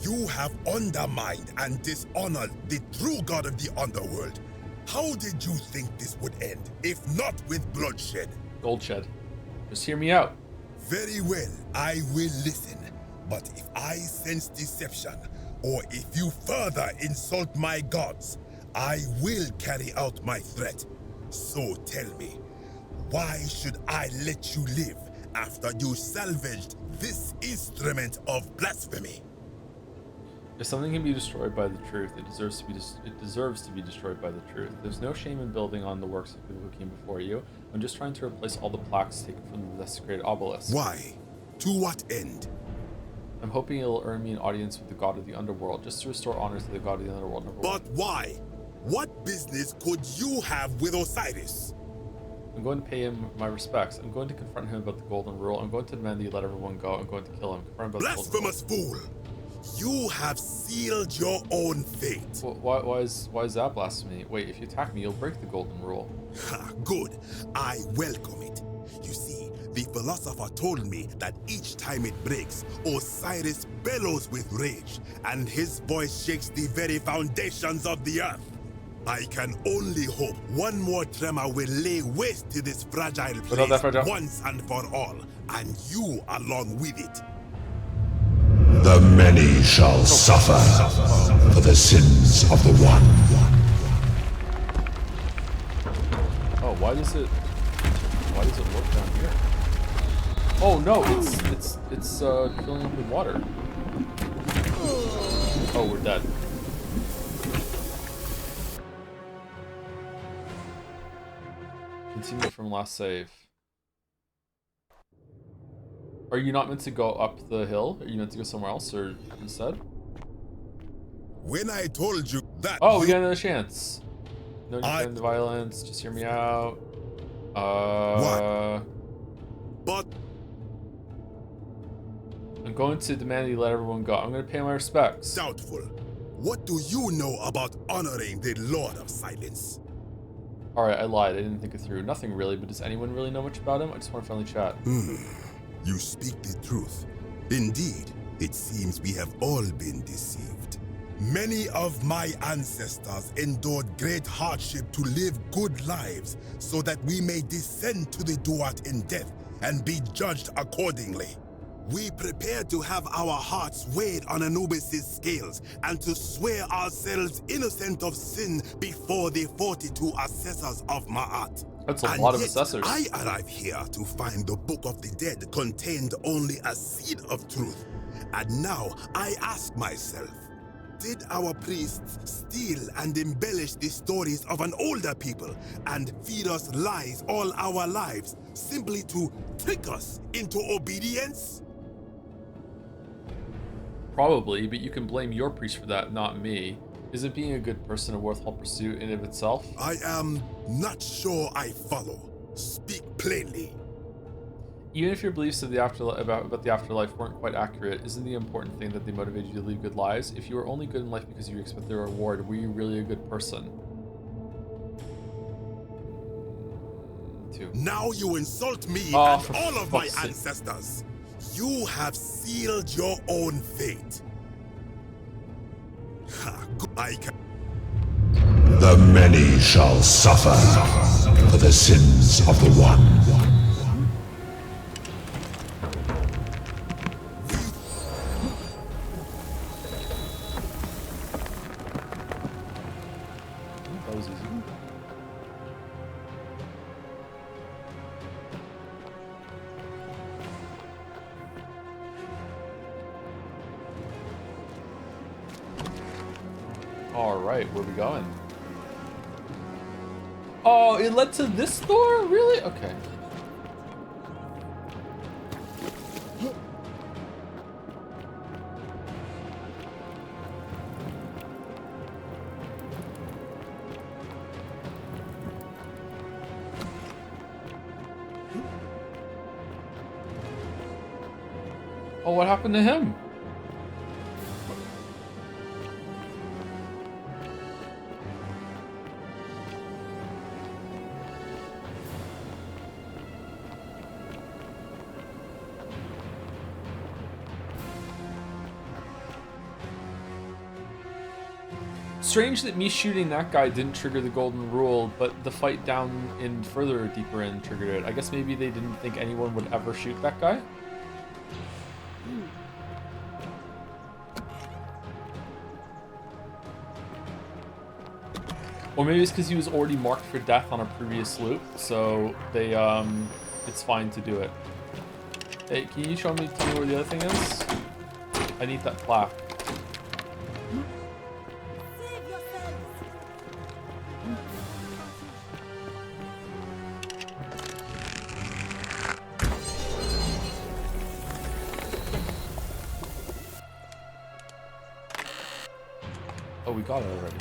S3: You have undermined and dishonored the true god of the underworld. How did you think this would end, if not with bloodshed?
S1: Goldshed. Just hear me out.
S3: Very well, I will listen. But if I sense deception, or if you further insult my gods, I will carry out my threat. So tell me, why should I let you live after you salvaged this instrument of blasphemy?
S1: If something can be destroyed by the truth, it deserves to be destroyed by the truth. There's no shame in building on the works of people who came before you. I'm just trying to replace all the plaques taken from the desecrated obelisk.
S3: Why? To what end?
S1: I'm hoping it'll earn me an audience with the god of the underworld, just to restore honor to the god of the underworld.
S3: But why? What business could you have with Osiris?
S1: I'm going to pay him my respects. I'm going to confront him about the golden rule. I'm going to demand that he let everyone go. I'm going to kill him. Confront him about
S3: Blasphemous fool! You have sealed your own fate.
S1: Well, why is that blasphemy? Wait, if you attack me, you'll break the golden rule.
S3: Ha, good. I welcome it. You see, the philosopher told me that each time it breaks, Osiris bellows with rage, and his voice shakes the very foundations of the earth. I can only hope one more tremor will lay waste to this fragile place once and for all, and you along with it.
S20: The many shall suffer for the sins of the one.
S1: Oh, why does it work down here? Oh no, it's filling up with water. Oh, we're dead. Continue from last save. Are you not meant to go up the hill? Are you meant to go somewhere else or instead?
S3: When I told you that...
S1: Oh, we got another chance. No need to end the violence. Just hear me out.
S3: What? But...
S1: I'm going to demand that you let everyone go. I'm going to pay my respects.
S3: Doubtful. What do you know about honoring the Lord of Silence?
S1: Alright, I lied. I didn't think it through. Nothing really, but does anyone really know much about him? I just want to friendly chat.
S3: You speak the truth. Indeed, it seems we have all been deceived. Many of my ancestors endured great hardship to live good lives so that we may descend to the Duat in death and be judged accordingly. We prepare to have our hearts weighed on Anubis' scales and to swear ourselves innocent of sin before the 42 assessors of Ma'at.
S1: That's a lot of assessors.
S3: I arrive here to find the Book of the Dead contained only a seed of truth. And now I ask myself, did our priests steal and embellish the stories of an older people and feed us lies all our lives simply to trick us into obedience?
S1: Probably, but you can blame your priest for that, not me. Isn't being a good person a worthwhile pursuit in and of itself?
S3: I am not sure I follow. Speak plainly.
S1: Even if your beliefs of the afterlife about the afterlife weren't quite accurate, isn't the important thing that they motivated you to lead good lives? If you were only good in life because you expect the reward, were you really a good person?
S3: Now you insult me and all of my ancestors. You have sealed your own fate.
S20: The many shall suffer for the sins of the one.
S1: That was easy. Alright, where are we going? Oh, it led to this door? Really? Okay. Oh, what happened to him? Strange that me shooting that guy didn't trigger the golden rule, but the fight down in further deeper in triggered it. I guess maybe they didn't think anyone would ever shoot that guy? Or maybe it's because he was already marked for death on a previous loop, so they, it's fine to do it. Hey, can you tell me where the other thing is? I need that plaque. got it already.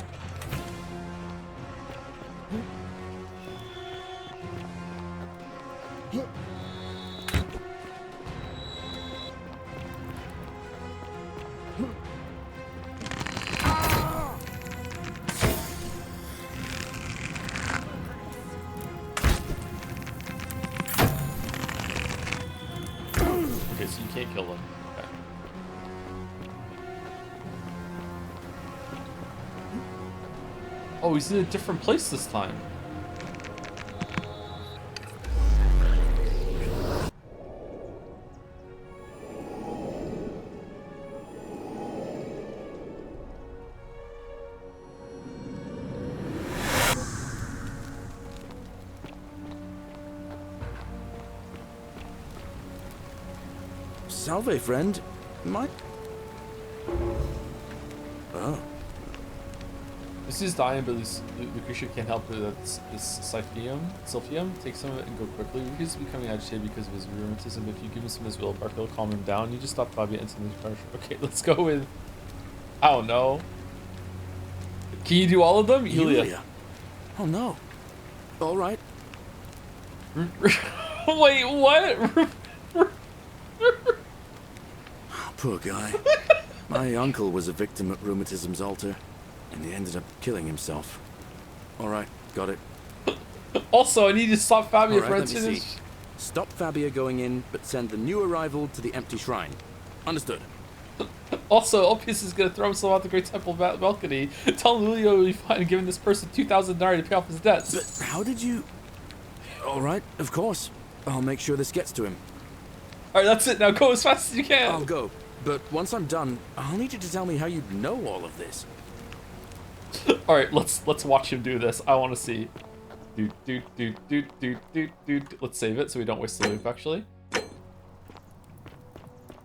S1: Okay, so you can't kill them. Okay. Oh, he's in a different place this time.
S22: Salve, friend. Oh.
S1: This is dying, but Lucretia can't help it. That's this Sylphium. Take some of it and go quickly. Lucretia is becoming agitated because of his rheumatism. If you give him some of his will bark, it'll calm him down. You just stop Fabia instantly. Okay, let's go with... I don't know. Can you do all of them? Yulia.
S22: Oh no. All right.
S1: Wait, what?
S22: Poor guy. My uncle was a victim at rheumatism's altar, and he ended up killing himself. All right, got it.
S1: Also, I need to stop Fabia
S22: for instance. Stop Fabia going in, but send the new arrival to the empty shrine. Understood.
S1: Also, Ulpius is gonna throw himself out the Great Temple balcony. Tell Lulio will be fine giving this person 2,000 denarii to pay off his debts.
S22: But how did you... All right, of course. I'll make sure this gets to him.
S1: All right, that's it. Now go as fast as you can.
S22: I'll go. But once I'm done, I'll need you to tell me how you know all of this.
S1: All right, let's watch him do this. I want to see. Let's save it so we don't waste the loop. Actually,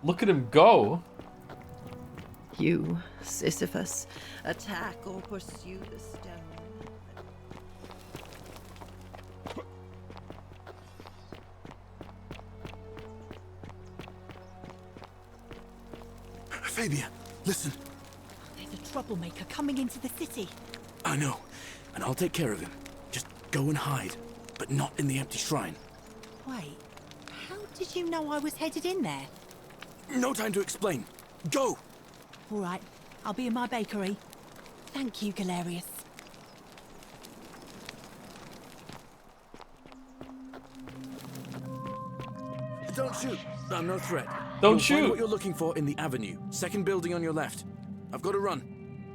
S1: look at him go.
S19: You, Sisyphus, attack or pursue the stone.
S22: Fabia, listen.
S12: There's a troublemaker coming into the city.
S22: I know, and I'll take care of him. Just go and hide, but not in the empty shrine.
S12: Wait, how did you know I was headed in there?
S22: No time to explain. Go!
S12: All right, I'll be in my bakery. Thank you, Galerius.
S22: Don't shoot. I'm no threat.
S1: Don't
S22: You'll
S1: shoot.
S22: Find what you're looking for in the avenue. Second building on your left. I've got to run.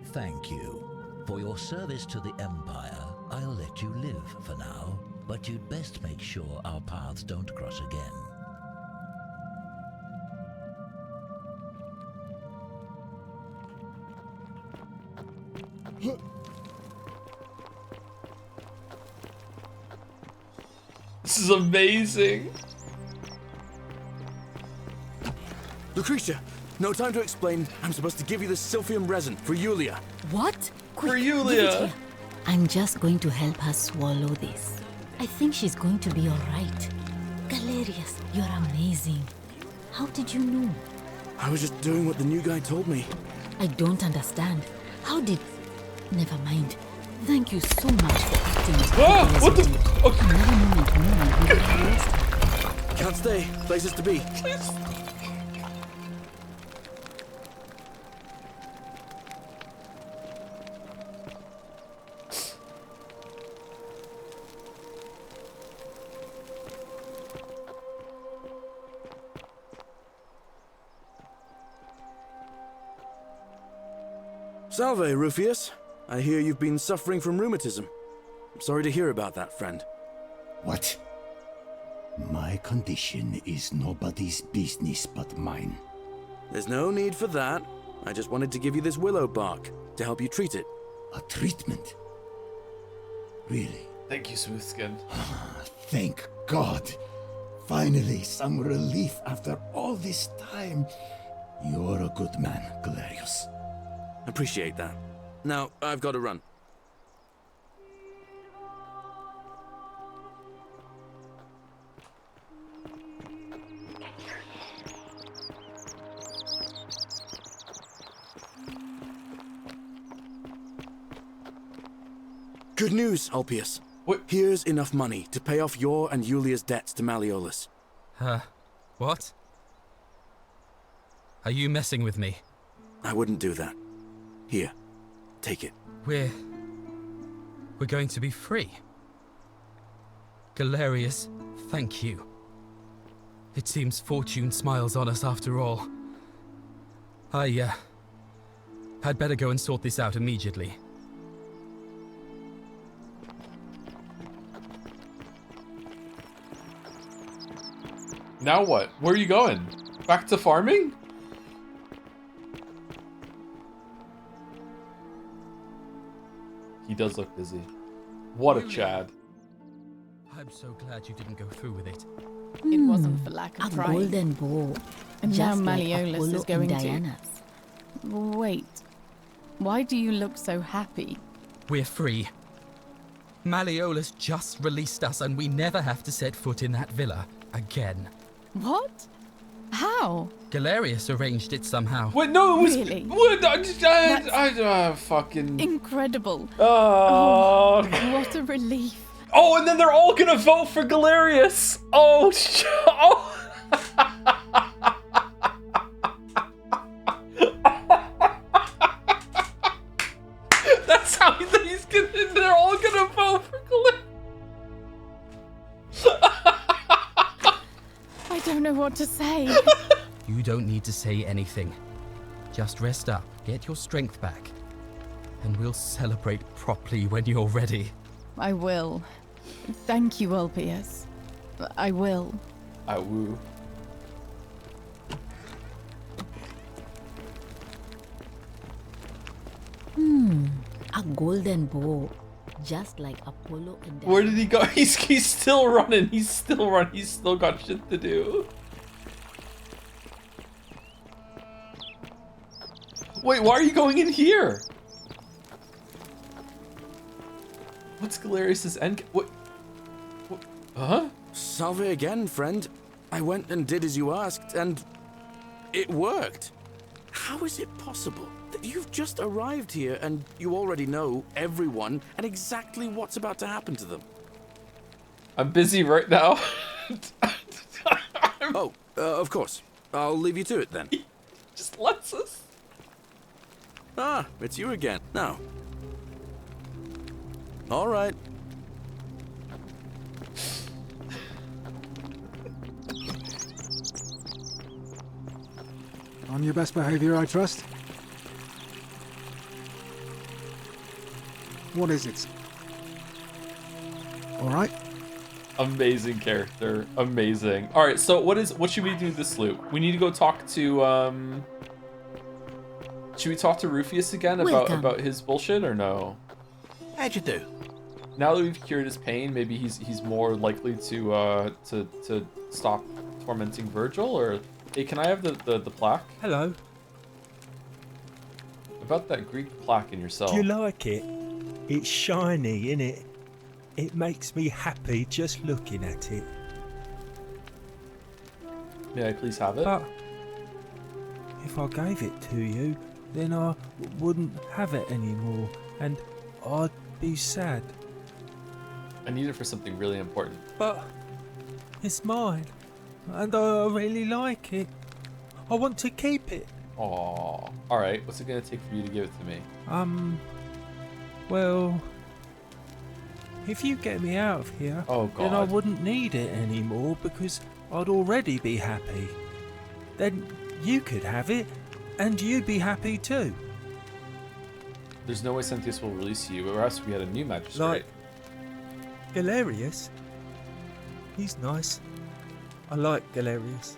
S13: Thank you. For your service to the Empire, I'll let you live for now, but you'd best make sure our paths don't cross again.
S1: This is amazing.
S22: Lucretia, no time to explain. I'm supposed to give you the Sylphium resin for Yulia.
S7: What?
S1: For
S7: Give it
S1: Yulia.
S7: here. I'm just going to help her swallow this. I think she's going to be all right. Galerius, you're amazing. How did you know?
S22: I was just doing what the new guy told me.
S7: I don't understand. How did... Never mind. Thank you so much for acting as
S1: Ah, what the... Okay.
S7: Another moment will be lost.
S22: Can't stay. Places to be. Salve, Rufius. I hear you've been suffering from rheumatism. I'm sorry to hear about that, friend.
S18: What? My condition is nobody's business but mine.
S22: There's no need for that. I just wanted to give you this willow bark to help you treat it.
S18: A treatment? Really?
S1: Thank you, Smooth Skin.
S18: Thank God. Finally, some relief after all this time. You're a good man, Galerius.
S22: Appreciate that. Now, I've got to run. Good news, Ulpius. What? Here's enough money to pay off your and Yulia's debts to Malleolus.
S14: What? Are you messing with me?
S22: I wouldn't do that. Here, take it.
S14: We're going to be free. Galerius, thank you. It seems fortune smiles on us after all. I'd better go and sort this out immediately.
S1: Now what? Where are you going? Back to farming? He does look busy. What a Chad.
S14: I'm so glad you didn't go through with it.
S21: It wasn't for lack of trying.
S7: A golden bow.
S21: And now
S7: just like
S21: Malleolus
S7: Apollo
S21: is going
S7: and
S21: to...
S7: Diana's.
S21: Wait. Why do you look so happy?
S14: We're free. Malleolus just released us and we never have to set foot in that villa again.
S21: What? How?
S14: Galerius arranged it somehow.
S1: Wait, no, it was...
S21: Really?
S1: What? I fucking...
S21: Incredible.
S1: Oh.
S21: What a relief.
S1: Oh, and then they're all gonna vote for Galerius. Oh, oh. That's how he's gonna. They're all gonna vote for Galerius.
S21: I don't know what to say.
S14: You don't need to say anything. Just rest up, get your strength back, and we'll celebrate properly when you're ready.
S21: I will. Thank you, Ulpius. I will.
S1: I woo.
S7: A golden bow. Just like Apollo and Diana.
S1: Where did he go? He's still running. He's still running. He's still got shit to do. Wait, why are you going in here? What's Galerius's end? What? Huh?
S22: Salve again, friend. I went and did as you asked, and it worked. How is it possible that you've just arrived here and you already know everyone and exactly what's about to happen to them?
S1: I'm busy right now.
S22: Of course. I'll leave you to it then.
S1: He just lets us.
S22: Ah, it's you again. Now. All right.
S10: On your best behavior, I trust. What is it? All right.
S1: Amazing character. Amazing. All right. So what should we do this loop? We need to go talk to Should we talk to Rufius again about his bullshit or no?
S17: How'd you do?
S1: Now that we've cured his pain, maybe he's more likely to stop tormenting Virgil. Or hey, can I have the plaque?
S23: Hello.
S1: About that Greek plaque in your cell.
S23: Do you like it? It's shiny, innit? It makes me happy just looking at it.
S1: May I please have it?
S23: But if I gave it to you, then I wouldn't have it anymore, and I'd be sad.
S1: I need it for something really important.
S23: But it's mine, and I really like it. I want to keep it.
S1: Aww. Alright, what's it gonna take for you to give it to me?
S23: Well, if you get me out of here, then I wouldn't need it anymore because I'd already be happy. Then you could have it, and you'd be happy too.
S1: There's no way Sentius will release you, or else we had a new magistrate.
S23: Like Galerius. He's nice. I like Galerius.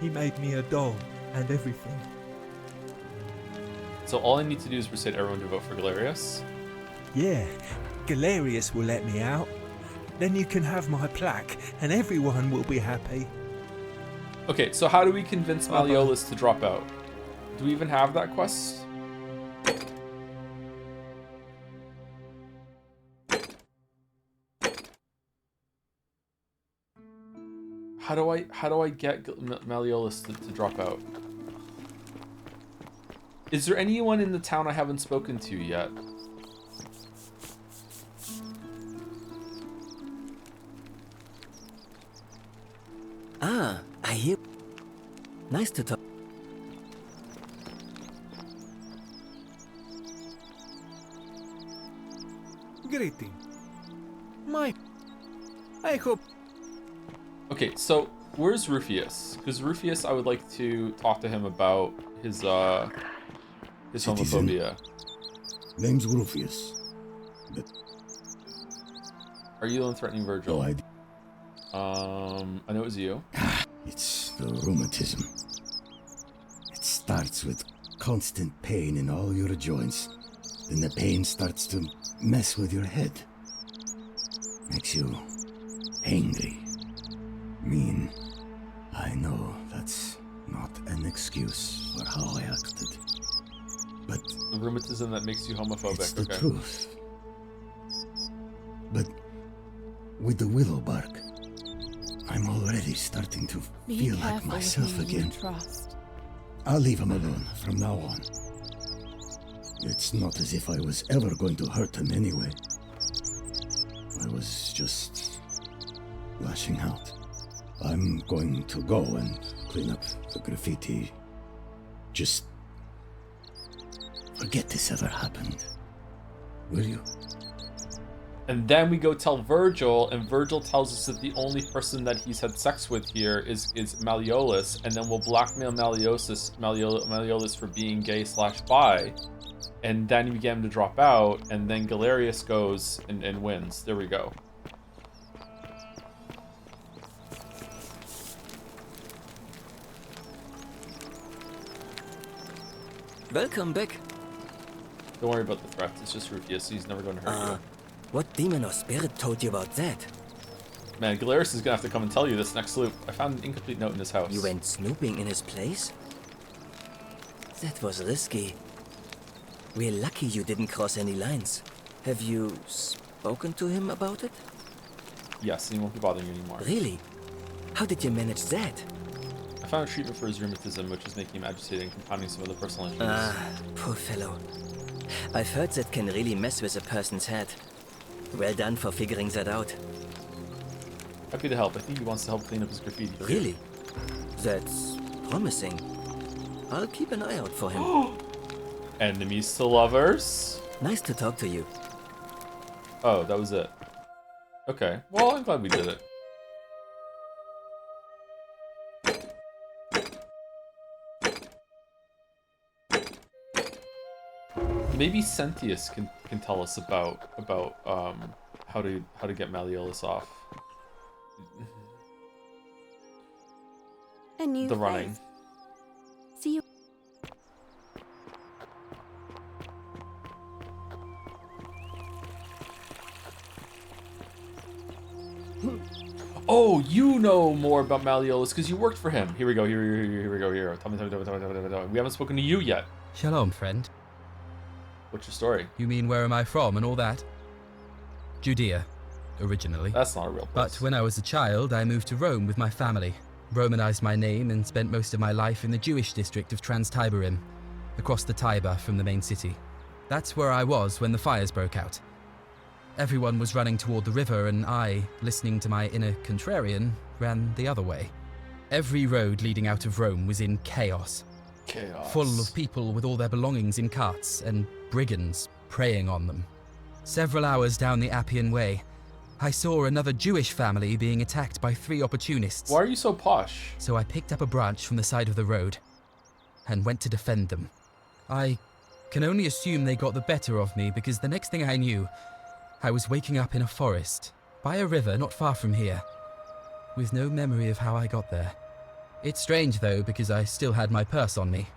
S23: He made me a doll and everything.
S1: So all I need to do is persuade everyone to vote for Galerius?
S23: Yeah, Galerius will let me out. Then you can have my plaque, and everyone will be happy.
S1: Okay, so how do we convince Malleolus to drop out? Do we even have that quest? How do I get Malleolus to drop out? Is there anyone in the town I haven't spoken to yet?
S6: Ah, I hear. Nice to talk.
S5: Greeting. I hope.
S1: Okay, so where's Rufius? Because Rufius, I would like to talk to him about his homophobia.
S18: Name's Rufius. But
S1: are you the one threatening Virgil?
S18: No,
S1: I know it was you.
S18: It's the rheumatism. It starts with constant pain in all your joints. Then the pain starts to mess with your head. Makes you angry, mean. I know that's not an excuse for how I acted. But
S1: the rheumatism that makes you homophobic.
S18: It's the truth. But with the willow bark, I'm already starting to feel like myself again. I'll leave him alone from now on. It's not as if I was ever going to hurt him anyway. I was just lashing out. I'm going to go and clean up the graffiti. Just forget this ever happened. Will you?
S1: And then we go tell Virgil, and Virgil tells us that the only person that he's had sex with here is Malleolus, and then we'll blackmail Malleolus for being gay/bi, and then we get him to drop out, and then Galerius goes and wins. There we go.
S6: Welcome back.
S1: Don't worry about the threats. It's just Rufius. He's never going to hurt you.
S6: What demon or spirit told you about that?
S1: Man, Galerius is gonna have to come and tell you this next loop. I found an incomplete note in his house.
S6: You went snooping in his place? That was risky. We're lucky you didn't cross any lines. Have you spoken to him about it?
S1: Yes, he won't be bothering you anymore.
S6: Really? How did you manage that?
S1: I found a treatment for his rheumatism, which is making him agitated and compounding some other personal issues.
S6: Ah, poor fellow. I've heard that can really mess with a person's head. Well done for figuring that out.
S1: Happy to help. I think he wants to help clean up his graffiti.
S6: Really? That's promising. I'll keep an eye out for him.
S1: Enemies to lovers?
S6: Nice to talk to you.
S1: Oh, that was it. Okay. Well, I'm glad we did it. Maybe Sentius can tell us about how to get Malleolus off.
S9: A new
S1: the running.
S9: face. See you.
S1: Oh, you know more about Malleolus because you worked for him. Here we go. Here we go. Tell me. We haven't spoken to you yet.
S14: Shalom, friend.
S1: What's your story?
S14: You mean where am I from and all that? Judea, originally.
S1: That's not a real place.
S14: But when I was a child, I moved to Rome with my family, Romanized my name, and spent most of my life in the Jewish district of Trans-Tiberim, across the Tiber from the main city. That's where I was when the fires broke out. Everyone was running toward the river, and I, listening to my inner contrarian, ran the other way. Every road leading out of Rome was in chaos. Full of people with all their belongings in carts, and brigands preying on them. Several hours down the Appian Way, I saw another Jewish family being attacked by 3 opportunists.
S1: Why are you so posh?
S14: So I picked up a branch from the side of the road and went to defend them. I can only assume they got the better of me because the next thing I knew, I was waking up in a forest, by a river not far from here, with no memory of how I got there. It's strange though, because I still had my purse on me.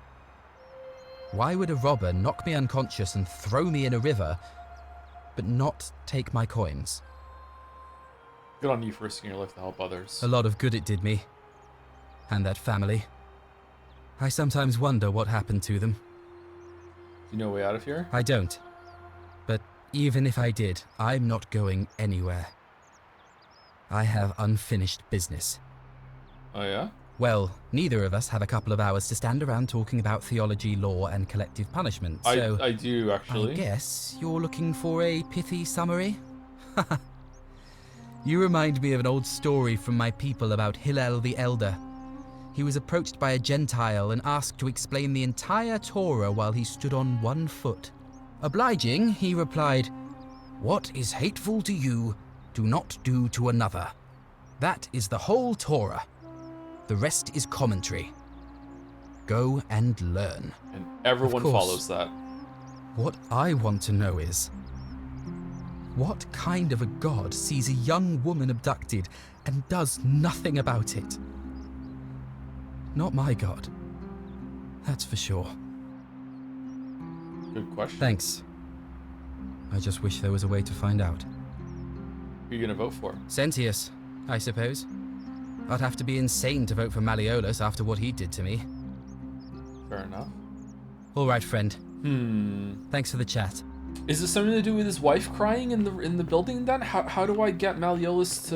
S14: Why would a robber knock me unconscious and throw me in a river, but not take my coins?
S1: Good on you for risking your life to help others.
S14: A lot of good it did me. And that family. I sometimes wonder what happened to them.
S1: You know a way out of here?
S14: I don't. But even if I did, I'm not going anywhere. I have unfinished business.
S1: Oh yeah?
S14: Well, neither of us have a couple of hours to stand around talking about theology, law, and collective punishment, so...
S1: I do, actually.
S14: I guess you're looking for a pithy summary? You remind me of an old story from my people about Hillel the Elder. He was approached by a Gentile and asked to explain the entire Torah while he stood on one foot. Obliging, he replied, "What is hateful to you, do not do to another." That is the whole Torah. The rest is commentary. Go and learn.
S1: And everyone follows that.
S14: What I want to know is, what kind of a god sees a young woman abducted and does nothing about it? Not my god. That's for sure.
S1: Good question.
S14: Thanks. I just wish there was a way to find out.
S1: Who are you gonna vote for?
S14: Sentius, I suppose. I'd have to be insane to vote for Malleolus after what he did to me.
S1: Fair enough.
S14: All right, friend. Thanks for the chat.
S1: Is this something to do with his wife crying in the building then? How do I get Malleolus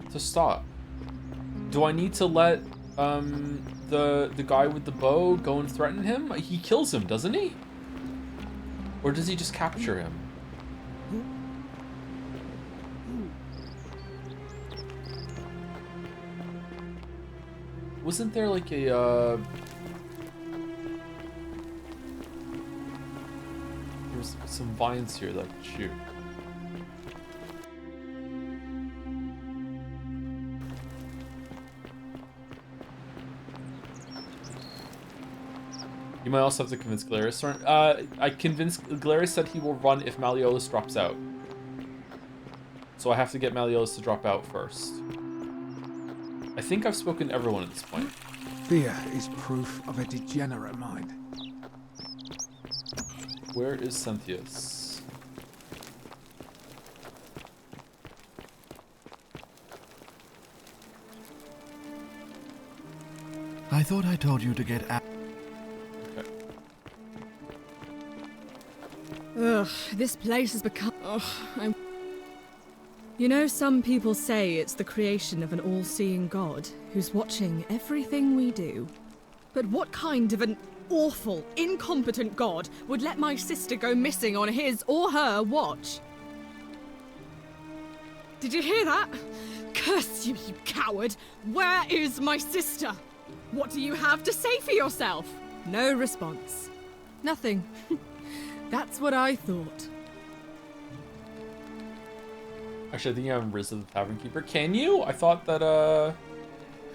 S1: to stop? Do I need to let the guy with the bow go and threaten him? He kills him, doesn't he? Or does he just capture him? Wasn't there like a there's some vines here that I could shoot. You might also have to convince Galerius. I convinced Galerius said he will run if Malleolus drops out. So I have to get Malleolus to drop out first. I think I've spoken to everyone at this point.
S10: Fear is proof of a degenerate mind.
S1: Where is Sentius?
S4: I thought I told you to get out.
S2: Ugh, this place has become... Ugh, You know, some people say it's the creation of an all-seeing god who's watching everything we do. But what kind of an awful, incompetent god would let my sister go missing on his or her watch? Did you hear that? Curse you, you coward! Where is my sister? What do you have to say for yourself? No response. Nothing. That's what I thought.
S1: Actually, I think you have Riz of the Tavern Keeper. Can you? I thought that,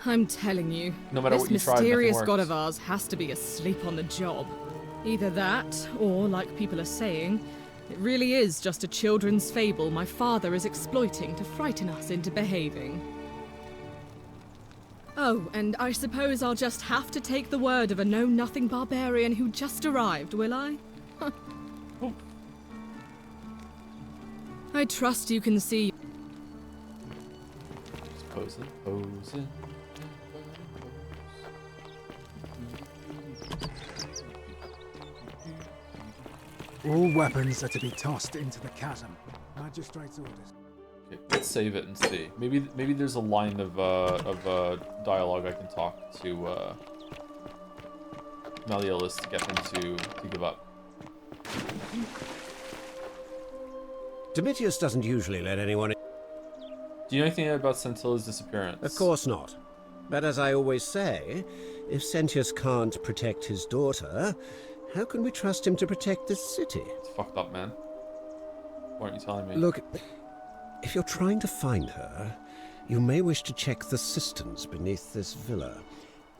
S2: I'm telling you,
S1: no matter what you try,
S2: this
S1: nothing
S2: mysterious
S1: works.
S2: god of ours has to be asleep on the job. Either that, or, like people are saying, it really is just a children's fable my father is exploiting to frighten us into behaving. Oh, and I suppose I'll just have to take the word of a know-nothing barbarian who just arrived, will I? I trust you can see.
S1: Just posing.
S10: All weapons are to be tossed into the chasm. Magistrate's orders.
S1: Okay, let's save it and see. Maybe there's a line of dialogue I can talk to Malleolus to get him to give up.
S8: Domitius doesn't usually let anyone in.
S1: Do you know anything about Sentilla's disappearance?
S8: Of course not. But as I always say, if Sentius can't protect his daughter, how can we trust him to protect this city?
S1: It's fucked up, man. Why aren't you telling me?
S8: Look, if you're trying to find her, you may wish to check the cisterns beneath this villa.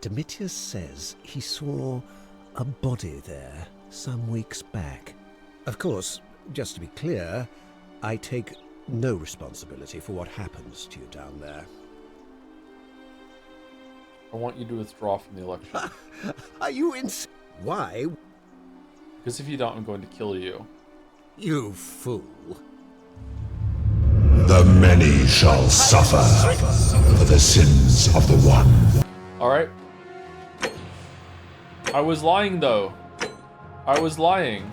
S8: Domitius says he saw a body there some weeks back. Of course, just to be clear, I take no responsibility for what happens to you down there.
S1: I want you to withdraw from the election.
S8: Are you Why?
S1: Because if you don't, I'm going to kill you.
S8: You fool.
S20: The many shall suffer for the sins of the one.
S1: Alright. I was lying, though. I was lying.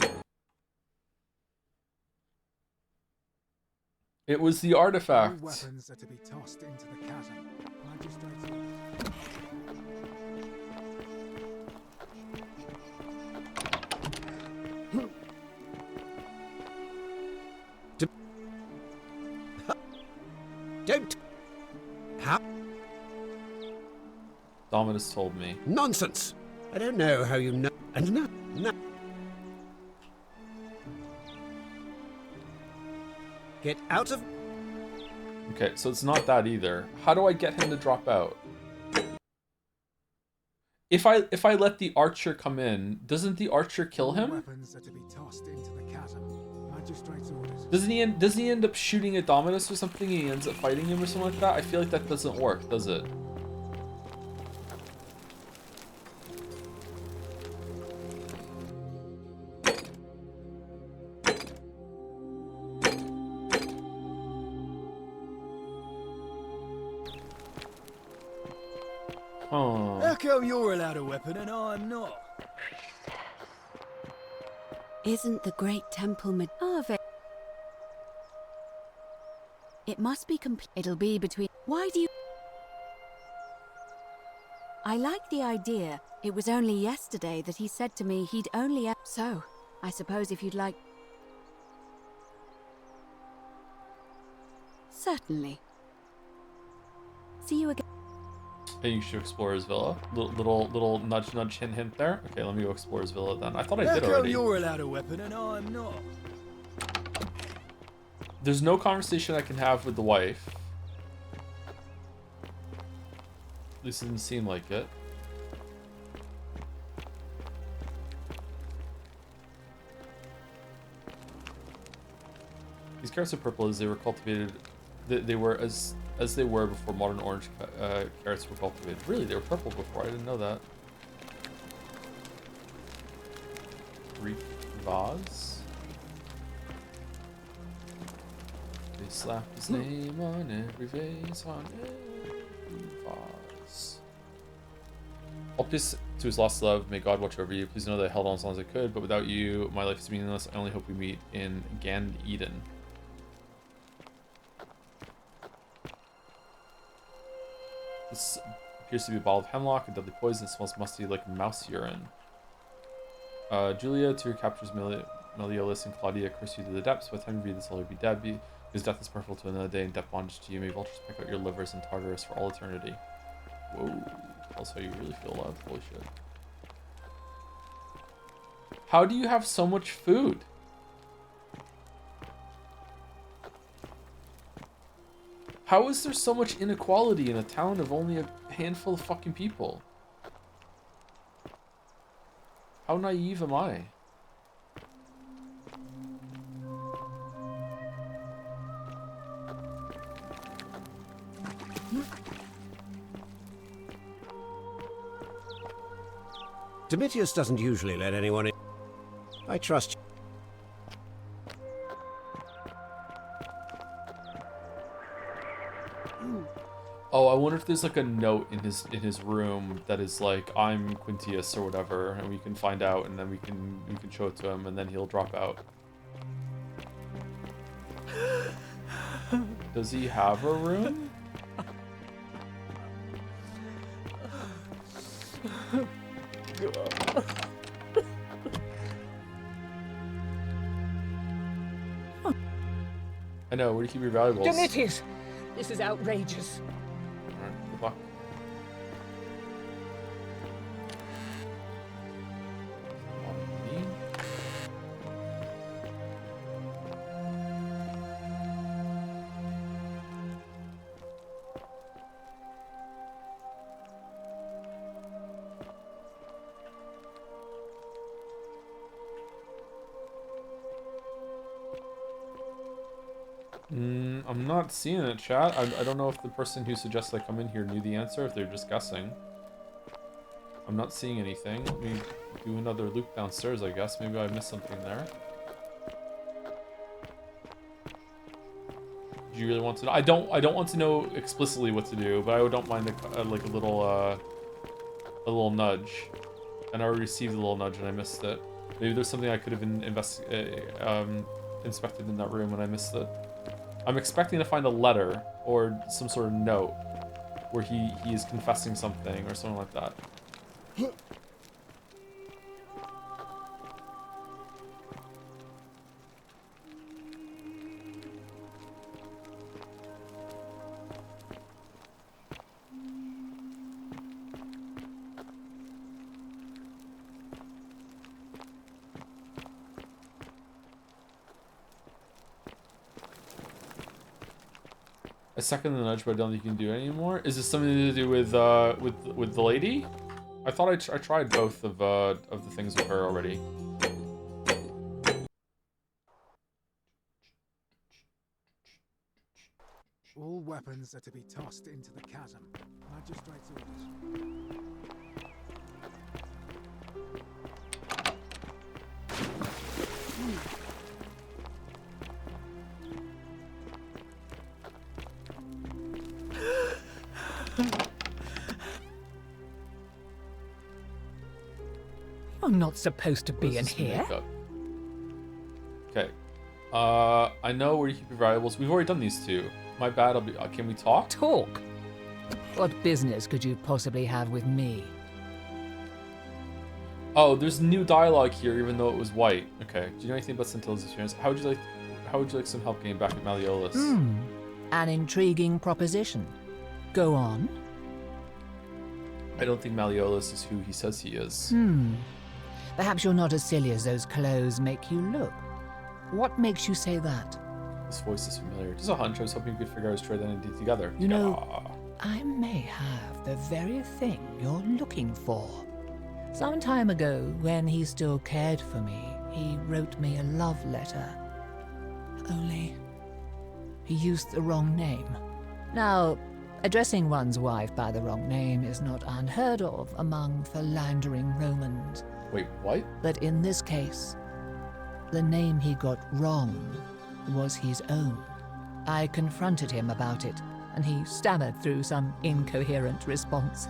S1: It was the artifact.
S10: All weapons are to be tossed into the chasm. Magistrate's orders.
S8: Don't... How?
S1: Dominus told me.
S8: Nonsense! I don't know how you know... And no. Get out of...
S1: Okay, so it's not that either. How do I get him to drop out? If I let the archer come in, doesn't the archer kill him?
S10: Weapons are to be tossed into the chasm. Magistrate's orders.
S1: Doesn't he end up shooting at Dominus or something? And he ends up fighting him or something like that. I feel like that doesn't work, does it? Oh.
S11: How come you're allowed a weapon and I'm not?
S9: Isn't the great temple It must be complete. It'll be between. Why do you? I like the idea. It was only yesterday that he said to me he'd only. So, I suppose if you'd like. Certainly. See you again.
S1: Hey, you should explore his villa. Little nudge hint there. Okay, let me go explore his villa then. I thought I did already.
S11: How come you're allowed a weapon and I'm not?
S1: There's no conversation I can have with the wife. At least it didn't seem like it. These carrots are purple as they were cultivated. They were as they were before modern orange carrots were cultivated. Really, they were purple before. I didn't know that. Greek vase. They slap his name on every vase, on every vase. Ulpius, to his lost love, may God watch over you. Please know that I held on as long as I could, but without you, my life is meaningless. I only hope we meet in Gan Eden. This appears to be a bottle of hemlock, a deadly poison. It smells musty like mouse urine. Julia, to your captors Meliodas and Claudia, curse you to the depths. By the time you read this, I'll be dead, because death is preferable to another day, and death bondage to you. May vultures pick out your livers in Tartarus for all eternity. Whoa. That's how you really feel, love. Holy shit. How do you have so much food? How is there so much inequality in a town of only a handful of fucking people? How naive am I?
S8: Domitius doesn't usually let anyone in. I trust you.
S1: Oh, I wonder if there's like a note in his room that is like, I'm Quintius or whatever, and we can find out, and then we can show it to him, and then he'll drop out. Does he have a room? I know, where do you keep your valuables?
S15: Domitius! This is outrageous.
S1: Alright, good luck. I'm not seeing it, chat. I don't know if the person who suggests I come in here knew the answer, if they're just guessing. I'm not seeing anything. Let me do another loop downstairs, I guess. Maybe I missed something there. Do you really want to know? I don't want to know explicitly what to do, but I don't mind like a little nudge. And I already received a little nudge and I missed it. Maybe there's something I could have inspected in that room and I missed it. I'm expecting to find a letter or some sort of note where he is confessing something or something like that. I second the nudge, but I don't think you can do it anymore. Is this something to do with the lady? I thought I tried both of the things with her already.
S10: All weapons are to be tossed into the chasm. Magistrate's orders.
S15: You're not supposed to be in here.
S1: Makeup? Okay. I know where you keep your valuables. We've already done these two. My bad. Can we talk?
S15: Talk? What business could you possibly have with me?
S1: Oh, there's new dialogue here, even though it was white. Okay. Do you know anything about Scintilla's experience? How would you like some help getting back at Malleolus?
S15: An intriguing proposition. Go on.
S1: I don't think Malleolus is who he says he is.
S15: Perhaps you're not as silly as those clothes make you look. What makes you say that?
S1: His voice is familiar. Just a hunch. I was hoping we could figure out his trade identity together.
S15: You know, I may have the very thing you're looking for. Some time ago, when he still cared for me, he wrote me a love letter. Only, he used the wrong name. Now, addressing one's wife by the wrong name is not unheard of among philandering Romans.
S1: Wait, what?
S15: But in this case, the name he got wrong was his own. I confronted him about it, and he stammered through some incoherent response.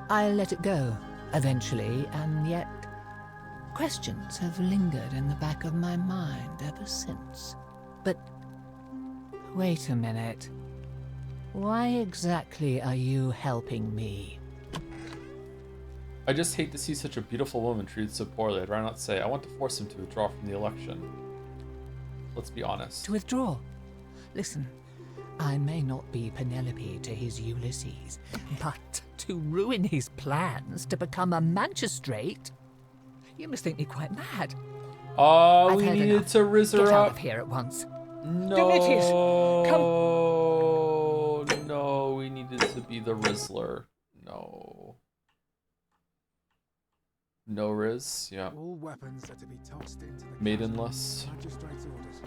S15: I let it go, eventually, and yet questions have lingered in the back of my mind ever since. But wait a minute. Why exactly are you helping me?
S1: I just hate to see such a beautiful woman treated so poorly. I'd rather not say. I want to force him to withdraw from the election. Let's be honest.
S15: To withdraw? Listen, I may not be Penelope to his Ulysses, but to ruin his plans to become a magistrate? You must think me quite mad.
S1: Oh, we needed to rizz her
S15: up. Get out of
S1: up.
S15: here at once.
S1: No.
S15: Domitius, come.
S1: No, we needed to be the Rizzler. No. No Riz, yeah.
S10: All weapons are to be tossed into the
S1: Maidenless.
S10: Magistrate's orders.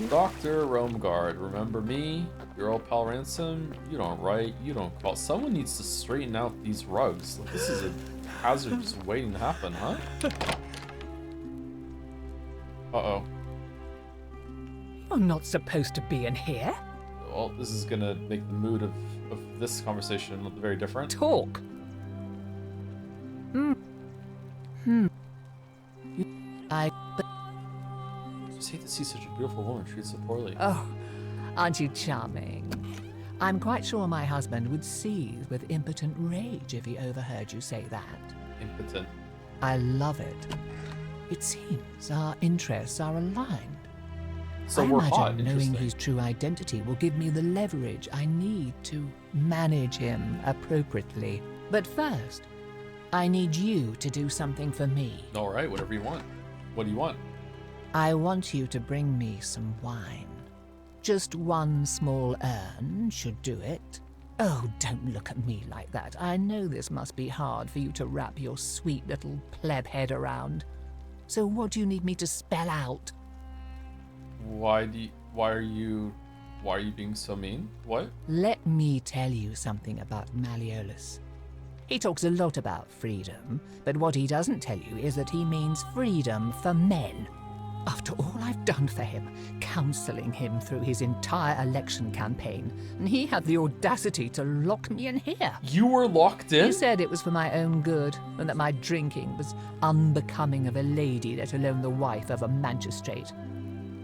S1: Dr. Romeguard, remember me? Your old pal Ransom? You don't write, you don't call. Someone needs to straighten out these rugs. Like, this is a hazard just waiting to happen, huh? Uh-oh.
S15: You're not supposed to be in here.
S1: Well, this is gonna make the mood of this conversation look very different.
S15: Talk.
S1: I just hate to see such a beautiful woman treated so poorly.
S15: Oh, aren't you charming? I'm quite sure my husband would seethe with impotent rage if he overheard you say that.
S1: Impotent.
S15: I love it. It seems our interests are aligned.
S1: So
S15: I
S1: we're
S15: imagine
S1: hot.
S15: knowing his true identity will give me the leverage I need to manage him appropriately. But first, I need you to do something for me.
S1: All right, whatever you want. What do you want?
S15: I want you to bring me some wine. Just one small urn should do it. Oh, don't look at me like that. I know this must be hard for you to wrap your sweet little pleb head around. So what do you need me to spell out?
S1: Why are you being so mean? What?
S15: Let me tell you something about Malleolus. He talks a lot about freedom, but what he doesn't tell you is that he means freedom for men. After all I've done for him, counseling him through his entire election campaign, and he had the audacity to lock me in here.
S1: You were locked in?
S15: He said it was for my own good, and that my drinking was unbecoming of a lady, let alone the wife of a magistrate.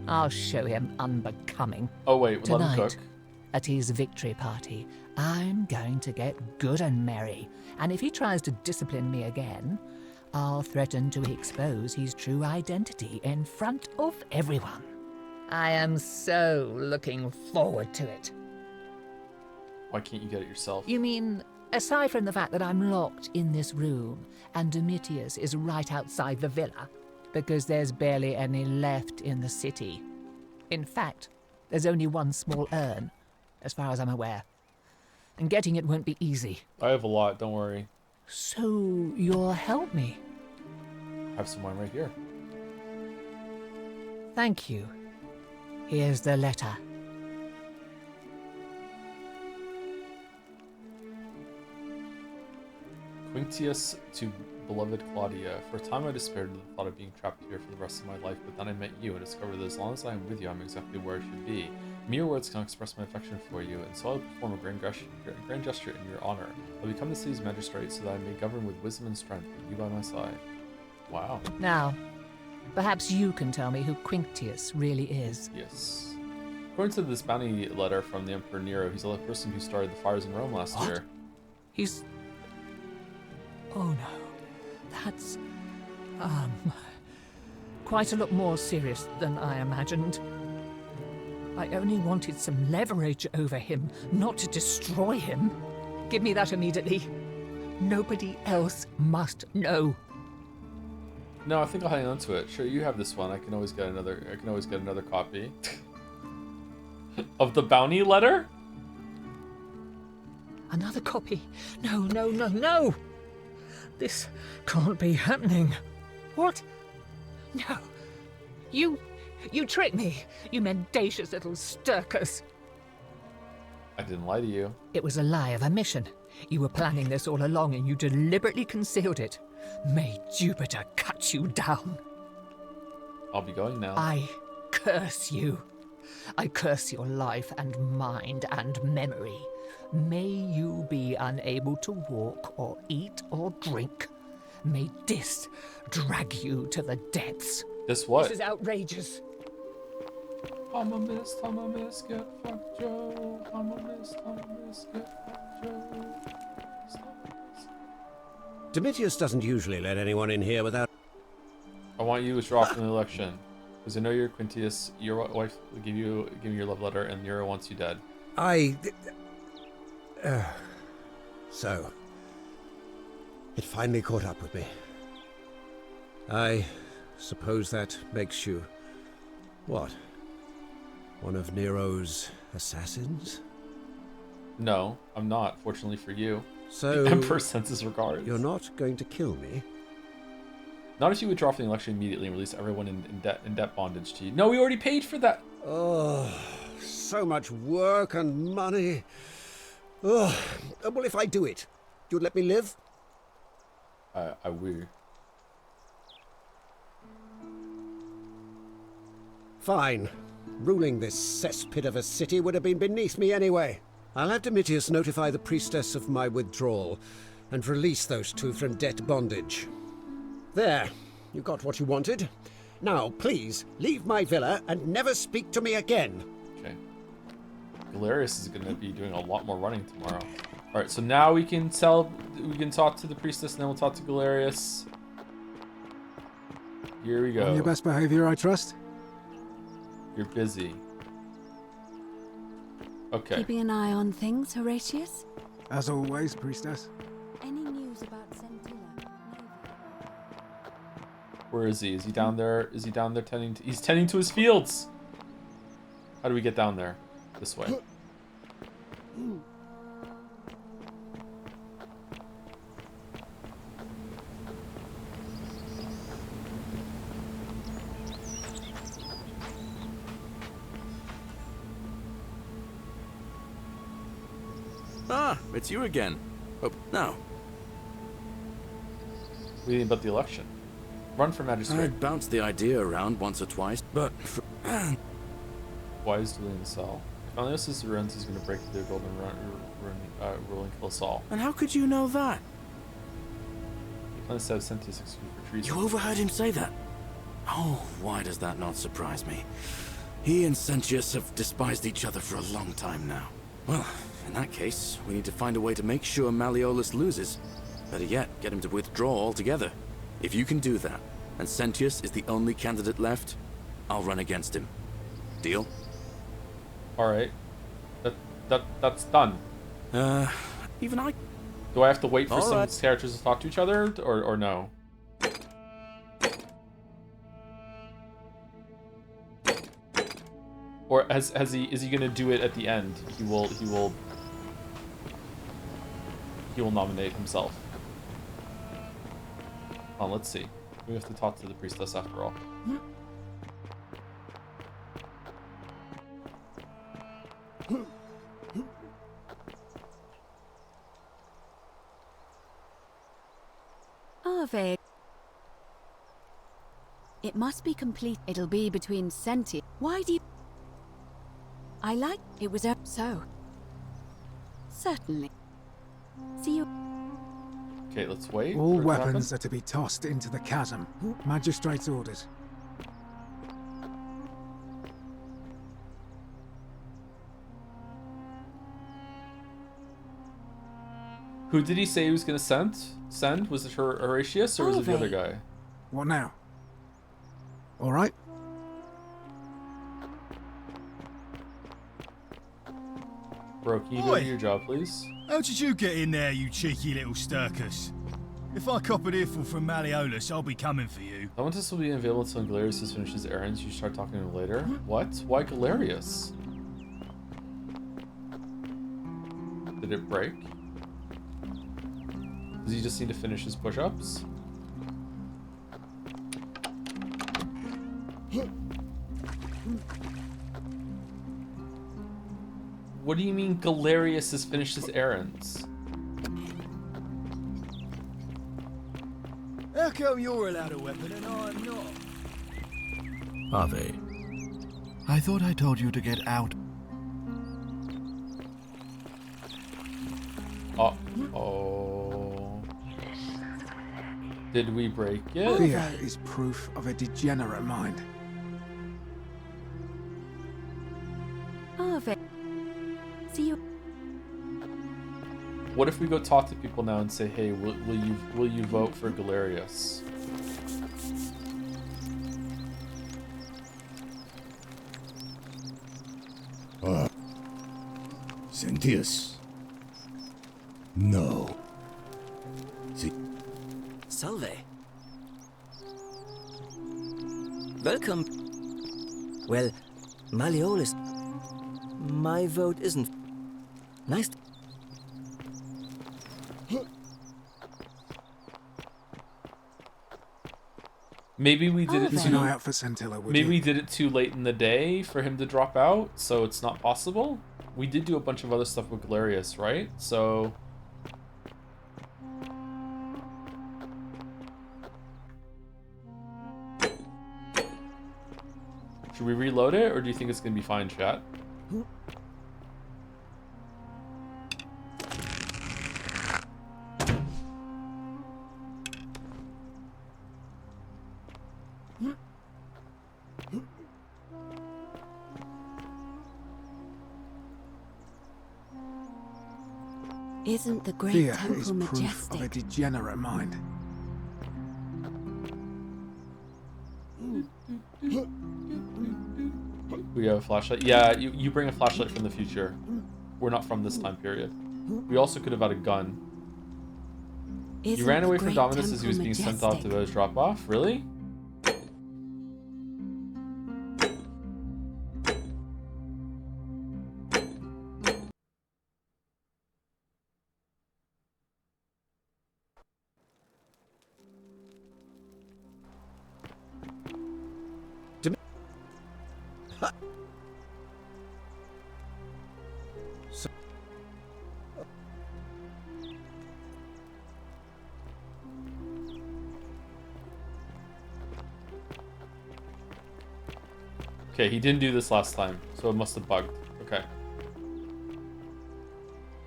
S15: I'll show him unbecoming.
S1: Oh wait,
S15: Tonight,
S1: let him cook.
S15: At his victory party, I'm going to get good and merry, and if he tries to discipline me again, I'll threaten to expose his true identity in front of everyone. I am so looking forward to it.
S1: Why can't you get it yourself?
S15: You mean, aside from the fact that I'm locked in this room and Domitius is right outside the villa, because there's barely any left in the city. In fact, there's only one small urn, as far as I'm aware. And getting it won't be easy.
S1: I have a lot, don't worry.
S15: So, you'll help me?
S1: I have some wine right here.
S15: Thank you. Here's the letter.
S1: Quinctius to beloved Claudia. For a time I despaired at the thought of being trapped here for the rest of my life, but then I met you and discovered that as long as I am with you, I'm exactly where I should be. Mere words can express my affection for you, and so I'll perform a grand gesture in your honor. I'll become the city's magistrate so that I may govern with wisdom and strength, with you by my side. Wow.
S15: Now, perhaps you can tell me who Quinctius really is.
S1: Yes. According to this bounty letter from the Emperor Nero, he's the person who started the fires in Rome last year.
S15: He's... Oh no. That's... quite a lot more serious than I imagined. I only wanted some leverage over him, not to destroy him. Give me that immediately. Nobody else must know.
S1: No, I think I'll hang on to it. Sure, you have this one. I can always get another copy. Of the bounty letter?
S15: Another copy? No, no, no, no! This can't be happening. What? No. You tricked me, you mendacious little stirkers.
S1: I didn't lie to you.
S15: It was a lie of a mission. You were planning this all along and you deliberately concealed it. May Jupiter cut you down.
S1: I'll be going now.
S15: I curse you. I curse your life and mind and memory. May you be unable to walk or eat or drink. May this drag you to the depths.
S1: This what?
S15: This is outrageous.
S1: I'm a miss, get fucked, Joe. I'm a miss, get fucked, Joe.
S8: Domitius doesn't usually let anyone in here without...
S1: I want you to withdraw from the election. Because I know you're Quinctius, your wife will give you your love letter, and Nero wants you dead.
S8: So, it finally caught up with me. I suppose that makes you... what? One of Nero's assassins?
S1: No, I'm not, fortunately for you.
S8: So...
S1: The Emperor sends his regards.
S8: You're not going to kill me?
S1: Not if you withdraw from the election immediately and release everyone in debt bondage to you. No, we already paid for that.
S8: Oh, so much work and money. Oh, well, if I do it, you'd let me live?
S1: I will.
S8: Fine. Ruling this cesspit of a city would have been beneath me anyway. I'll have Domitius notify the priestess of my withdrawal and release those two from debt bondage. There, you got what you wanted. Now, please, leave my villa and never speak to me again.
S1: Okay. Galerius is going to be doing a lot more running tomorrow. All right, so now we can talk to the priestess, and then we'll talk to Galerius. Here we go.
S10: On your best behavior, I trust.
S1: You're busy. Okay.
S9: Keeping an eye on things, Horatius?
S10: As always, priestess.
S9: Any news about Sentilla?
S1: Where is he? Is he down there? Is he down there tending to... He's tending to his fields! How do we get down there? This way.
S22: Ah, it's you again. Oh, no.
S1: What do you think about the election? Run for magistrate.
S22: I bounced the idea around once or twice, but...
S1: Why is Julian Saul? If Malleus runs, he's going to break through the golden rule and kill Saul.
S22: And how could you know that?
S1: He plans to have Sentius executed for treason.
S22: You overheard him say that? Oh, why does that not surprise me? He and Sentius have despised each other for a long time now. Well, in that case, we need to find a way to make sure Malleolus loses. Better yet, get him to withdraw altogether. If you can do that, and Sentius is the only candidate left, I'll run against him. Deal?
S1: Alright. That's done.
S22: Even I...
S1: Do I have to wait for
S22: All
S1: some
S22: right.
S1: characters to talk to each other, or no? Or is he gonna do it at the end? He will nominate himself. Oh, let's see. We have to talk to the priestess after all.
S9: Ave. It must be complete. It'll be between sentient. Why do you... I like... It was up so. Certainly. See you...
S1: Okay, let's wait.
S10: All weapons are to be tossed into the chasm. Magistrate's orders.
S1: Who did he say he was gonna send? Was it Horatius or was it the other guy?
S10: What now? All right.
S1: Bro, can you do your job, please?
S11: How did you get in there, you cheeky little Sturkus? If I cop an earful from Malleolus, I'll be coming for you.
S1: Laventus will be available until Galerius has finished his errands. You start talking to him later. What? Why Galerius? Did it break? Does he just need to finish his push-ups? What do you mean Galerius has finished his errands?
S11: How come you're allowed a weapon and I'm not?
S4: Ave, I thought I told you to get out.
S1: Uh-oh. Did we break it?
S10: Fear is proof of a degenerate mind.
S9: Ave. See you...
S1: What if we go talk to people now and say, hey, will you vote for Galerius?
S18: Sentius. No.
S6: Salve. Welcome. Well, Malleolus. My vote isn't... Nice.
S1: Maybe we did it
S10: Keep an eye out for Scintilla, would
S1: maybe
S10: you?
S1: we did it too late in the day for him to drop out, so it's not possible. We did do a bunch of other stuff with Galerius, right? So should we reload it, or do you think it's gonna be fine, chat?
S9: Isn't the great
S10: Fear
S9: temple
S10: is proof
S9: majestic?
S10: of a degenerate mind.
S1: We have a flashlight. Yeah, you bring a flashlight from the future. We're not from this time period. We also could have had a gun. You ran away from Dominus as he was being sent off to those drop-off? Really? Okay, he didn't do this last time, so it must have bugged. Okay.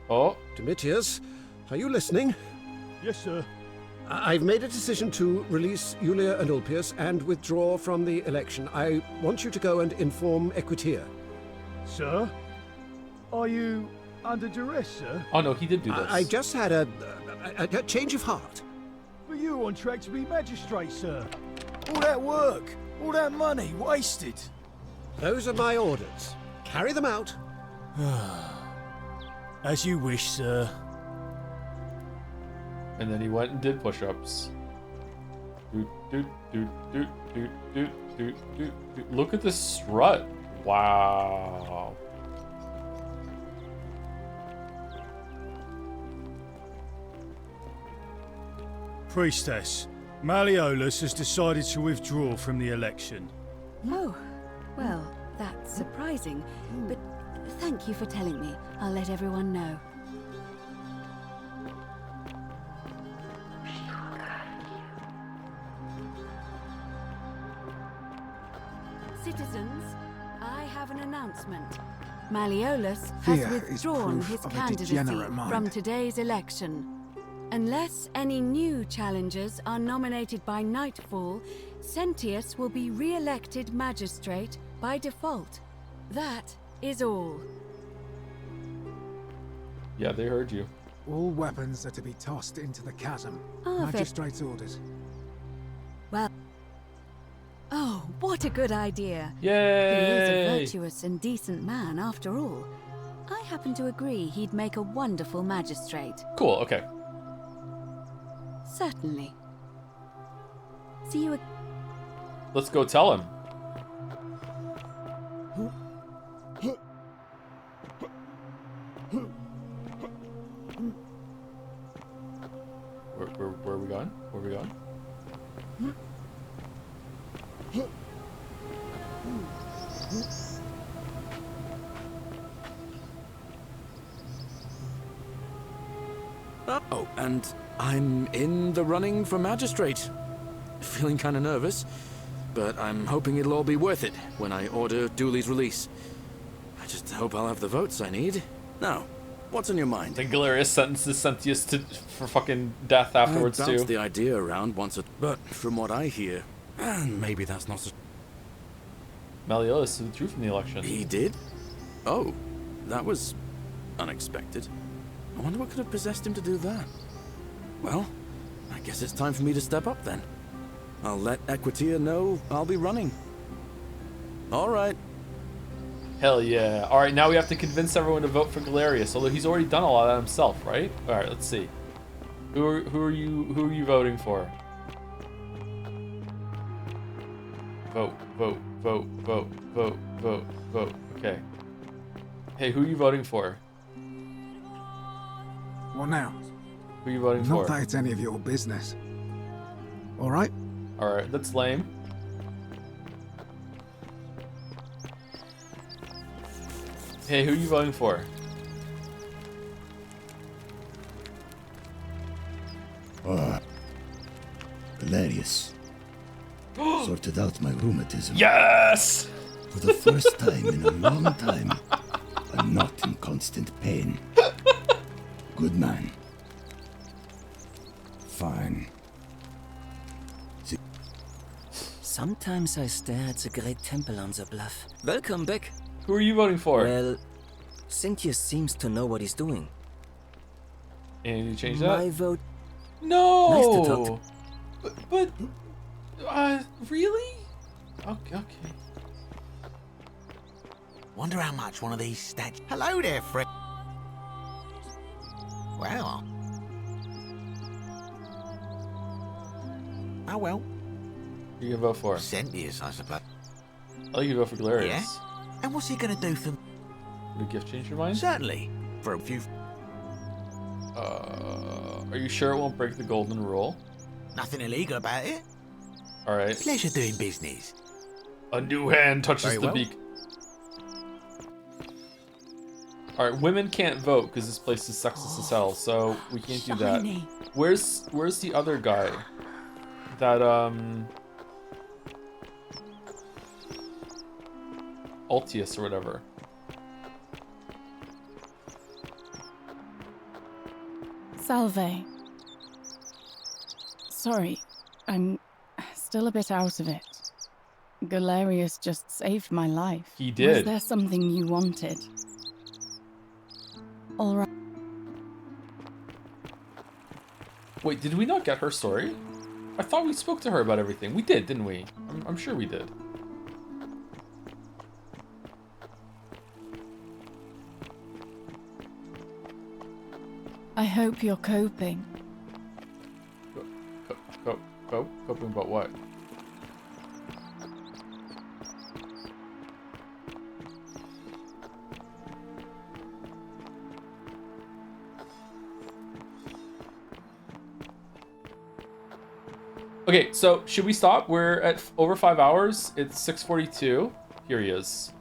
S1: Oh.
S8: Domitius, are you listening?
S11: Yes, sir.
S8: I've made a decision to release Julia and Ulpius and withdraw from the election. I want you to go and inform Equitia.
S11: Sir? Are you under duress, sir?
S1: Oh no, he did do this.
S8: I just had a change of heart.
S11: But you were on track to be magistrate, sir. All that work, all that money, wasted.
S8: Those are my orders. Carry them out.
S11: As you wish, sir.
S1: And then he went and did push-ups. Look at this strut. Wow.
S11: Priestess, Malleolus has decided to withdraw from the election.
S9: Oh, well, that's surprising, but thank you for telling me. I'll let everyone know. Citizens, I have an announcement. Malleolus has
S10: Fear is
S9: withdrawn
S10: proof
S9: his
S10: of a
S9: candidacy
S10: degenerate mind.
S9: from today's election. Unless any new challengers are nominated by nightfall, Sentius will be re-elected magistrate by default. That is all.
S1: Yeah, they heard you.
S10: All weapons are to be tossed into the chasm.
S9: Are they?
S10: Magistrate's orders.
S9: Well... Oh, what a good idea.
S1: Yay!
S9: He is a virtuous and decent man, after all. I happen to agree he'd make a wonderful magistrate.
S1: Cool, okay.
S9: Certainly. See you again.
S1: Let's go tell him. Where are we going? Where are we going?
S22: Oh, and I'm in the running for magistrate. Feeling kind of nervous, but I'm hoping it'll all be worth it when I order Dooley's release. I just hope I'll have the votes I need. Now, what's on your mind?
S1: And Galerius sentences Sentius for fucking death afterwards
S22: I
S1: too.
S22: bounced the idea around once, but from what I hear, maybe that's not so...
S1: Malleolus withdrew from the election.
S22: He did? Oh, that was unexpected. I wonder what could have possessed him to do that. Well, I guess it's time for me to step up then. I'll let Equitia know I'll be running. All right.
S1: Hell yeah. Alright, now we have to convince everyone to vote for Galerius, although he's already done a lot of that himself, right? Alright, let's see. Who are you voting for? Vote, vote, vote, vote, vote, vote, vote. Okay. Hey, who are you voting for?
S10: What now?
S1: Who are you voting for?
S10: Not that it's any of your business. Alright?
S1: Alright, that's lame. Hey, who are you voting for?
S18: Galerius. Sorted out my rheumatism.
S1: Yes!
S18: For the first time in a long time, I'm not in constant pain. Good man. Fine.
S6: Sometimes I stare at the great temple on the bluff. Welcome back.
S1: Who are you voting for?
S6: Well, Sentius seems to know what he's doing.
S1: And you change that?
S6: My vote.
S1: No!
S6: Nice to talk to.
S1: But really? Okay.
S17: Wonder how much one of these statues... Hello there, friend. Well. Oh well.
S1: Who you gonna vote for?
S17: Sentius, I suppose.
S1: Oh, you vote for Galerius.
S17: Yeah? And what's he gonna do for...
S1: Would a gift change your mind?
S17: Certainly. For a few...
S1: Are you sure it won't break the golden rule?
S17: Nothing illegal about it.
S1: Alright.
S17: Pleasure doing business.
S1: A new hand touches
S17: Very
S1: the
S17: well.
S1: beak. Alright, women can't vote because this place is sexist as hell, so we can't do that.
S12: Shiny.
S1: Where's the other guy? That Altius or whatever.
S21: Salve. Sorry, I'm still a bit out of it. Galerius just saved my life.
S1: He did.
S21: Was there something you wanted? All right.
S1: Wait, did we not get her story? I thought we spoke to her about everything. We did, didn't we? I'm sure we did.
S21: I hope you're coping.
S1: Coping about what? Okay, so should we stop? We're at over 5 hours. It's 6:42. Here he is.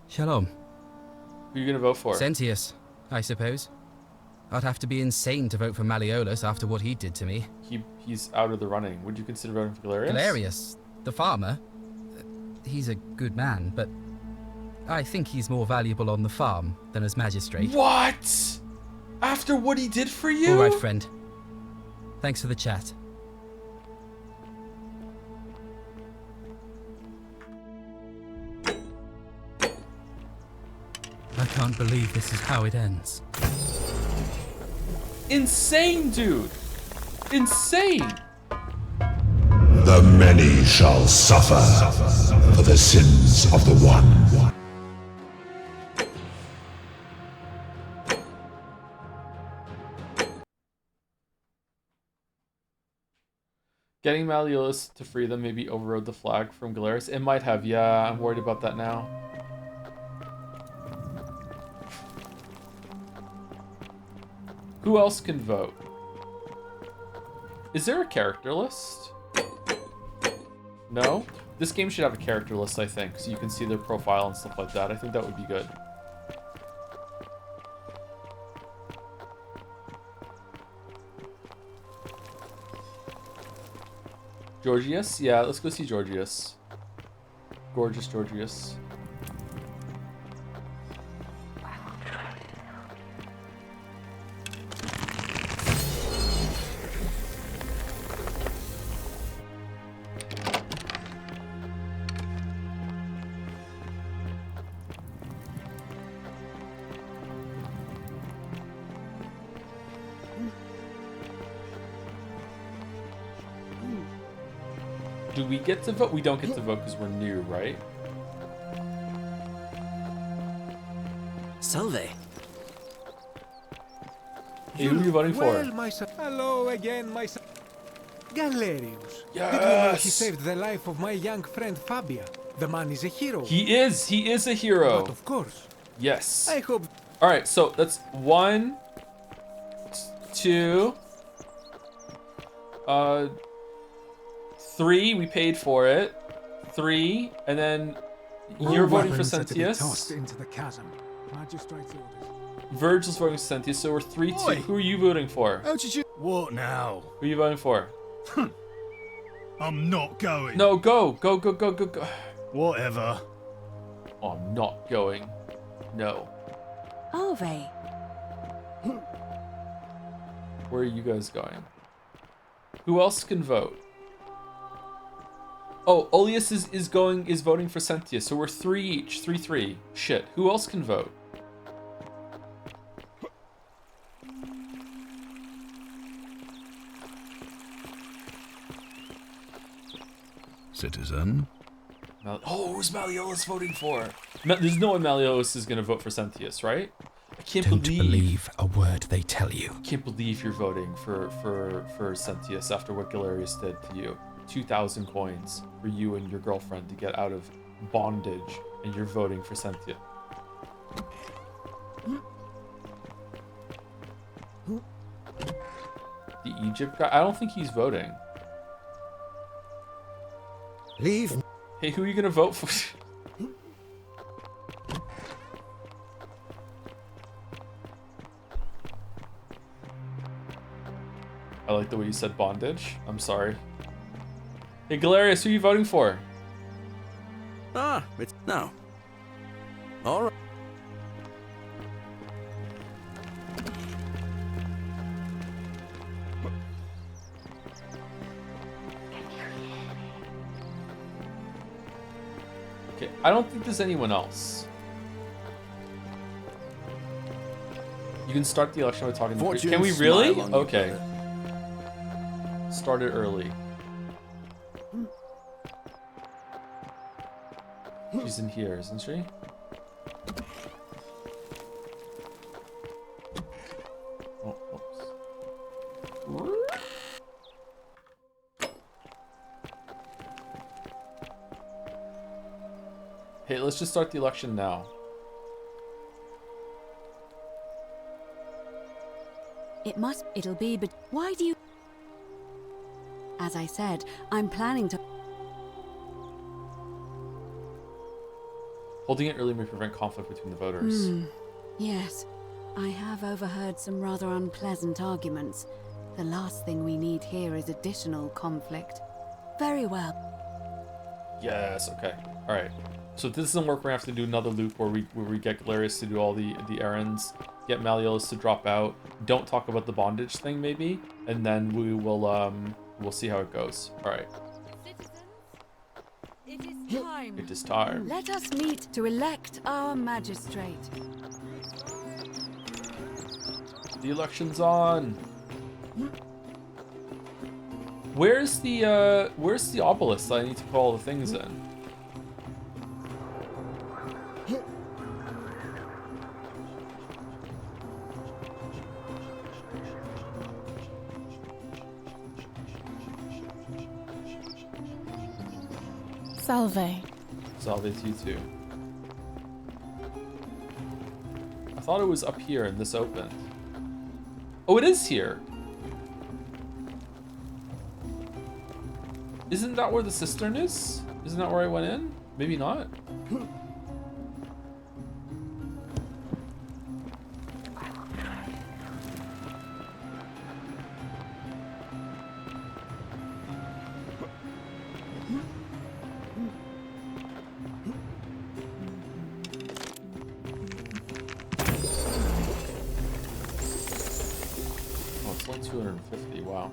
S14: Shalom.
S1: Who are you gonna vote for?
S14: Sentius, I suppose. I'd have to be insane to vote for Malleolus after what he did to me.
S1: He's out of the running. Would you consider voting for Galerius?
S14: Galerius, the farmer? He's a good man, but I think he's more valuable on the farm than as magistrate.
S1: What? After what he did for you?
S14: All right, friend. Thanks for the chat. I can't believe this is how it ends.
S1: Insane, dude. Insane.
S20: The many shall suffer for the sins of the one.
S1: Getting Malleolus to free them maybe overrode the flag from Galerius. It might have, yeah. I'm worried about that now. Who else can vote? Is there a character list? No? This game should have a character list, I think, so you can see their profile and stuff like that. I think that would be good. Georgius? Yeah, let's go see Georgius. Gorgeous Georgius. Do we get to vote? We don't get to vote because we're new, right?
S6: Salve.
S1: Hey, who are you voting for?
S5: Well, my son. Hello again, my son. Galerius.
S1: Yes!
S5: Did you know he saved the life of my young friend Fabia? The man is a hero.
S1: He is a hero.
S5: But of course.
S1: Yes.
S5: I hope.
S1: All right, so that's 1, 2, 3. We paid for it. 3, and then you're voting for Sentius.
S10: Tossed into the chasm. Magistrate's orders.
S1: Virgil's voting for Sentius, so we're 3-2. Who are you voting for?
S11: How did you? What now?
S1: Who are you voting for?
S11: I'm not going.
S1: No, go.
S11: Whatever.
S1: Oh, I'm not going. No.
S9: Are they?
S1: Where are you guys going? Who else can vote? Oh, Olius is voting for Sentius, so we're 3 each. 3-3. Shit. Who else can vote?
S4: Citizen.
S1: Who's Malleolus voting for? There's no way Malleolus is gonna vote for Sentius, right? I can't
S14: Don't believe a word they tell you.
S1: I can't believe you're voting for Sentius after what Galerius did to you. 2,000 coins for you and your girlfriend to get out of bondage, and you're voting for Sentius. The Egypt guy? I don't think he's voting.
S8: Leave.
S1: Hey, who are you gonna vote for? I like the way you said bondage. I'm sorry. Hey, Galerius, who are you voting for?
S22: It's no. All right.
S1: Okay, I don't think there's anyone else. You can start the election by talking to Can we really? Okay. Start it early. She's in here, isn't she? Oh, whoops. Hey, let's just start the election now.
S9: It'll be, but why do you... As I said, I'm planning to...
S1: Holding it early may prevent conflict between the voters.
S9: Yes, I have overheard some rather unpleasant arguments. The last thing we need here is additional conflict. Very well.
S1: Yes, okay. Alright. So if this doesn't work, we're gonna have to do another loop where we get Galerius to do all the errands, get Malleolus to drop out, don't talk about the bondage thing maybe, and then we will we'll see how it goes. Alright.
S9: It is time.
S1: It is time.
S9: Let us meet to elect our magistrate.
S1: The election's on. Where's the obelisk that I need to put all the things in?
S21: Salve.
S1: Salve to you too. I thought it was up here and this opened. Oh, it is here. Isn't that where the cistern is? Isn't that where I went in? Maybe not. Oh, it's only 250. Wow.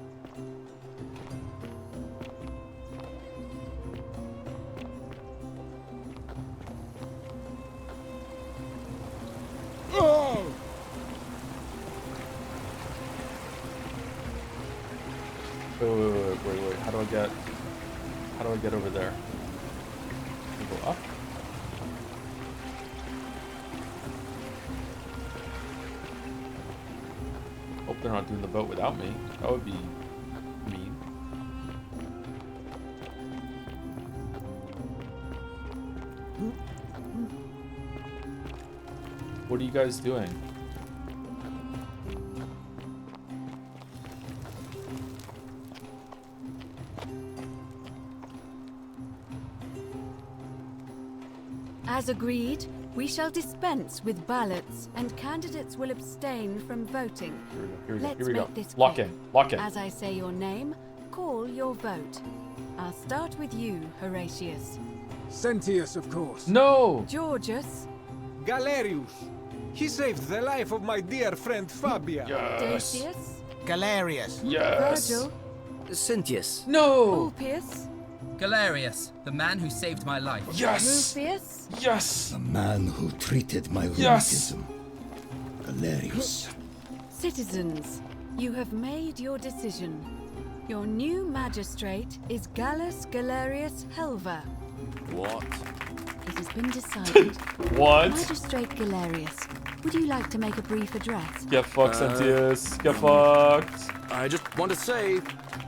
S1: Wait. How do I get over there? Can I go up? Hope they're not doing the boat without me. That would be mean. What are you guys doing?
S9: As agreed, we shall dispense with ballots, and candidates will abstain from voting.
S1: Here we go.
S9: Let's make this
S1: Lock
S9: quick.
S1: in. Lock in.
S9: As I say your name, call your vote. I'll start with you, Horatius.
S10: Sentius, of course.
S1: No!
S9: Georgius.
S5: Galerius. He saved the life of my dear friend Fabia.
S9: Decius.
S17: Galerius.
S9: Virgil.
S6: Sentius.
S1: No!
S9: Ulpius.
S14: Galerius, the man who saved my life.
S1: Yes!
S9: Rufius.
S1: Yes!
S18: The man who treated my
S1: Yes!
S18: rheumatism. Galerius.
S9: Citizens, you have made your decision. Your new magistrate is Gallus Galerius Helva.
S22: What?
S9: It has been decided.
S1: What?
S9: Magistrate Galerius, would you like to make a brief address?
S1: Get fucked, Sentius. Get fucked.
S22: I just want to say,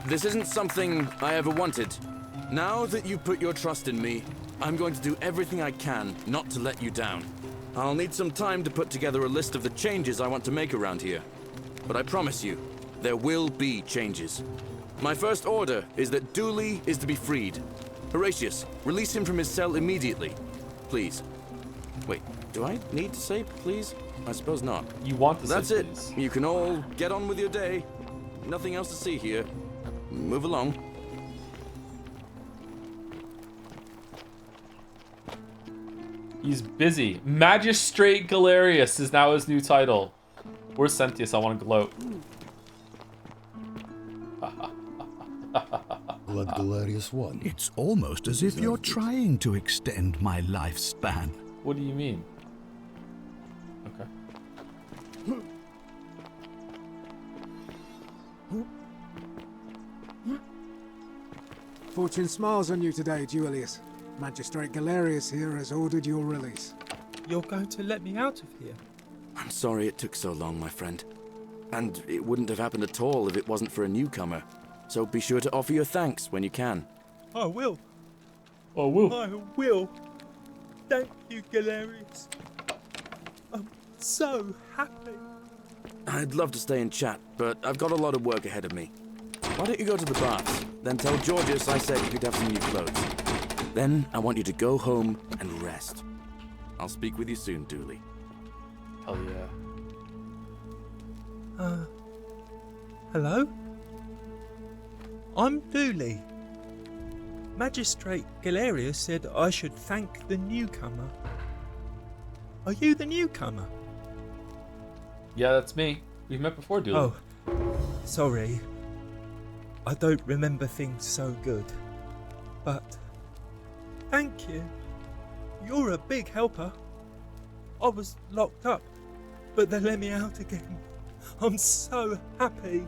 S22: this isn't something I ever wanted. Now that you put your trust in me, I'm going to do everything I can not to let you down. I'll need some time to put together a list of the changes I want to make around here. But I promise you, there will be changes. My first order is that Dooley is to be freed. Horatius, release him from his cell immediately. Please. Wait, do I need to say please? I suppose not.
S1: You want to
S22: That's
S1: say
S22: it.
S1: please.
S22: You can all get on with your day. Nothing else to see here. Move along.
S1: He's busy. Magistrate Galerius is now his new title. Where's Sentius? I want to gloat.
S18: Blood Galerius won.
S4: It's almost as if you're trying to extend my lifespan.
S1: What do you mean? Okay.
S10: Fortune smiles on you today, Julius. Magistrate Galerius here has ordered your release.
S23: You're going to let me out of here?
S22: I'm sorry it took so long, my friend. And it wouldn't have happened at all if it wasn't for a newcomer. So be sure to offer your thanks when you can.
S23: I will.
S1: I will.
S23: I will. Thank you, Galerius. I'm so happy.
S22: I'd love to stay and chat, but I've got a lot of work ahead of me. Why don't you go to the baths? then tell Georgius I said you could have some new clothes. Then I want you to go home and rest. I'll speak with you soon, Dooley.
S1: Hell yeah.
S23: Hello? I'm Dooley. Magistrate Galerius said I should thank the newcomer. Are you the newcomer?
S1: Yeah, that's me. We've met before, Dooley.
S23: Oh, sorry. I don't remember things so good. But thank you. You're a big helper. I was locked up, but they let me out again. I'm so happy.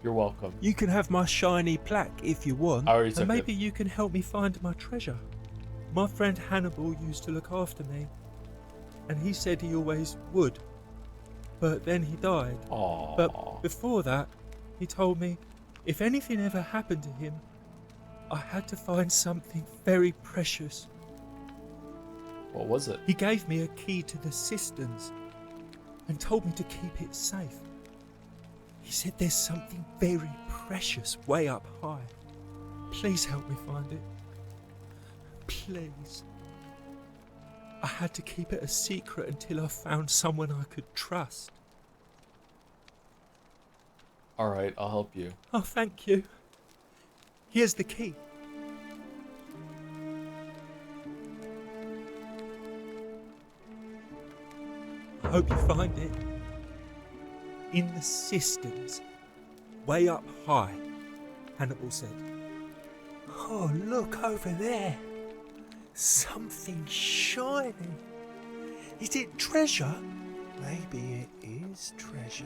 S1: You're welcome.
S23: You can have my shiny plaque if you want,
S1: I already
S23: and
S1: took
S23: maybe you can help me find my treasure. My friend Hannibal used to look after me, and he said he always would. But then he died.
S1: Aww.
S23: But before that, he told me if anything ever happened to him, I had to find something very precious.
S1: What was it?
S23: He gave me a key to the cisterns and told me to keep it safe. He said there's something very precious way up high. Please help me find it. Please. I had to keep it a secret until I found someone I could trust.
S1: Alright, I'll help you.
S23: Oh, thank you. Here's the key. I hope you find it. In the cisterns, way up high, Hannibal said. Oh, look over there. Something shiny. Is it treasure? Maybe it is treasure.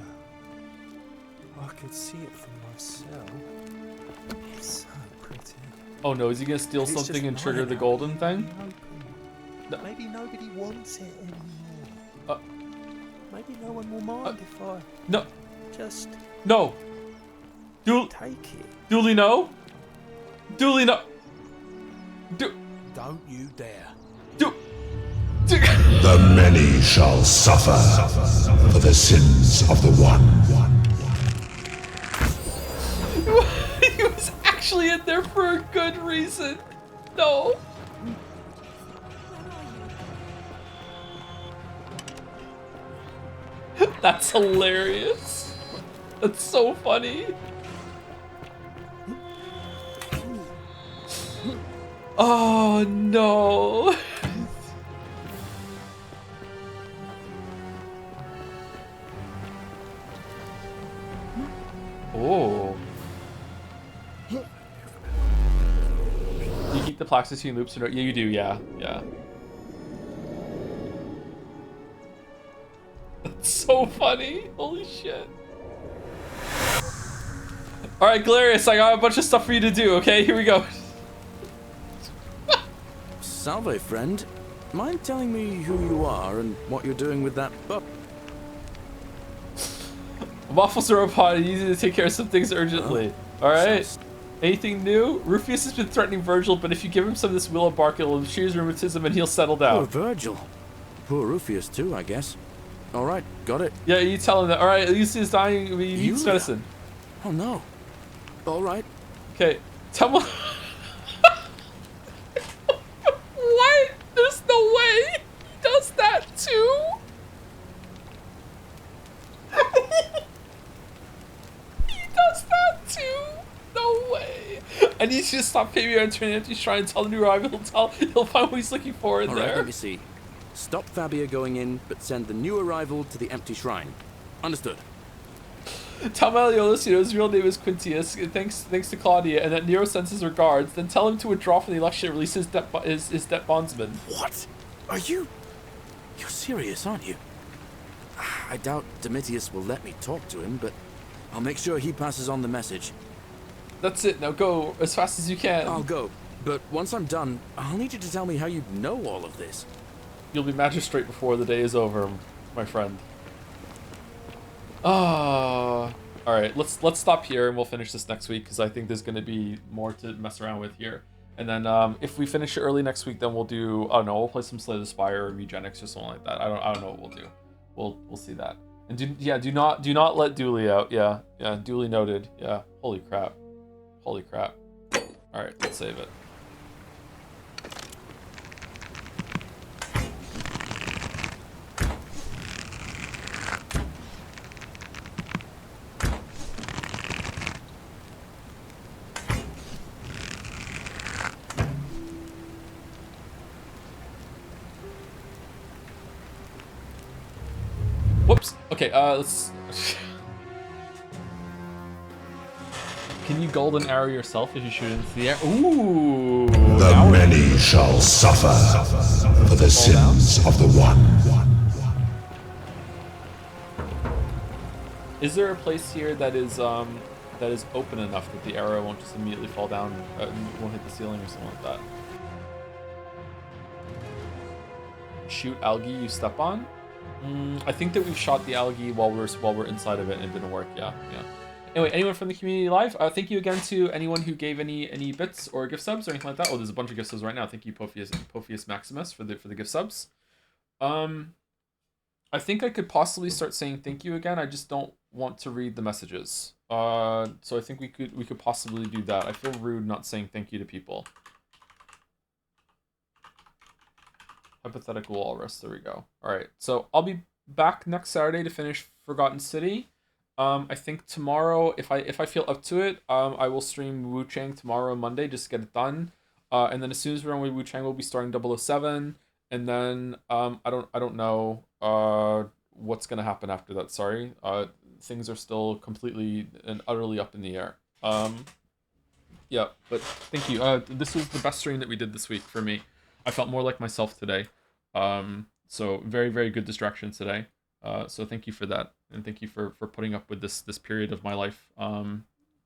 S23: I could see it for myself. It's so pretty.
S1: Oh no, is he gonna steal something and trigger the golden thing?
S23: No. Maybe nobody wants it anymore. Maybe no one will mind if I...
S1: No.
S23: Just...
S1: No.
S23: Take it.
S1: Dooley, no. Dooley, no.
S17: Don't you dare.
S20: The many shall suffer for the sins of the one.
S1: He was actually in there for a good reason. No. That's hilarious. That's so funny. Oh no. Oh. You keep the Plaxicine loops or no? Yeah, you do, yeah. Yeah. That's so funny. Holy shit. Alright, Galerius, I got a bunch of stuff for you to do, okay? Here we go.
S22: Salve, friend. Mind telling me who you are and what you're doing with that pup?
S1: Waffles are upon. Easy to take care of some things urgently. Alright? Anything new? Rufius has been threatening Virgil, but if you give him some of this willow bark, it'll cheer his rheumatism and he'll settle down.
S22: Poor Virgil. Poor Rufius too, I guess. Alright, got it.
S1: Yeah, you tell him that. Alright, at least he's dying. He needs medicine.
S22: Oh no. Alright.
S1: Okay, tell me. What? There's no way he does that too? He does that too? No way. I need you to stop paying me to an empty shrine and tell the new arrival. He'll find what he's looking for in
S22: Alright,
S1: there.
S22: let me see. Stop Fabia going in, but send the new arrival to the empty shrine. Understood.
S1: Tell Malleolus, his real name is Quintius, thanks to Claudia, and that Nero sends his regards. Then tell him to withdraw from the election and release his debt bondsman.
S22: What? Are you... You're serious, aren't you? I doubt Domitius will let me talk to him, but I'll make sure he passes on the message.
S1: That's it, now go as fast as you can.
S22: I'll go, but once I'm done, I'll need you to tell me how you know all of this.
S1: You'll be magistrate before the day is over, my friend. Alright, let's stop here and we'll finish this next week because I think there's going to be more to mess around with here. And then if we finish it early next week, then we'll do, oh no, we'll play some Slay the Spire or Eugenics or something like that. I don't know what we'll do. We'll see that. And do not let Dooley out. Yeah, duly noted. Yeah, holy crap. Holy crap. Alright, let's save it. Whoops. Okay, let's... Can you golden arrow yourself as you shoot into the air? Ooh!
S20: The many shall suffer for the sins of the one.
S1: Is there a place here that is open enough that the arrow won't just immediately fall down, won't hit the ceiling or something like that? Shoot algae you step on? I think that we've shot the algae while we're inside of it and it didn't work. Yeah. Anyway, anyone from the community live? Thank you again to anyone who gave any bits or gift subs or anything like that. Oh, there's a bunch of gift subs right now. Thank you, Pophius Maximus, for the gift subs. I think I could possibly start saying thank you again. I just don't want to read the messages. So I think we could possibly do that. I feel rude not saying thank you to people. Hypothetical walrus. There we go. All right. So I'll be back next Saturday to finish Forgotten City. I think tomorrow, if I feel up to it, I will stream Wu Chang tomorrow, Monday, just to get it done. And then as soon as we're on with Wu Chang, we'll be starting 007. And then I don't know what's gonna happen after that. Sorry. Things are still completely and utterly up in the air. Yeah, but thank you. This was the best stream that we did this week for me. I felt more like myself today. So very, very good distractions today. So thank you for that, and thank you for putting up with this period of my life.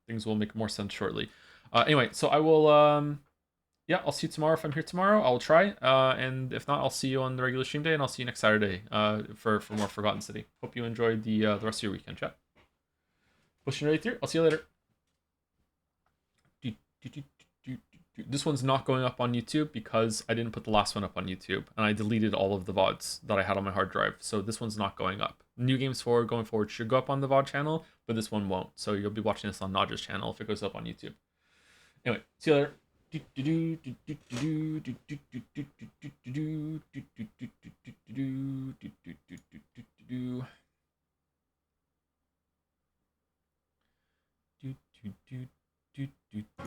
S1: Things will make more sense shortly. Anyway, so I will yeah, I'll see you tomorrow if I'm here tomorrow. I'll try, and if not, I'll see you on the regular stream day, and I'll see you next Saturday for more Forgotten City. Hope you enjoyed the rest of your weekend, chat. Pushing right through. I'll see you later. This one's not going up on YouTube because I didn't put the last one up on YouTube, and I deleted all of the VODs that I had on my hard drive, so this one's not going up. New Games Forward going forward should go up on the VOD channel, but this one won't, so you'll be watching this on Nadja's channel if it goes up on YouTube. Anyway, see you later.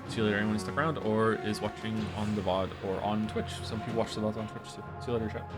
S1: See you later, anyone who stuck around or is watching on the VOD or on Twitch. Some people watch the VOD on Twitch too. See you later, chat.